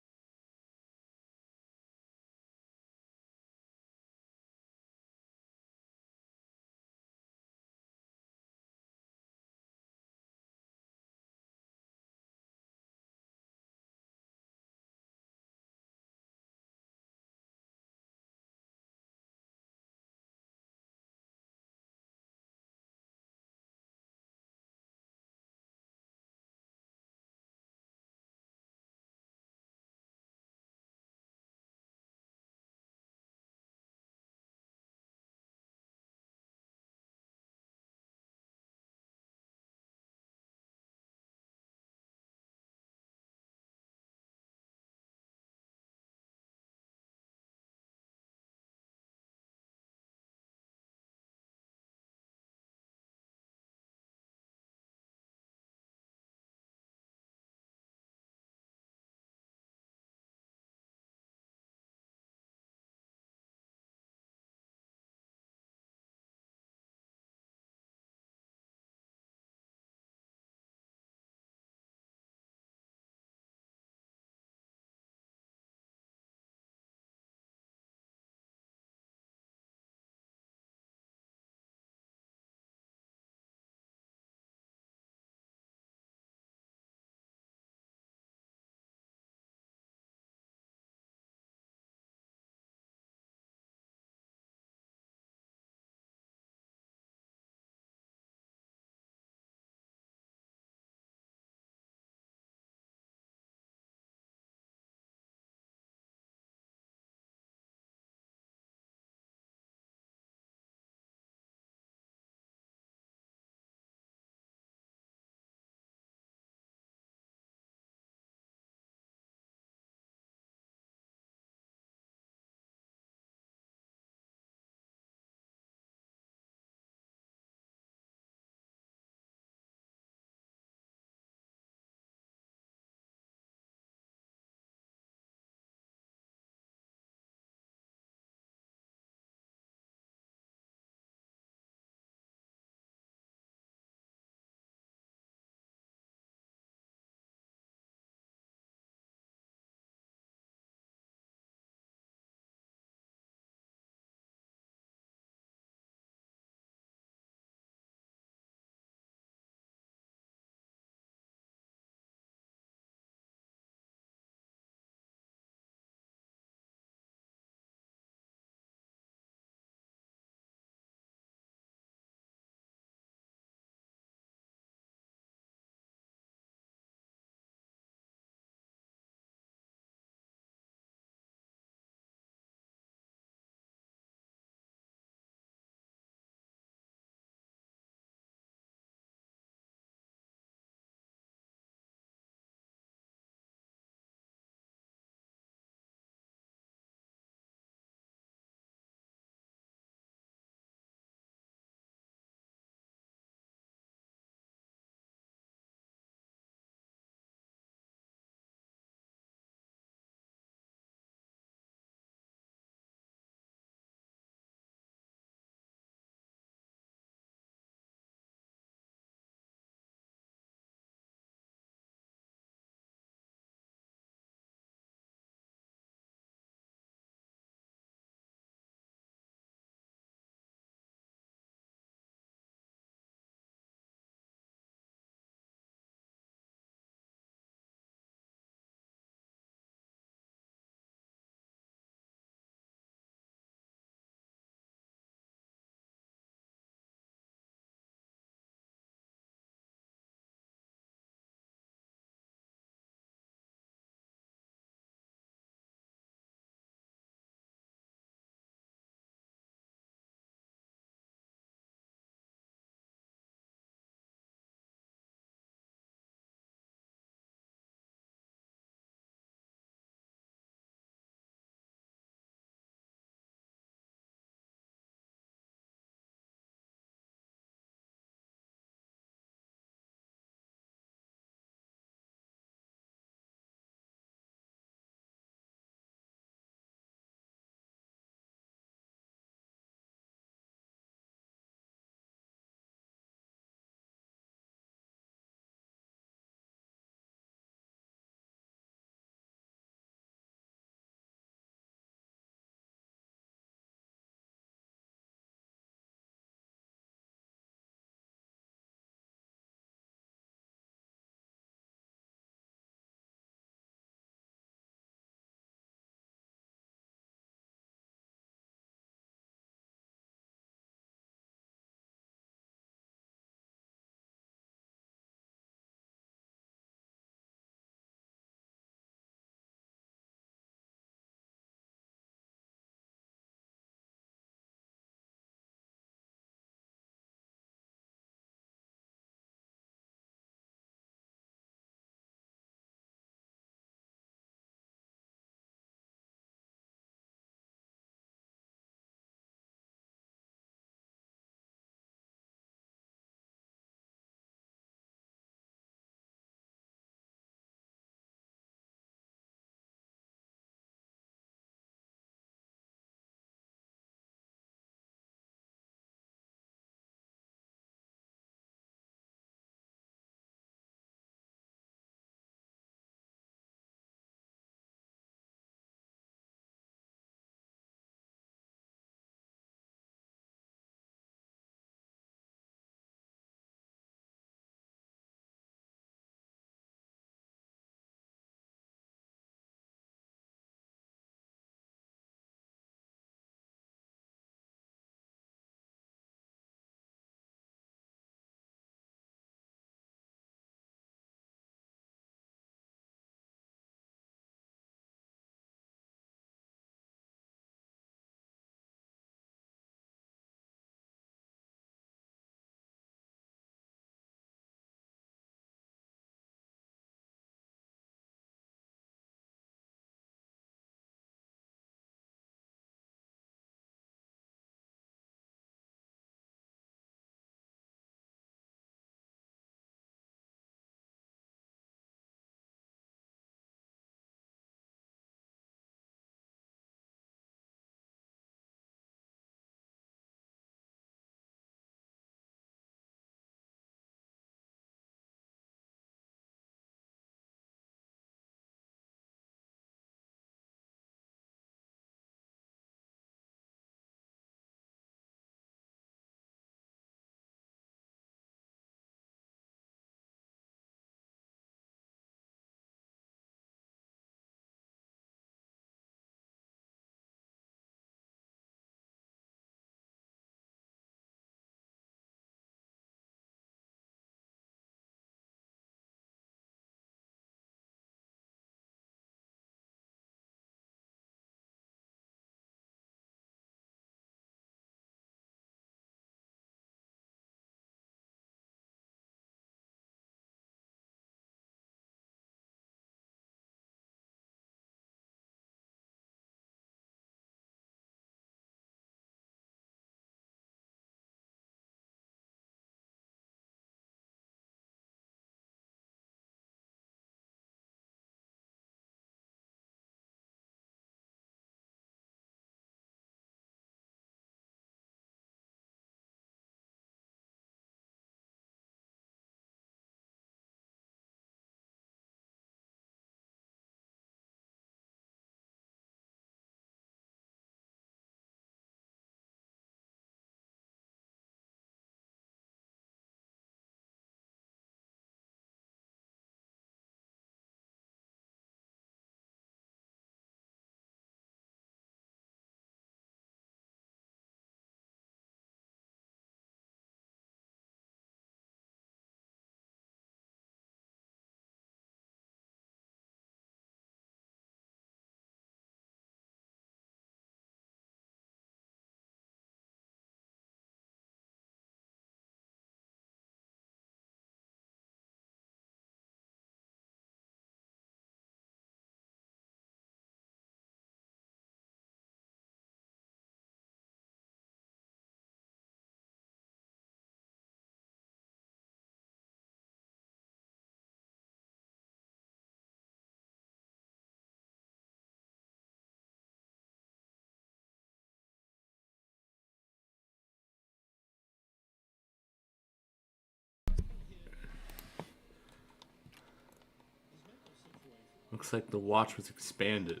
Looks like the watch was expanded.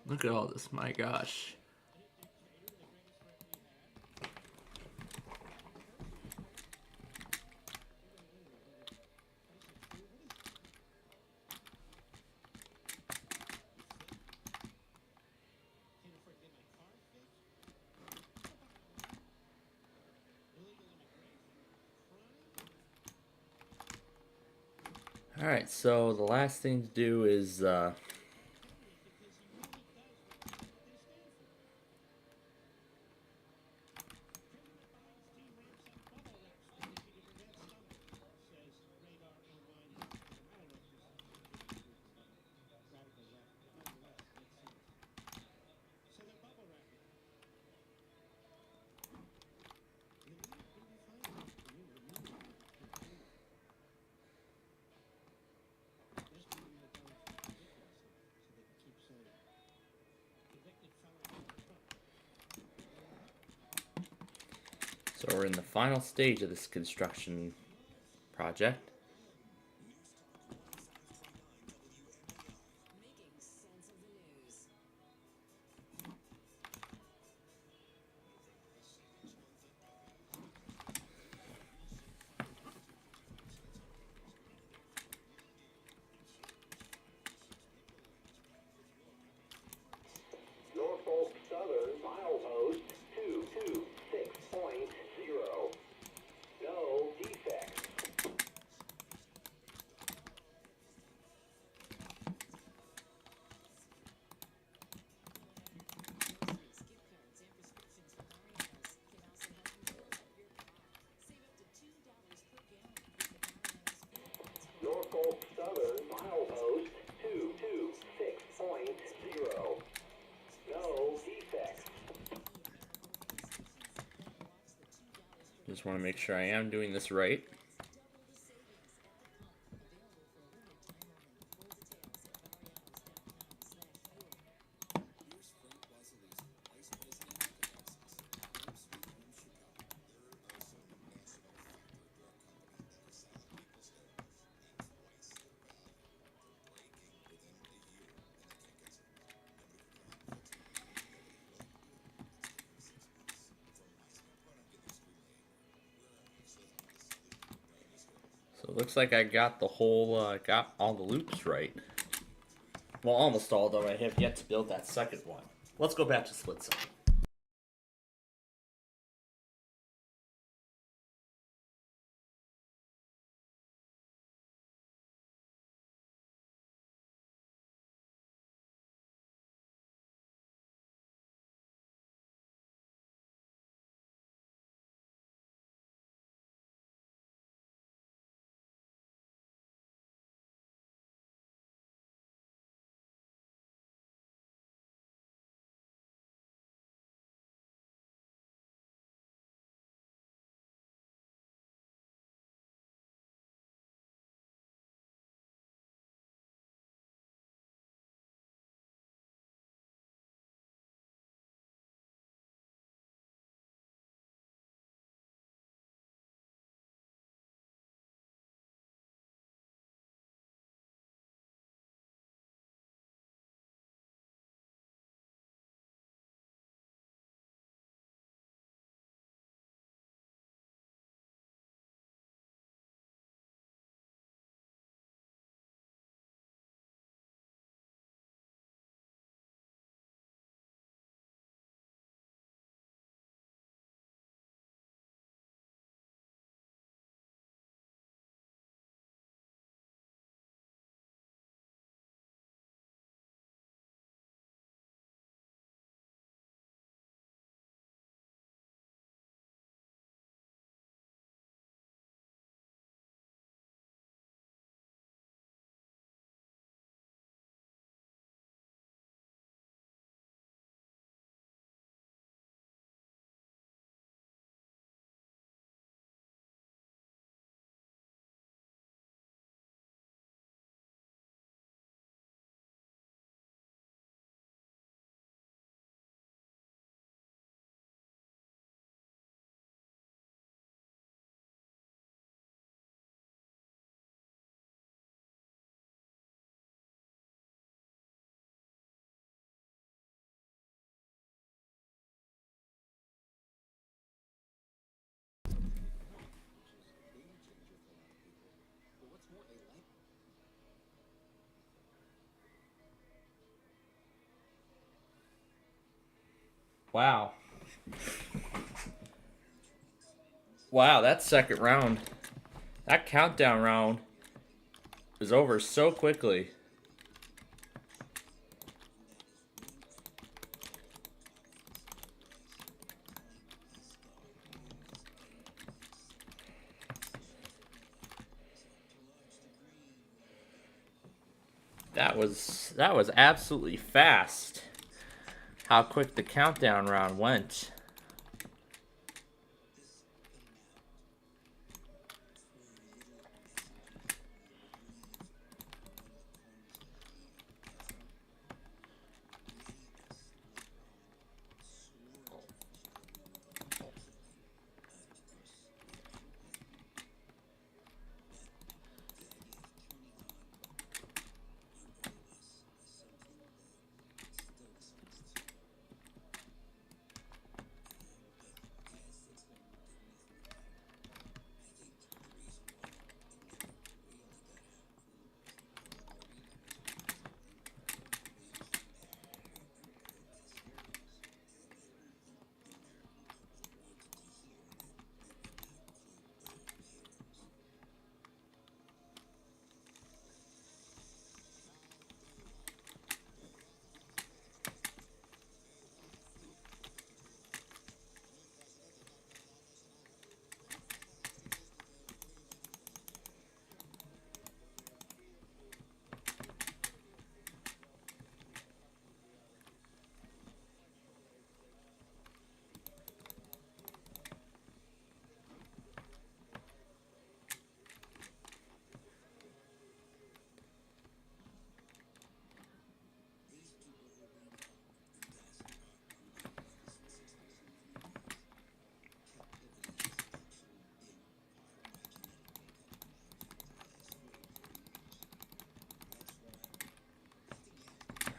Look at all this, my gosh. Alright, so the last thing to do is so we're in the final stage of this construction project. Norfolk Southern milepost 226.0. No defects. Norfolk Southern milepost 226.0. No defects. Just want to make sure I am doing this right. So it looks like I got the whole, got all the loops right. Well, almost all, though I have yet to build that second one. Let's go back to split side. Wow. Wow, that second round, that countdown round is over so quickly. That was absolutely fast. How quick the countdown round went.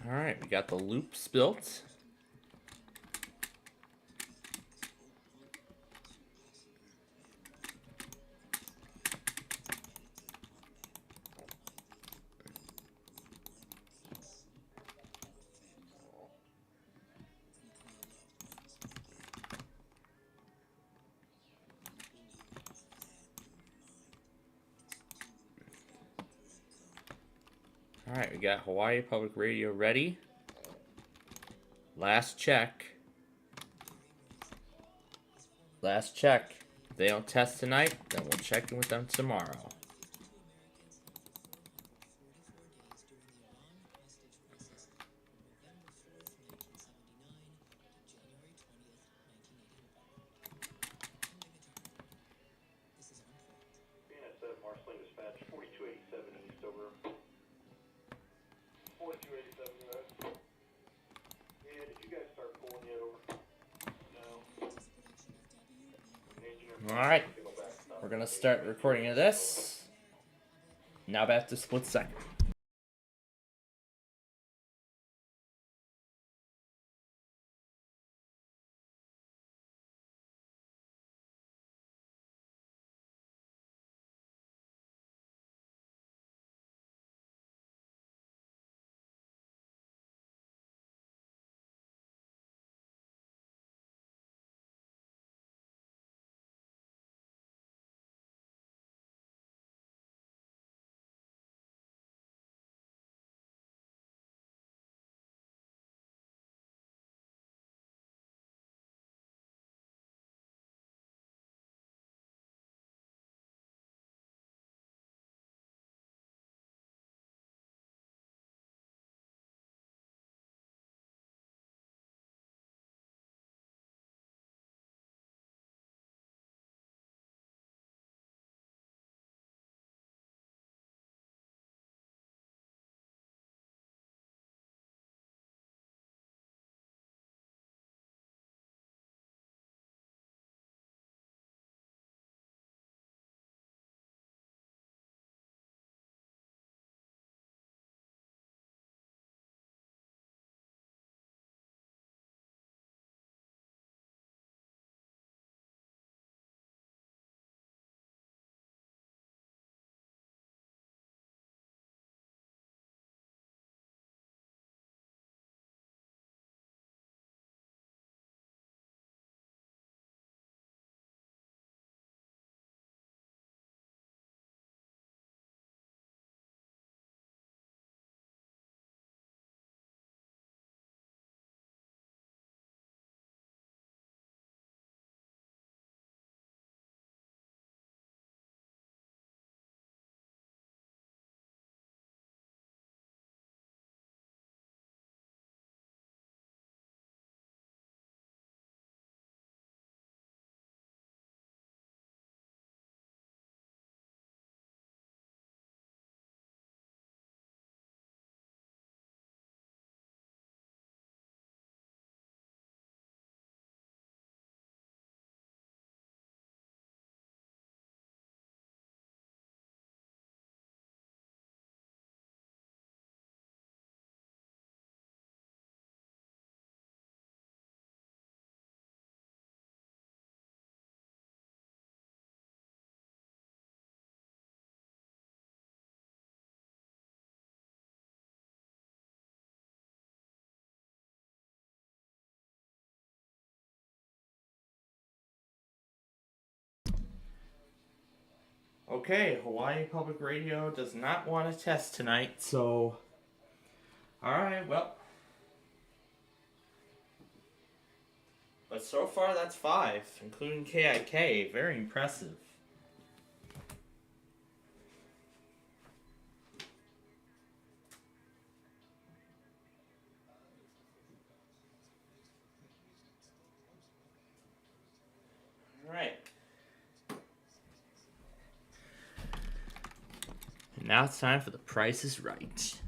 All right, we got the loops built. All right, we got Hawaii Public Radio ready. Last check. Last check. If they don't test tonight, then we'll check in with them tomorrow. Marceline Dispatch, 4287 East over. 4287 West. Yeah, did you guys start pulling yet over? No. All right, we're gonna start recording of this. Now back to split second. Okay, Hawaii Public Radio does not want to test tonight, so... Alright, well... But so far, that's 5, including KIK. Very impressive. Alright. And now it's time for The Price is Right.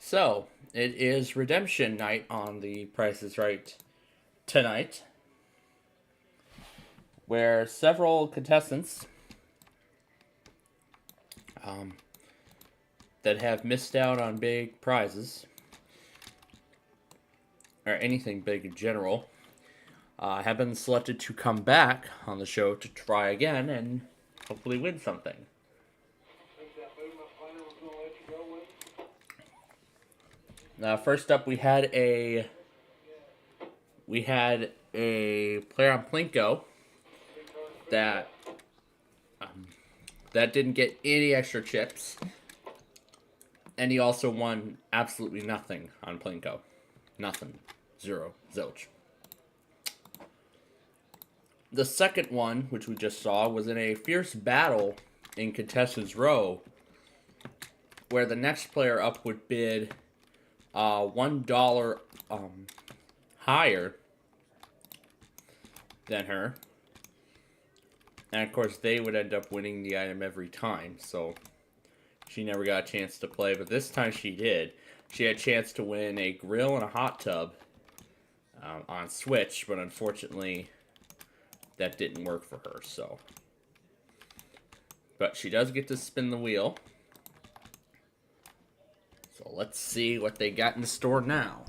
So, it is redemption night on The Price is Right tonight, where several contestants that have missed out on big prizes, or anything big in general, have been selected to come back on the show to try again and hopefully win something. First up, we had a player on Plinko that didn't get any extra chips, and he also won absolutely nothing on Plinko. Nothing. Zero. Zilch. The second one, which we just saw, was in a fierce battle in Contestants Row, where the next player up would bid $1 higher than her. And of course, they would end up winning the item every time, so she never got a chance to play, but this time she did. She had a chance to win a grill and a hot tub on Switch, but unfortunately, that didn't work for her, so. But she does get to spin the wheel. So let's see what they got in store now.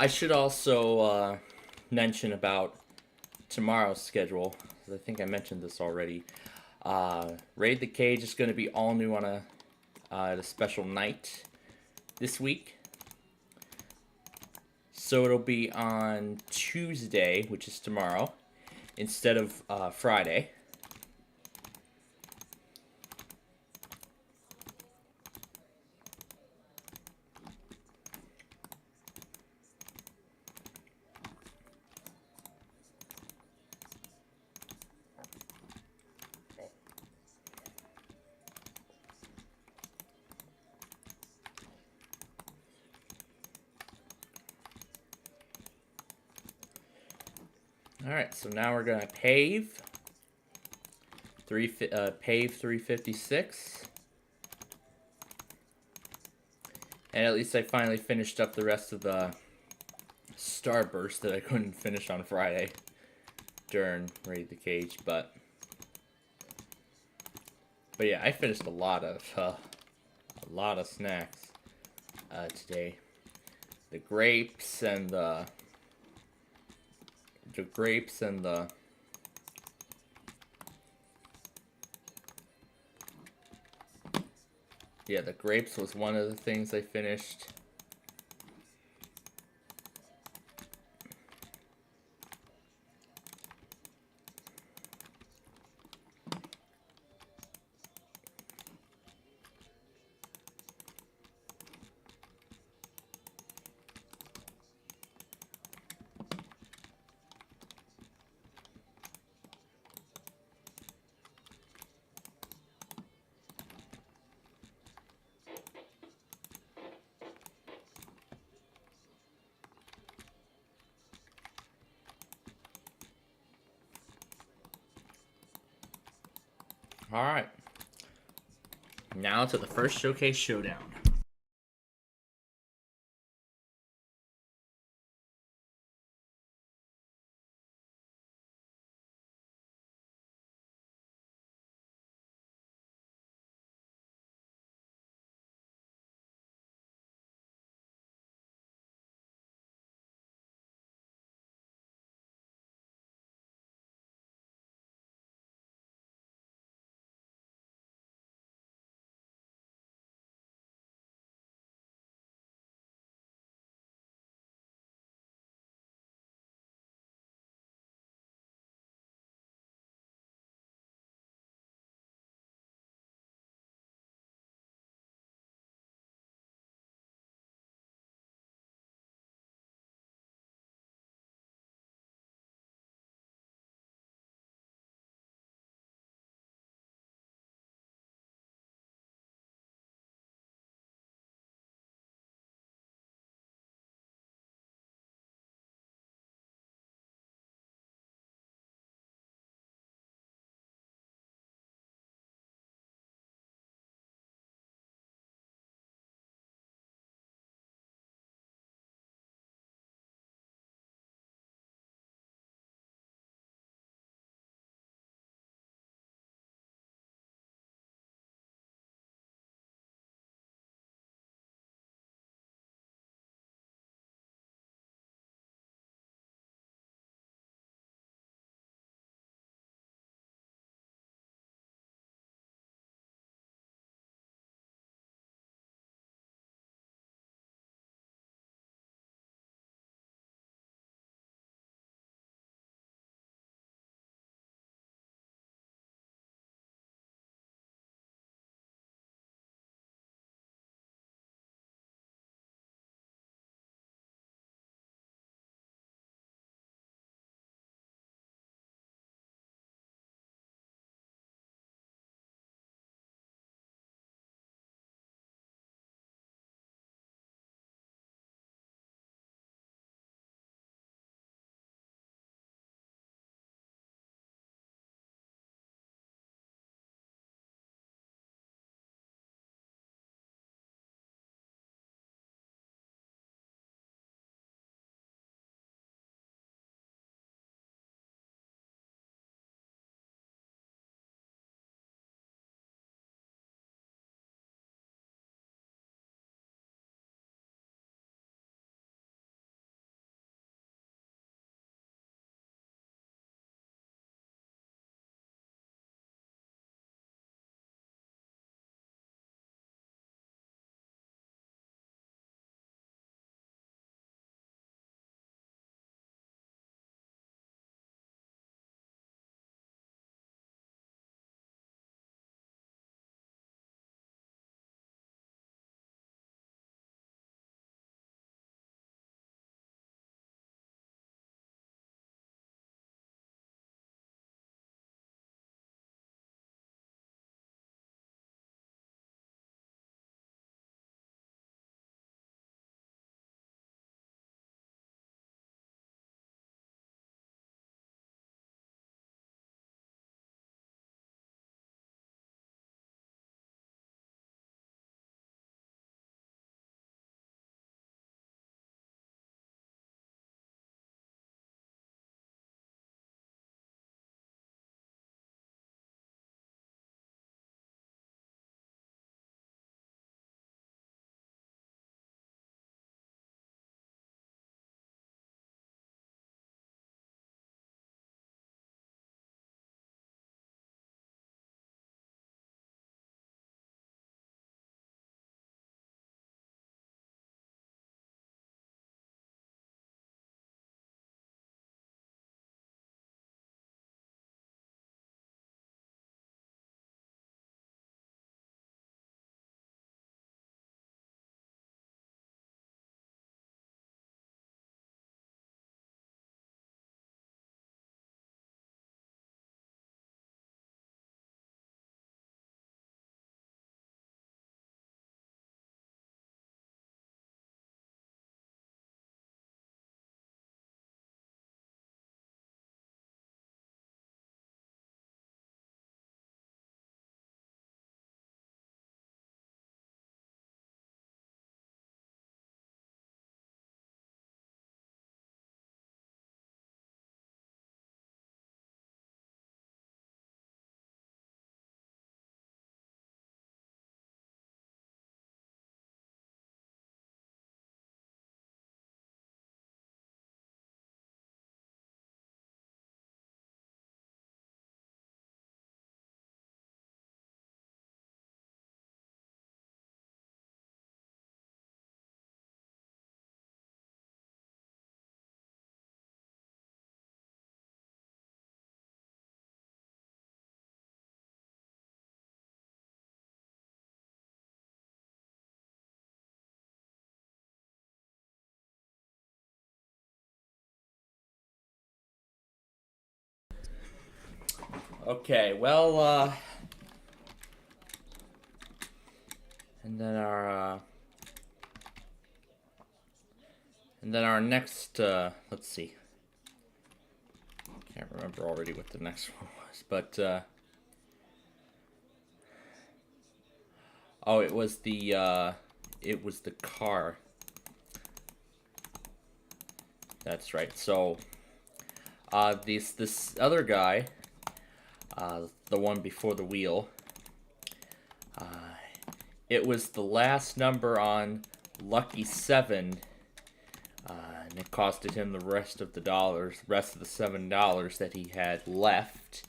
I should also mention about tomorrow's schedule. I think I mentioned this already. Raid the Cage is going to be all new on a special night this week. So it'll be on Tuesday, which is tomorrow, instead of Friday. Alright, so now we're going to pave 356. And at least I finally finished up the rest of the Starburst that I couldn't finish on Friday during Raid the Cage, but yeah, I finished a lot of snacks today. The grapes and the yeah, the grapes was one of the things I finished. Alright, now to the first showcase showdown. Okay, well, and then our next, let's see. Can't remember already what the next one was, but, oh, it was the car. That's right. So, this other guy, the one before the wheel, it was the last number on Lucky 7, and it costed him the rest of the $7 that he had left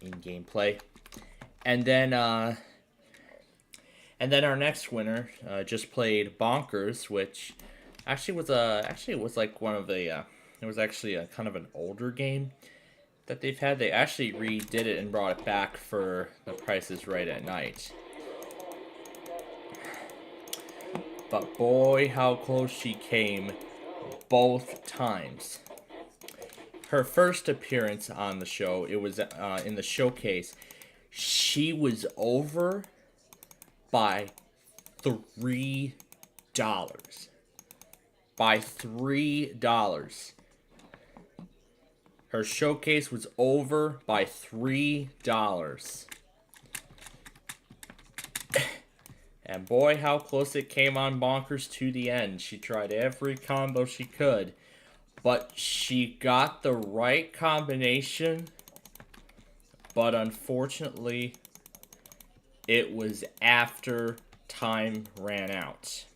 in gameplay. And then our next winner just played Bonkers, which actually was like one of the it was actually a kind of an older game that they've had. They actually redid it and brought it back for The Price is Right at night. But boy, how close she came both times. Her first appearance on the show, it was in the showcase, she was over by $3. By $3. Her showcase was over by $3. And boy, how close it came on Bonkers to the end. She tried every combo she could, but she got the right combination, but unfortunately, it was after time ran out.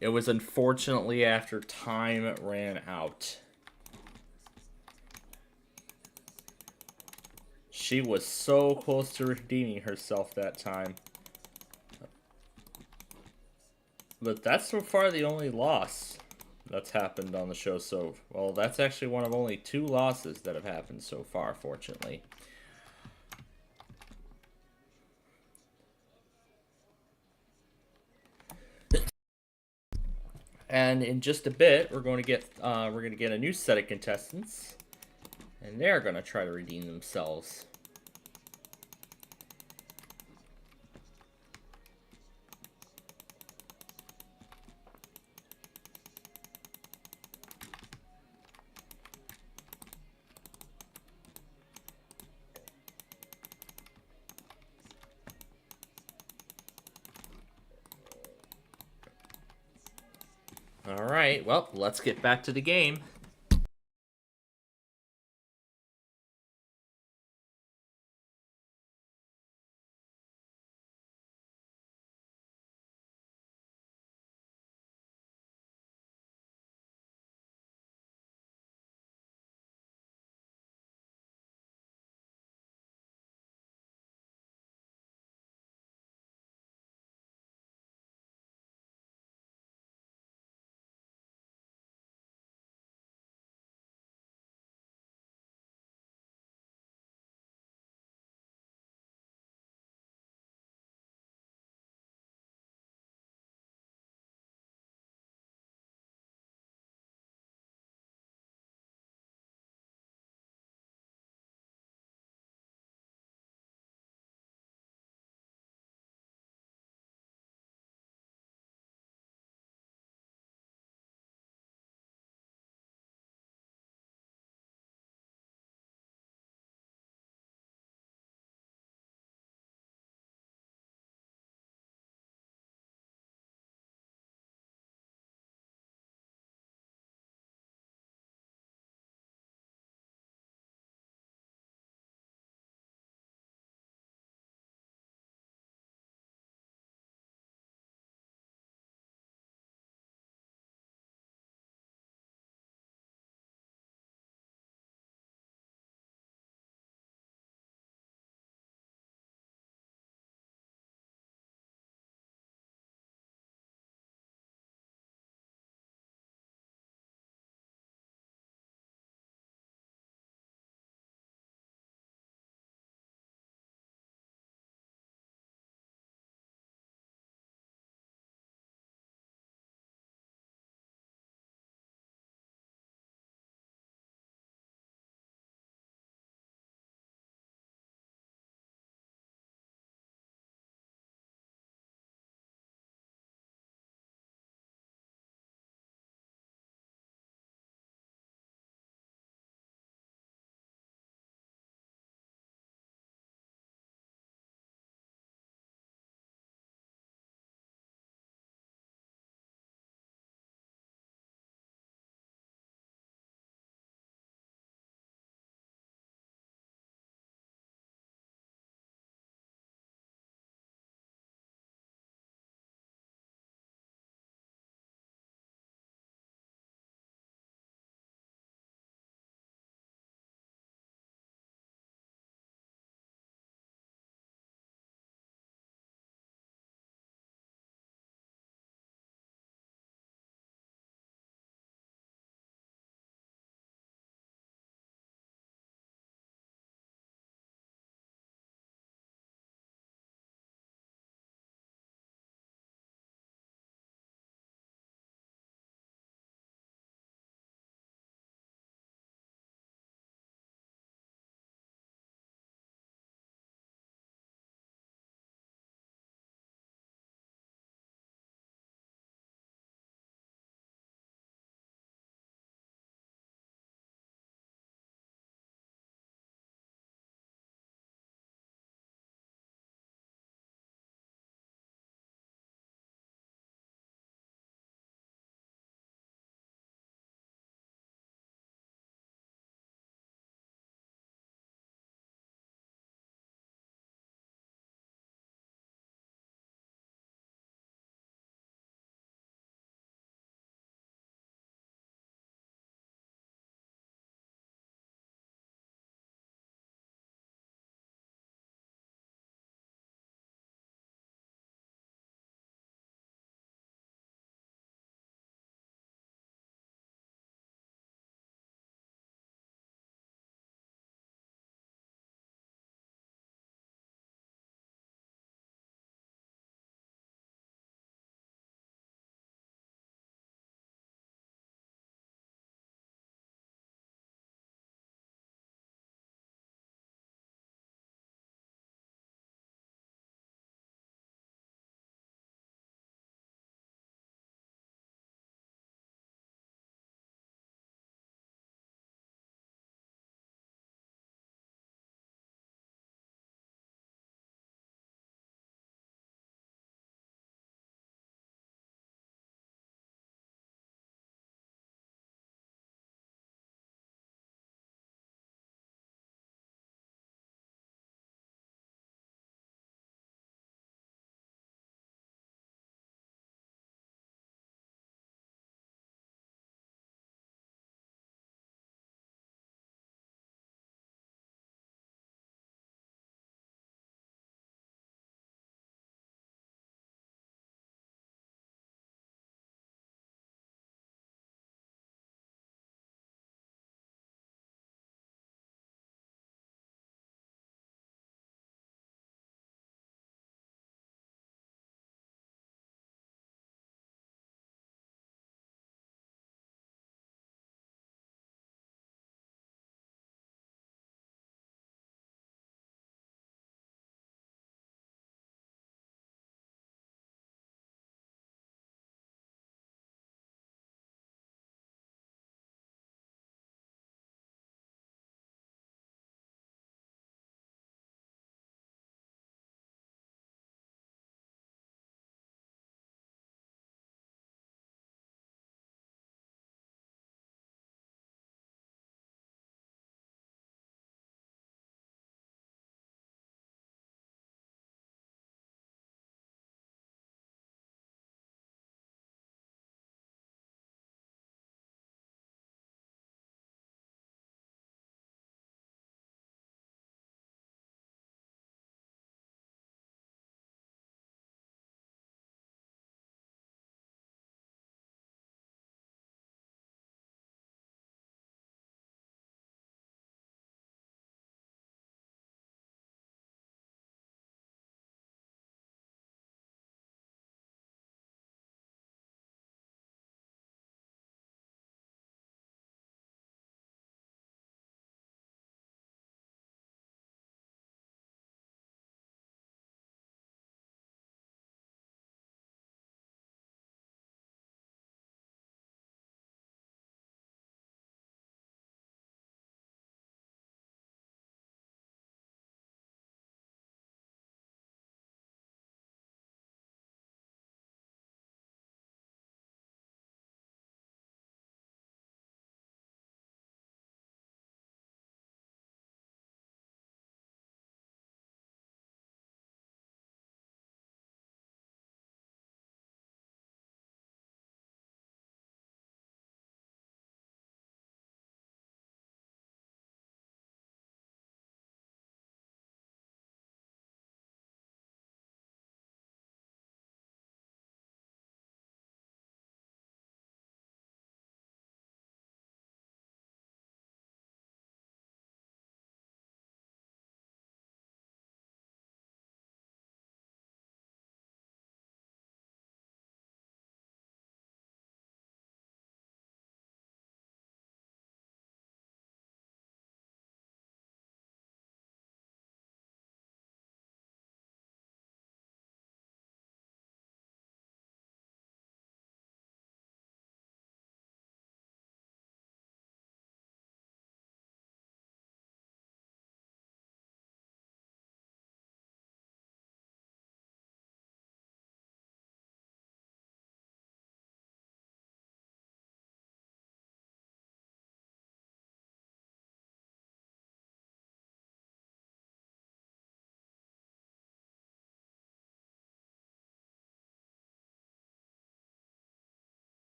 It was unfortunately after time ran out. She was so close to redeeming herself that time. But that's so far the only loss that's happened on the show. So, well, that's actually one of only 2 losses that have happened so far, fortunately. And in just a bit, we're going to get a new set of contestants, and they're going to try to redeem themselves. All right, well, let's get back to the game.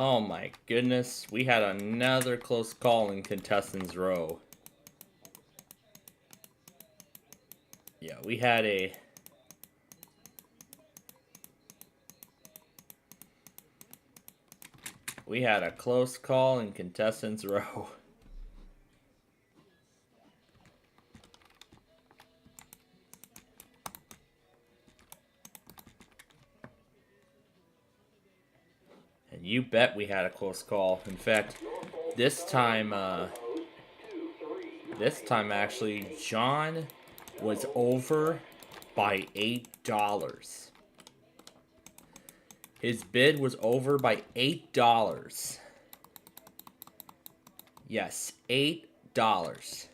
Oh my goodness, we had another close call in contestants row. Yeah, we had a close call in contestants row. And you bet we had a close call. In fact, this time actually, John was over by $8. His bid was over by $8. Yes, $8.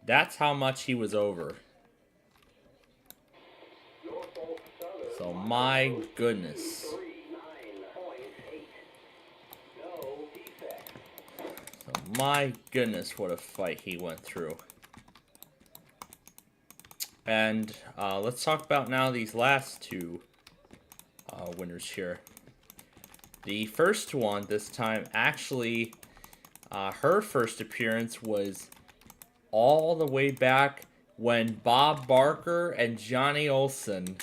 That's how much he was over. So my goodness. My goodness, what a fight he went through. And let's talk about now these last two winners here. The first one this time, actually, her first appearance was all the way back when Bob Barker and Johnny Olson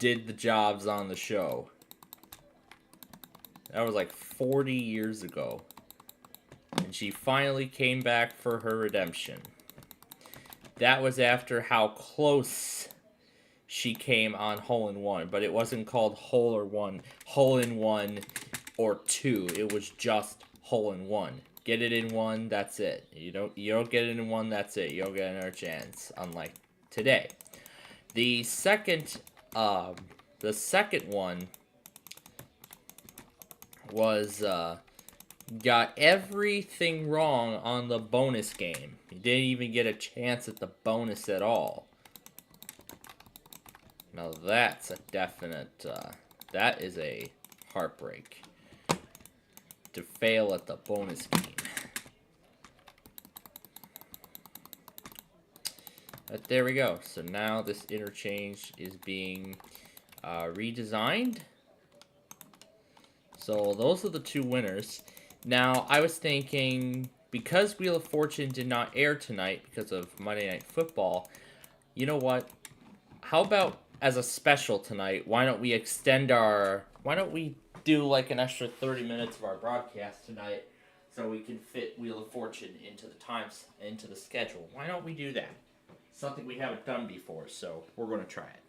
did the jobs on the show. That was like 40 years ago. And she finally came back for her redemption. That was after how close she came on Hole in One, but it wasn't called Hole in One or Two. It was just Hole in One. Get it in one, that's it. You don't get it in one, that's it. You don't get another chance. Unlike today, the second one was got everything wrong on the bonus game. He didn't even get a chance at the bonus at all. Now that's a definite, that is a heartbreak. To fail at the bonus game. But there we go. So now this interchange is being redesigned. So those are the two winners. Now, I was thinking, because Wheel of Fortune did not air tonight because of Monday Night Football, you know what? How about, as a special tonight, why don't we do like an extra 30 minutes of our broadcast tonight so we can fit Wheel of Fortune into the schedule? Why don't we do that? Something we haven't done before, so we're going to try it.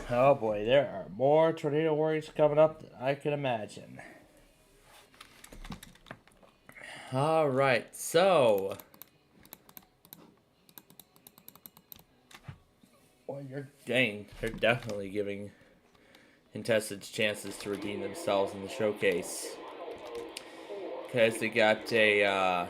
Oh boy, there are more tornado warnings coming up than I can imagine. Alright, so... Well, they're definitely giving contestants chances to redeem themselves in the showcase. Because they got a,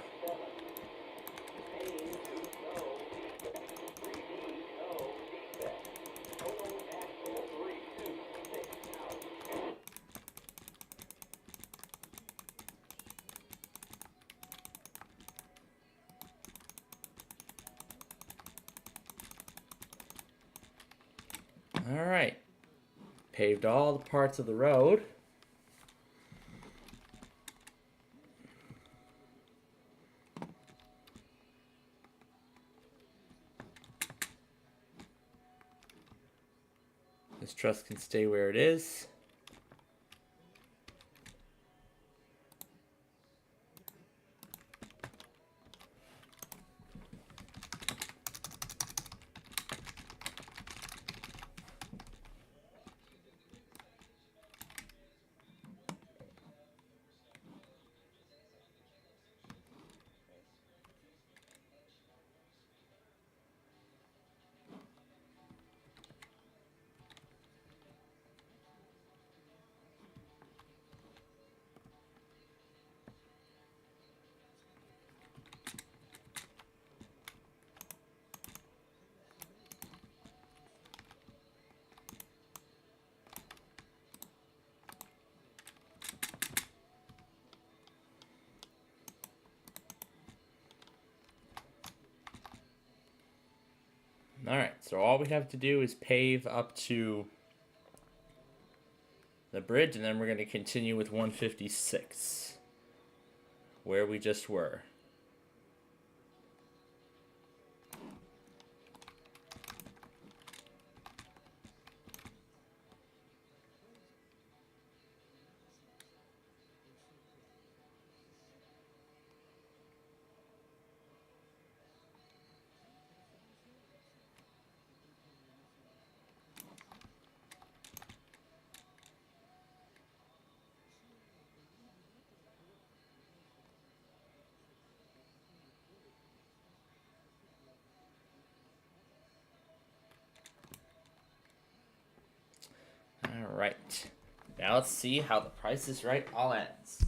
Alright. Paved all the parts of the road. This truss can stay where it is. Alright, so all we have to do is pave up to the bridge, and then we're going to continue with 156, where we just were. Alright, now let's see how the Price is Right all ends.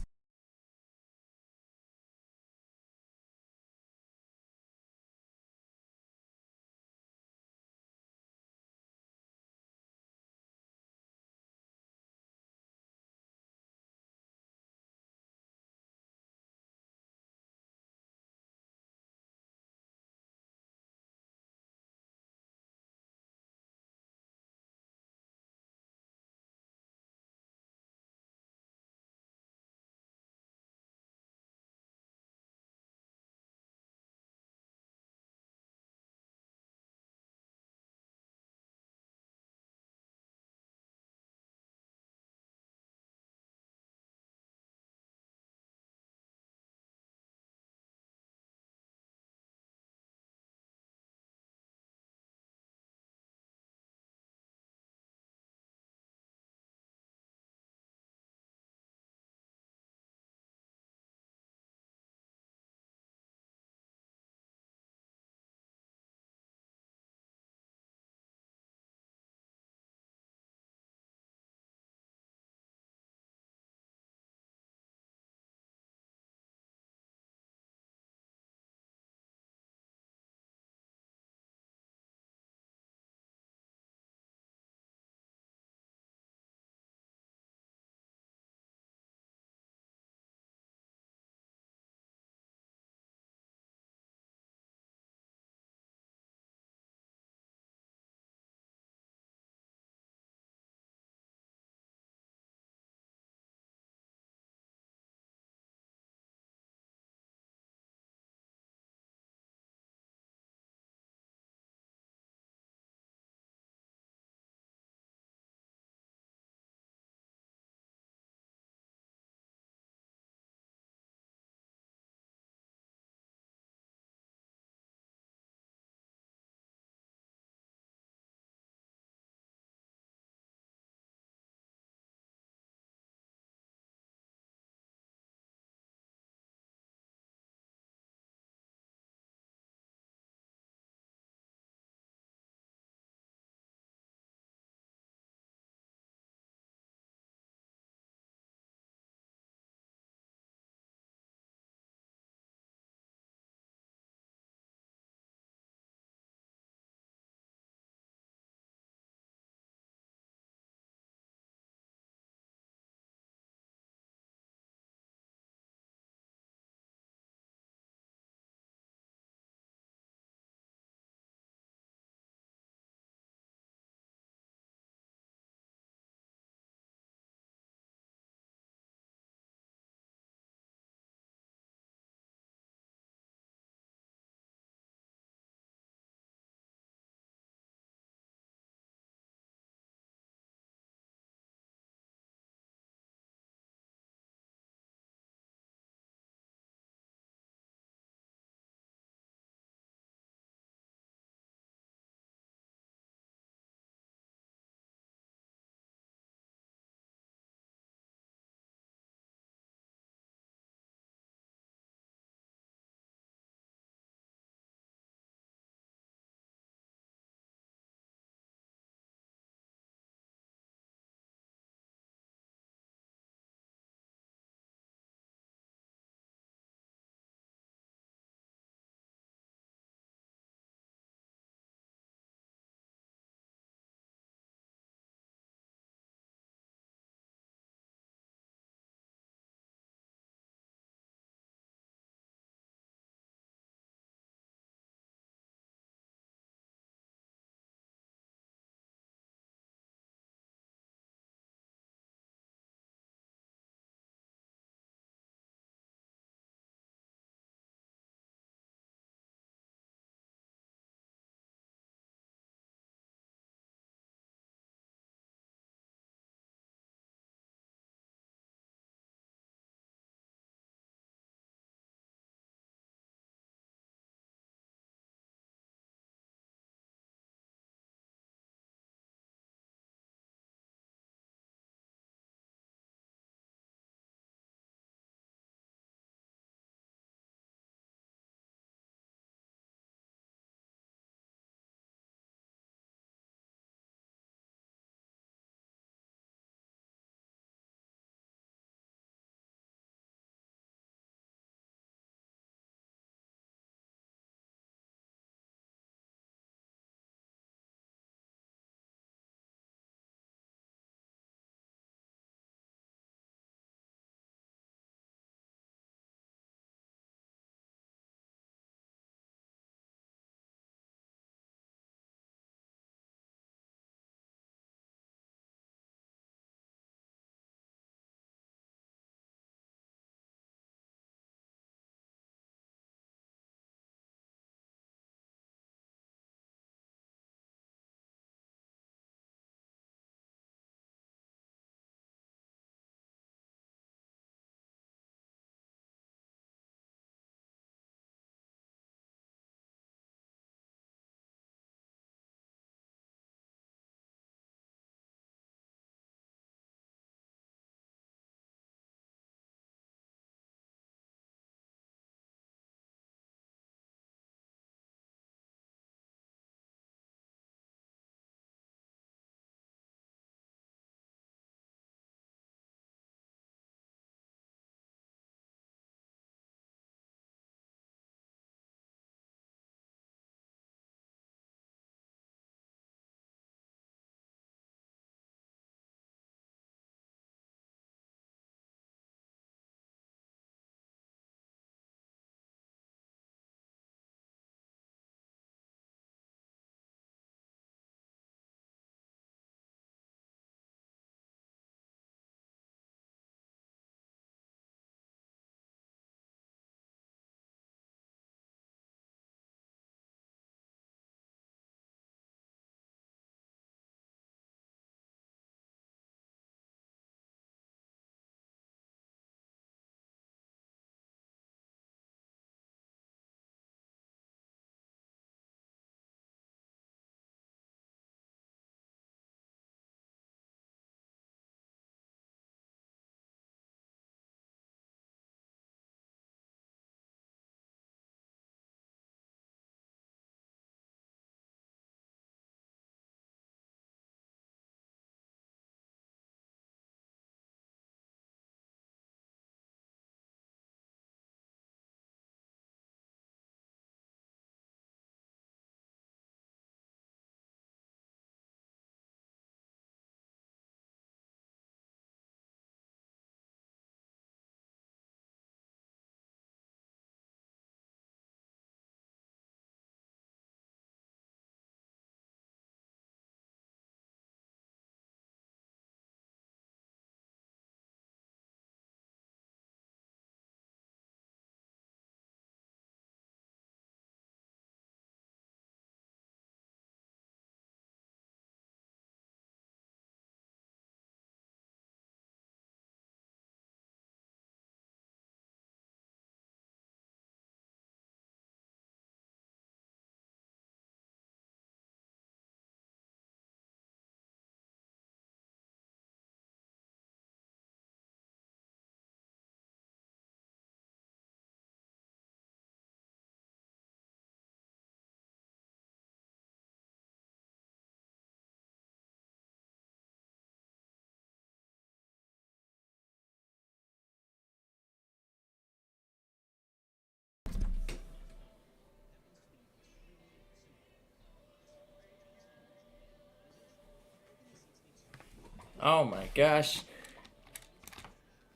Oh my gosh.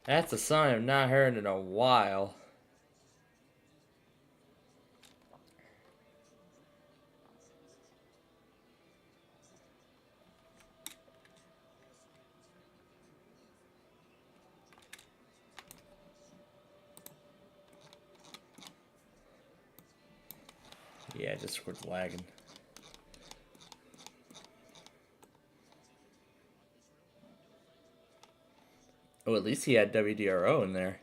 That's a sign I've not heard in a while. Yeah, Discord's lagging. Oh, at least he had WDRO in there.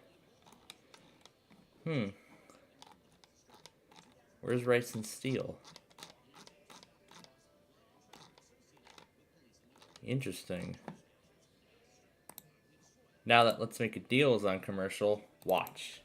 Where's Rice and Steel? Interesting. Now that Let's Make a Deal is on commercial, watch.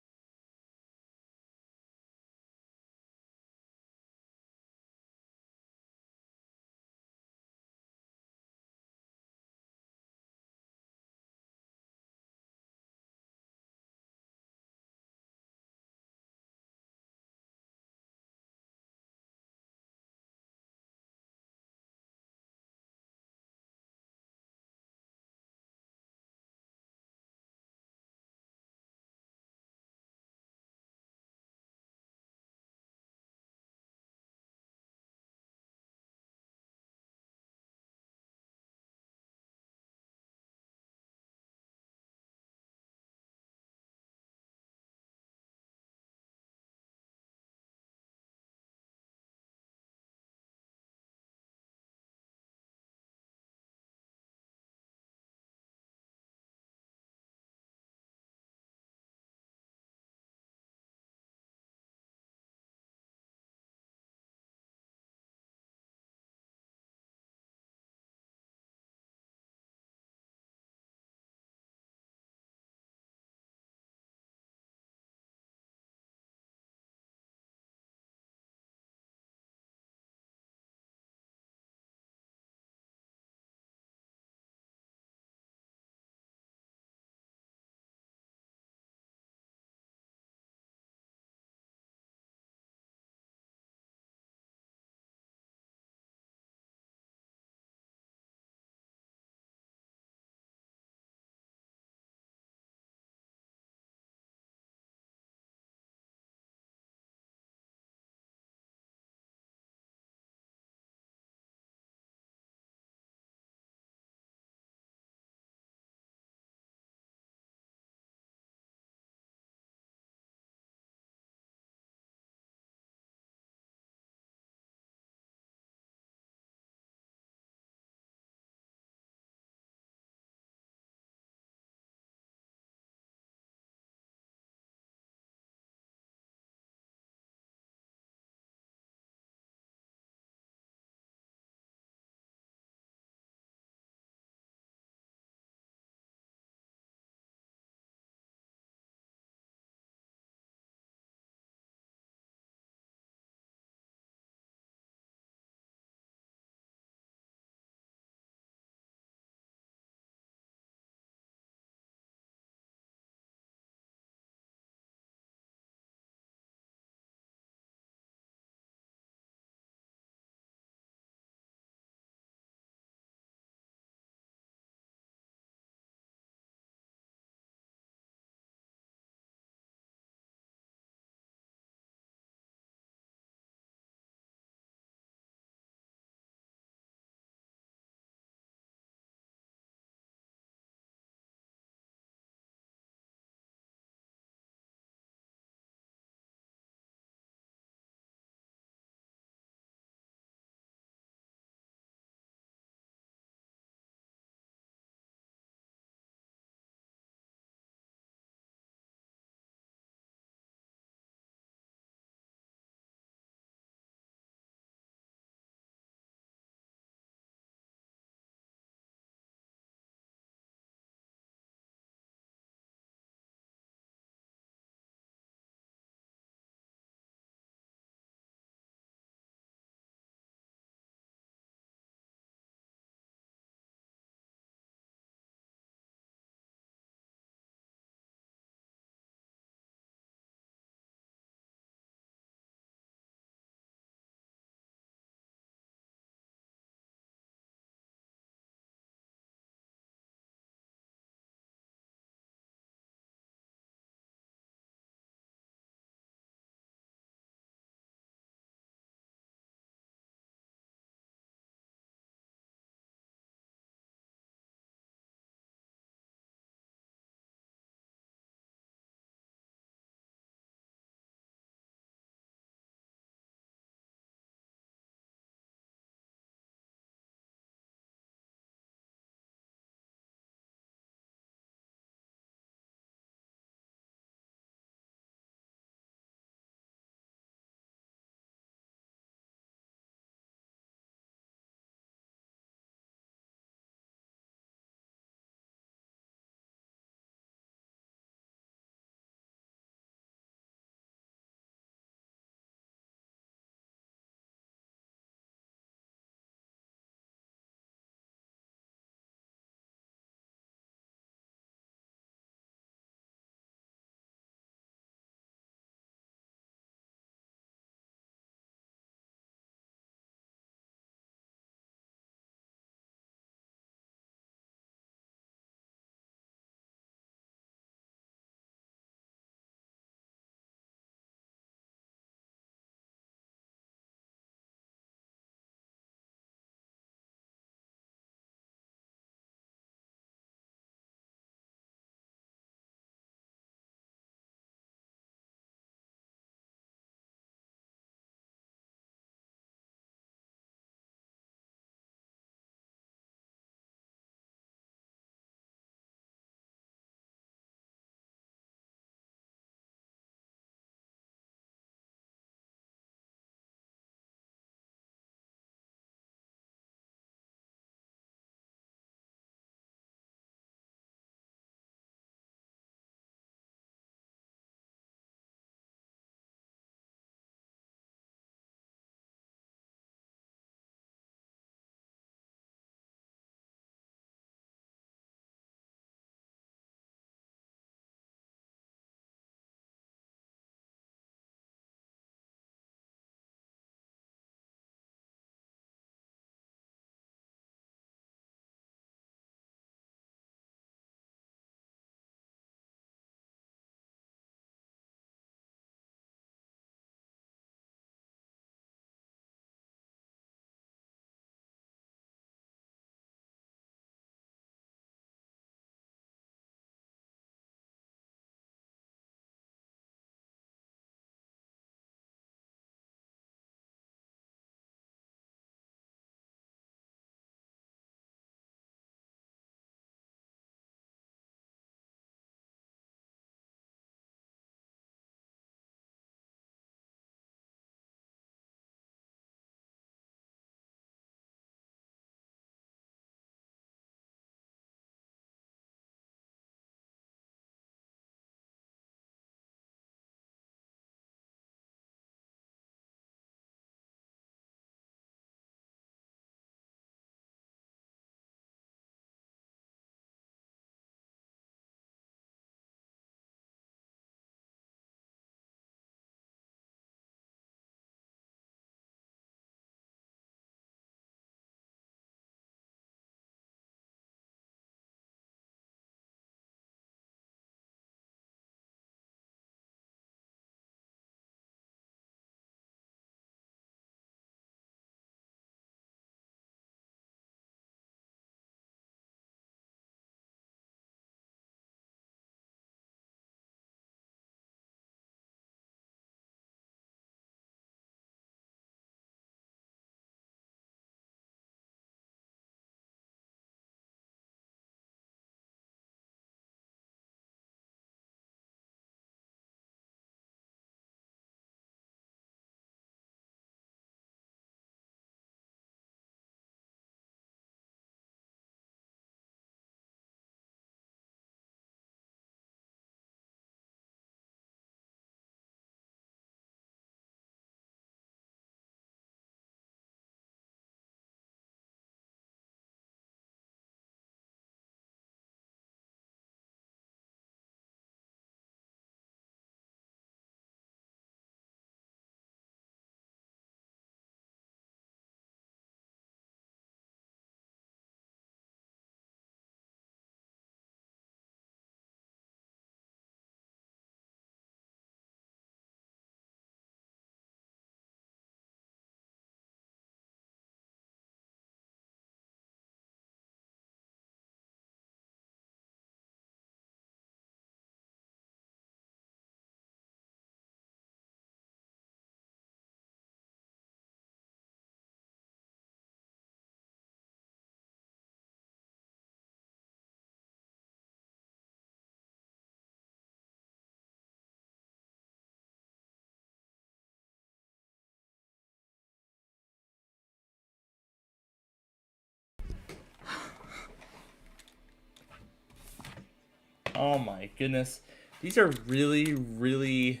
Oh my goodness. These are really, really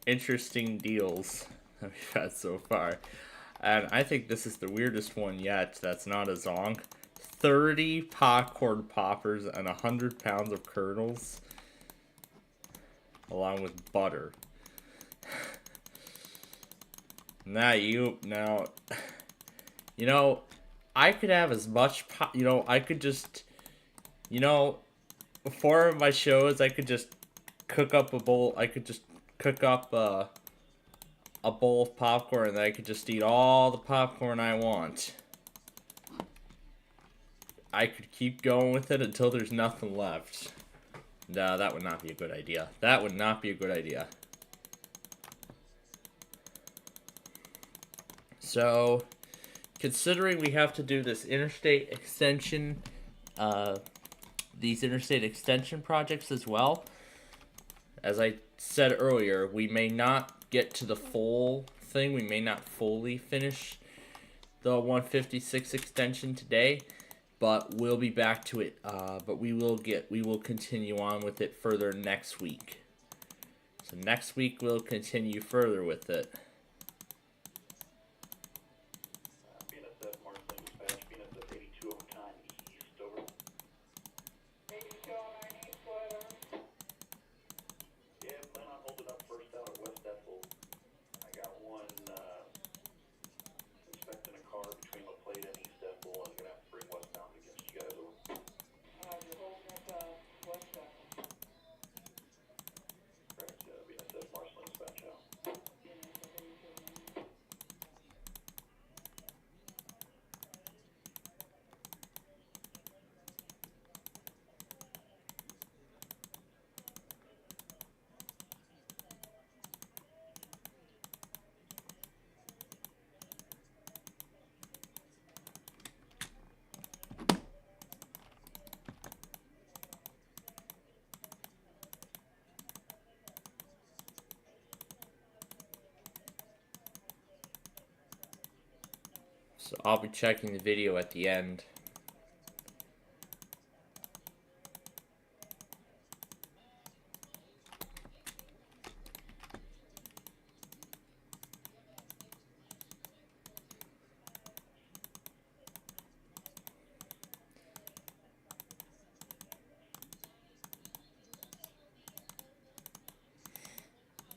interesting deals that we've had so far. And I think this is the weirdest one yet that's not a zonk. 30 popcorn poppers and 100 pounds of kernels. Along with butter. Now, you know, I could have as much, I could just, before my shows, I could just cook up a bowl, I could just cook up a bowl of popcorn, and then I could just eat all the popcorn I want. I could keep going with it until there's nothing left. No, that would not be a good idea. That would not be a good idea. So, considering we have to do this interstate extension, these interstate extension projects as well, as I said earlier, we may not get to the full thing. We may not fully finish the 156 extension today, but we'll be back to it. But we will continue on with it further next week. So next week we'll continue further with it. So I'll be checking the video at the end.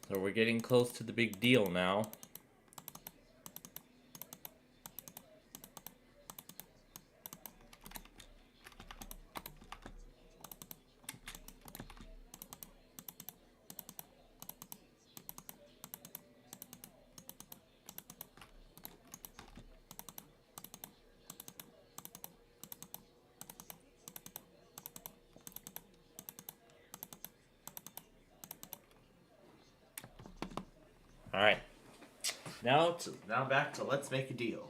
So we're getting close to the big deal now. All right. Now back to let's make a deal.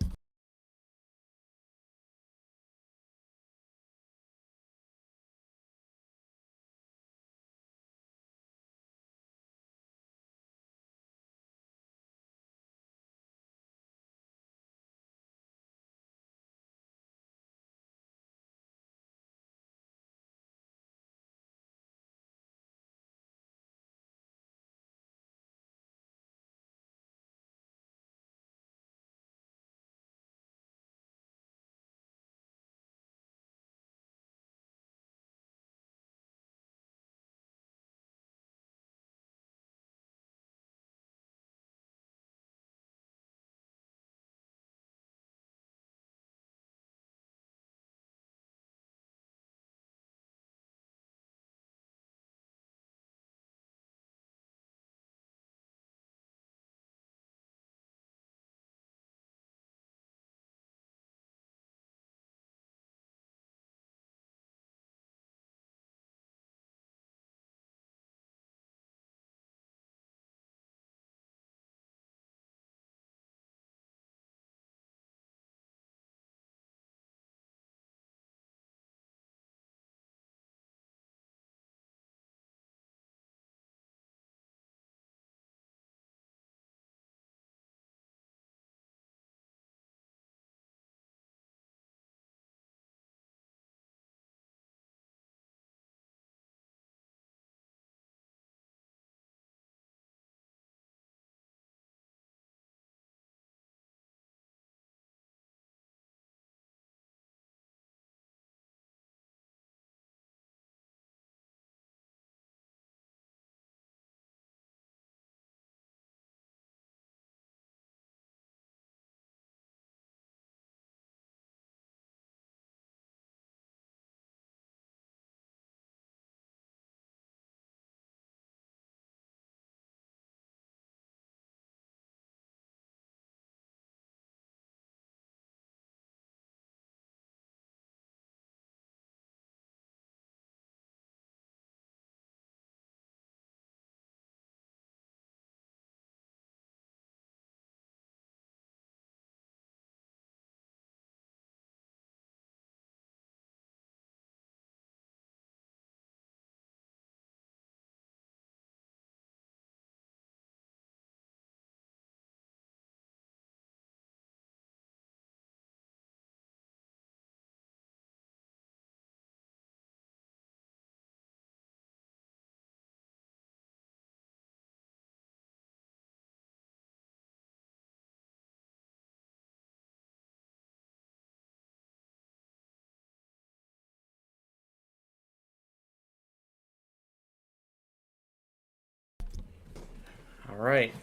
Alright.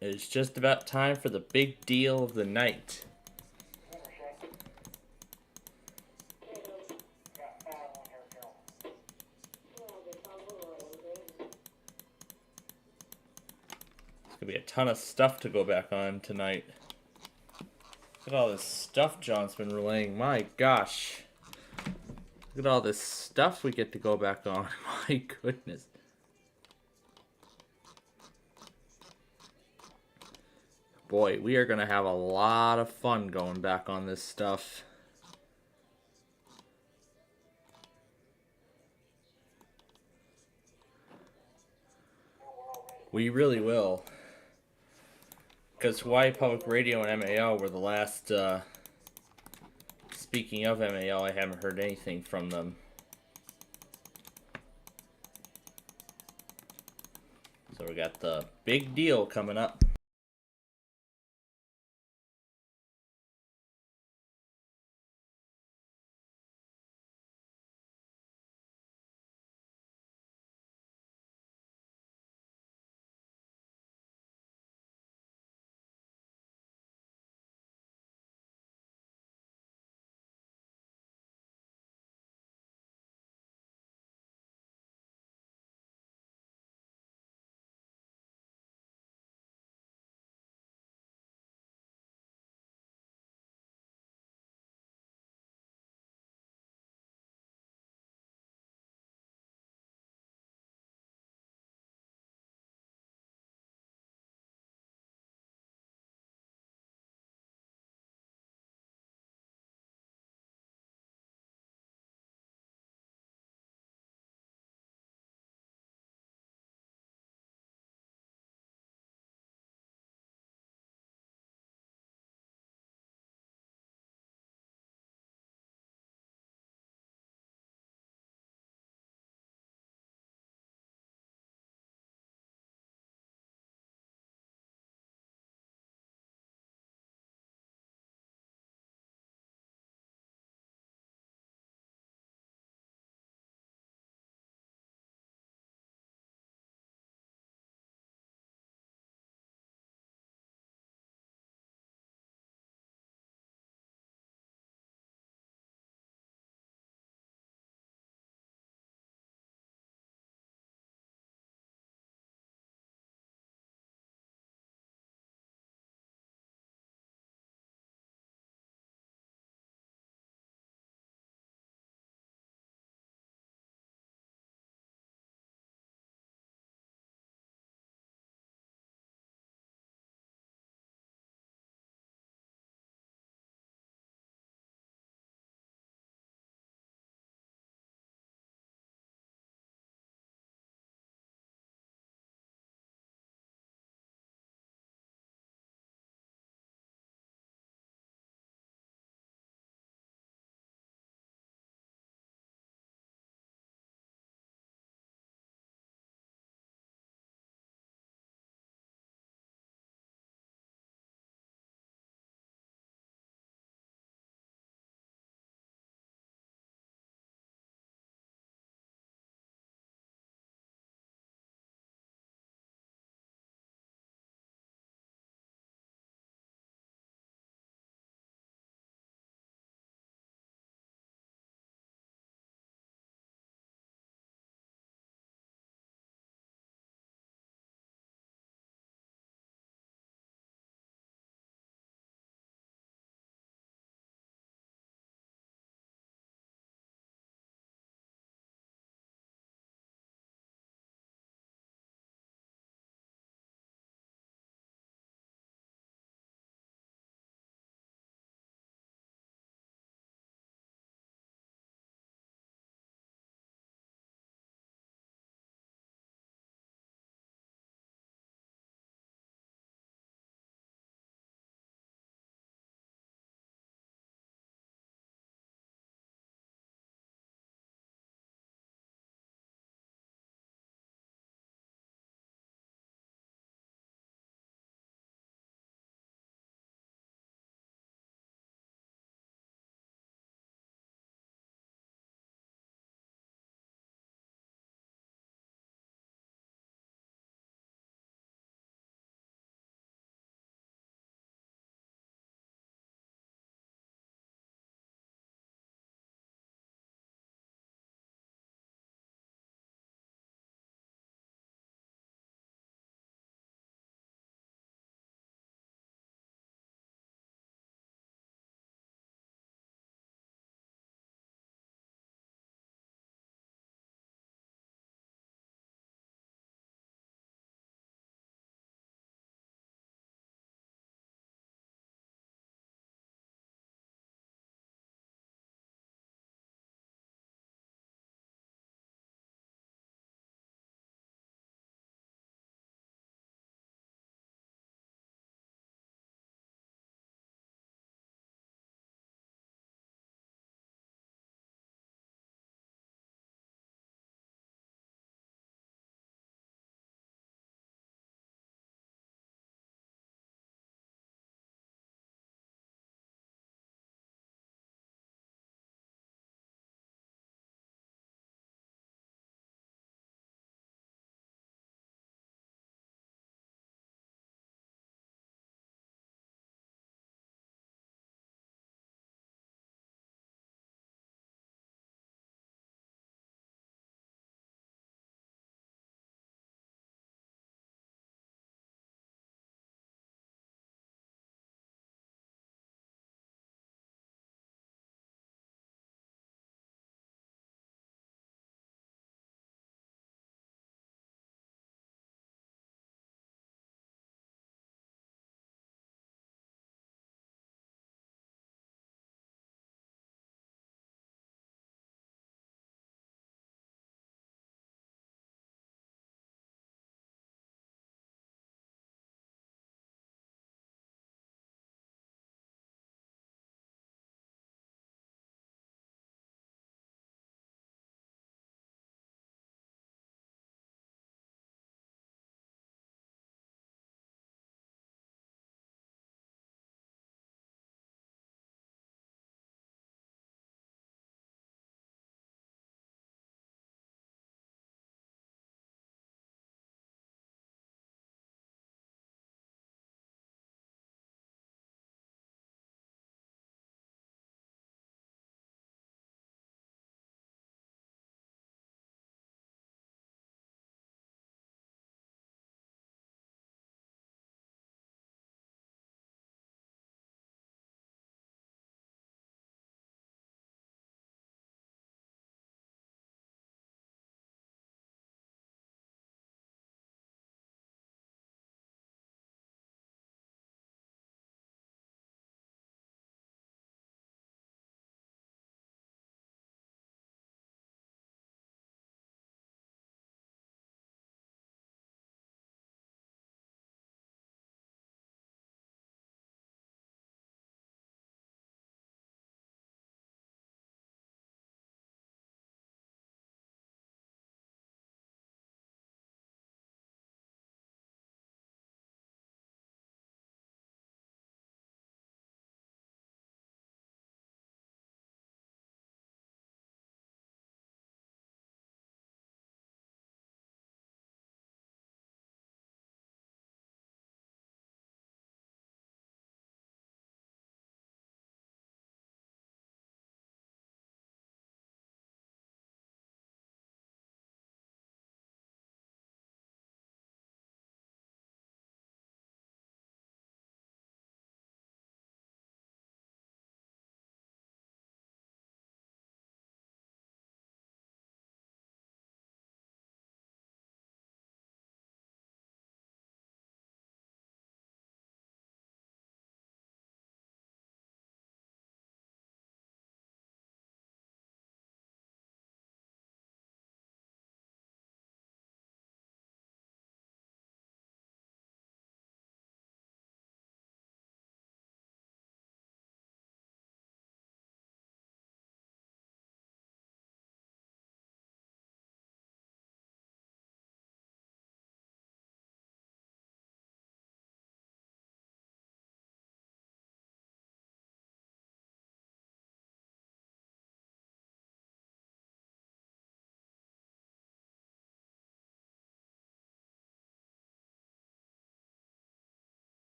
It's just about time for the big deal of the night. There's gonna be a ton of stuff to go back on tonight. Look at all this stuff John's been relaying. My gosh. Look at all this stuff we get to go back on. My goodness. Boy, we are going to have a lot of fun going back on this stuff. We really will. Because Hawaii Public Radio and MAO were the last... Speaking of MAO, I haven't heard anything from them. So we got the big deal coming up.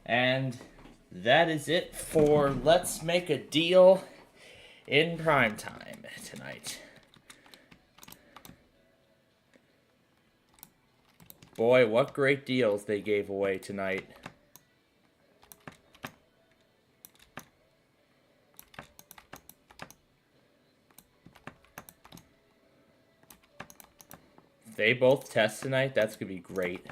And that is it for Let's Make a Deal in Primetime tonight. Boy, what great deals they gave away tonight. If they both test tonight, that's going to be great.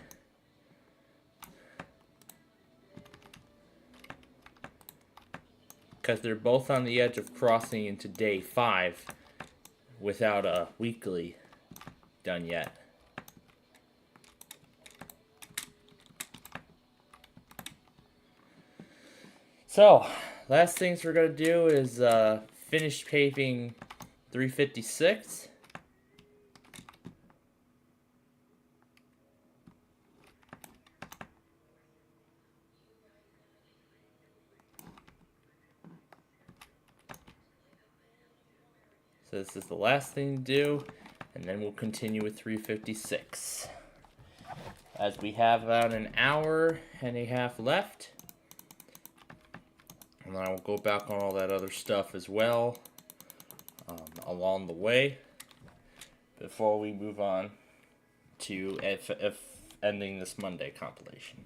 Because they're both on the edge of crossing into day 5 without a weekly done yet. So, last things we're going to do is finish paving 356. So this is the last thing to do, and then we'll continue with 356. As we have about an hour and a half left. And I will go back on all that other stuff as well along the way before we move on to if ending this Monday compilation.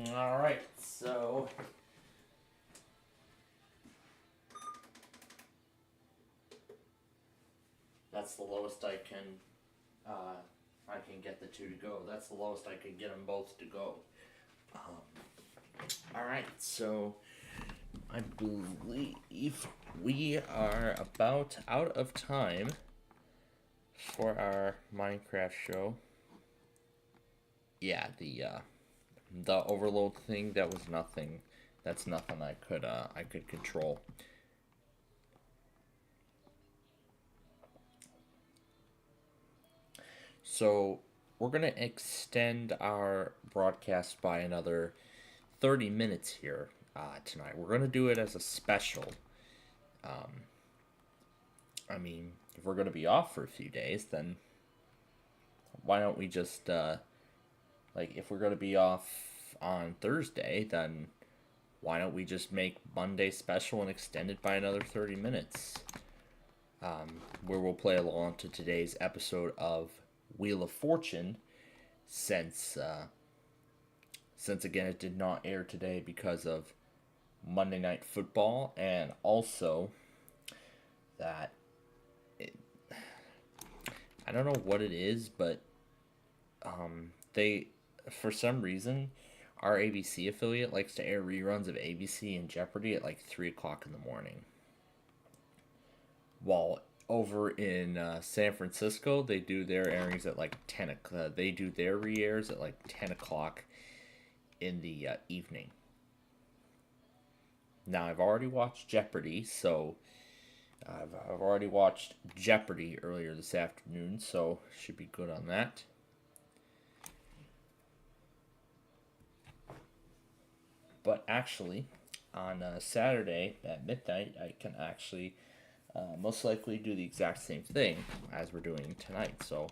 Alright, so that's the lowest I can get the two to go. That's the lowest I could get them both to go. Alright, so I believe we are about out of time for our Minecraft show. Yeah, the overload thing, that was nothing. That's nothing I could control. So we're gonna extend our broadcast by another 30 minutes here tonight. We're gonna do it as a special. I mean, if we're gonna be off for a few days, then why don't we just like, if we're gonna be off on Thursday, then why don't we just make Monday special and extend it by another 30 minutes? Where we'll play along to today's episode of Wheel of Fortune, since again it did not air today because of Monday Night Football, and also that I don't know what it is, but they, for some reason, our ABC affiliate likes to air reruns of ABC and Jeopardy at like 3 o'clock in the morning. While over in San Francisco, they do their airings at like 10 o'clock. They do their re-airs at like 10 o'clock in the evening. Now, I've already watched Jeopardy, so I've already watched Jeopardy earlier this afternoon, so should be good on that. But actually, on Saturday at midnight, I can actually most likely do the exact same thing as we're doing tonight. So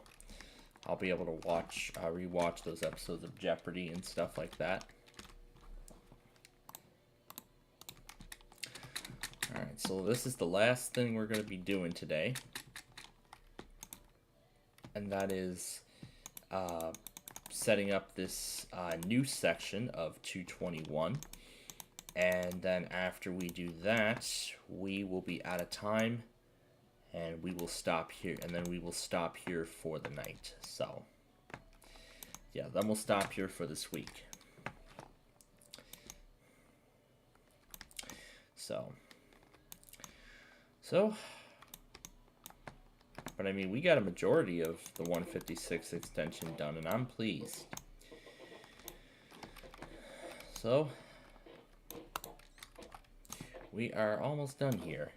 I'll be able to watch, rewatch those episodes of Jeopardy and stuff like that. Alright, so this is the last thing we're going to be doing today. And that is setting up this new section of 221. And then after we do that, we will be out of time. And we will stop here. And then we will stop here for the night. So, yeah, then we'll stop here for this week. So, but I mean, we got a majority of the 156 extension done, and I'm pleased. So, we are almost done here.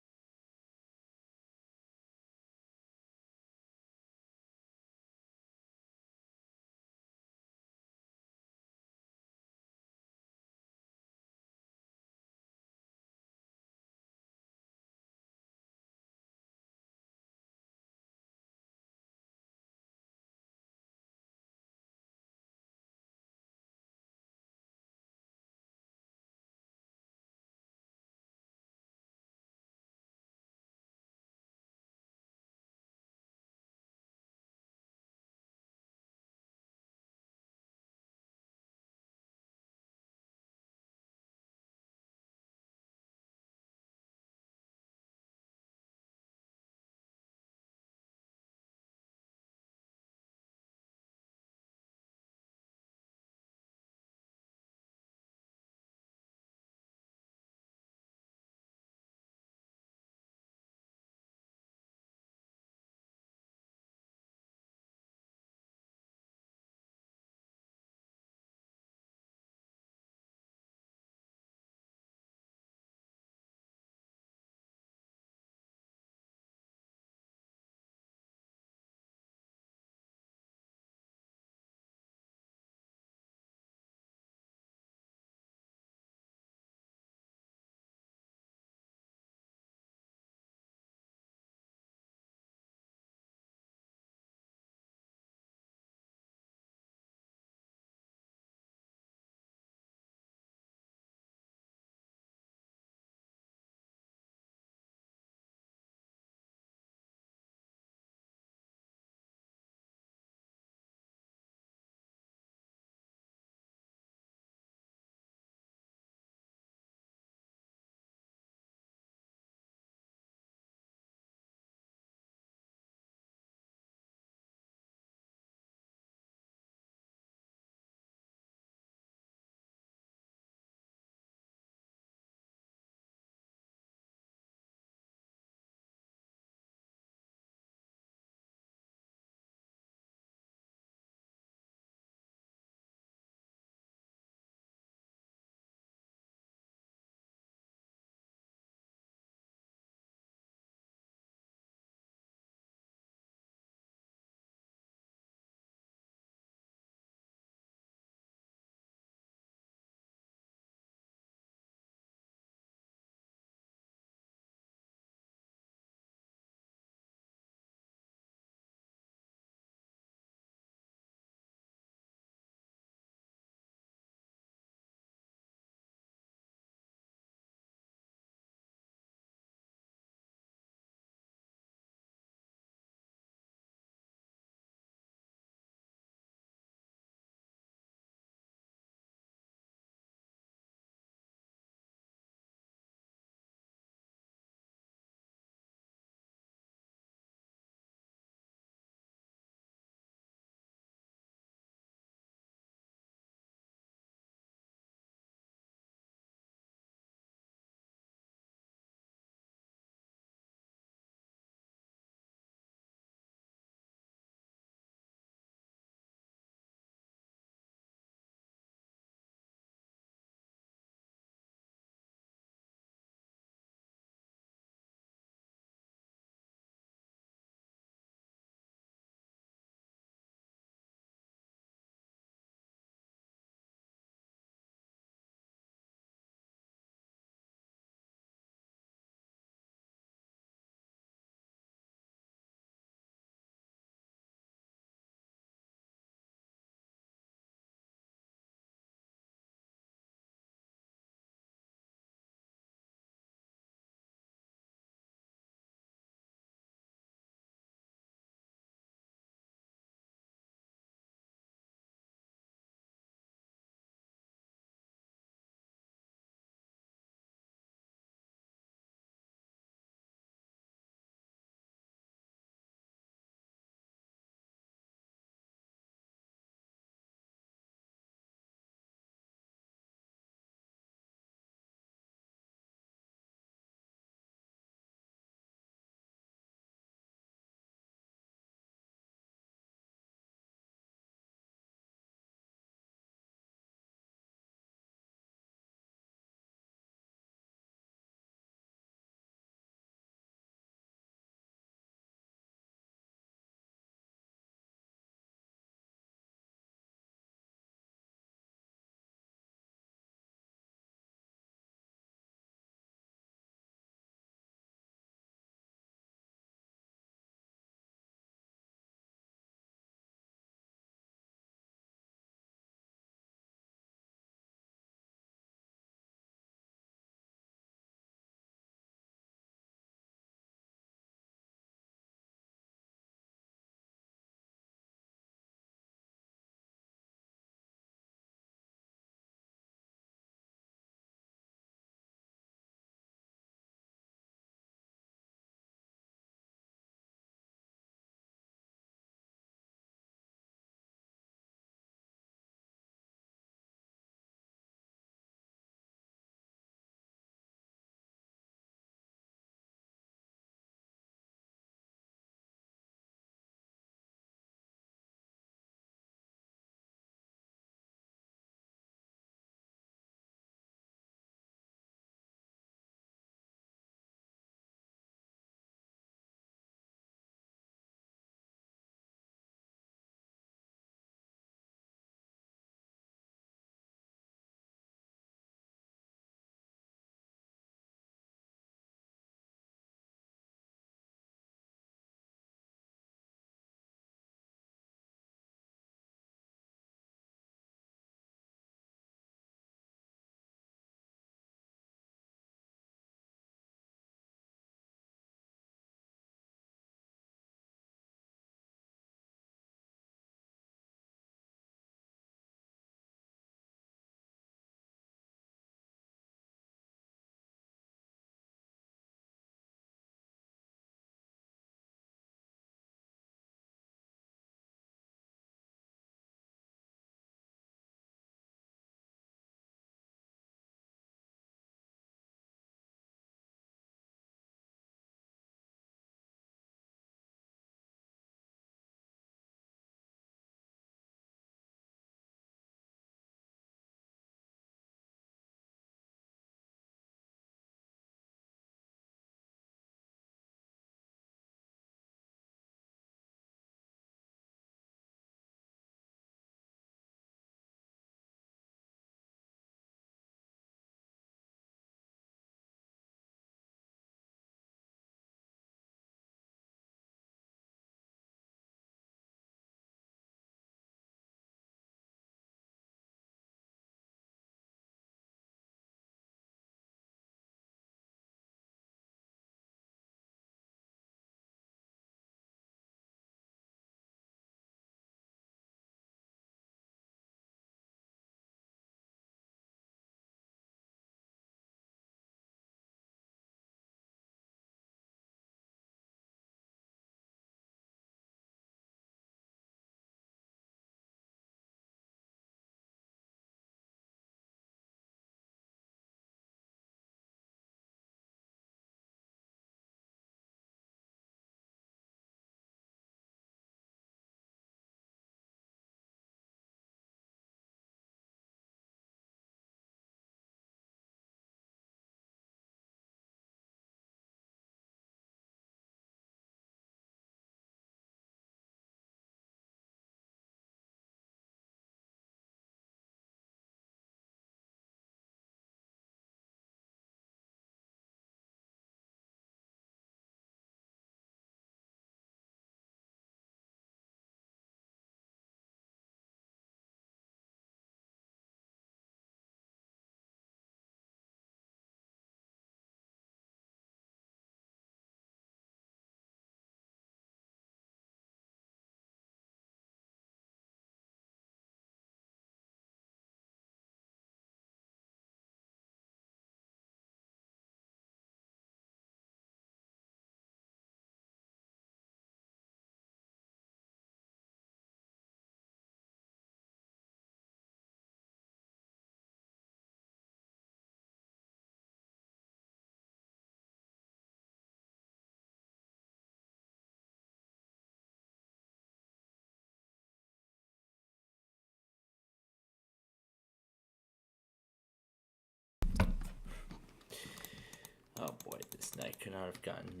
This night could not have gotten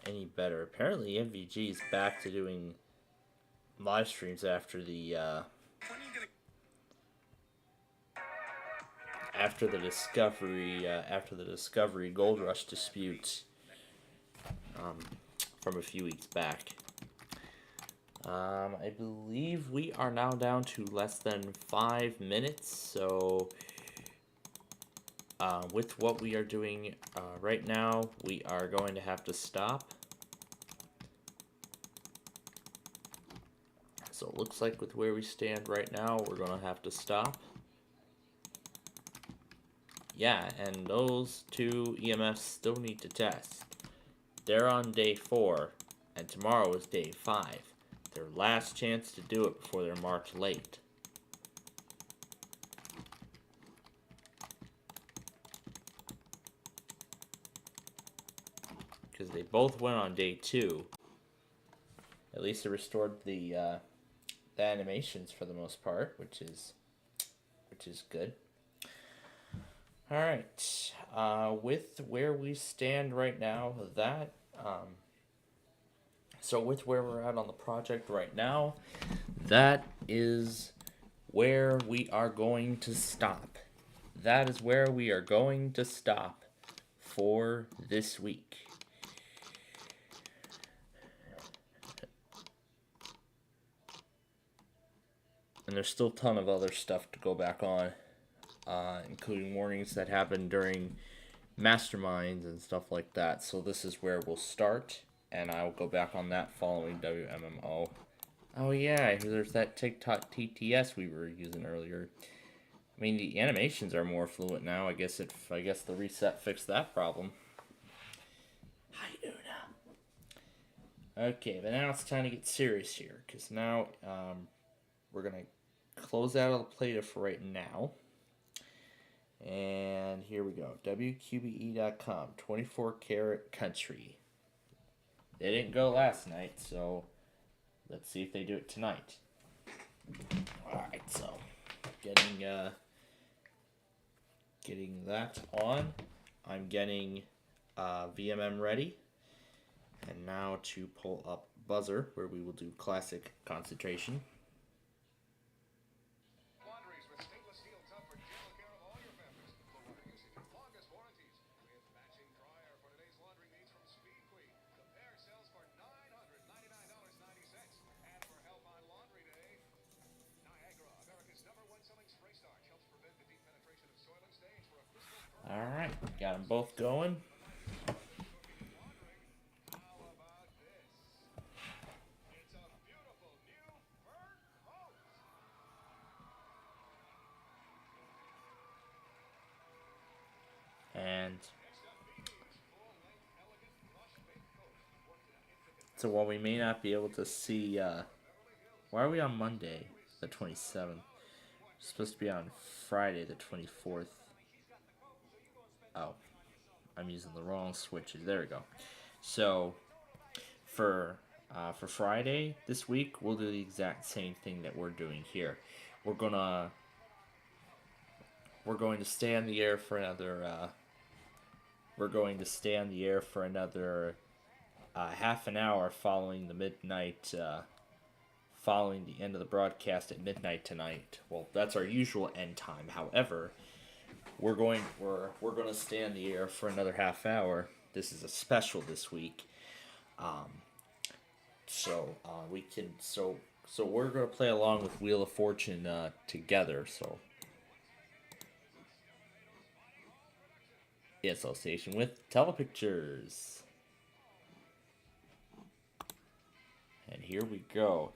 any better. Apparently, MVG is back to doing live streams after the Discovery Gold Rush dispute from a few weeks back. I believe we are now down to less than 5 minutes, so with what we are doing right now, we are going to have to stop. So it looks like with where we stand right now, we're going to have to stop. Yeah, and those two EMFs still need to test. They're on day 4, and tomorrow is day 5. Their last chance to do it before they're marked late. Because they both went on day 2. At least it restored the animations for the most part, which is good. All right, with where we stand right now, so with where we're at on the project right now, that is where we are going to stop. That is where we are going to stop for this week. And there's still a ton of other stuff to go back on, including warnings that happen during masterminds and stuff like that. So this is where we'll start, and I'll go back on that following WMMO. Oh yeah, there's that TikTok TTS we were using earlier. I mean, the animations are more fluent now. I guess the reset fixed that problem. Hi, Una. Okay, but now it's time to get serious here, because now we're gonna close out of the plate for right now. And here we go. WQBE.com, 24 karat country. They didn't go last night, so let's see if they do it tonight. Alright, so getting that on. I'm getting VMM ready. And now to pull up buzzer, where we will do classic concentration. Alright, got them both going. And so while we may not be able to see, why are we on Monday, the 27th? It's supposed to be on Friday, the 24th. Oh, I'm using the wrong switches. There we go. So for Friday this week, we'll do the exact same thing that we're doing here. We're going to stay on the air for another. We're going to stay on the air for another half an hour following the midnight. Following the end of the broadcast at midnight tonight. Well, that's our usual end time. However, we're going to stay on the air for another half hour. This is a special this week. So we're going to play along with Wheel of Fortune together. So in association with Telepictures. And here we go.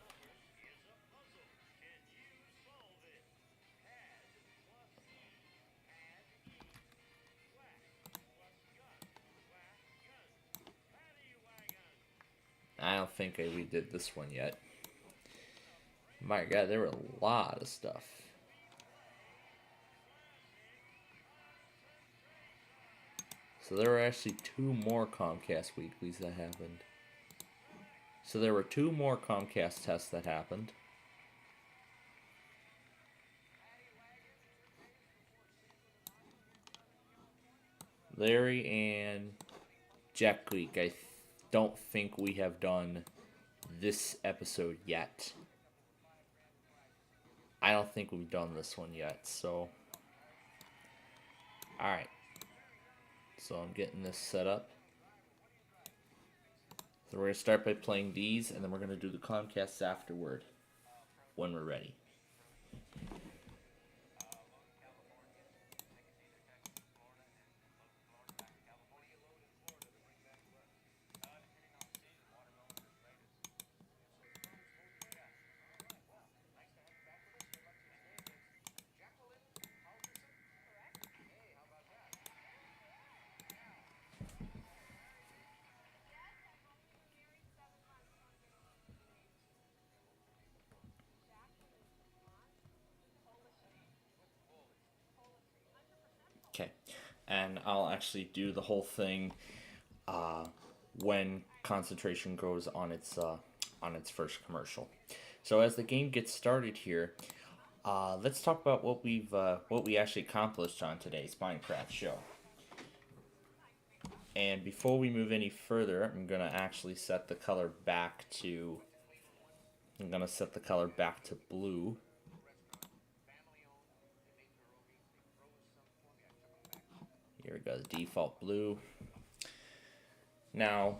I don't think we did this one yet. My God, there were a lot of stuff. So there were actually 2 more Comcast weeklies that happened. So there were 2 more Comcast tests that happened. Larry and Jack Gleek, I don't think we have done this episode yet. I don't think we've done this one yet, so... Alright. So I'm getting this set up. So we're going to start by playing these, and then we're going to do the Comcasts afterward, when we're ready. Okay, and I'll actually do the whole thing when concentration goes on its first commercial. So as the game gets started here, let's talk about what we actually accomplished on today's Minecraft show. And before we move any further, I'm gonna actually set the color back to. I'm gonna set the color back to blue. Here we go, the default blue. Now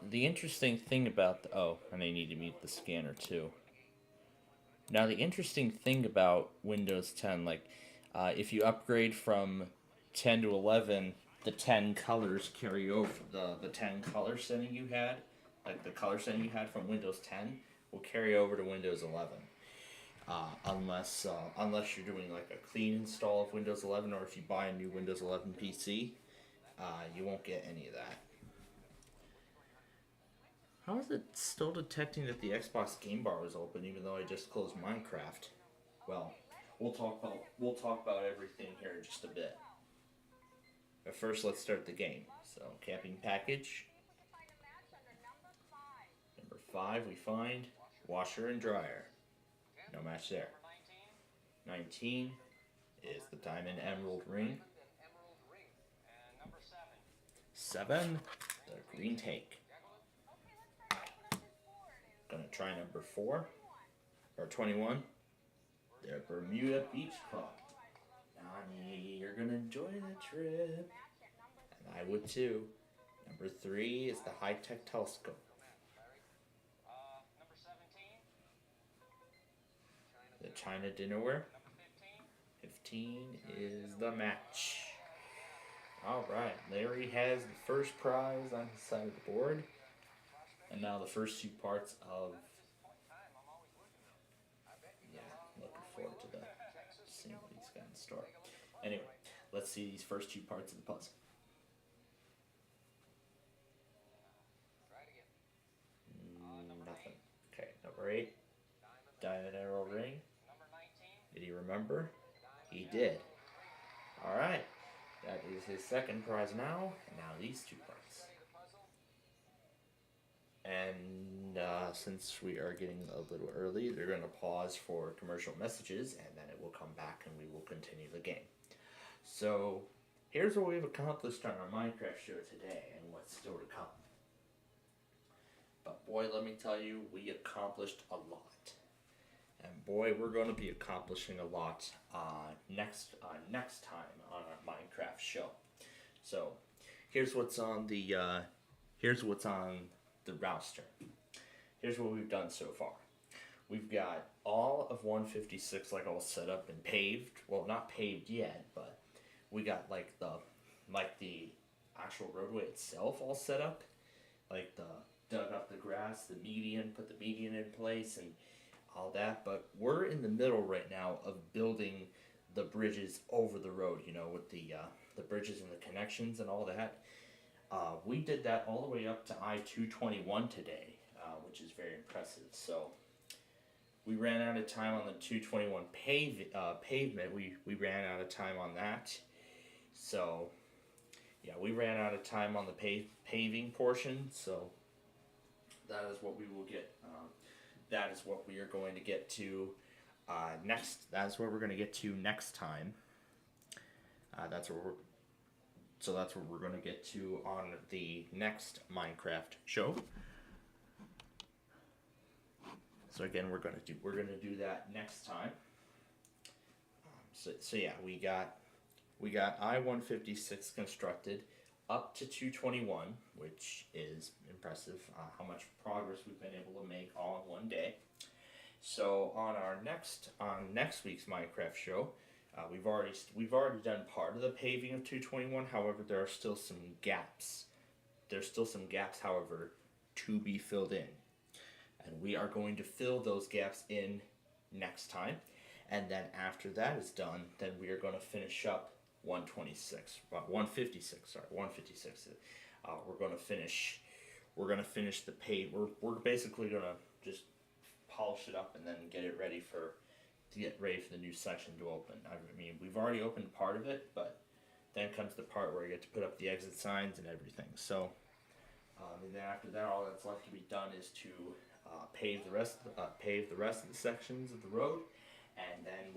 the interesting thing about and I need to mute the scanner too. Now the interesting thing about Windows 10, like if you upgrade from 10 to 11, the 10 colors carry over. The 10 color setting you had, like the color setting you had from Windows 10, will carry over to Windows 11. Unless you're doing like a clean install of Windows 11, or if you buy a new Windows 11 PC, you won't get any of that. How is it still detecting that the Xbox game bar was open even though I just closed Minecraft? Well, we'll talk about everything here in just a bit. But first, let's start the game. So, camping package. Number 5, we find washer and dryer. No match there. 19 is the diamond emerald ring. 7, the green tank. Gonna try number 4, or 21, the Bermuda Beach Club. Nani, you're gonna enjoy the trip. And I would too. Number 3 is the high-tech telescope. The China dinnerware. 15 is the match. Alright, Larry has the first prize on his side of the board. And now the first 2 parts of... Yeah, looking forward to that. Seeing what he's got in store. Anyway, let's see these first 2 parts of the puzzle. Nothing. Okay, number 8. Diamond arrow ring. Did he remember? He did. Alright. That is his second prize now. And now these 2 parts. And since we are getting a little early, they're going to pause for commercial messages, and then it will come back and we will continue the game. So, here's what we've accomplished on our Minecraft show today, and what's still to come. But boy, let me tell you, we accomplished a lot. And boy, we're going to be accomplishing a lot next time on our Minecraft show. So, here's what's on the roster. Here's what we've done so far. We've got all of 156 like all set up and paved. Well, not paved yet, but we got like the actual roadway itself all set up. Like dug up the grass, the median, put the median in place and all that. But we're in the middle right now of building the bridges over the road, you know, with the bridges and the connections and all that. We did that all the way up to I-221 today, which is very impressive. So we ran out of time on the 221 pavement. We ran out of time on that. So yeah, we ran out of time on the paving portion. So that is what we will get. That is what we are going to get to next. That's what we're going to get to next time. That's what we're So that's what we're going to get to on the next Minecraft show. So again, we're gonna do that next time. So yeah, we got I-156 constructed up to 221, which is impressive. How much progress we've been able to make all in one day. So on next week's Minecraft show, we've already done part of the paving of 221. However, there are still some gaps. There's still some gaps, however, to be filled in. And we are going to fill those gaps in next time. And then after that is done, then we are going to finish up 156. We're going to finish the pave. We're basically going to just polish it up and then get ready for the new section to open. I mean, we've already opened part of it, but then comes the part where you get to put up the exit signs and everything. So, and then after that, all that's left to be done is to pave the rest of the sections of the road, and then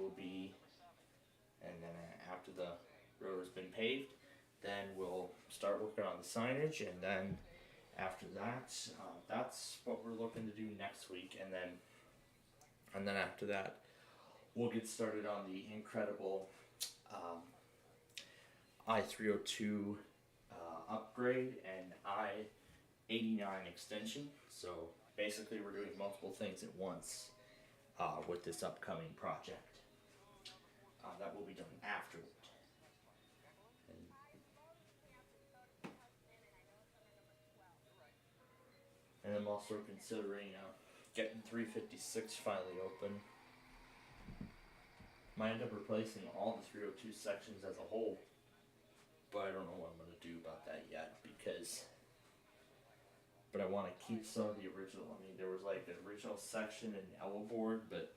after the road has been paved, then we'll start working on the signage, and then after that, that's what we're looking to do next week, and then after that, we'll get started on the incredible I-302 upgrade and I-89 extension. So basically, we're doing multiple things at once with this upcoming project. That will be done afterward. And I'm also considering getting 356 finally open. Might end up replacing all the 302 sections as a whole, but I don't know what I'm going to do about that yet, but I want to keep some of the original. I mean, there was like an original section in yellow board, but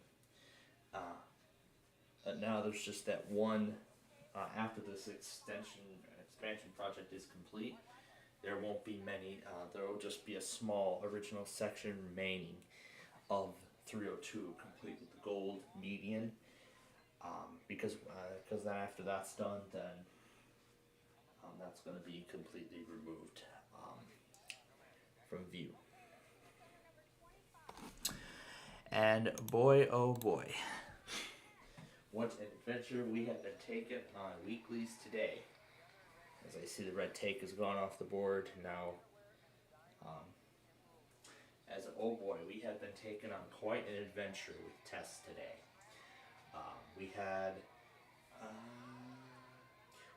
now there's just that one. After this expansion project is complete, there won't be many. There will just be a small original section remaining of 302, complete with the gold median. Because then after that's done, then that's going to be completely removed from view. And boy, oh boy, what an adventure we have been taken on weeklies today. As I see the red take has gone off the board now. Oh boy, we have been taken on quite an adventure with tests today.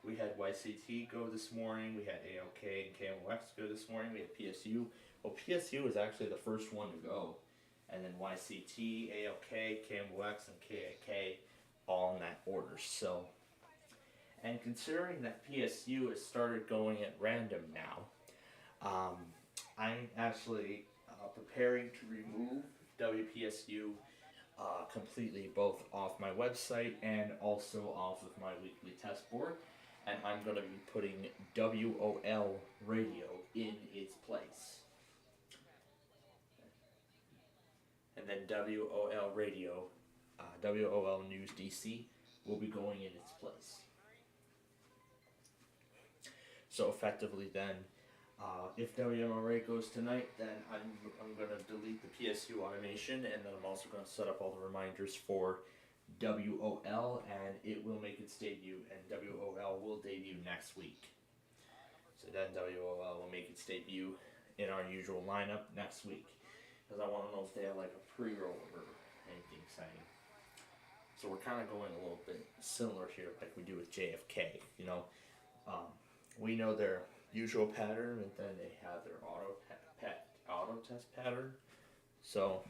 We had YCT go this morning, we had AOK and KMOX go this morning, we had PSU. Well, PSU was actually the first one to go, and then YCT, AOK, KMOX, and KAK all in that order. So, and considering that PSU has started going at random now, I'm actually preparing to remove WPSU completely, both off my website and also off of my weekly test board, and I'm going to be putting WOL radio in its place. And then WOL radio, WOL News DC will be going in its place. So effectively then, if WMRA goes tonight, then I'm going to delete the PSU automation, and then I'm also going to set up all the reminders for WOL, and it will make its debut, and WOL will debut next week. So then WOL will make its debut in our usual lineup next week, because I want to know if they have like a pre-roll or anything exciting. So we're kind of going a little bit similar here, like we do with JFK. You know, we know their usual pattern, and then they have their auto test pattern. So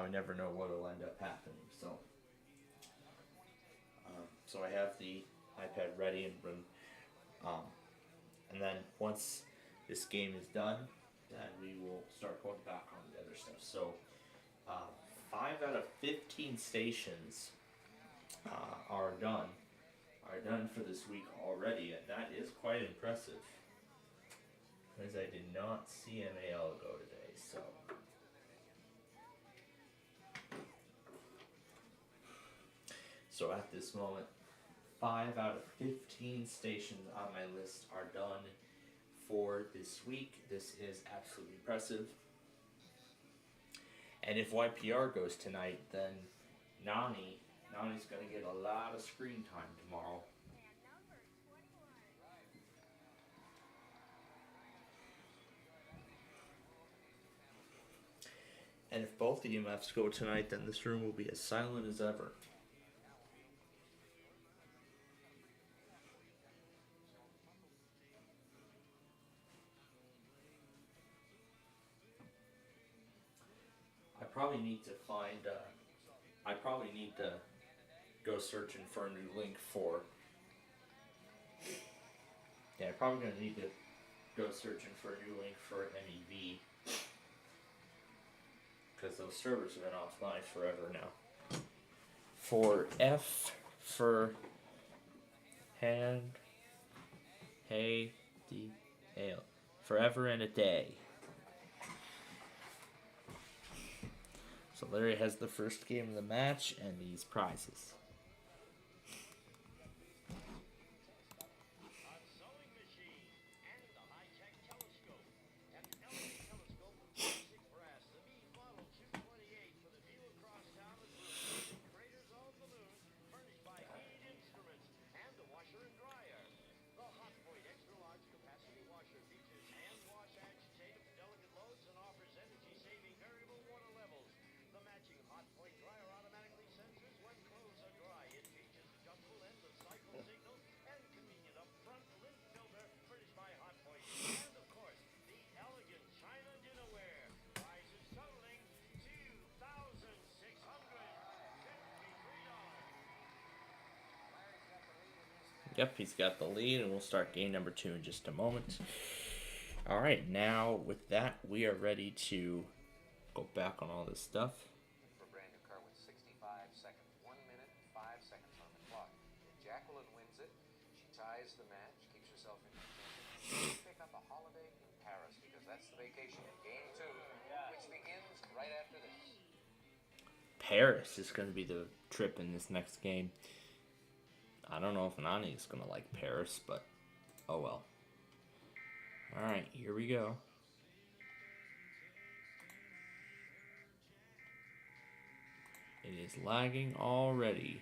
we never know what will end up happening. So I have the iPad ready and then once this game is done, then we will start going back on the other stuff. So 5 out of 15 stations are done for this week already, and that is quite impressive, because I did not see MAL go today. So So at this moment, 5 out of 15 stations on my list are done for this week. This is absolutely impressive. And if YPR goes tonight, then Nani's going to get a lot of screen time tomorrow. And if both EMFs go tonight, then this room will be as silent as ever. I probably need to go searching for a new link for. Yeah, I'm probably going to need to go searching for a new link for MEV. Because those servers have been offline forever now. For F for hand, hey, D, ale. Forever and a day. So Larry has the first game of the match and these prizes. Yep, he's got the lead, and we'll start game number 2 in just a moment. All right, now with that, we are ready to go back on all this stuff. For a brand new car with 65 seconds, 1 minute, 5 seconds on the clock. Jacqueline wins it. She ties the match, keeps herself in contention. She pick up a holiday in Paris because that's the vacation in game 2, which begins right after this. Paris is going to be the trip in this next game. I don't know if Nani is going to like Paris, but oh well. Alright, here we go. It is lagging already.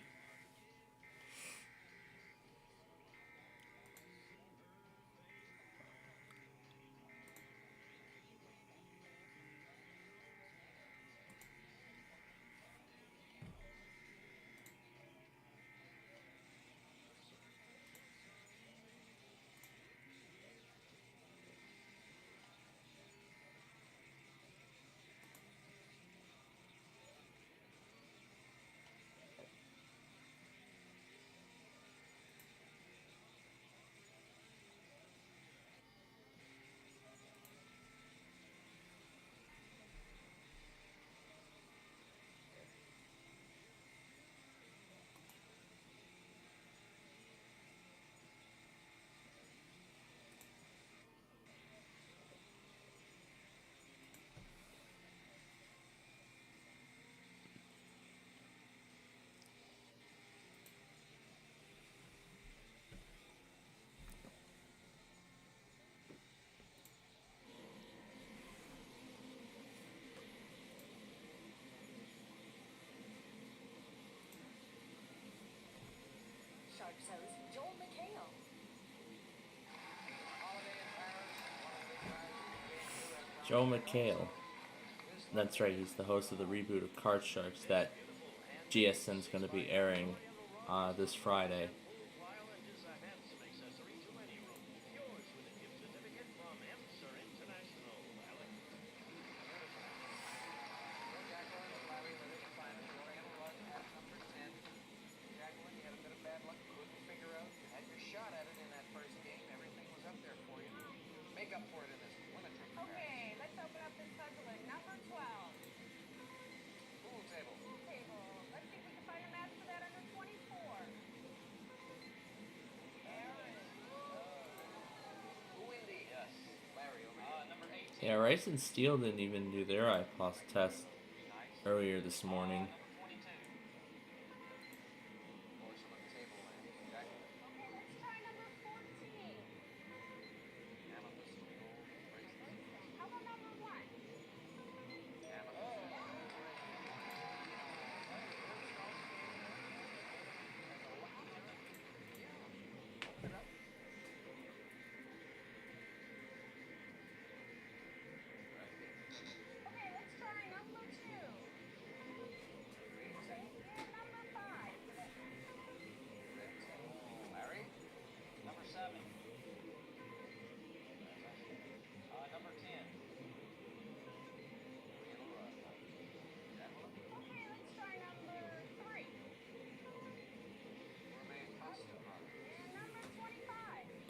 Joe McHale. That's right, he's the host of the reboot of Card Sharks that GSN's going to be airing this Friday. Yeah, Rice and Steel didn't even do their IPOS test earlier this morning.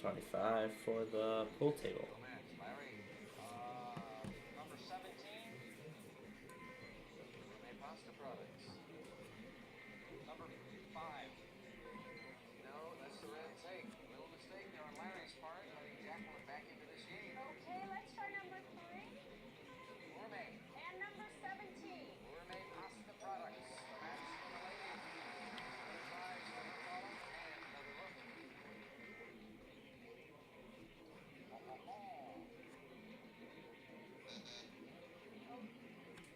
25 for the pool table. Number 17, gourmet pasta products. Number 5. No, that's the red take. Little mistake there on Larry's part, letting Jacqueline back into this game. Okay, let's try number 3. Gourmet. And number 17. Gourmet pasta products. The match for the lady. Another prize for her column and another look.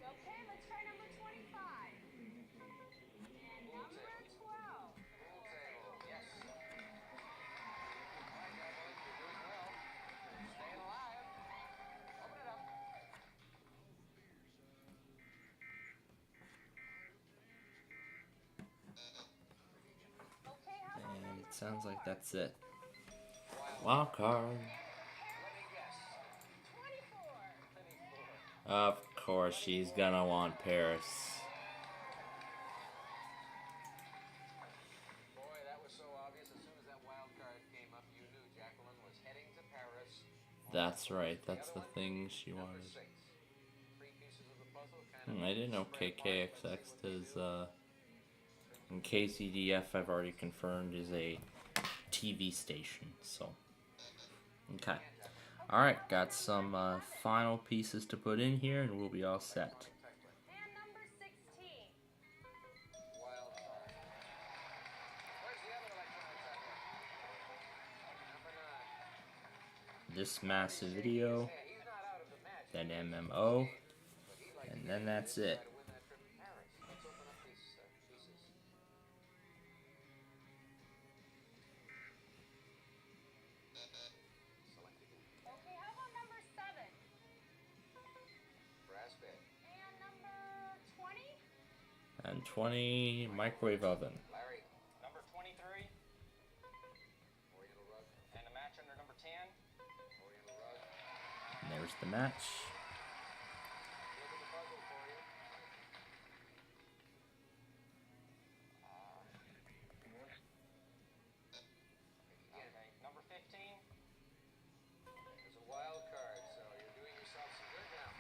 Okay, let's try number 25. And number 12. Pool table. Yes. All right, Jacqueline, you're doing well. Staying alive. Open it up. Okay, how about And it sounds like that's it. Wild card. Of course, she's gonna want Paris. Boy, that was so obvious. As soon as that wild card came up, you knew Jacqueline was heading to Paris. That's right, that's the thing she wanted. 6. 3 pieces of the puzzle kind of I didn't know KKXX is, and KCDF I've already confirmed is a TV station, so. Okay. Alright, got some final pieces to put in here and we'll be all set. And number 16. Wild card. Where's the other electronics out there? Number 9. This massive video, then MMO, and then that's it. Okay, how about number 7? Brass bed. And number 20? And 20 microwave oven. Larry. Number 23. Oriental rug. And a match under number 10. Oriental rug. And there's the match. Look at the puzzle for you. Okay, number 15. There's a wild card, so you're doing yourself some good now.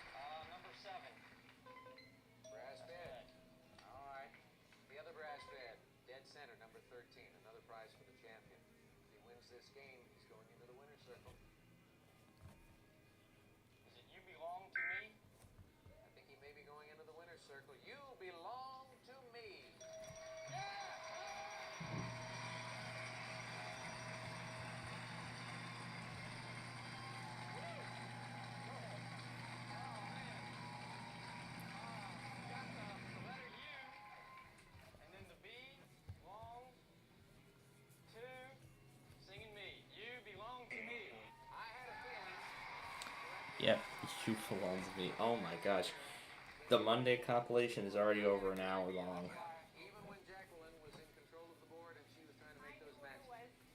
Number 7. Brass bed. All right. The other brass bed. Dead center, number 13. Another prize for the champion. If he wins this game, he's going into the winner's circle. Is it You Belong to Me? I think he may be going into the winner's circle. You belong to me. And then the B belongs to singing me. You belong to me. I had a feeling. Yep, you belong to me. Oh my gosh. The Monday compilation is already over an hour long. Even when Jacqueline was in control of the board and she was trying to make those matches.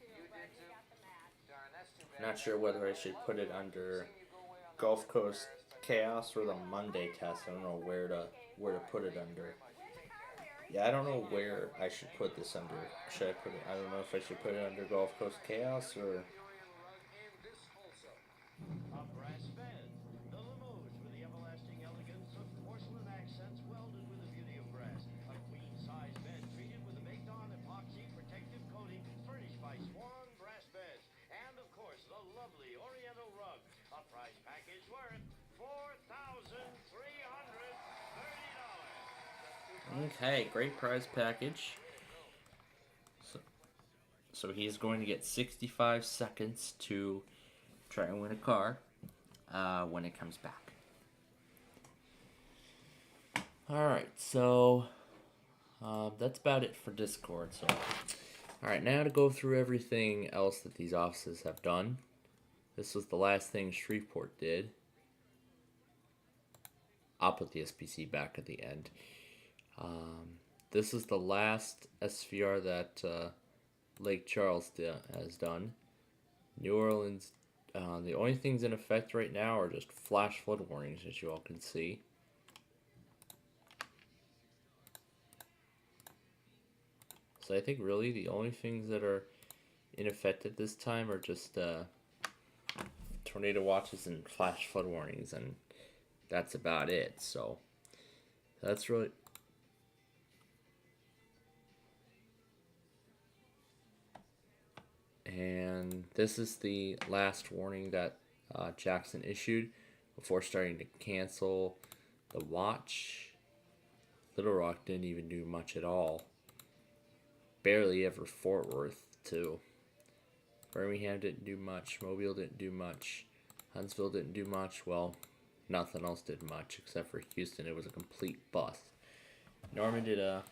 You did too? Darn, that's too bad. Not sure whether I should put it under Gulf Coast Chaos or the Monday test. I don't know where to put it under. Yeah, I don't know where I should put this under. Should I put it? I don't know if I should put it under Gulf Coast Chaos or. A brass bed, the Limoges with the everlasting elegance of porcelain accents welded with the beauty of brass. A queen-size bed treated with a baked-on epoxy protective coating furnished by Swan Brass Beds. And, of course, the lovely Oriental rug. A prize package worth $4,330. Okay, great prize package. So he's going to get 65 seconds to try and win a car when it comes back. Alright, so that's about it for Discord. So, alright, now to go through everything else that these offices have done. This was the last thing Shreveport did. I'll put the SPC back at the end. This is the last SVR that Lake Charles has done. New Orleans, the only things in effect right now are just flash flood warnings, as you all can see. So I think really the only things that are in effect at this time are just tornado watches and flash flood warnings, and that's about it. So that's really... And this is the last warning that Jackson issued before starting to cancel the watch. Little Rock didn't even do much at all. Barely ever Fort Worth, too. Birmingham didn't do much. Mobile didn't do much. Huntsville didn't do much. Well, nothing else did much except for Houston. It was a complete bust. Norman did a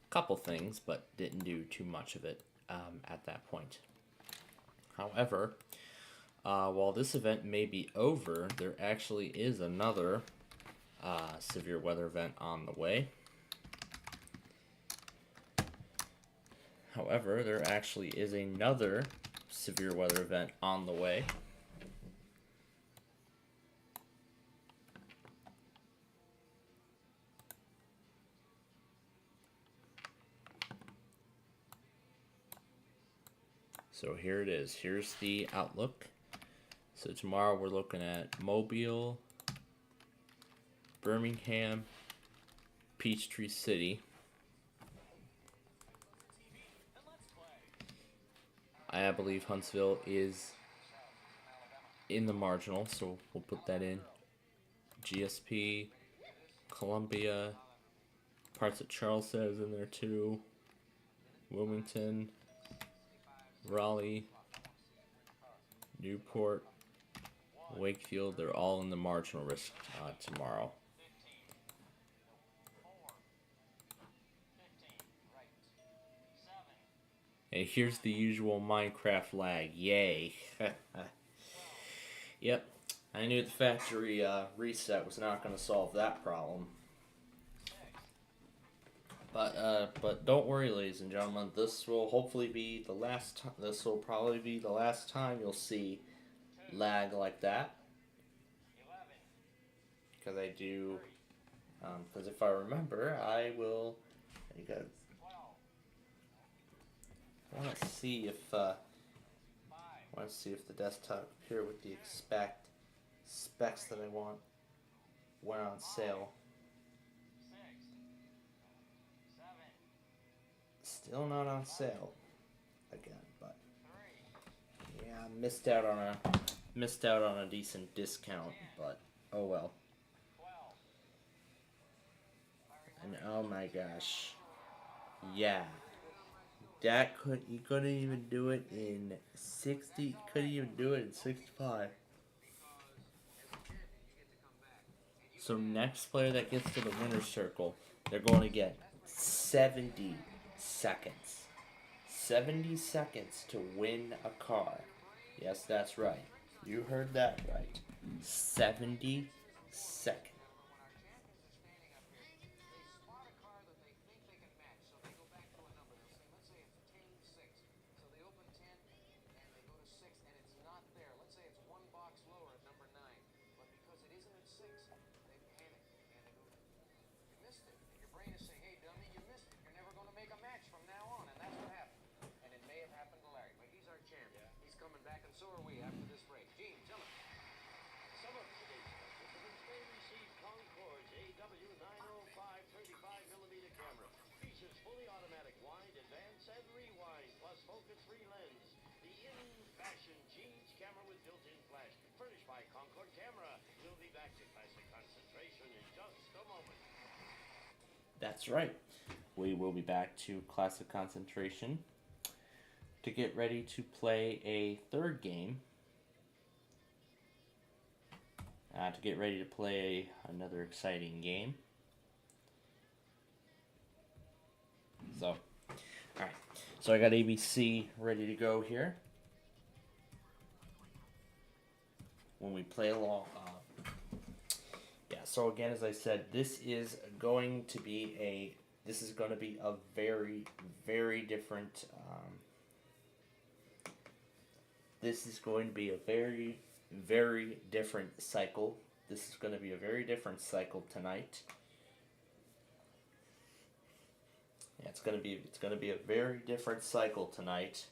couple things, but didn't do too much of it at that point. However, while this event may be over, there actually is another severe weather event on the way. However, there actually is another severe weather event on the way. So here it is. Here's the outlook. So tomorrow we're looking at Mobile, Birmingham, Peachtree City. I believe Huntsville is in the marginal, so we'll put that in. GSP, Columbia, parts of Charleston is in there too. Wilmington, Raleigh, Newport, Wakefield, they're all in the marginal risk tomorrow. And here's the usual Minecraft lag. Yay. Yep, I knew the factory reset was not going to solve that problem. But don't worry, ladies and gentlemen. This will hopefully be the last time. This will probably be the last time you'll see lag like that. Because I do. Because if I remember, I will. You guys. I want to see if the desktop here with the specs that I want went on sale. Still not on sale again, but yeah, missed out on a decent discount, but oh well. And oh my gosh, yeah. You couldn't even do it in 60, couldn't even do it in 65. So next player that gets to the winner's circle, they're going to get 70 seconds. 70 seconds to win a car. Yes, that's right. You heard that right. 70 seconds. So are we after this break. Gene, tell us. Some of today's participants may receive Concorde's AW905 35mm camera. Features fully automatic wind, advance, and rewind, plus focus-free lens. The in-fashion Gene's camera with built-in flash, furnished by Concorde Camera. We'll be back to classic concentration in just a moment. That's right. We will be back to classic concentration to get ready to play a third game. To get ready to play another exciting game. So, alright. So I got ABC ready to go here. When we play along. Yeah, so again, as I said, this is going to be a very, very different this is going to be a very, very different cycle. This is going to be a very different cycle tonight. Yeah, it's going to be a very different cycle tonight.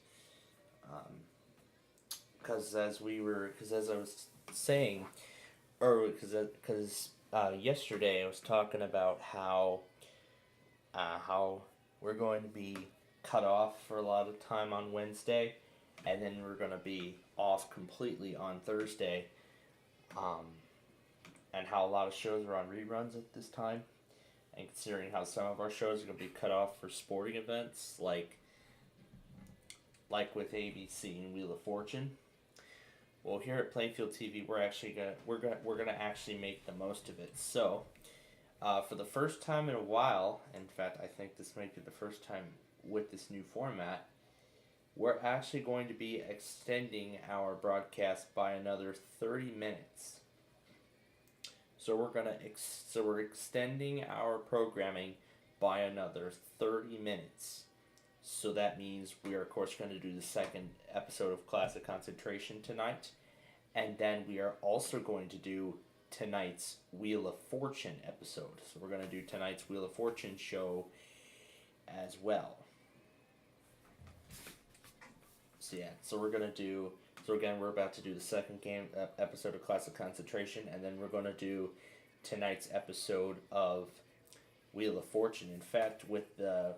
Because as I was saying, or because yesterday I was talking about how we're going to be cut off for a lot of time on Wednesday, and then we're going to be off completely on Thursday, and how a lot of shows are on reruns at this time, and considering how some of our shows are going to be cut off for sporting events, like with ABC and Wheel of Fortune. Well, here at Plainfield TV, we're gonna actually make the most of it. So, for the first time in a while, in fact, I think this might be the first time with this new format, we're actually going to be extending our broadcast by another 30 minutes. So we're extending our programming by another 30 minutes. So that means we are, of course, going to do the second episode of Classic Concentration tonight. And then we are also going to do tonight's Wheel of Fortune episode. So we're going to do tonight's Wheel of Fortune show as well. So yeah, so again, we're about to do the second episode of Classic Concentration. And then we're going to do tonight's episode of Wheel of Fortune. In fact, with the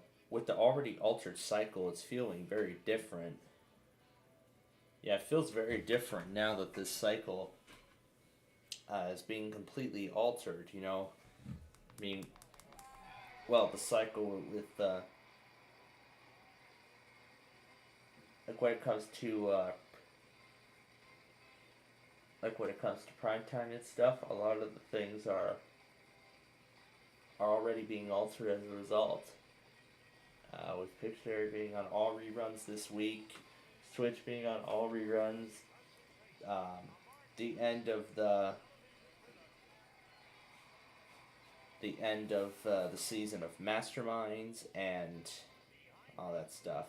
already altered cycle, it's feeling very different. Yeah, it feels very different now that this cycle is being completely altered, you know. I mean, well, the cycle with, like when it comes to prime time and stuff, a lot of the things are already being altered as a result. With Pictionary being on all reruns this week, Switch being on all reruns, the end of the season of Masterminds and all that stuff.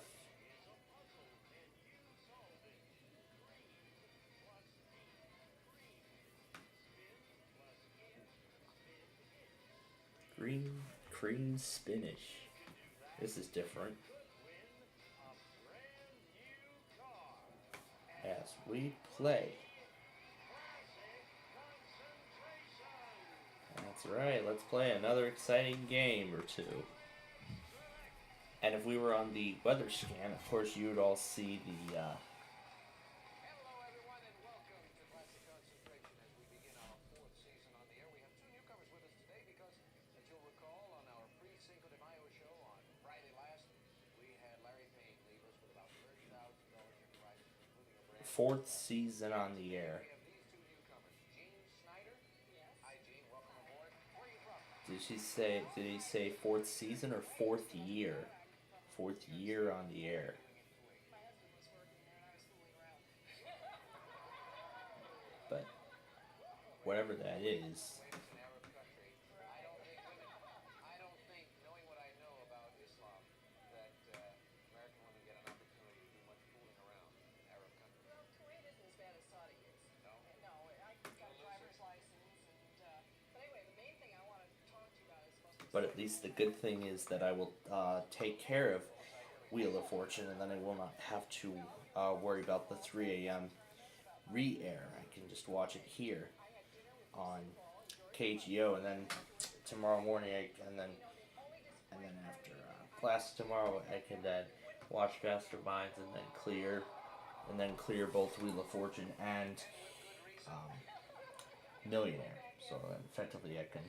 Green cream spinach. This is different. As we play. That's right, let's play another exciting game or two. And if we were on the weather scan, of course you would all see the fourth season on the air. Did he say fourth season or fourth year? Fourth year on the air. But whatever that is. But at least the good thing is that I will take care of Wheel of Fortune, and then I will not have to worry about the 3 a.m. re-air. I can just watch it here on KGO, and then tomorrow morning, and then after class tomorrow, I can then watch Masterminds, and then clear both Wheel of Fortune and Millionaire. So effectively, I can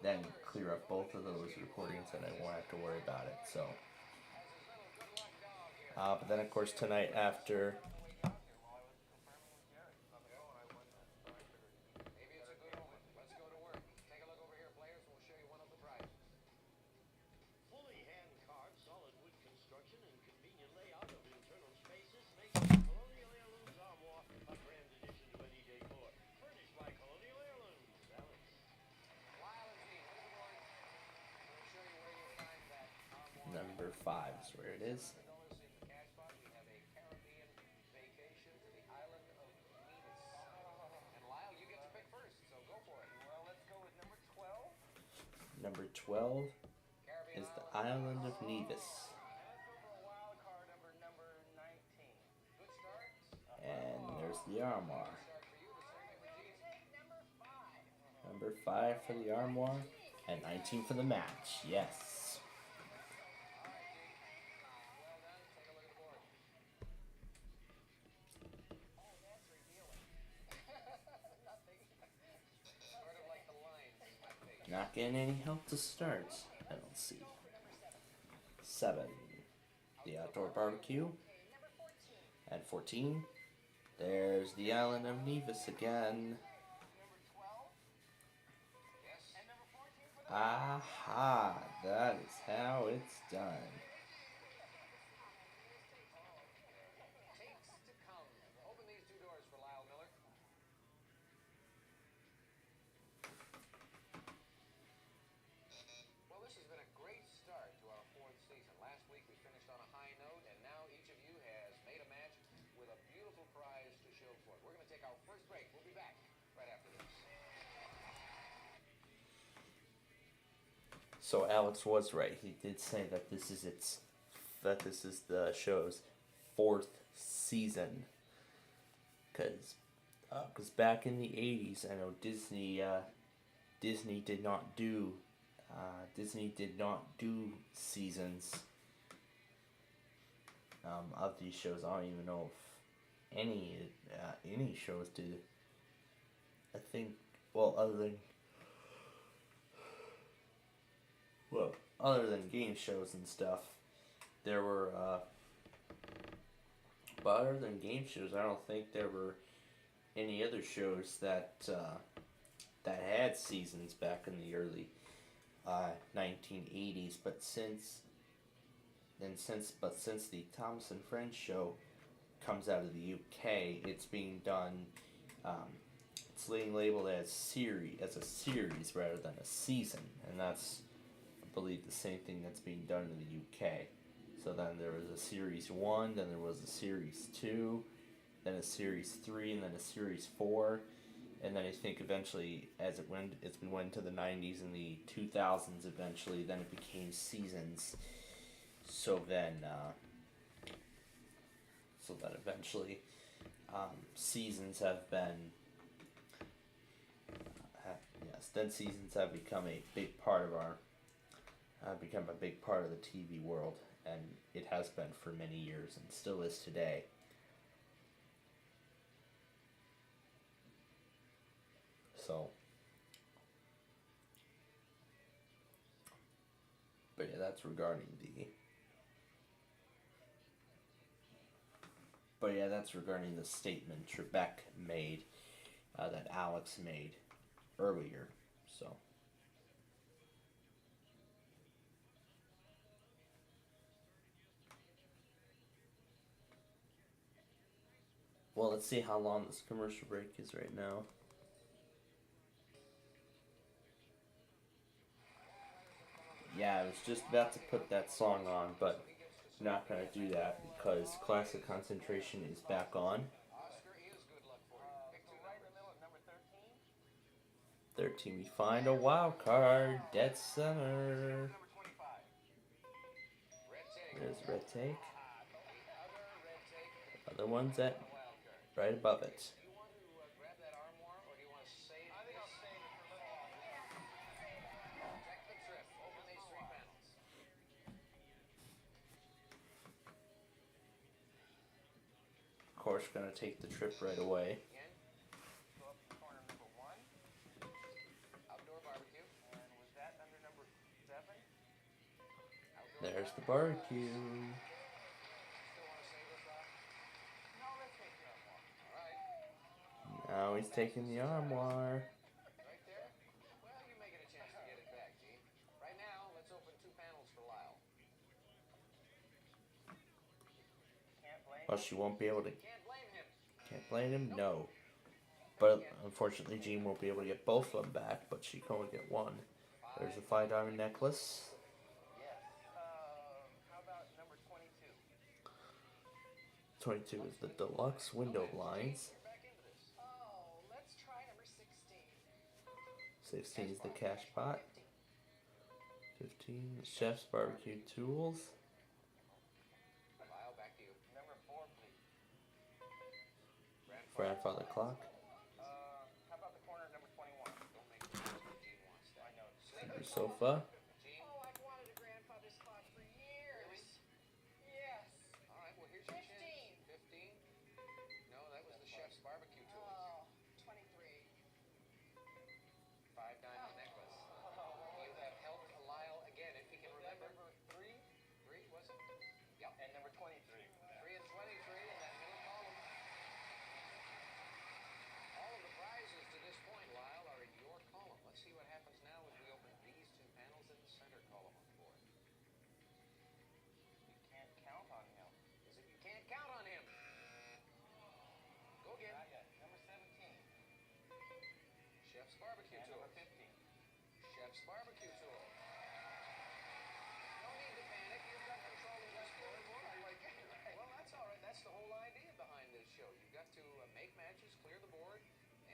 then clear up both of those recordings and I won't have to worry about it. So, but then of course tonight after fully hand-carved solid wood construction and convenient layout of internal spaces makes Colonial Heirlooms Armoire a grand addition to any decor. Furnished by Colonial Heirlooms. Alex. number 5 is where it is. Number 12 is the Island of Nevis. the armoire. Number 5 for the armoire, and 19 for the match. Yes. Not getting any help to start, I don't see. 7, the outdoor barbecue. At 14, there's the island of Nevis again. Aha, that is how it's done. So Alex was right. He did say that this is the show's 4th season. Cause back in the 80s, I know Disney did not do seasons of these shows. I don't even know if any shows did. I think, other than game shows and stuff, there were, but other than game shows, I don't think there were any other shows that had seasons back in the early 1980s. But since the Thomas and Friends show comes out of the UK, it's being done. It's being labeled as a series rather than a season, and that's, I believe, the same thing that's being done in the UK. So then there was a Series 1, then there was a Series 2, then a Series 3, and then a Series 4, and then I think eventually, as it went to the 90s and the 2000s eventually, then it became seasons. So then eventually, seasons have been, then seasons have become a big part of the TV world, and it has been for many years and still is today. So, but yeah, that's regarding the statement Trebek made, that Alex made earlier. So. Well, let's see how long this commercial break is right now. Yeah, I was just about to put that song on, but I'm not going to do that because Classic Concentration is back on. 13, we find a wild card, dead center. There's Red Take. The other one's at right above it. Of course, gonna take the trip right away. There's the barbecue. Now he's taking the armoire. Well, she won't be able to. Can't blame him? No. But unfortunately, Jean won't be able to get both of them back, but she can only get one. There's the $5 necklace. How about number 22 22? is the deluxe window blinds. Oh, let's try number 16. 16 is the cash pot. 15, the chef's barbecue tools. Grandfather clock. How about the corner at number 21? Don't make it what Gene wants that. I know. Super sofa. Gene? Oh, I've wanted a grandfather's clock for years. Really? Yes. All right, well, here's your chance. 15? No, that was the chef's barbecue tool. Oh, 23. 5 diamond necklace. You have helped Lyle again, if he can remember. Number 3? 3, was it? Yep. And number 23. 3 and 23 in that middle column. All of the prizes to this point, Lyle, are in your column. Let's see what happens now as we open these 2 panels in the center column on the board. You can't count on him. Is it you can't count on him? Go again. Not yet. Number 17. Chef's barbecue tool. Number 15. Chef's barbecue tool. No need to panic. You've got control of this board. Well, that's all right. That's the whole idea behind this show. You've got to make matches, clear the board,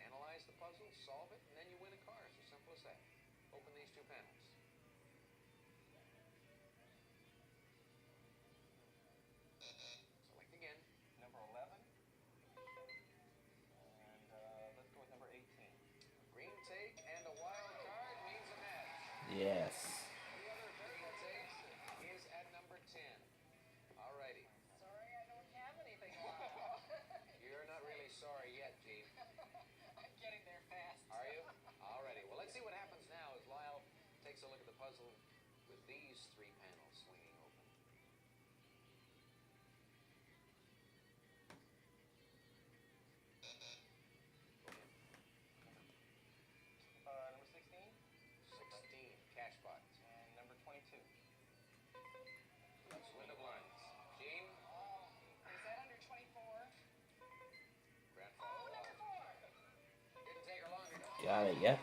analyze the puzzle, solve it, and then you win a car. It's as simple as that. Open these 2 panels. Select again. Number 11. And let's go with number 18. Green take and a wild card means a match. Yes. The other purple take is at number 10. All righty. Sorry, I don't have anything. You're not really sorry yet, Gene. I'm getting there fast. Are you? All righty. Well, let's see what happens now as Lyle takes a look at the puzzle with these 3 panels swinging open. Number 16? 16, cash box. And number 22. That's window blinds. Gene? Oh, is that under 24? Grandfather. Oh, number 4. Didn't take her long to know. Got it, yep.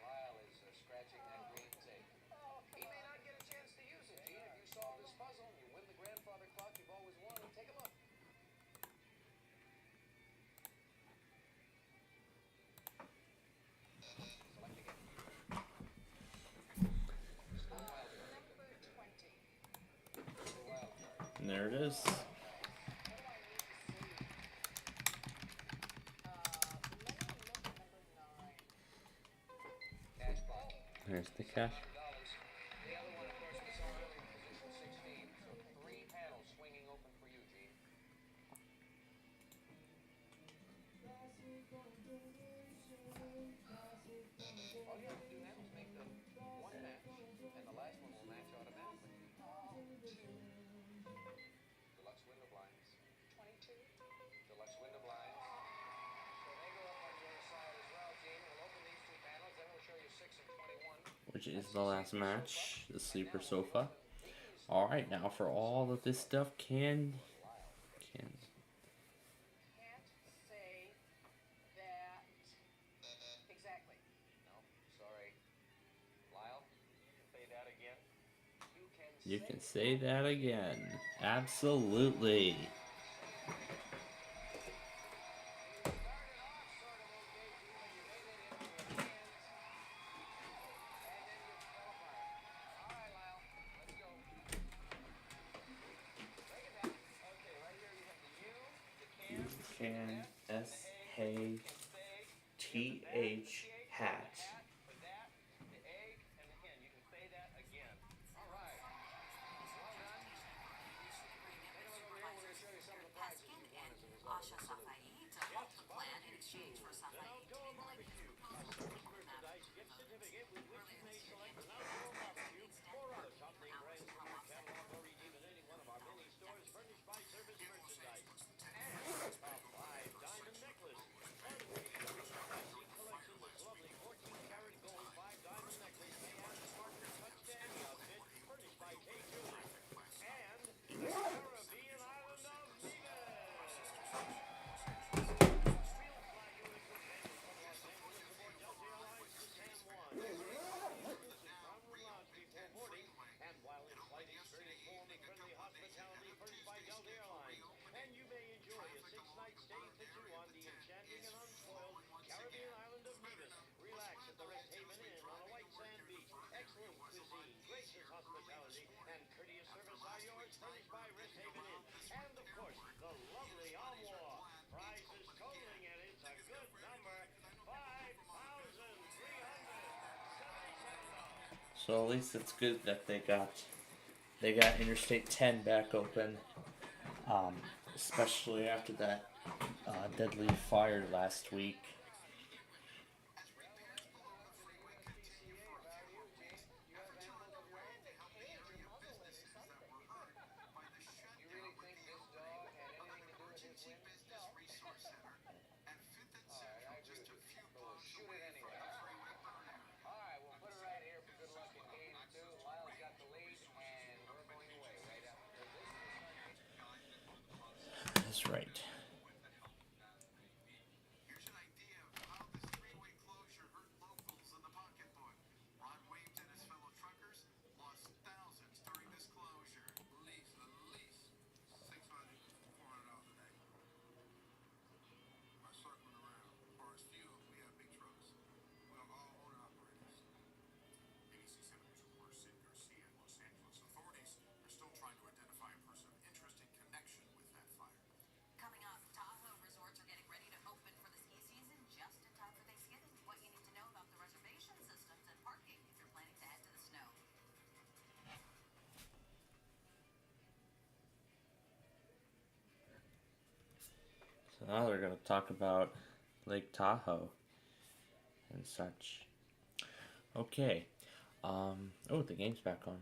Lyle is scratching that green tape. He may not get a chance to use it, Gene. If you solve this puzzle and you win the grandfather clock you've always wanted, take a look. Select again. Number 20. The wild card. And there it is. There's the cash. The other one, of course, we saw earlier in position 16. So 3 panels swinging open for you, Gene. All you have to do now is make the 1 match, and the last one will match automatically. Deluxe window blinds. 22. Deluxe window blinds. So they go up on the other side as well, Gene. We'll open these 2 panels, then we'll show you 6 and 21. Which is the last match, the sleeper sofa. Alright, now for all of this stuff can Can't say that exactly. No, sorry. Lyle, say that again. you can say that again. Absolutely. Can S-H-T-H hat. Excellent cuisine, gracious hospitality, and courteous service are yours, furnished by So at least it's good that they got Interstate 10 back open, especially after that deadly fire last week. That's right. So now they're going to talk about Lake Tahoe and such. Okay. Oh, the game's back on.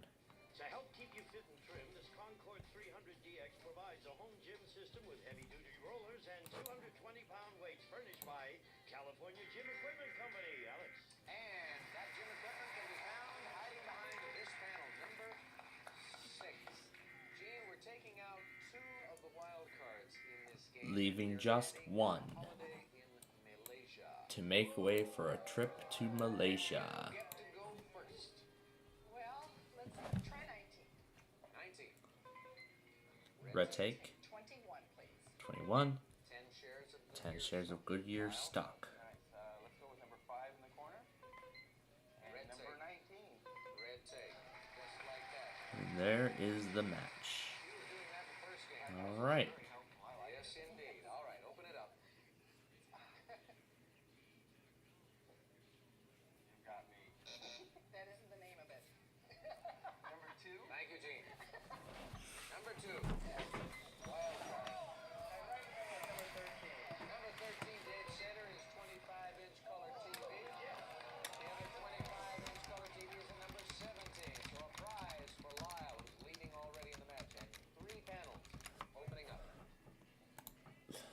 To help keep you fit and trim, this Concord 300DX provides a home gym system with heavy-duty rollers and 220-pound weights furnished by California Gym Equipment Company. Alex. And that gym equipment can be found hiding behind this panel, number 6. Gene, we're taking out 2 of the wild cards in this game. Leaving just one to make way for a trip to Malaysia. Well, let's try 19. 19. Red take. 21, please. 21. 10 shares of Goodyear stock. Let's go with number 5 in the corner. And number 19. Red take. Just like that. And there is the match. All right. Yes, indeed. All right, open it up. You got me. That isn't the name of it. Number 2. Thank you, Gene. Number 2. Wild card. Number 13. Number 13, dead center, is 25-inch color TV. The other 25-inch color TV is a number 17. So a prize for Lyle, who's leading already in the match. And 3 panels opening up.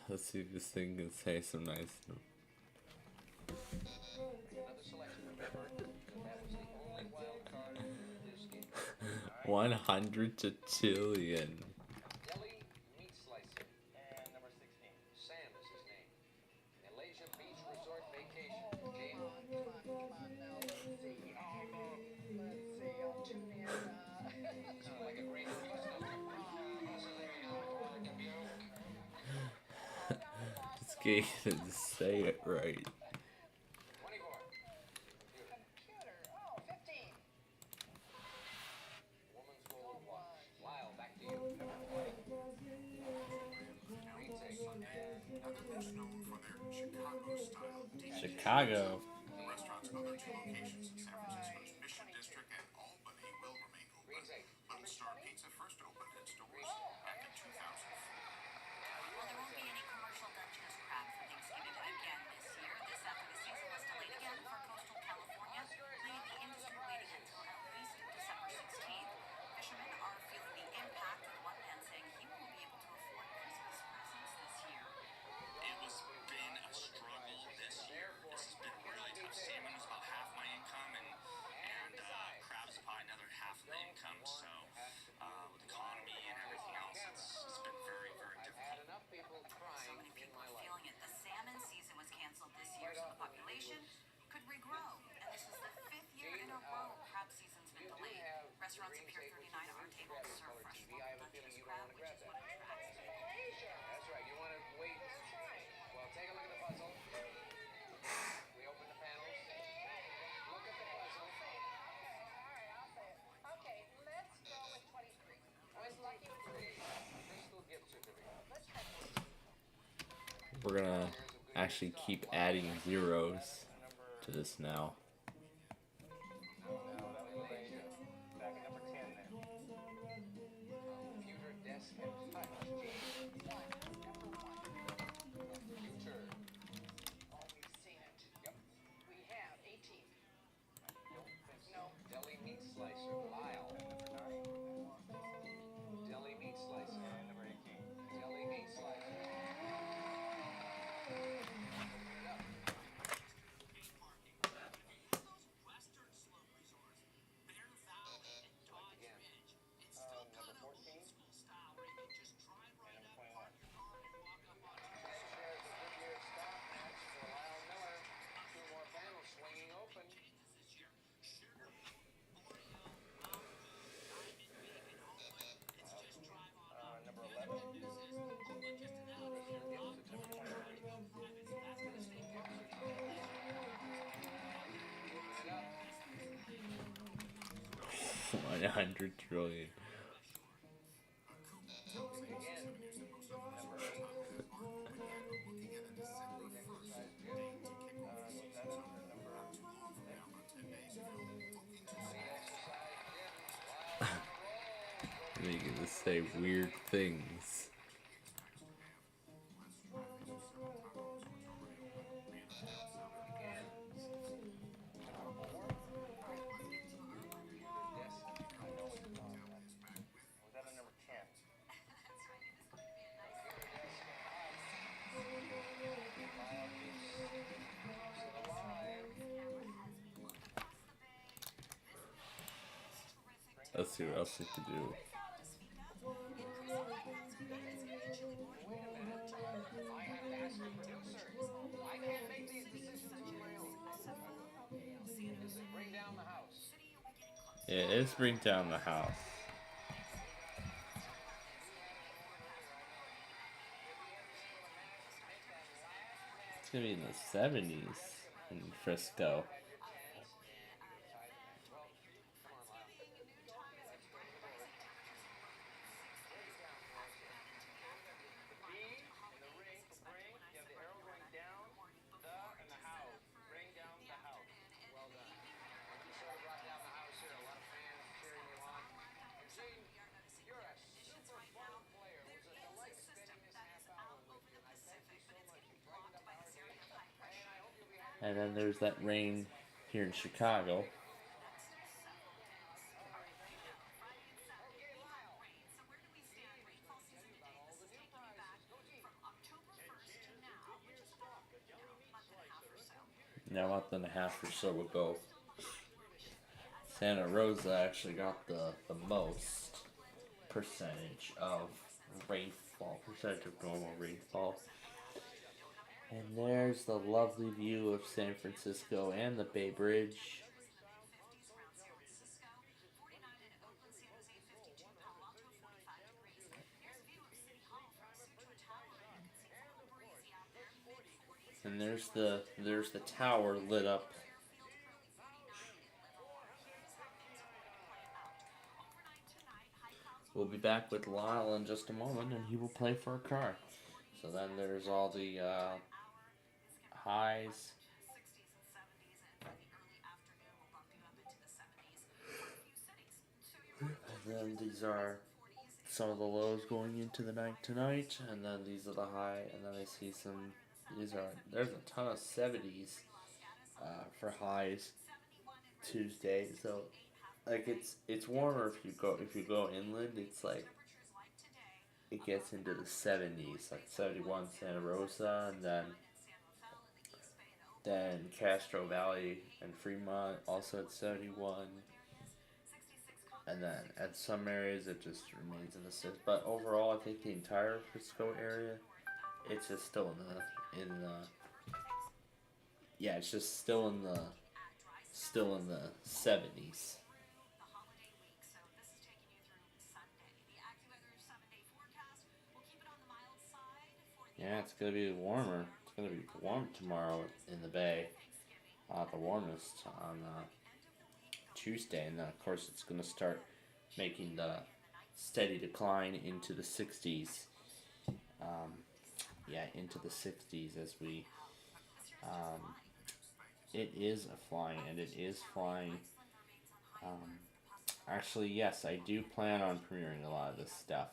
Let's see if this thing can say some nice. Another selection. Remember, that was the only wild card in this game. 100 to Tillion. Deli Meat Slicer. And number 16. Sam is his name. Malaysia Beach Resort Vacation. Gene. Let's see. I'll tune in. Like a green This game didn't say it right. 24. Computer. Oh, 15. Woman's Gold Watch. Lyle, back to you. Retake. Others known for their Chicago-style Chicago. restaurants, other 2 locations in San Francisco's Mission District and Albany will remain open. Little Star Pizza first opened in stores back in 2004. Well, there won't be any commercial Dungeness crab for Thanksgiving again this year. This after the season was delayed again for coastal California, leaving the industry waiting until at least December 16th. Fishermen are feeling the impact, with one man saying he won't be able to afford Christmas presents this year. It has been a struggle this year. This has been really tough. Salmon was about half my income, and crabs probably another half of the income. So with the economy and everything else, it's been very, very difficult. So many people are feeling it. The salmon season was canceled this year, so the population could regrow. And this is the 5th year in a row crab season's been delayed. Restaurants at Pier 39 aren't able to serve fresh local Dungeness crab, which is what attracts people. That's right. You want to wait. Well, take a look at the puzzle. We open the panels. Look at the puzzle. Alright, I'll say it. Okay, let's go with 23. I was lucky with 3. Crystal gift certificate. Let's try 14. We're gonna actually keep adding zeros to this now. 100 trillion. Making us say weird things. Let's see what else we can do. Yeah, it's bring down the house. It's gonna be in the 70s in Frisco. And then there's that rain here in Chicago. Now, a month and a half or so ago, Santa Rosa actually got the most percentage of rainfall, percentage of normal rainfall. And there's the lovely view of San Francisco and the Bay Bridge. And there's the tower lit up. We'll be back with Lyle in just a moment, and he will play for a car. So then there's all the highs. And then these are some of the lows going into the night tonight, and then these are the high, and then I see some, there's a ton of 70s for highs Tuesday, so like it's warmer if you go inland. It's like it gets into the 70s, like 71 Santa Rosa, and then Castro Valley and Fremont also at 71. And then at some areas it just remains in the 60s. But overall, I think the entire Frisco area, it's just still it's just still in the 70s. Yeah, it's gonna be warmer. It's gonna be warm tomorrow in the Bay. The warmest on Tuesday, and then of course it's going to start making the steady decline into the 60s. Into the 60s as we. It is flying, and it is flying. Actually, yes, I do plan on premiering a lot of this stuff.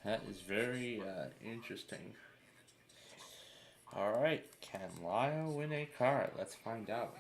That is very interesting. Alright, can Lyle win a car? Let's find out.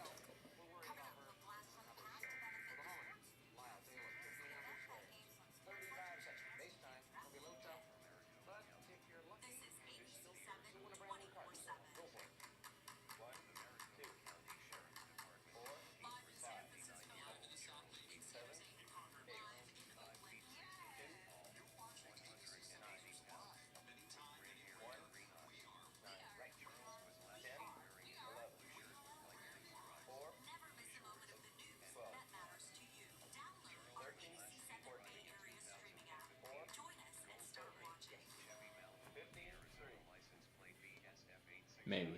Maybe.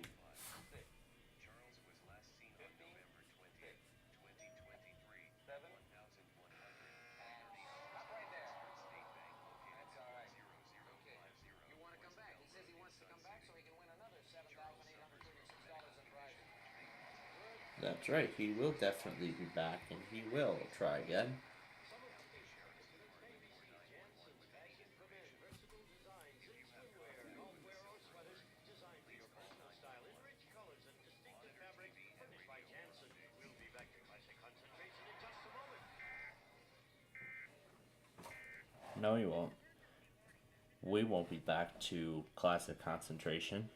That's right, he will definitely be back, and he will try again. No, he won't. We won't be back to classic concentration.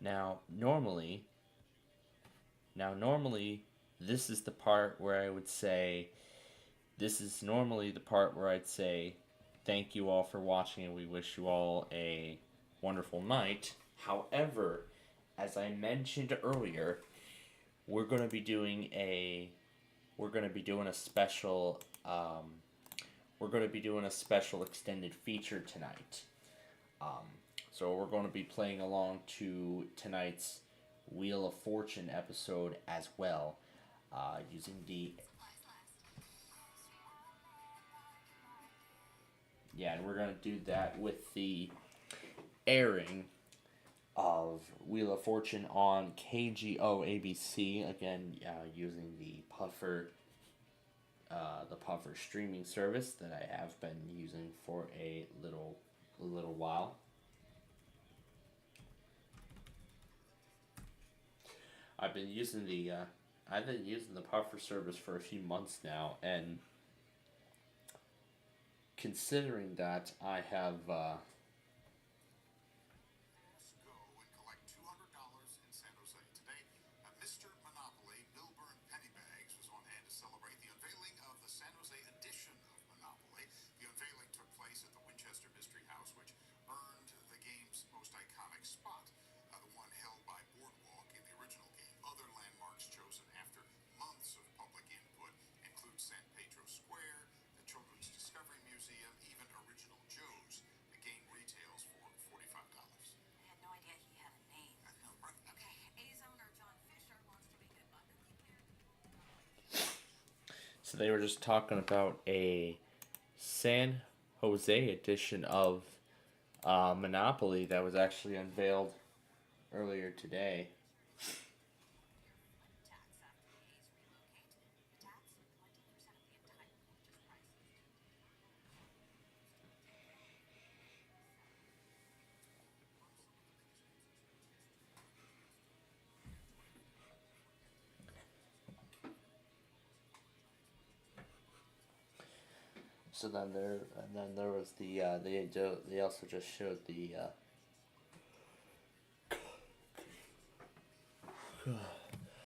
Now, normally, this is the part where I would say, thank you all for watching and we wish you all a wonderful night. However, as I mentioned earlier, we're going to be doing a special extended feature tonight. So we're going to be playing along to tonight's Wheel of Fortune episode as well, using the... Yeah, and we're going to do that with the airing of Wheel of Fortune on KGO ABC, again, using the Puffer streaming service that I have been using for a little while. I've been using the Puffer service for a few months now, and considering that I have Mr. Monopoly, Milburn Pennybags, was on hand to celebrate the unveiling of the San Jose edition of Monopoly. The unveiling took place at the Winchester Mystery House, which earned the game's most iconic spot, the one held by Boardwalk in the original game. Other landmarks chosen after months of public input include San Pedro Square, the Children's Discovery Museum, even Original Joe's. The game retails for $45. I had no idea he had a name. Okay, A's owner John Fisher wants to make it abundantly clear. So they were just talking about a San Jose edition of Monopoly that was actually unveiled earlier today. So then there was the they also just showed the